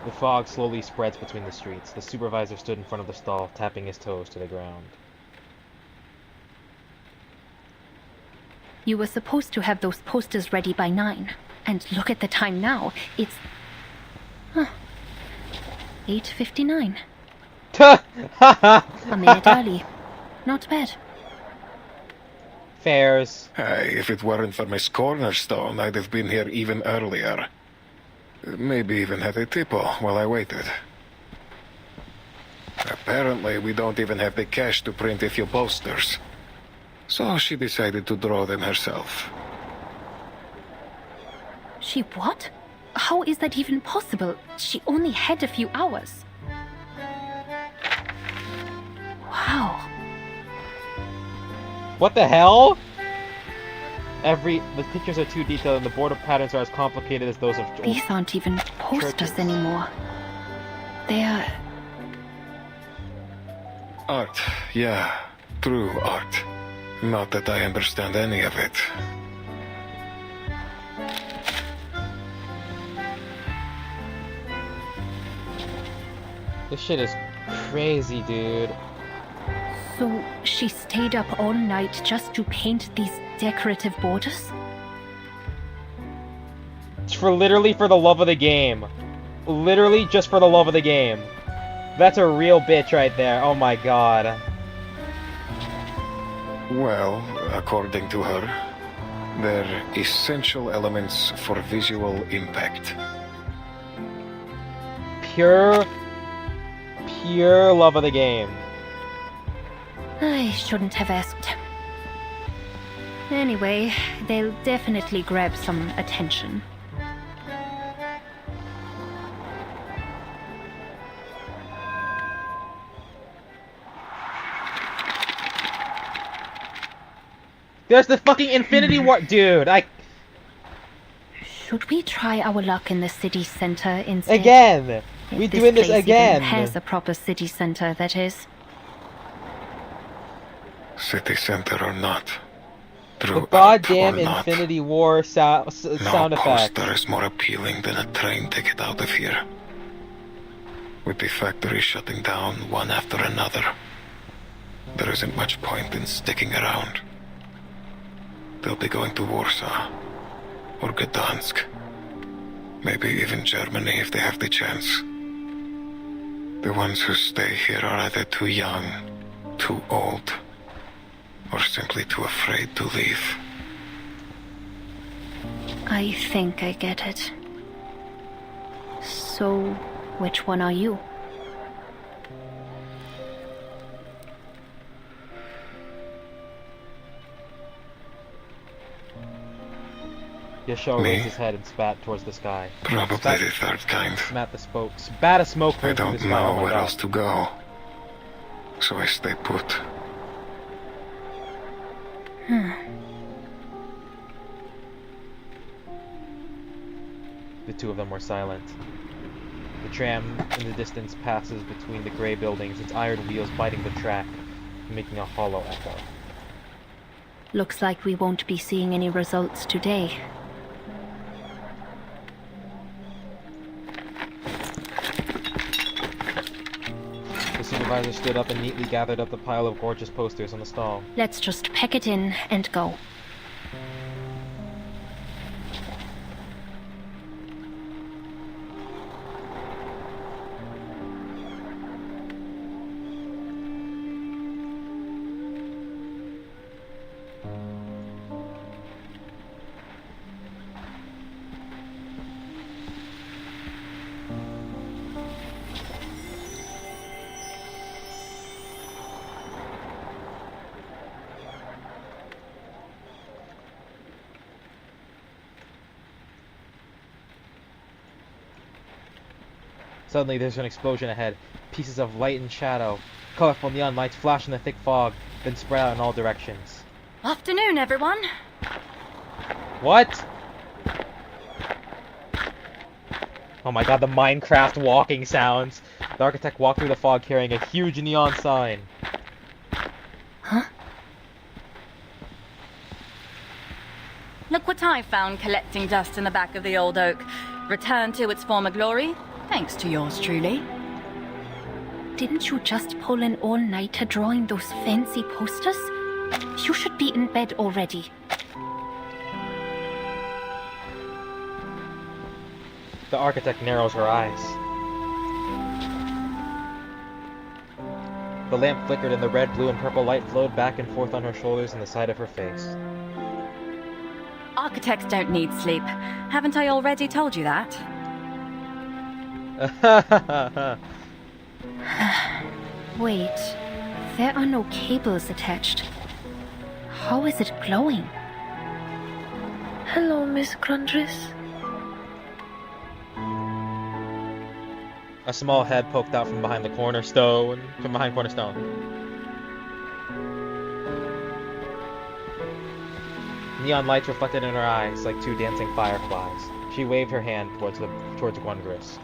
The fog slowly spreads between the streets. The supervisor stood in front of the stall, tapping his toes to the ground. You were supposed to have those posters ready by 9. And look at the time now. It's... 8:59. A minute early. Not bad. Fairs. Hey, if it weren't for Miss Cornerstone, I'd have been here even earlier. Maybe even had a tipple while I waited. Apparently, we don't even have the cash to print a few posters. So she decided to draw them herself. She what? How is that even possible? She only had a few hours. Wow. What the hell? The pictures are too detailed and the border patterns are as complicated as those of... These aren't even posters anymore. They're... Art, yeah. True art. Not that I understand any of it. This shit is crazy, dude. So she stayed up all night just to paint these decorative borders? It's literally for the love of the game. Literally just for the love of the game. That's a real bitch right there. Oh my god. Well, according to her, they're essential elements for visual impact. Pure love of the game. I shouldn't have asked. Anyway, they'll definitely grab some attention. There's the fucking Infinity War, dude. Should we try our luck in the city center instead? Again. If We're doing this place again. Even has a proper city center, that is. City center or not. The goddamn Infinity War sound effects. No poster is more appealing than a train ticket out of here. With the factory shutting down one after another, there isn't much point in sticking around. They'll be going to Warsaw, or Gdansk. Maybe even Germany if they have the chance. The ones who stay here are either too young, too old, or simply too afraid to leave. I think I get it. So, which one are you? Yasho raised his head and spat towards the sky. Probably the third kind. Spat a smoke. I don't know where else to go, so I stay put. The two of them were silent. The tram in the distance passes between the gray buildings, its iron wheels biting the track, making a hollow echo. Looks like we won't be seeing any results today. The supervisor stood up and neatly gathered up the pile of gorgeous posters on the stall. Let's just pack it in and go. Suddenly there's an explosion ahead. Pieces of light and shadow. Colorful neon lights flash in the thick fog, then spread out in all directions. Afternoon, everyone. What? Oh my god, the Minecraft walking sounds. The architect walked through the fog carrying a huge neon sign. Huh? Look what I found collecting dust in the back of the old oak. Returned to its former glory, thanks to yours truly. Didn't you just pull an all-nighter drawing those fancy posters? You should be in bed already. The architect narrows her eyes. The lamp flickered and the red, blue, and purple light flowed back and forth on her shoulders and the side of her face. Architects don't need sleep. Haven't I already told you that? Wait, there are no cables attached. How is it glowing? Hello, Miss Grundris. A small head poked out from behind cornerstone. Neon lights reflected in her eyes like two dancing fireflies. She waved her hand towards Gwangris.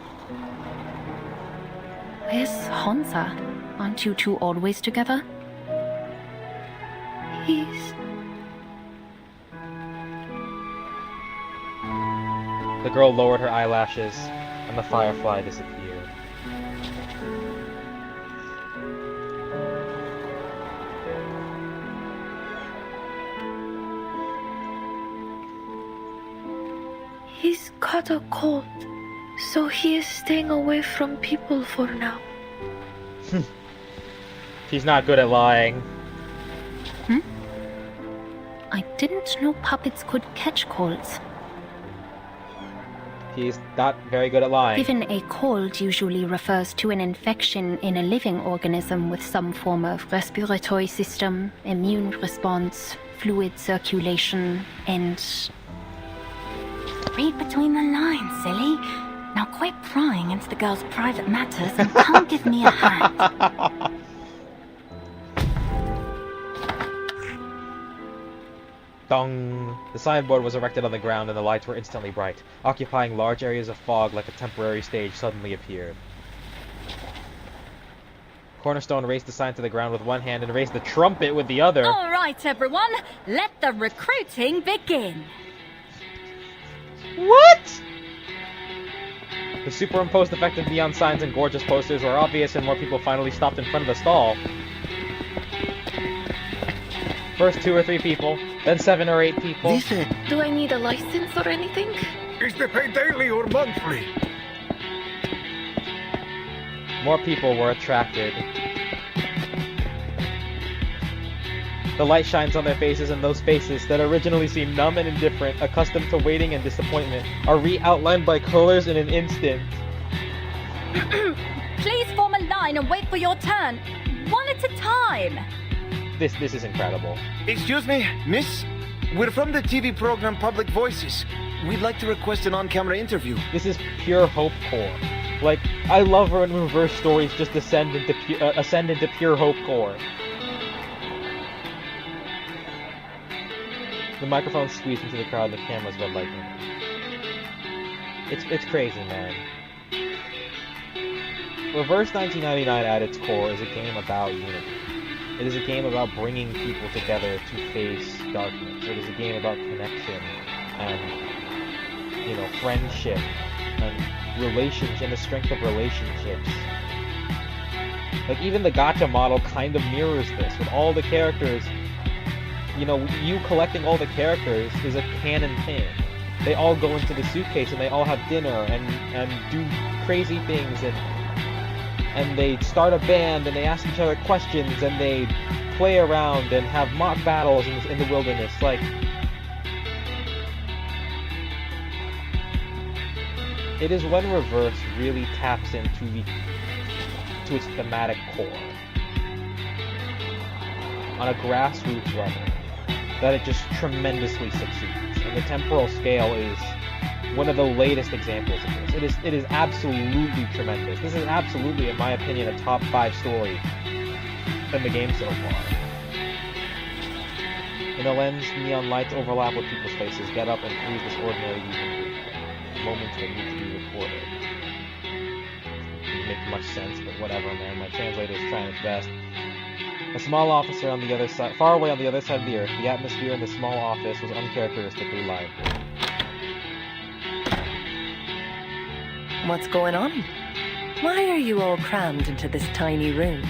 Where's Hansa? Aren't you two always together? He's... The girl lowered her eyelashes, and the firefly disappeared. He's caught a cold, so he is staying away from people for now. She's not good at lying. I didn't know puppets could catch colds. He's not very good at lying. Even a cold usually refers to an infection in a living organism with some form of respiratory system, immune response, fluid circulation, and... Read between the lines, silly. Now quit prying into the girl's private matters and come give me a hand. Dong! The signboard was erected on the ground and the lights were instantly bright. Occupying large areas of fog like a temporary stage suddenly appeared. Cornerstone raised the sign to the ground with one hand and raised the trumpet with the other. All right, everyone. Let the recruiting begin. What? The superimposed effect of neon signs and gorgeous posters were obvious and more people finally stopped in front of the stall. First 2 or 3 people, then 7 or 8 people. Do I need a license or anything? Is they pay daily or monthly? More people were attracted. The light shines on their faces, and those faces that originally seemed numb and indifferent, accustomed to waiting and disappointment, are re-outlined by colors in an instant. Please form a line and wait for your turn. One at a time. This is incredible. Excuse me, miss? We're from the TV program Public Voices. We'd like to request an on-camera interview. This is pure hope core. Like, I love when reverse stories just ascend into pure hope core. The microphone squeezed into the crowd and the camera's red light. It's crazy, man. Reverse 1999 at its core is a game about unity. It is a game about bringing people together to face darkness. It is a game about connection and, you know, friendship and relationship and the strength of relationships. Like, even the gacha model kind of mirrors this with all the characters. You know, you collecting all the characters is a canon thing. They all go into the suitcase and they all have dinner and do crazy things and they start a band and they ask each other questions and they play around and have mock battles in the wilderness. Like, it is when Reverse really taps into its thematic core on a grassroots level that it just tremendously succeeds. And the temporal scale is one of the latest examples of this. It is absolutely tremendous. This is absolutely, in my opinion, a top 5 story in the game so far. In the lens, neon lights overlap with people's faces, get up and freeze this ordinary evening. Moments that need to be recorded. Doesn't make much sense, but whatever, man. My translator is trying its best. A small officer on the other side, far away on the other side of the earth, the atmosphere in the small office was uncharacteristically lively. What's going on? Why are you all crammed into this tiny room?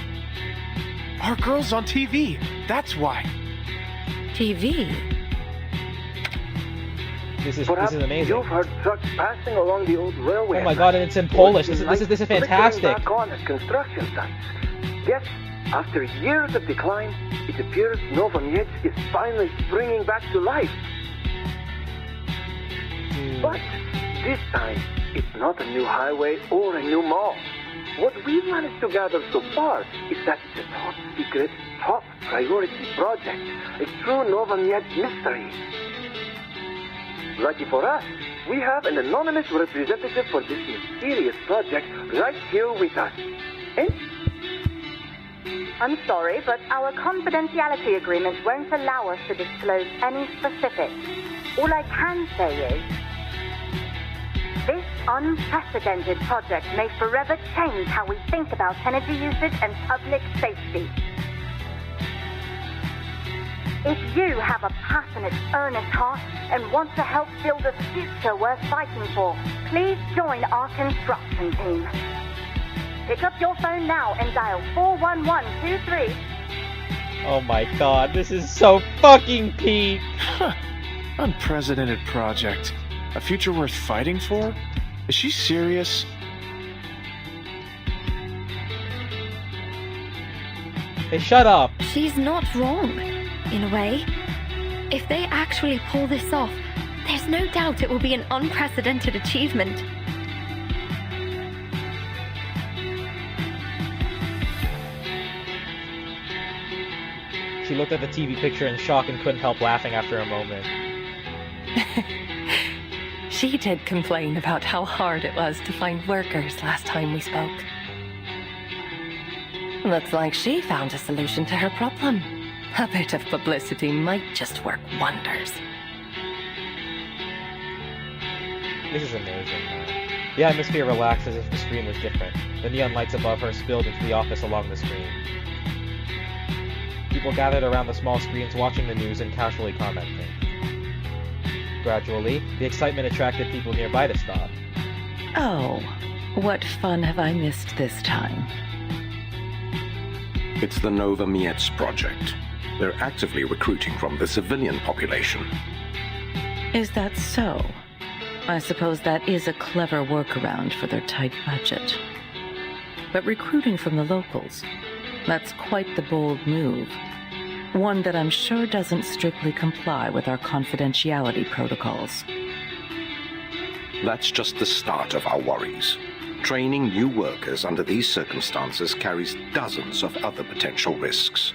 Our girl's on TV. That's why. TV? This is amazing. You've heard trucks passing along the old railway. Oh my god, and it's in Polish. This is fantastic. Back on at construction sites. Yes, after years of decline, it appears Nowa Miedz is finally springing back to life. But this time, it's not a new highway or a new mall. What we've managed to gather so far is that it's a top secret, top priority project, a true Nowa Miedz mystery. Lucky for us, we have an anonymous representative for this mysterious project right here with us. Eh? I'm sorry, but our confidentiality agreement won't allow us to disclose any specifics. All I can say is, This unprecedented project may forever change how we think about energy usage and public safety. If you have a passionate, earnest heart and want to help build a future worth fighting for, please join our construction team. Pick up your phone now and dial 41123. Oh my god, this is so fucking peak! Unprecedented project. A future worth fighting for? Is she serious? Hey, shut up! She's not wrong, in a way. If they actually pull this off, there's no doubt it will be an unprecedented achievement. She looked at the TV picture in shock and couldn't help laughing after a moment. She did complain about how hard it was to find workers last time we spoke. Looks like she found a solution to her problem. A bit of publicity might just work wonders. This is amazing, man. The atmosphere relaxed as if the screen was different. The neon lights above her spilled into the office along the screen. People gathered around the small screens watching the news and casually commenting. Gradually, the excitement attracted people nearby to stop. Oh, what fun have I missed this time? It's the Nova Miedz project. They're actively recruiting from the civilian population. Is that so? I suppose that is a clever workaround for their tight budget. But recruiting from the locals, that's quite the bold move. One that I'm sure doesn't strictly comply with our confidentiality protocols. That's just the start of our worries. Training new workers under these circumstances carries dozens of other potential risks.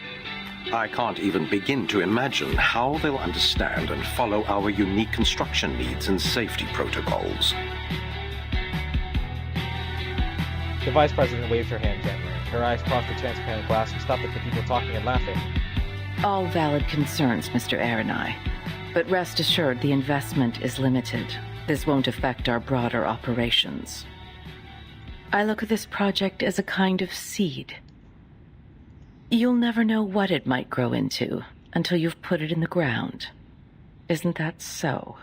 I can't even begin to imagine how they'll understand and follow our unique construction needs and safety protocols. The vice president waved her hand gently. Her eyes crossed the transparent glass and stopped at the people talking and laughing. All valid concerns, Mr. Aronai. But rest assured the investment is limited. This won't affect our broader operations. I look at this project as a kind of seed. You'll never know what it might grow into until you've put it in the ground. Isn't that so?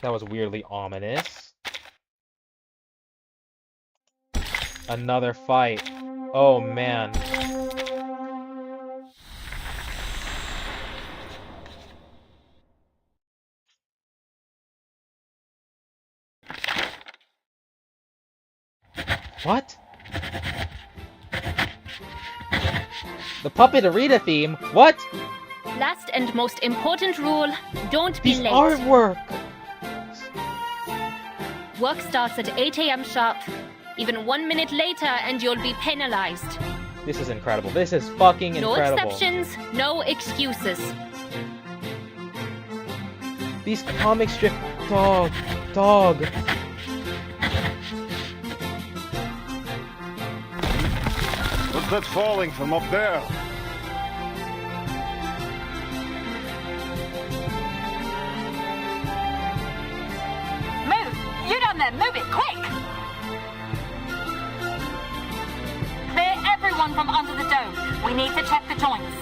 That was weirdly ominous. Another fight. Oh man. What? The Puppet Arena theme? What? Last and most important rule, don't be These late. artwork! Work starts at 8 a.m. sharp. Even 1 minute later and you'll be penalized. This is incredible. This is fucking incredible. No exceptions, no excuses. These comic strip... Dog. What's that falling from up there? Move! You down there, move it, quick! Clear everyone from under the dome. We need to check the joints.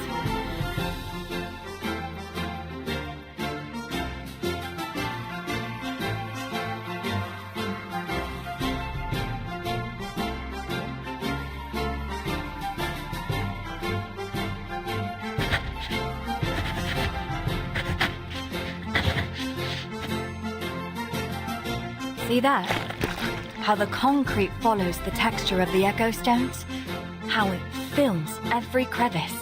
See that? How the concrete follows the texture of the echo stones? How it fills every crevice.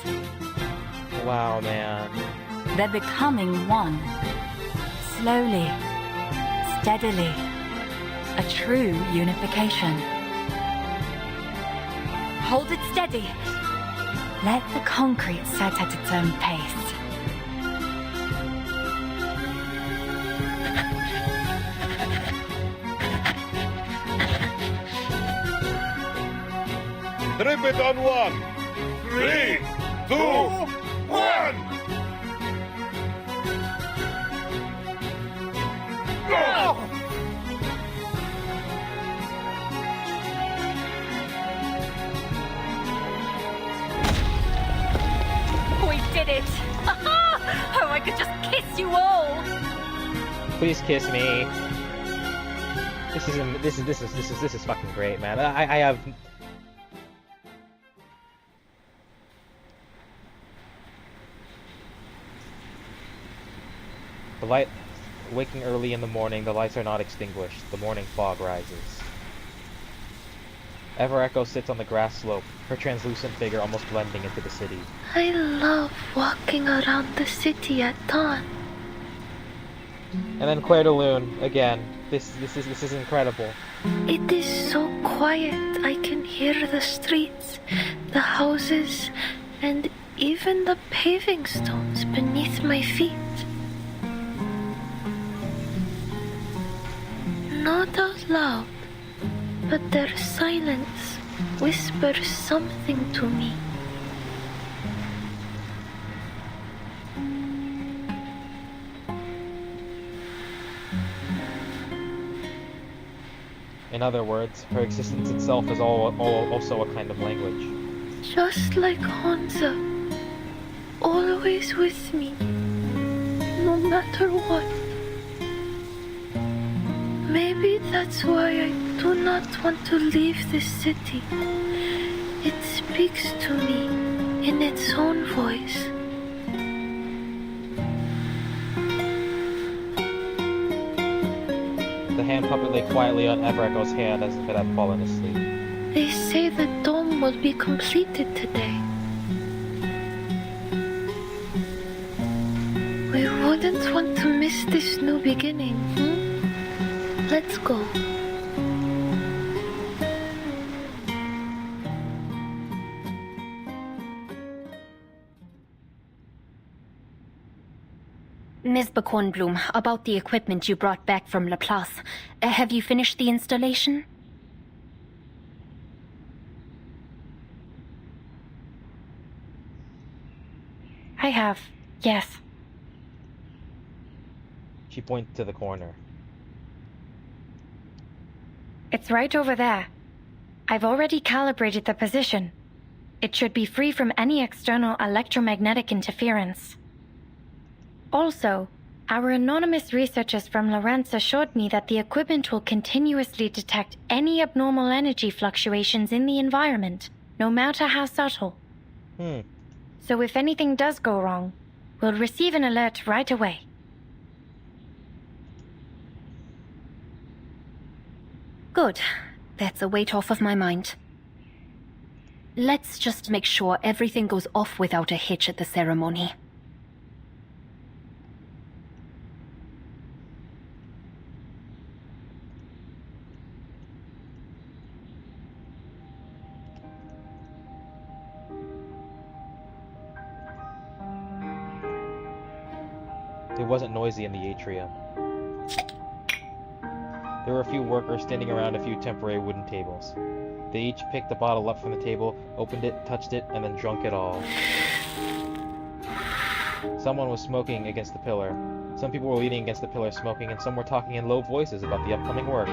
Wow, man. They're becoming one. Slowly. Steadily. A true unification. Hold it steady. Let the concrete set at its own pace. Trip it on 1. 3, 2, 1! We did it! Oh, I could just kiss you all! Please kiss me. This is fucking great, man. I have. The light. Waking early in the morning, the lights are not extinguished. The morning fog rises. Ever Echo sits on the grass slope, her translucent figure almost blending into the city. I love walking around the city at dawn. And then Claire de Lune again. This is incredible. It is so quiet. I can hear the streets, the houses, and even the paving stones beneath my feet. Not out loud, but their silence whispers something to me. In other words, her existence itself is also a kind of language. Just like Hansa, always with me, no matter what. Maybe that's why I do not want to leave this city. It speaks to me in its own voice. The hand puppet lay quietly on Ever Echo's hand as if it had fallen asleep. They say the dome will be completed today. We wouldn't want to miss this new beginning, Let's go. Ms. Bakornblum, about the equipment you brought back from Laplace. Have you finished the installation? I have, yes. She pointed to the corner. It's right over there. I've already calibrated the position. It should be free from any external electromagnetic interference. Also, our anonymous researchers from Lawrence assured me that the equipment will continuously detect any abnormal energy fluctuations in the environment, no matter how subtle. So if anything does go wrong, we'll receive an alert right away. Good. That's a weight off of my mind. Let's just make sure everything goes off without a hitch at the ceremony. It wasn't noisy in the atrium. There were a few workers standing around a few temporary wooden tables. They each picked a bottle up from the table, opened it, touched it, and then drunk it all. Someone was smoking against the pillar. Some people were leaning against the pillar smoking, and some were talking in low voices about the upcoming work.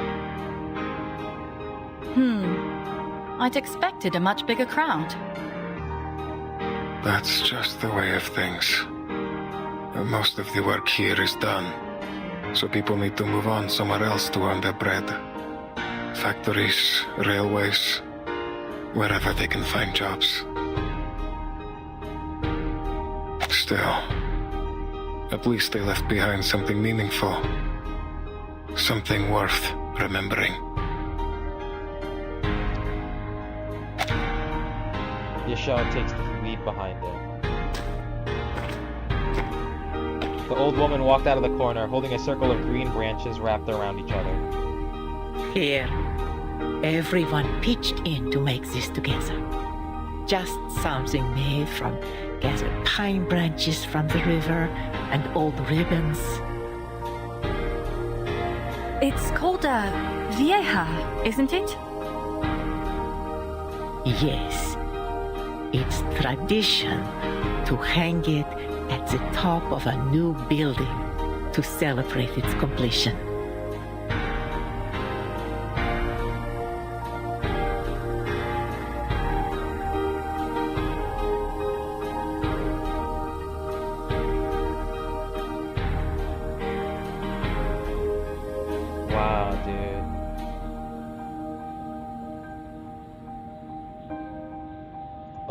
I'd expected a much bigger crowd. That's just the way of things. Most of the work here is done, so people need to move on somewhere else to earn their bread. Factories, railways, wherever they can find jobs. Still, at least they left behind something meaningful. Something worth remembering. Yashao takes the lead behind him. The old woman walked out of the corner, holding a circle of green branches wrapped around each other. Here, everyone pitched in to make this together. Just something made from gathered pine branches from the river and old ribbons. It's called a vieja, isn't it? Yes, it's tradition to hang it at the top of a new building to celebrate its completion.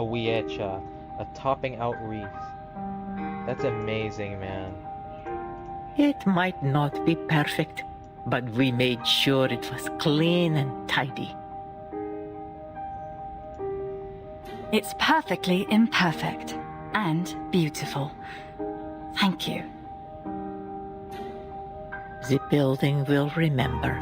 Wiecha, a topping out wreath. That's amazing, man. It might not be perfect, but we made sure it was clean and tidy. It's perfectly imperfect and beautiful. Thank you. The building will remember.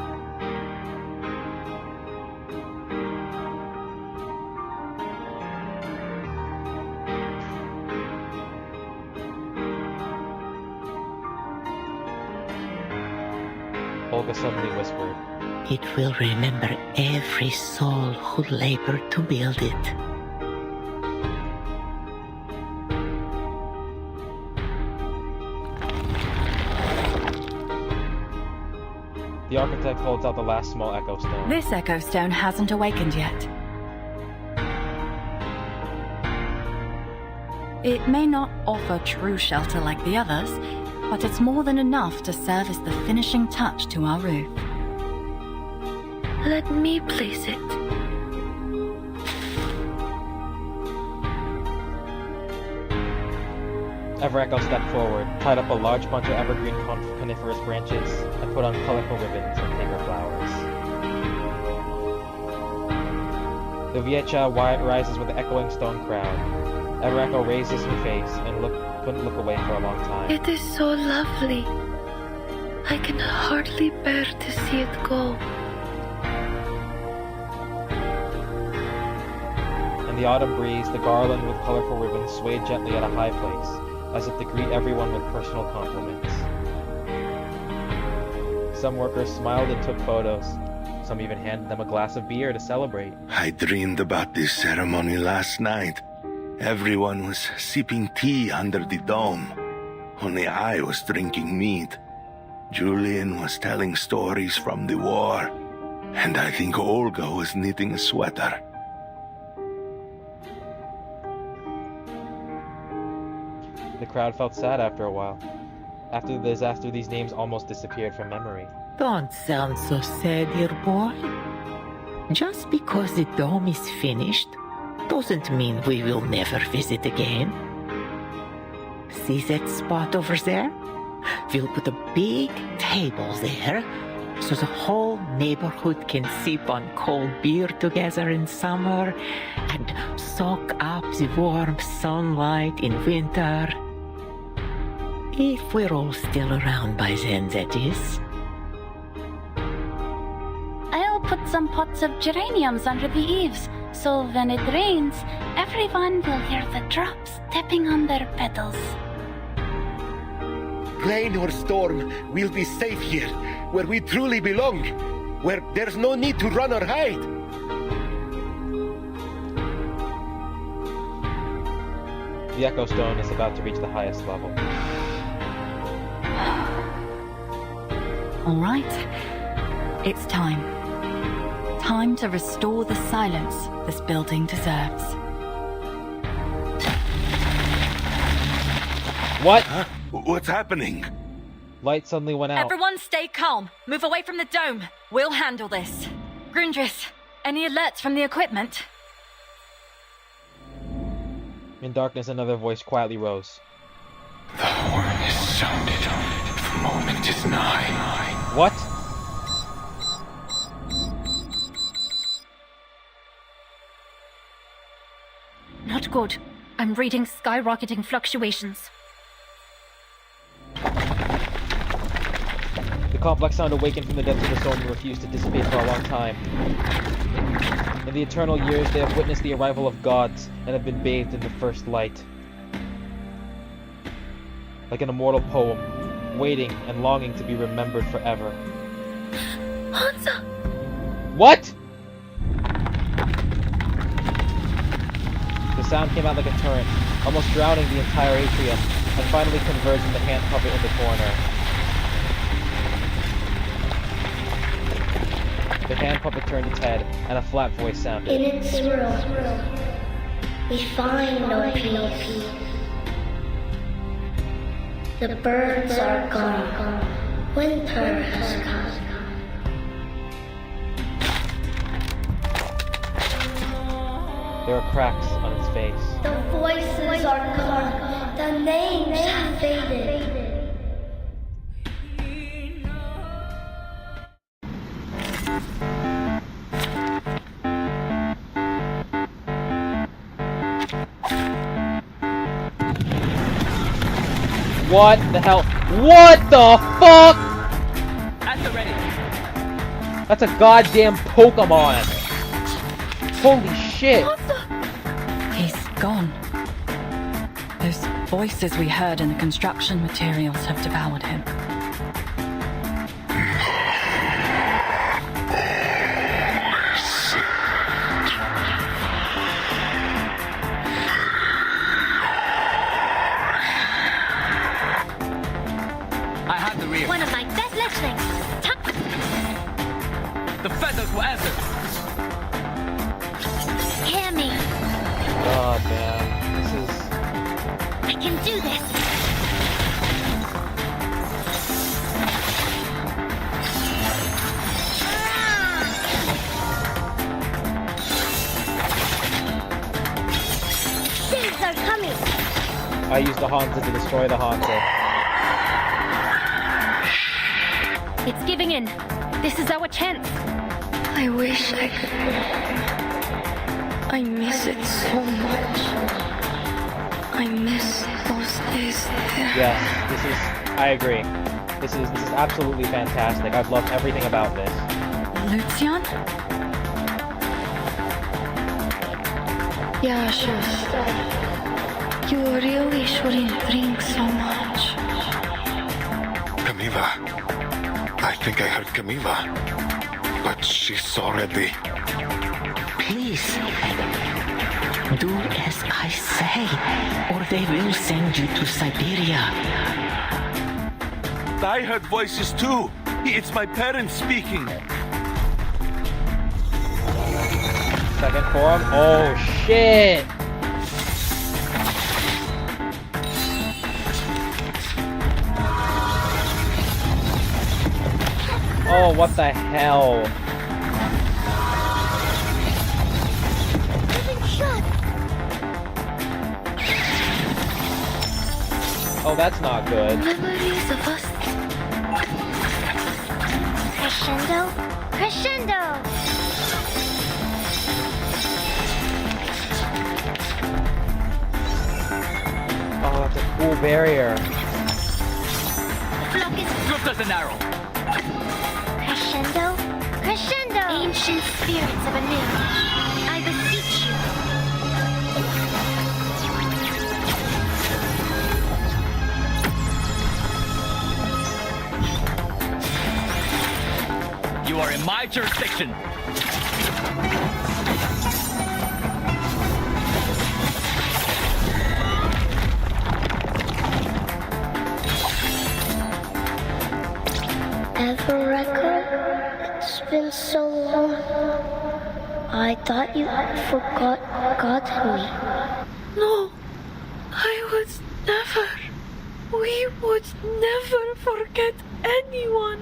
Olga suddenly whispered. It will remember every soul who labored to build it. The architect holds out the last small echo stone. This echo stone hasn't awakened yet. It may not offer true shelter like the others, but it's more than enough to serve as the finishing touch to our roof. Let me place it. Everecho stepped forward, tied up a large bunch of evergreen coniferous branches, and put on colorful ribbons and paper flowers. The Viecha rises with the echoing stone crowd. Everecho raises her face and couldn't look away for a long time. It is so lovely. I can hardly bear to see it go. In the autumn breeze, the garland with colorful ribbons swayed gently at a high place, as if to greet everyone with personal compliments. Some workers smiled and took photos. Some even handed them a glass of beer to celebrate. I dreamed about this ceremony last night. Everyone was sipping tea under the dome. Only I was drinking mead. Julian was telling stories from the war. And I think Olga was knitting a sweater. The crowd felt sad after a while. After the disaster, these names almost disappeared from memory. Don't sound so sad, dear boy. Just because the dome is finished doesn't mean we will never visit again. See that spot over there? We'll put a big table there so the whole neighborhood can sip on cold beer together in summer and soak up the warm sunlight in winter. If we're all still around by then, that is. I'll put some pots of geraniums under the eaves, so when it rains, everyone will hear the drops tapping on their petals. Rain or storm, we'll be safe here, where we truly belong, where there's no need to run or hide. The Echo Stone is about to reach the highest level. All right, it's time. Time to restore the silence this building deserves. What? Huh? What's happening? Light suddenly went out. Everyone stay calm. Move away from the dome. We'll handle this. Grundris, any alerts from the equipment? In darkness, another voice quietly rose. The horn is sounded. The moment is nigh. What? Not good. I'm reading skyrocketing fluctuations. The complex sound awakened from the depths of the storm and refused to dissipate for a long time. In the eternal years, they have witnessed the arrival of gods and have been bathed in the first light. Like an immortal poem, waiting and longing to be remembered forever. Hansa! What?! The sound came out like a torrent, almost drowning the entire atrium, and finally converged in the hand puppet in the corner. The hand puppet turned its head, and a flat voice sounded. In its room, we find no peace. The birds are gone. Winter has come. There are cracks on its face. The voices are gone. The names have faded. What the hell? What the fuck? At the ready. That's a goddamn Pokemon. Holy shit. He's gone. Those voices we heard in the construction materials have devoured him. I have the rear. One of my best listenings. The feathers will answer. Hear me. Oh man, this is... I can do this. Things are coming. I used the Hanzo to destroy the Hanzo. It's giving in. This is our chance. I wish I could. I miss it so much. I miss those days there. Yes, this is... I agree. This is absolutely fantastic. I've loved everything about this. Lucian? Yeah, sure. You really shouldn't drink so much. Camila. I think I heard Camila. But she's already... Please. Do as I say, or they will send you to Siberia. I heard voices too. It's my parents speaking. Second form? Oh shit! Oh, what the hell? Oh, that's not good. Memories of us. Crescendo. Crescendo. Oh, that's a cool barrier. Swift as an arrow. Crescendo. Crescendo. Ancient spirits of anew, I beseech you. You are in my jurisdiction. Ever record? It's been so long. I thought you had forgotten me. No, I was never. We would never forget anyone.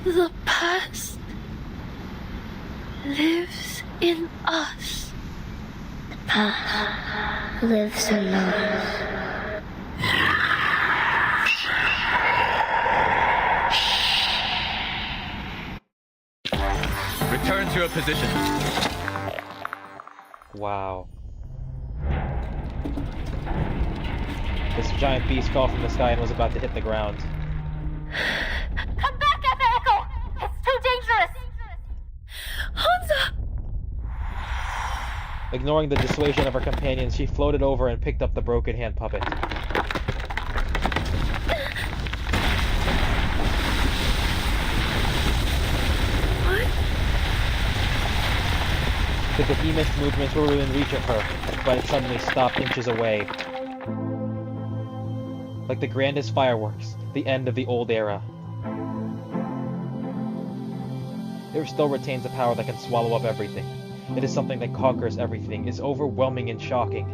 The past lives in us. The past lives in us. Return to your position. Wow. This giant beast fell from the sky and was about to hit the ground. Come back, Echo! It's too dangerous! Hanzo! Ignoring the dissuasion of her companions, she floated over and picked up the broken hand puppet. The behemoth's movements were within reach of her, but it suddenly stopped inches away. Like the grandest fireworks, the end of the old era. It still retains a power that can swallow up everything. It is something that conquers everything, is overwhelming and shocking.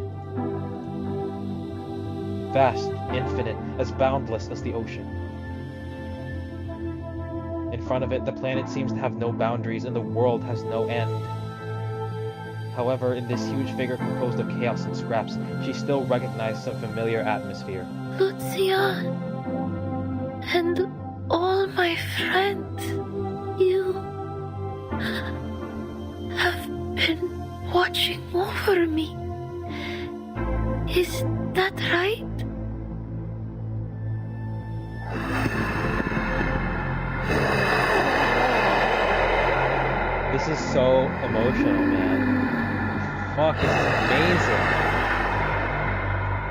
Vast, infinite, as boundless as the ocean. In front of it, the planet seems to have no boundaries and the world has no end. However, in this huge figure composed of chaos and scraps, she still recognized some familiar atmosphere. Lucia and all my friends, you have been watching over me. Is that right? This is so emotional, man. Fuck, this is amazing.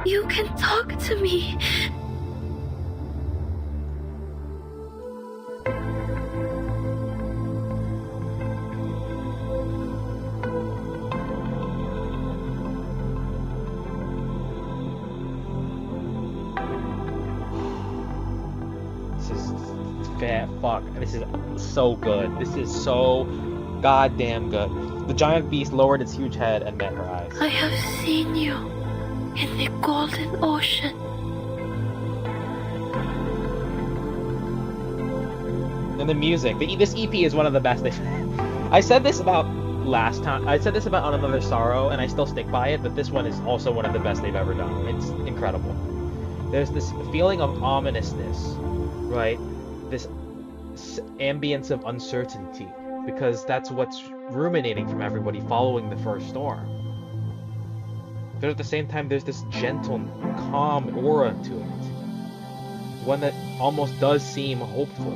You can talk to me. Fuck, this is so good. This is so goddamn good. The giant beast lowered its huge head and met her eyes. I have seen you in the golden ocean. And the music. This EP is one of the best. I said this about last time. I said this about On Another Sorrow, and I still stick by it, but this one is also one of the best they've ever done. It's incredible. There's this feeling of ominousness, right? This ambience of uncertainty, because that's what's ruminating from everybody following the first storm. But at the same time, there's this gentle, calm aura to it. One that almost does seem hopeful.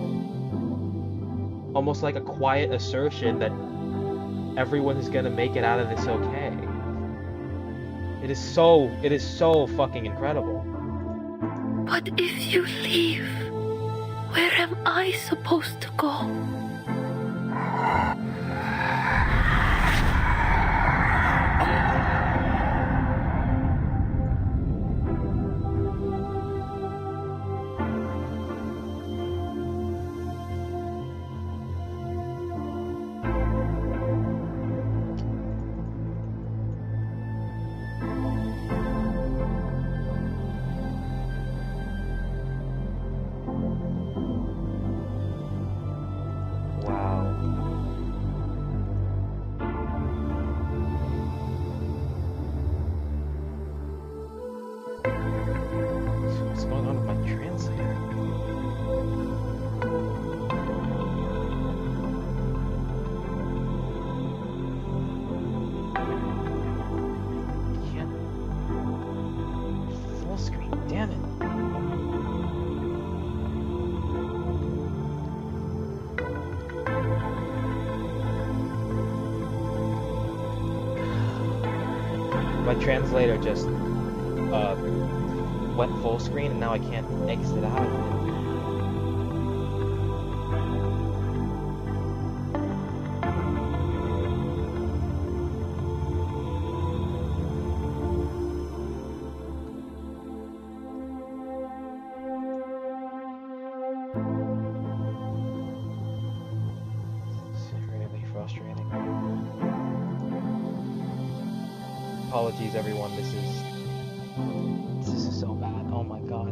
Almost like a quiet assertion that everyone is gonna make it out of this okay. It is so fucking incredible. But if you leave, where am I supposed to go? My translator just went full screen and now I can't exit out of it. Apologies, everyone. This is so bad. Oh my god.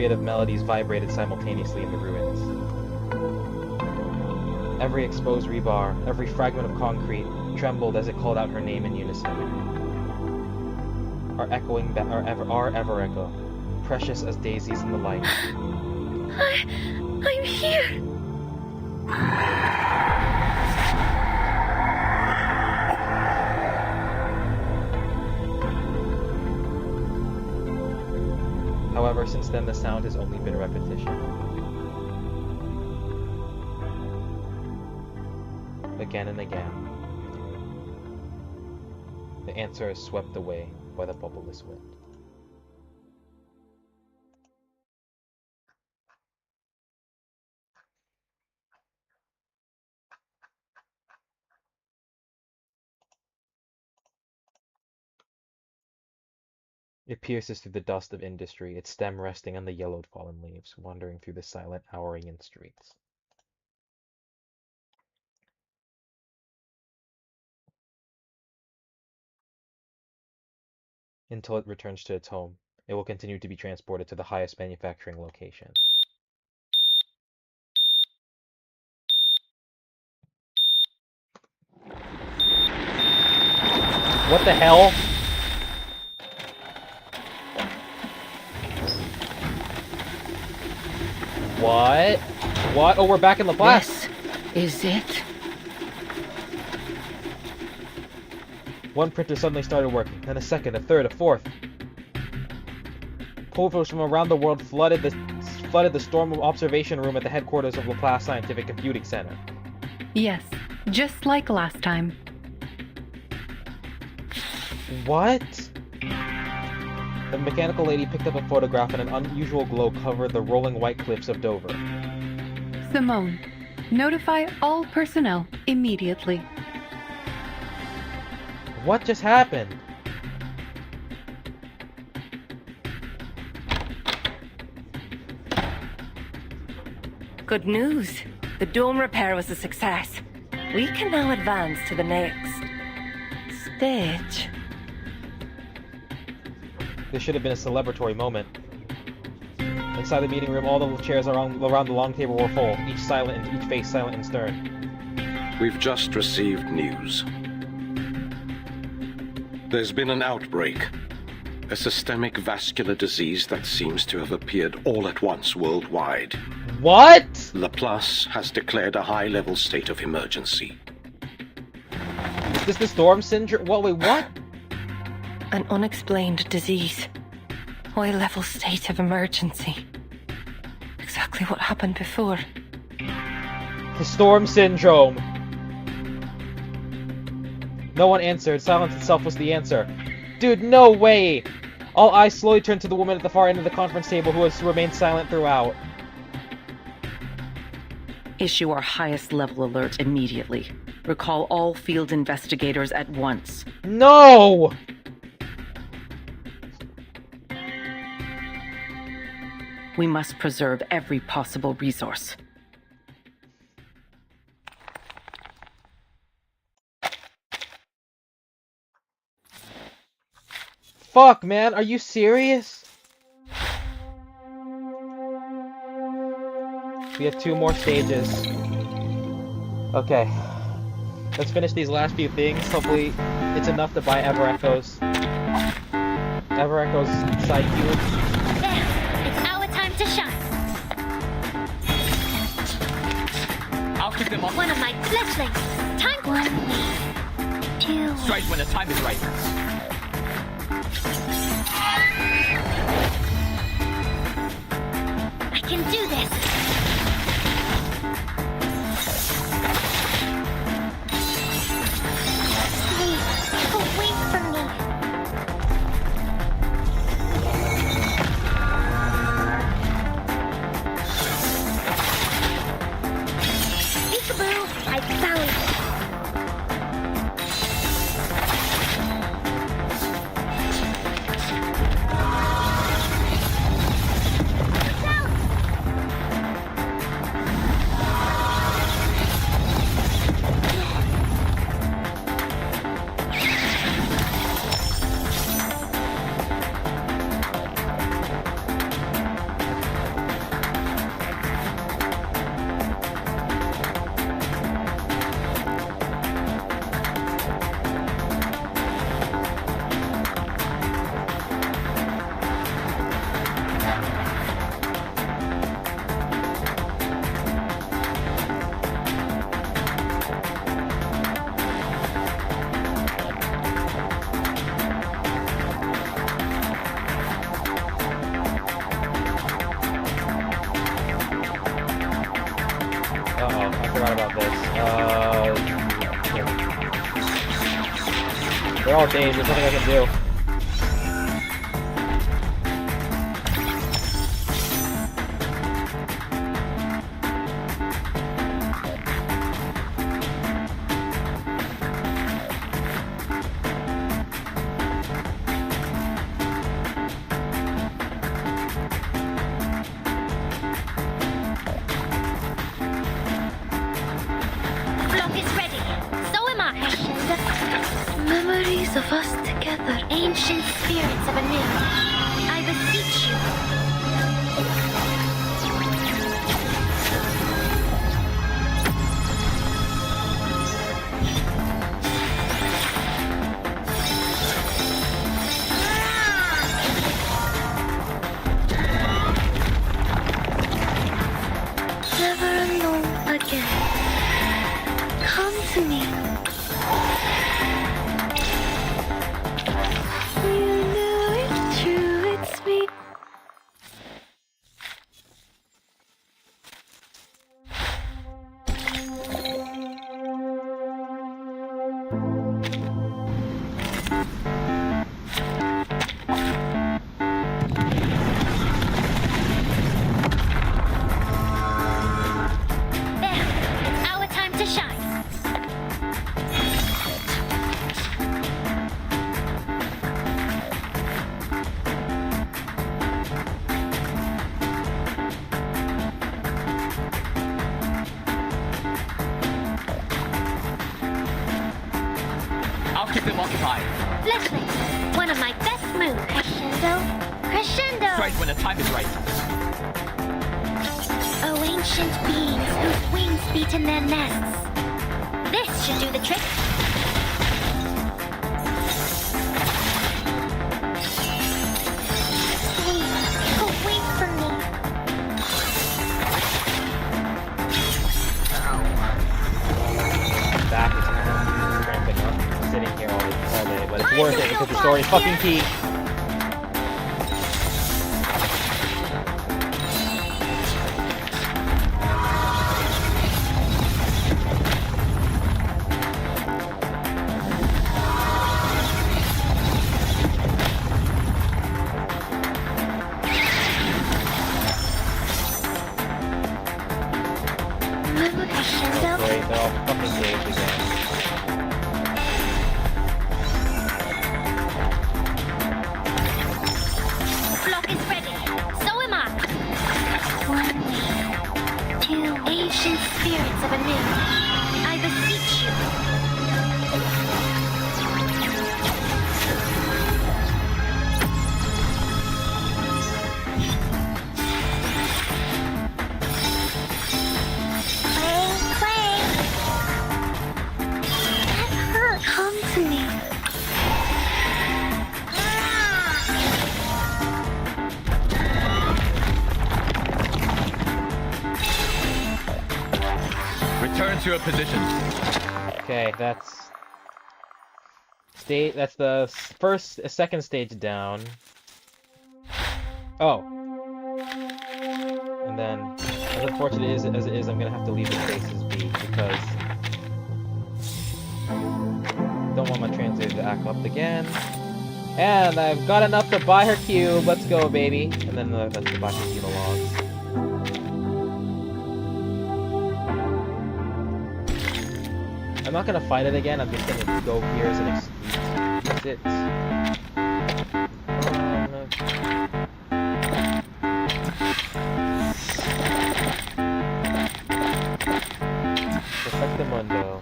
Of melodies vibrated simultaneously in the ruins. Every exposed rebar, every fragment of concrete trembled as it called out her name in unison. Our echoing our ever echo, precious as daisies in the light. I'm here. However, since then, the sound has only been repetition. Again and again. The answer is swept away by the bubbleless wind. It pierces through the dust of industry, its stem resting on the yellowed fallen leaves, wandering through the silent Aurian streets. Until it returns to its home, it will continue to be transported to the highest manufacturing location. What the hell? What? What? Oh, we're back in Laplace. This is it? One printer suddenly started working, then a second, a third, a fourth. Photos from around the world flooded the storm observation room at the headquarters of Laplace Scientific Computing Center. Yes, just like last time. What? The mechanical lady picked up a photograph and an unusual glow covered the rolling white cliffs of Dover. Simone, notify all personnel immediately. What just happened? Good news. The dome repair was a success. We can now advance to the next stage. This should have been a celebratory moment. Inside the meeting room, all the chairs around the long table were full, each face silent and stern. We've just received news. There's been an outbreak. A systemic vascular disease that seems to have appeared all at once worldwide. What? Laplace has declared a high-level state of emergency. Is this the storm syndrome? Wait, what? An unexplained disease. High-level state of emergency. Exactly what happened before. The storm syndrome. No one answered. Silence itself was the answer. Dude, no way! All eyes slowly turned to the woman at the far end of the conference table who has remained silent throughout. Issue our highest level alert immediately. Recall all field investigators at once. No! We must preserve every possible resource. Fuck, man, are you serious? We have 2 more stages. Okay. Let's finish these last few things. Hopefully, it's enough to buy Ever Echo's. Ever Echo's side cube. There! It's our time to shine! I'll kick them off. One of my fledglings! Time for 1, 2... Strike when the time is right. I can do this! Please, wait for me. Peekaboo, I found it. Uh-oh, I forgot about this. They're all dazed, there's nothing I can do. Flock is ready. So am I. Memories of us together. Ancient spirits of a new. I beseech you. Never alone again. Come to me. You know it's true, it's me. There, it's our time to shine. I'll keep them occupied. Leslie, one of my best moves. Crescendo, crescendo. Strike when the time is right. Oh, ancient beings whose wings beat in their nests. This should do the trick. Wait, away from me. Back is cramping up, sitting here all day, but it's worth it because the story is fucking key. Crescendo. Great, they're all fucking dazed again. Flock is ready. So am I. One, two, ancient spirits of a new. I beseech you. Clang, clang. That hurt. Come to me. Return to your position. Okay, that's the second stage down. Oh. And then, as unfortunate as it is, I'm gonna have to leave the spaces be because don't want my translator to act up again. And I've got enough to buy her cube. Let's go, baby. And then that's the buy her cube logs. I'm not gonna fight it again, I'm just gonna go here as an excuse. Use it. Perfectamundo.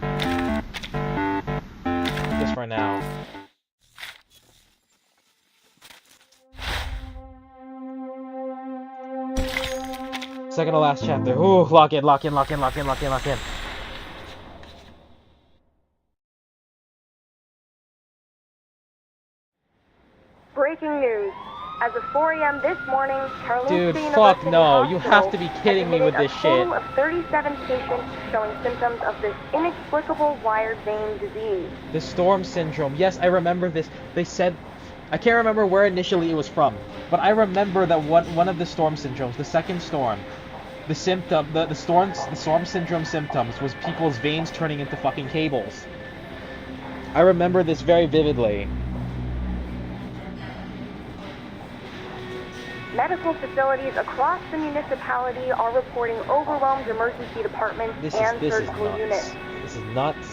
Just for now. Second to last chapter. Ooh, lock in, lock in, lock in, lock in, lock in, lock in. Breaking news. As of 4 a.m. this morning, Karolinska Dude, University fuck no. Hospital You have to be kidding me with this admitted shit. a total of 37 patients showing symptoms of this inexplicable wired vein disease. The storm syndrome. Yes, I remember this. They said... I can't remember where initially it was from, but I remember that one of the storm syndromes, the second storm, the storm syndrome symptoms was people's veins turning into fucking cables. I remember this very vividly. Medical facilities across the municipality are reporting overwhelmed emergency departments and surgical units. This is nuts.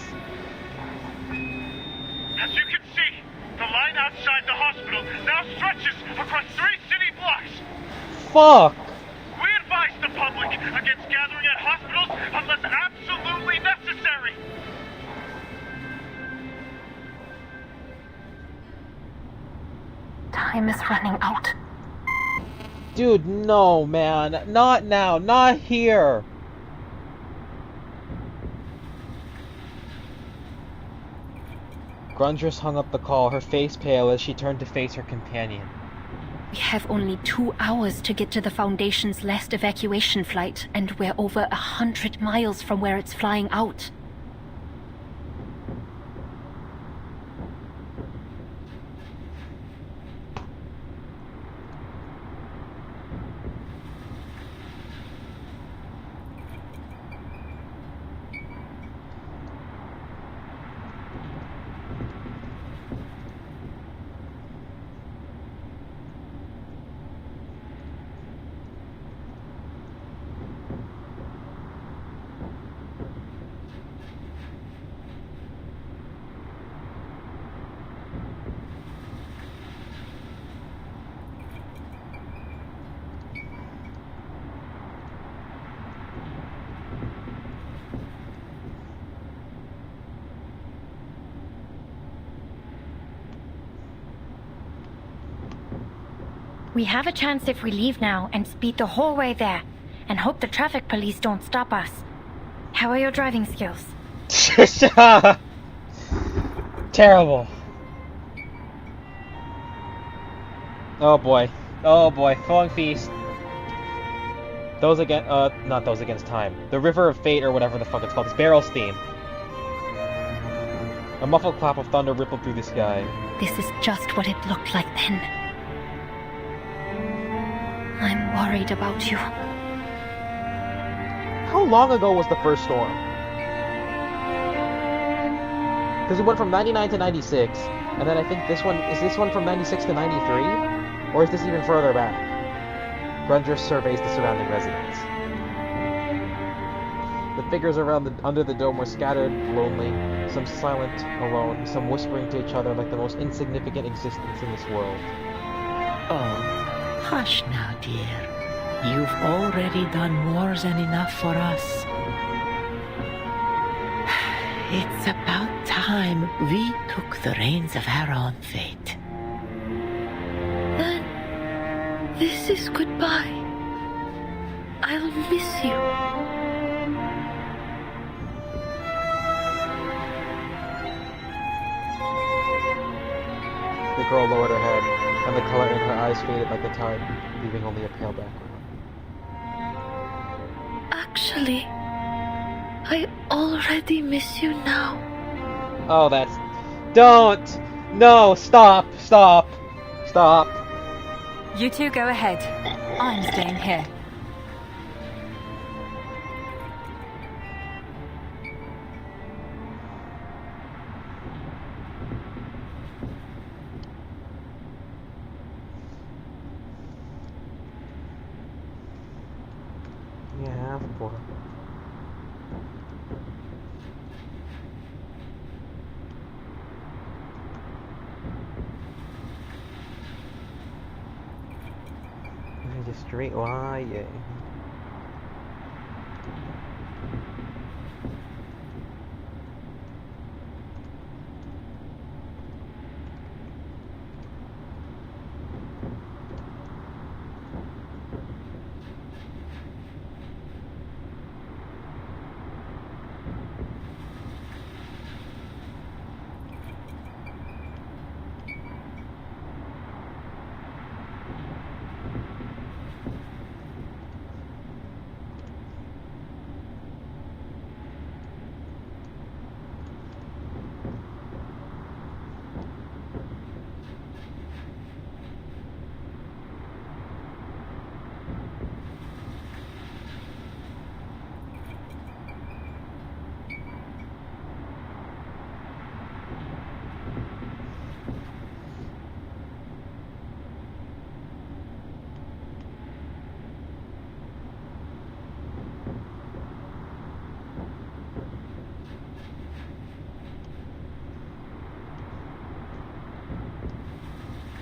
As you can see, the line outside the hospital now stretches across 3 city blocks. Fuck! We advise the public against gathering at hospitals unless absolutely necessary. Time is running out. Dude, no, man. Not now. Not here. Grundress hung up the call, her face pale as she turned to face her companion. We have only 2 hours to get to the Foundation's last evacuation flight, and we're over 100 miles from where it's flying out. We have a chance if we leave now and speed the whole way there, and hope the traffic police don't stop us. How are your driving skills? Terrible. Oh boy. Oh boy. Falling Feast. Those against, not those against time. The River of Fate, or whatever the fuck it's called. It's Barrel's theme. A muffled clap of thunder rippled through the sky. This is just what it looked like then. I'm worried about you. How long ago was the first storm? Because it went from 99 to 96, and then I think this one, is this one from 96 to 93? Or is this even further back? Grundress surveys the surrounding residents. The figures around under the dome were scattered, lonely, some silent, alone, some whispering to each other like the most insignificant existence in this world. Oh. Hush now, dear. You've already done more than enough for us. It's about time we took the reins of our own fate. Then, this is goodbye. I'll miss you. The girl lowered her head, and the color in her eyes faded like the tide, leaving only a pale background. Actually, I already miss you now. Oh, that's... Don't! No! Stop! Stop! Stop! You two go ahead. I'm staying here. Yeah, boy. Just straight line, yeah.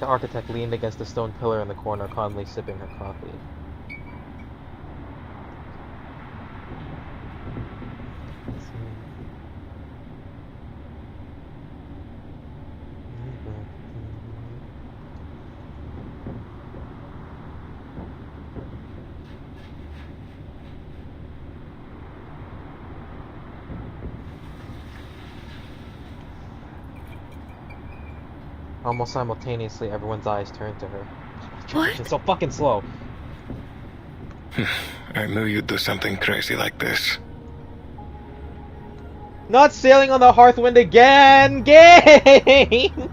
The architect leaned against the stone pillar in the corner, calmly sipping her coffee. Almost simultaneously, everyone's eyes turned to her. What? It's so fucking slow. I knew you'd do something crazy like this. Not sailing on the Hearthwind again! Game!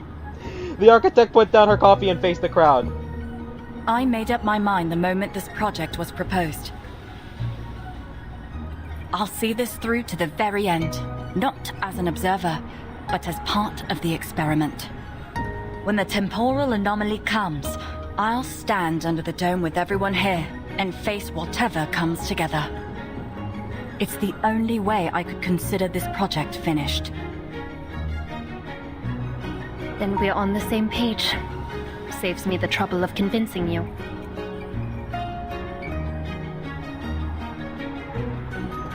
The architect put down her coffee and faced the crowd. I made up my mind the moment this project was proposed. I'll see this through to the very end, not as an observer, but as part of the experiment. When the temporal anomaly comes, I'll stand under the dome with everyone here and face whatever comes together. It's the only way I could consider this project finished. Then we're on the same page. Saves me the trouble of convincing you.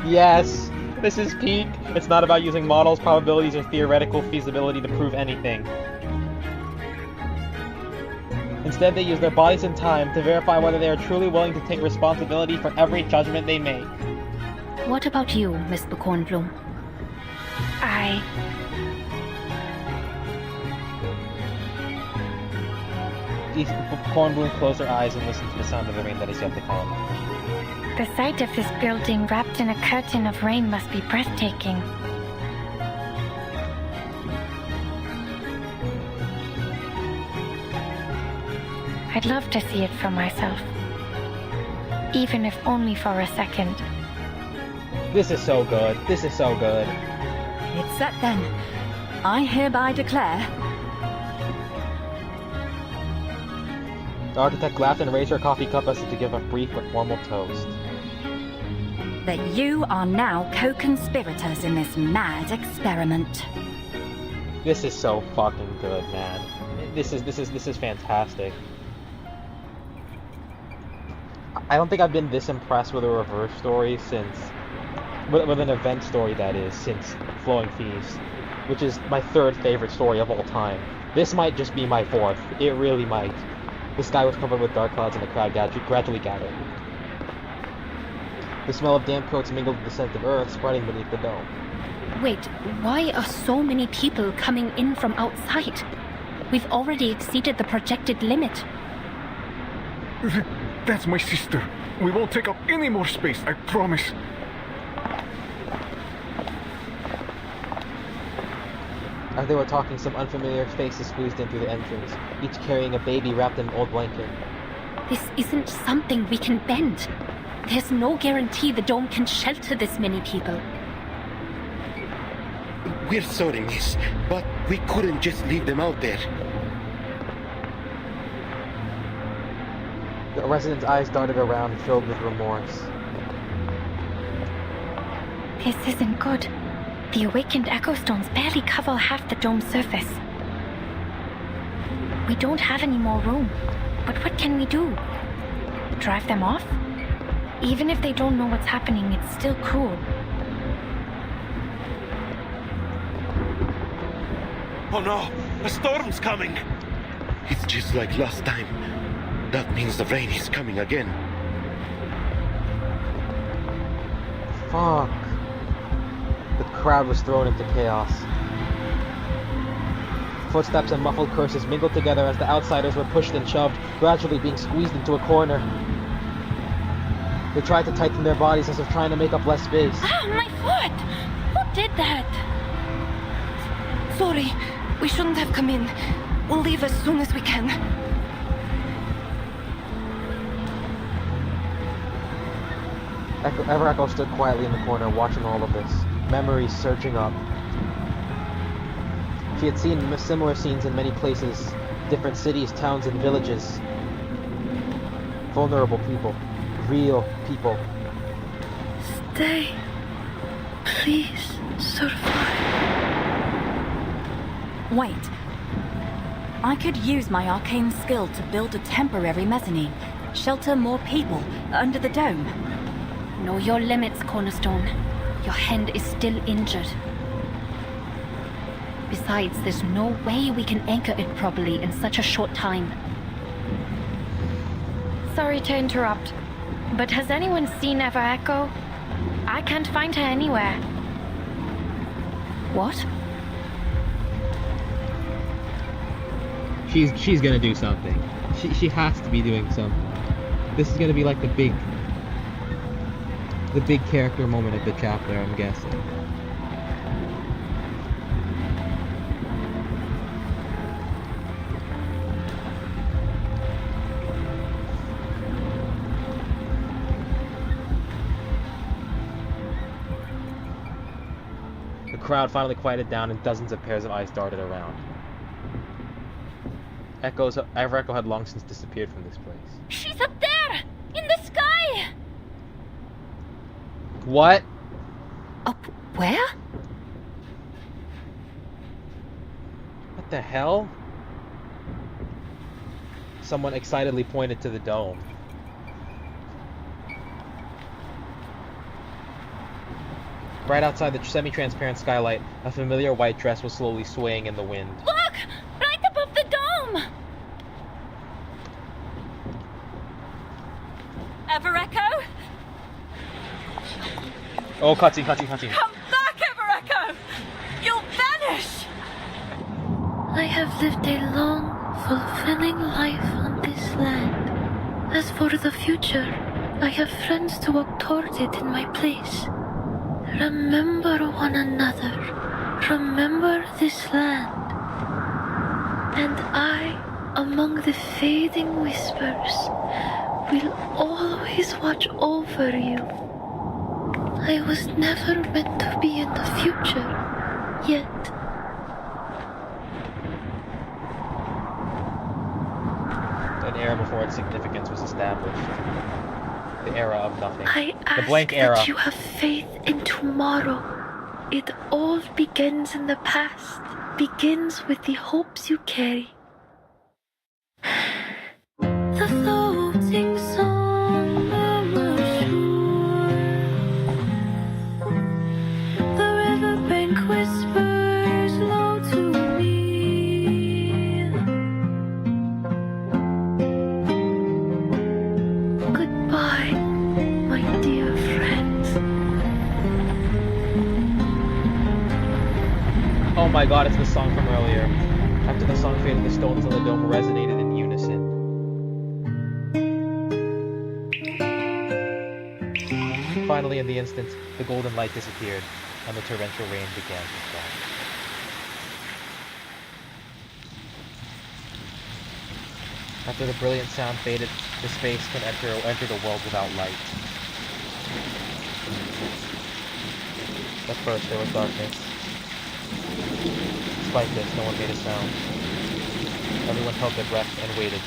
Yes, this is peak. It's not about using models, probabilities, or theoretical feasibility to prove anything. Instead, they use their bodies and time to verify whether they are truly willing to take responsibility for every judgment they make. What about you, Miss Kornblum? Kornblum closed her eyes and listened to the sound of the rain that is yet to come. The sight of this building wrapped in a curtain of rain must be breathtaking. I'd love to see it for myself. Even if only for a second. This is so good. This is so good. It's set then. I hereby declare... The architect laughed and raised her coffee cup as if to give a brief but formal toast. that you are now co-conspirators in this mad experiment. This is so fucking good, man. This is fantastic. I don't think I've been this impressed with a reverse story since... with an event story, that is, since Flowing Feast, which is my third favorite story of all time. This might just be my fourth. It really might. The sky was covered with dark clouds and the crowd gradually gathered. The smell of damp coats mingled with the scent of earth spreading beneath the dome. Wait, why are so many people coming in from outside? We've already exceeded the projected limit. That's my sister. We won't take up any more space, I promise. As they were talking, some unfamiliar faces squeezed in through the entrance, each carrying a baby wrapped in an old blanket. This isn't something we can bend. There's no guarantee the dome can shelter this many people. We're sorry, miss, but we couldn't just leave them out there. The resident's eyes darted around, filled with remorse. This isn't good. The awakened echo stones barely cover half the dome's surface. We don't have any more room. But what can we do? Drive them off? Even if they don't know what's happening, it's still cruel. Oh no! A storm's coming! It's just like last time. That means the rain is coming again. Fuck. The crowd was thrown into chaos. Footsteps and muffled curses mingled together as the outsiders were pushed and shoved, gradually being squeezed into a corner. They tried to tighten their bodies as if trying to make up less space. Ah, my foot! Who did that? Sorry, we shouldn't have come in. We'll leave as soon as we can. Echo stood quietly in the corner, watching all of this, memories surging up. She had seen similar scenes in many places, different cities, towns, and villages. Vulnerable people. Real people. Stay. Please, survive. Wait. I could use my arcane skill to build a temporary mezzanine, shelter more people under the dome. Know your limits, Cornerstone. Your hand is still injured. Besides, there's no way we can anchor it properly in such a short time. Sorry to interrupt, but has anyone seen Ever Echo? I can't find her anywhere. What? She's gonna do something. She has to be doing something. This is gonna be like the big character moment of the chapter, I'm guessing. The crowd finally quieted down and dozens of pairs of eyes darted around. Ever Echo had long since disappeared from this place. She's up there! In the sky! What? Up where? What the hell? Someone excitedly pointed to the dome. Right outside the semi-transparent skylight, a familiar white dress was slowly swaying in the wind. Look! Right above the dome! Ever Echo? Oh, cutscene. Come back, Ever Echo! You'll vanish! I have lived a long, fulfilling life on this land. As for the future, I have friends to walk towards it in my place. Remember one another. Remember this land. And I, among the fading whispers, will always watch over you. I was never meant to be in the future, yet. An era before its significance was established. The era of nothing. I The blank era. that you have faith in tomorrow. It all begins in the past. Begins with the hopes you carry. The floating song of a shore. The riverbank whispers low to me. Goodbye, my dear friends. Oh my god, it's the song from earlier. After the song faded, the stones on the dome resonated in unison. Finally, in the instant, the golden light disappeared, and the torrential rain began to fall. After the brilliant sound faded, the space can entered a world without light. At first, there was darkness. Despite this, no one made a sound. Everyone held their breath and waited.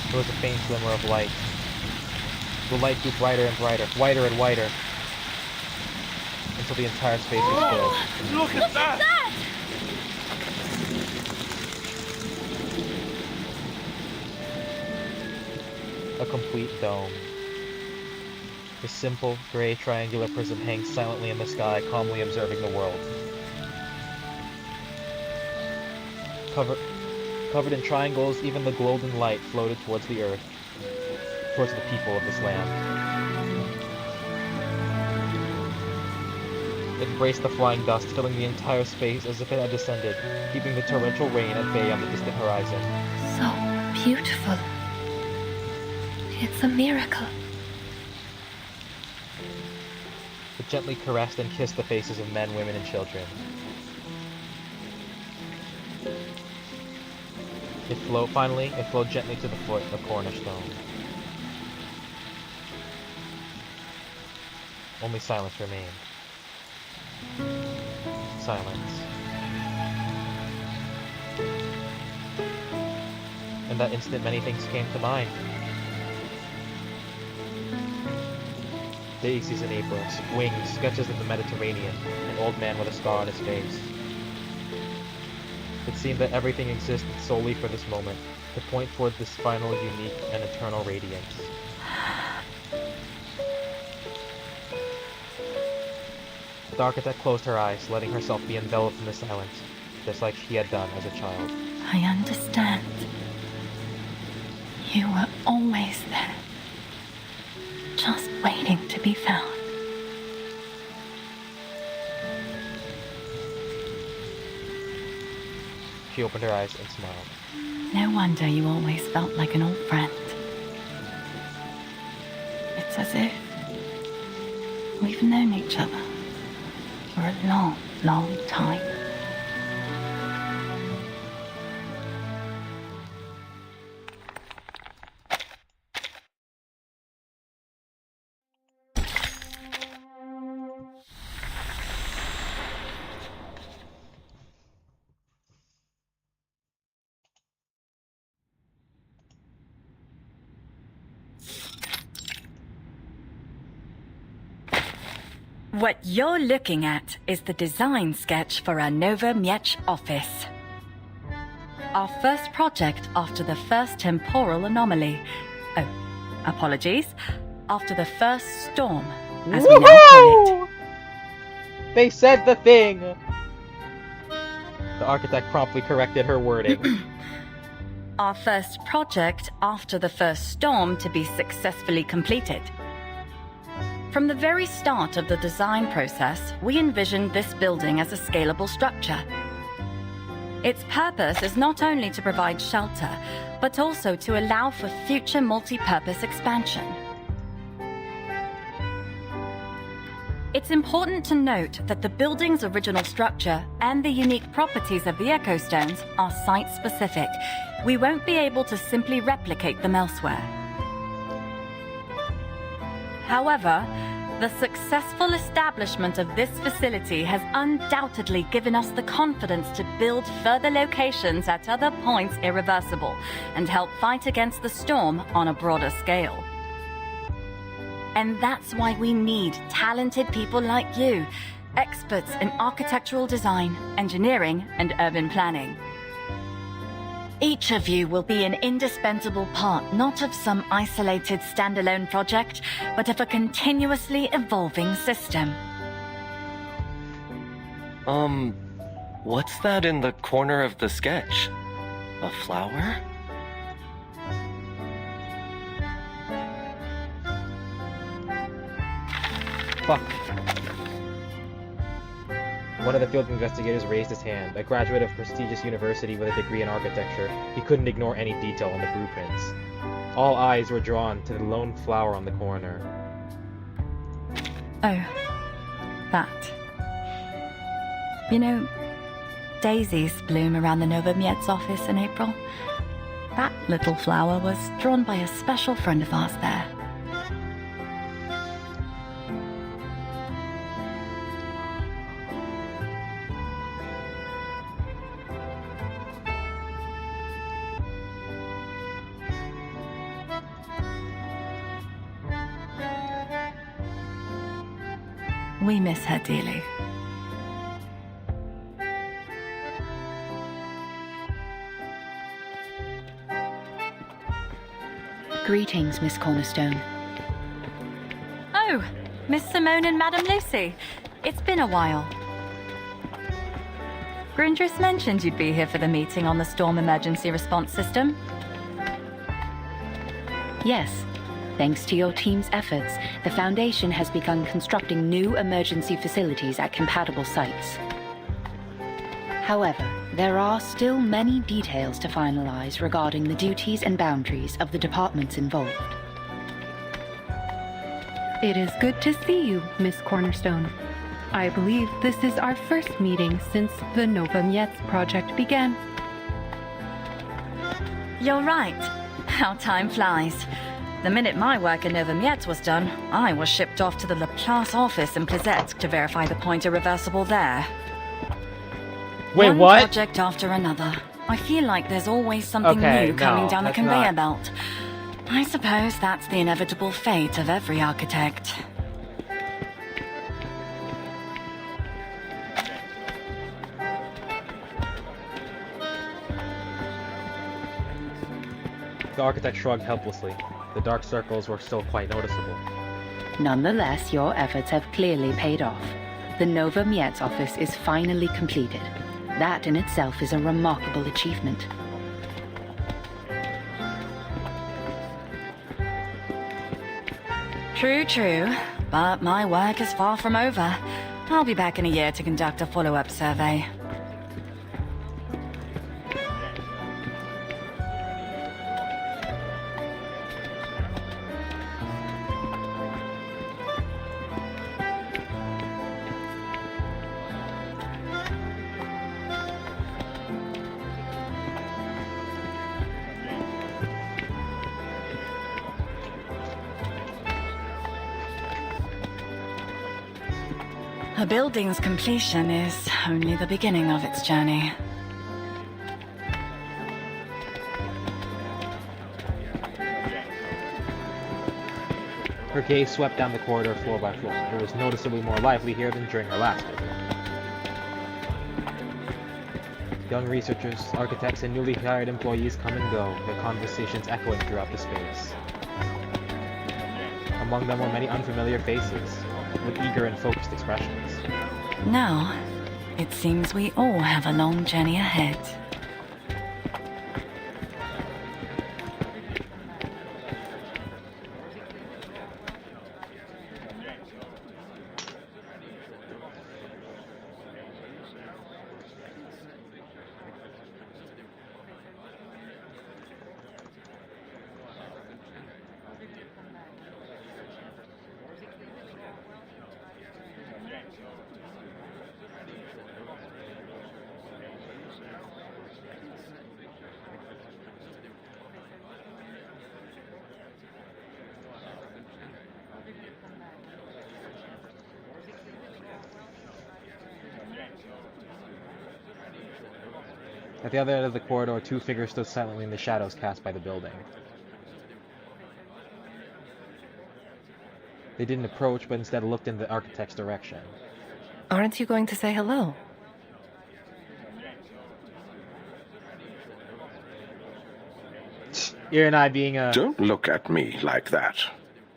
There was a faint glimmer of light. The light grew brighter and brighter, whiter and whiter, until the entire space was filled. Look at that! A complete dome. The simple, gray, triangular prism hangs silently in the sky, calmly observing the world. Covered in triangles, even the golden light floated towards the earth, towards the people of this land. It embraced the flying dust, filling the entire space as if it had descended, keeping the torrential rain at bay on the distant horizon. So beautiful. It's a miracle. It gently caressed and kissed the faces of men, women, and children. Finally, it flowed gently to the foot of Cornerstone. Only silence remained. Silence. In that instant, many things came to mind. Daisies in April, wings, sketches of the Mediterranean, an old man with a scar on his face. It seemed that everything existed solely for this moment, to point toward this final, unique, and eternal radiance. The architect closed her eyes, letting herself be enveloped in the silence, just like she had done as a child. I understand. You were always there, just waiting to be found. She opened her eyes and smiled. No wonder you always felt like an old friend. It's as if we've known each other for a long, long time. What you're looking at is the design sketch for our Nowa Miedz office. Our first project after the first temporal anomaly. Oh, apologies. After the first storm, as we now call it. They said the thing! The architect promptly corrected her wording. Our first project after the first storm to be successfully completed. From the very start of the design process, we envisioned this building as a scalable structure. Its purpose is not only to provide shelter, but also to allow for future multi-purpose expansion. It's important to note that the building's original structure and the unique properties of the ecostones are site-specific. We won't be able to simply replicate them elsewhere. However, the successful establishment of this facility has undoubtedly given us the confidence to build further locations at other points irreversible and help fight against the storm on a broader scale. And that's why we need talented people like you, experts in architectural design, engineering, and urban planning. Each of you will be an indispensable part not of some isolated standalone project, but of a continuously evolving system. What's that in the corner of the sketch? A flower? Fuck. One of the field investigators raised his hand. A graduate of a prestigious university with a degree in architecture, he couldn't ignore any detail on the blueprints. All eyes were drawn to the lone flower on the corner. Oh, that. You know, daisies bloom around the Nowa Miedz office in April. That little flower was drawn by a special friend of ours there. We miss her dearly. Greetings, Miss Cornerstone. Oh, Miss Simone and Madame Lucy. It's been a while. Grindris mentioned you'd be here for the meeting on the storm emergency response system. Yes. Thanks to your team's efforts, the Foundation has begun constructing new emergency facilities at compatible sites. However, there are still many details to finalize regarding the duties and boundaries of the departments involved. It is good to see you, Miss Cornerstone. I believe this is our first meeting since the Nowa Miedz project began. You're right. How time flies. The minute my work in Nowa Miedz was done, I was shipped off to the Laplace office in Plesetsk to verify the point irreversible there. Wait, One what? project after another. I feel like there's always something new coming down the conveyor belt. I suppose that's the inevitable fate of every architect. The architect shrugged helplessly. The dark circles were still quite noticeable. Nonetheless, your efforts have clearly paid off. The Nova Miedz office is finally completed. That in itself is a remarkable achievement. True, true. But my work is far from over. I'll be back in a year to conduct a follow-up survey. A building's completion is only the beginning of its journey. Her gaze swept down the corridor floor by floor. It was noticeably more lively here than during her last visit. Young researchers, architects, and newly hired employees come and go, their conversations echoing throughout the space. Among them were many unfamiliar faces, with eager and focused expressions. Now, it seems we all have a long journey ahead. At the other end of the corridor, two figures stood silently in the shadows cast by the building. They didn't approach, but instead looked in the architect's direction. Aren't you going to say hello? Ear and I being a... Don't look at me like that.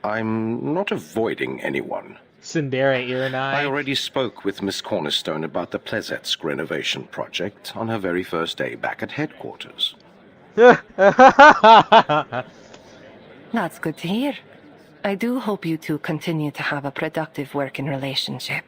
I'm not avoiding anyone. Tsundere, Ear and I already spoke with Miss Cornerstone about the Plesetsk renovation project on her very first day back at headquarters. That's good to hear. I do hope you two continue to have a productive working relationship.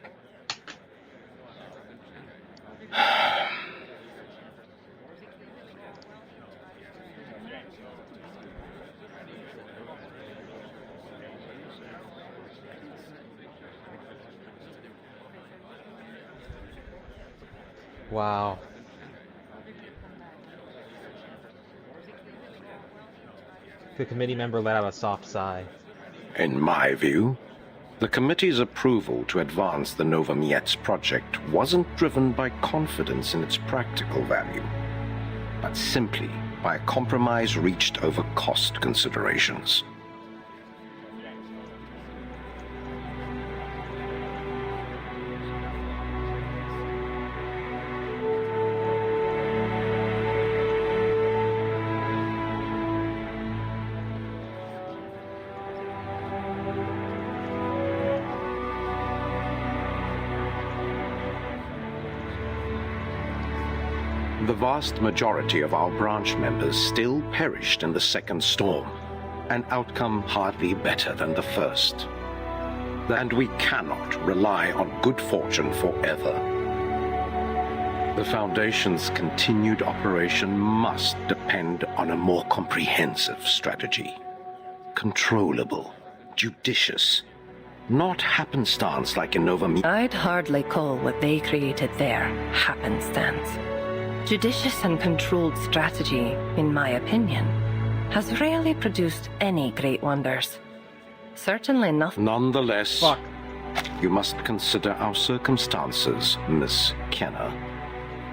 Wow. The committee member let out a soft sigh. In my view, the committee's approval to advance the Nova Miedz project wasn't driven by confidence in its practical value, but simply by a compromise reached over cost considerations. The vast majority of our branch members still perished in the second storm, an outcome hardly better than the first. And we cannot rely on good fortune forever. The Foundation's continued operation must depend on a more comprehensive strategy. Controllable, judicious, not happenstance like in Nova Miedz. I'd hardly call what they created there happenstance. Judicious and controlled strategy, in my opinion, has rarely produced any great wonders. Certainly nothing. Nonetheless, you must consider our circumstances, Miss Kenner.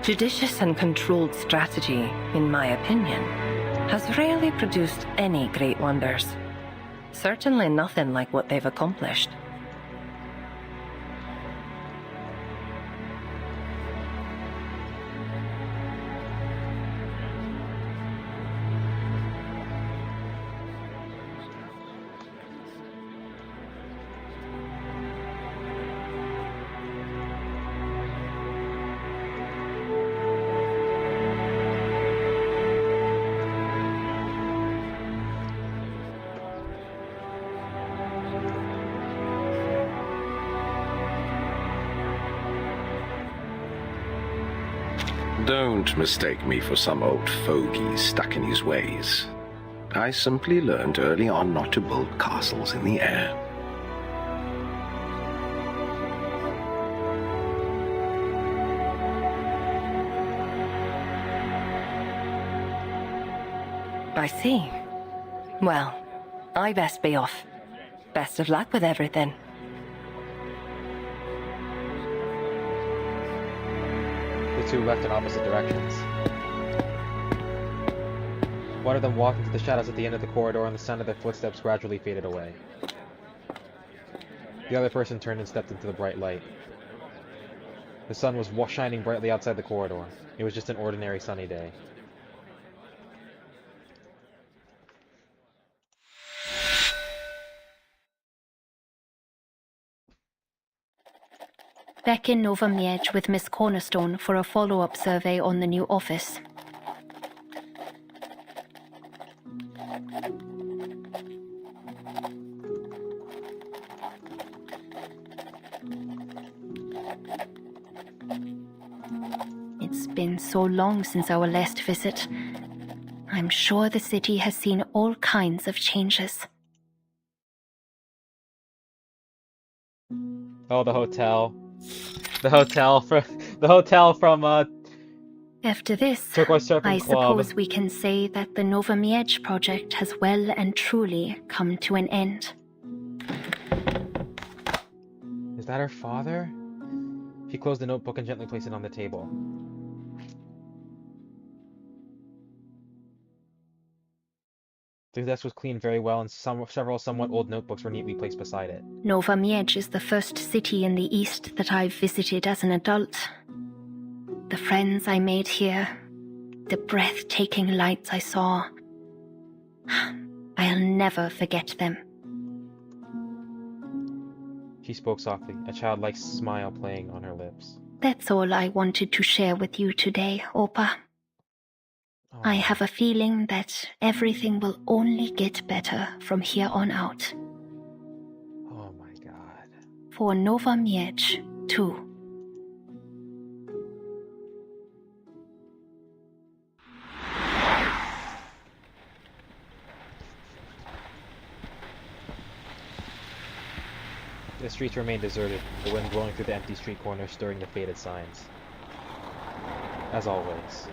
Judicious and controlled strategy, in my opinion, has rarely produced any great wonders. Certainly nothing like what they've accomplished. Don't mistake me for some old fogey stuck in his ways. I simply learned early on not to build castles in the air. I see. Well, I best be off. Best of luck with everything. The two left in opposite directions. One of them walked into the shadows at the end of the corridor, and the sound of their footsteps gradually faded away. The other person turned and stepped into the bright light. The sun was shining brightly outside the corridor. It was just an ordinary sunny day. Back in Nowa Miedz with Miss Cornerstone for a follow-up survey on the new office. It's been so long since our last visit. I'm sure the city has seen all kinds of changes. Oh, the hotel. The hotel from After this, Turquoise Surfing I Club. suppose we can say that the Nowa Miedz project has well and truly come to an end. Is that her father? She closed the notebook and gently placed it on the table. The desk was cleaned very well, and several somewhat old notebooks were neatly placed beside it. Nowa Miedz is the first city in the east that I've visited as an adult. The friends I made here, the breathtaking lights I saw, I'll never forget them. She spoke softly, a childlike smile playing on her lips. That's all I wanted to share with you today, Opa. I have a feeling that everything will only get better from here on out. Oh my god. For Nowa Miedz, too. The streets remained deserted, the wind blowing through the empty street corners, stirring the faded signs. As always.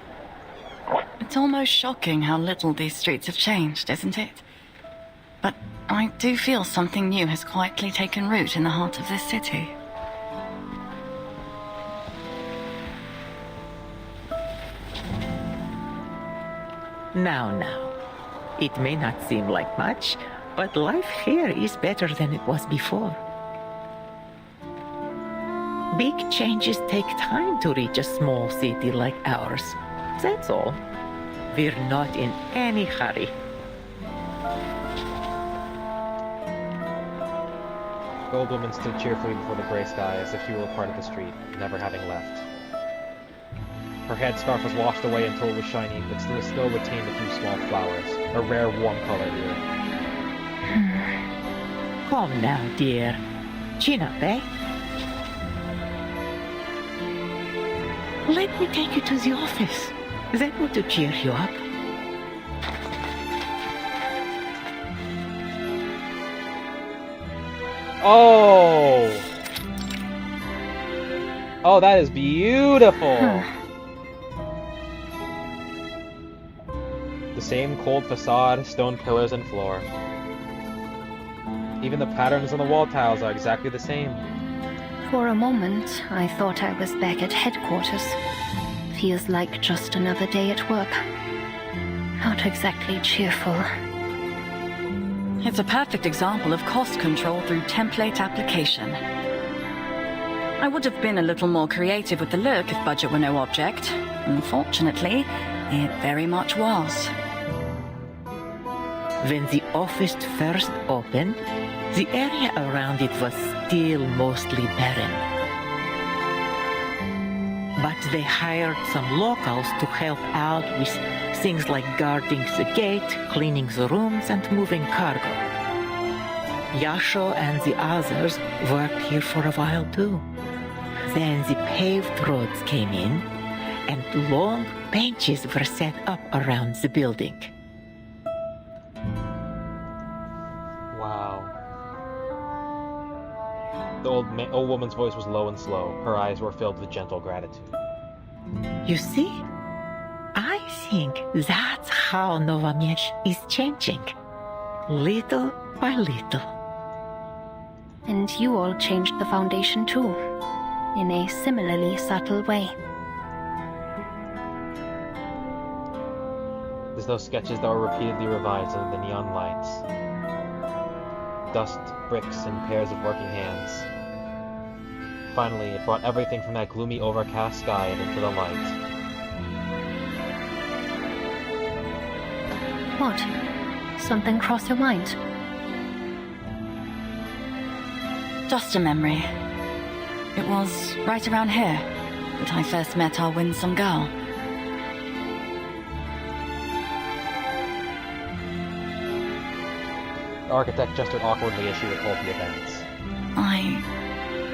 It's almost shocking how little these streets have changed, isn't it? But I do feel something new has quietly taken root in the heart of this city. Now. It may not seem like much, but life here is better than it was before. Big changes take time to reach a small city like ours. That's all. We're not in any hurry. The old woman stood cheerfully before the gray sky as if she were a part of the street, never having left. Her headscarf was washed away until it was shiny, but still retained a few small flowers, a rare warm color here. Come now, dear. Chin up, eh? Let me take you to the office. That ought to cheer you up. Oh! Oh, that is beautiful! The same cold facade, stone pillars and floor. Even the patterns on the wall tiles are exactly the same. For a moment, I thought I was back at headquarters. Feels like just another day at work. Not exactly cheerful. It's a perfect example of cost control through template application. I would have been a little more creative with the look if budget were no object. Unfortunately, it very much was. When the office first opened, the area around it was still mostly barren. But they hired some locals to help out with things like guarding the gate, cleaning the rooms, and moving cargo. Yasho and the others worked here for a while too. Then the paved roads came in, and long benches were set up around the building. Wow. The old woman's voice was low and slow. Her eyes were filled with gentle gratitude. You see? I think that's how Nowa Miedz is changing. Little by little. And you all changed the foundation too, in a similarly subtle way. There's those sketches that were repeatedly revised under the neon lights. Dust, bricks, and pairs of working hands. Finally, it brought everything from that gloomy, overcast sky and into the light. What? Something crossed your mind? Just a memory. It was right around here that I first met our winsome girl. The architect gestured awkwardly as she recalled the events. I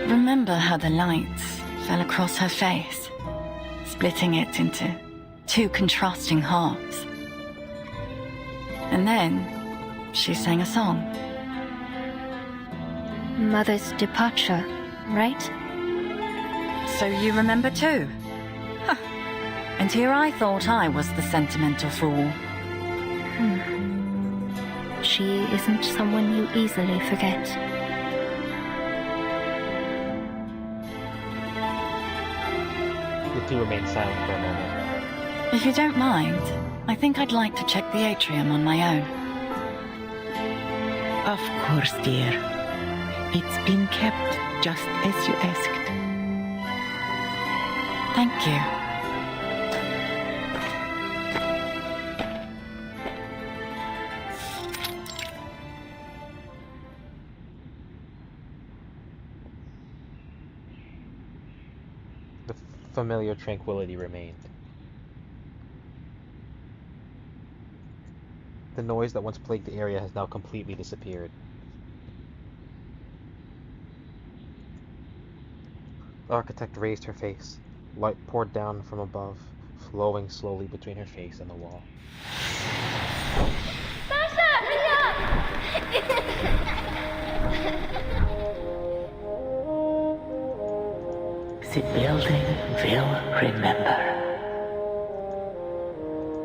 remember how the light fell across her face, splitting it into two contrasting halves. And then she sang a song. Mother's departure, right? So you remember too? Huh. And here I thought I was the sentimental fool. She isn't someone you easily forget. The two remained silent for a moment. If you don't mind, I think I'd like to check the atrium on my own. Of course, dear. It's been kept just as you asked. Thank you. The familiar tranquility remained. The noise that once plagued the area has now completely disappeared. The architect raised her face. Light poured down from above, flowing slowly between her face and the wall. Sasha, The building will remember.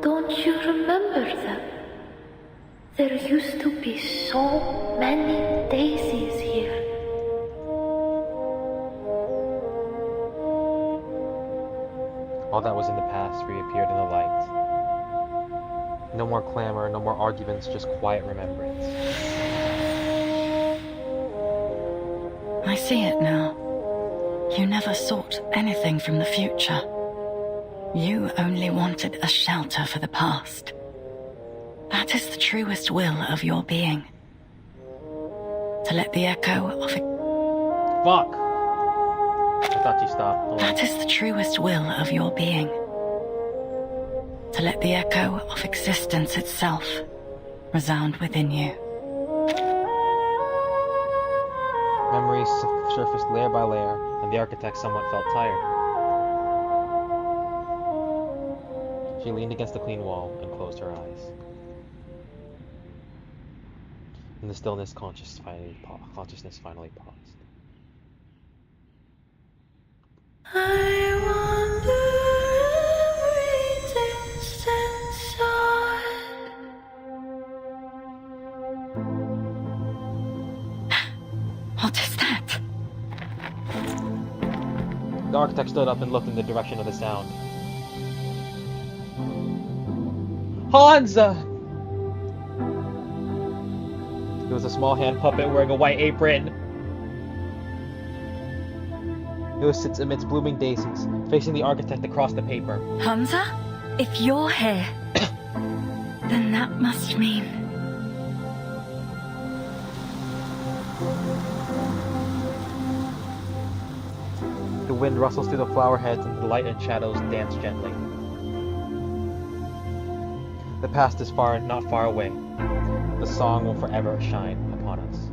Don't you remember them? There used to be so many daisies here. All that was in the past reappeared in the light. No more clamor, no more arguments, just quiet remembrance. I see it now. You never sought anything from the future. You only wanted a shelter for the past. That is the truest will of your being. To let the echo of it... Fuck! I thought you stopped. Hold on. That is the truest will of your being. To let the echo of existence itself resound within you. Memories surfaced layer by layer, and the architect somewhat felt tired. She leaned against the clean wall and closed her eyes. In the stillness, consciousness finally paused. I wonder everything's inside. What is that? The architect stood up and looked in the direction of the sound. Hansa! It was a small hand puppet wearing a white apron. It sits amidst blooming daisies, facing the architect across the paper. Hansa? If you're here, then that must mean... The wind rustles through the flower heads and the light and shadows dance gently. The past is not far away. The song will forever shine upon us.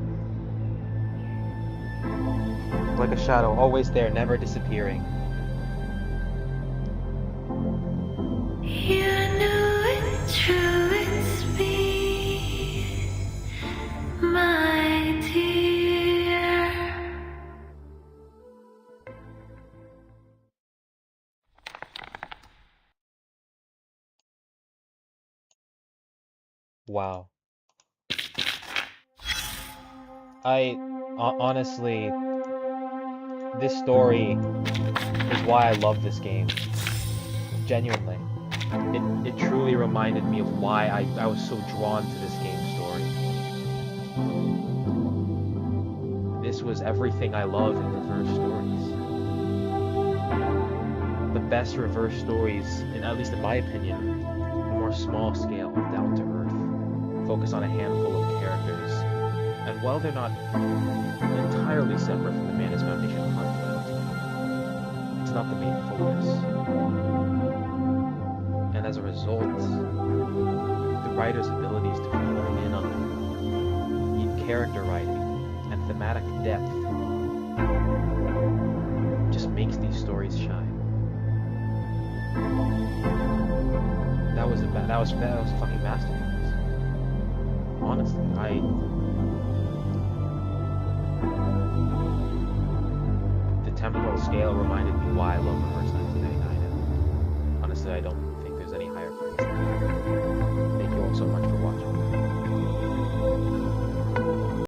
Like a shadow, always there, never disappearing. You know it's true, it's me, my dear. Wow. Honestly, this story is why I love this game. Genuinely. It truly reminded me of why I was so drawn to this game's story. This was everything I love in reverse stories. The best reverse stories, at least in my opinion, are more small scale, down to earth, focus on a handful of characters. And while they're not entirely separate from the Manus Foundation conflict, it's not the main focus. And as a result, the writer's abilities to hone in on character writing and thematic depth just makes these stories shine. That was a fucking masterpiece. Honestly, the temporal scale reminded me why I love Reverse 1999. Honestly, I don't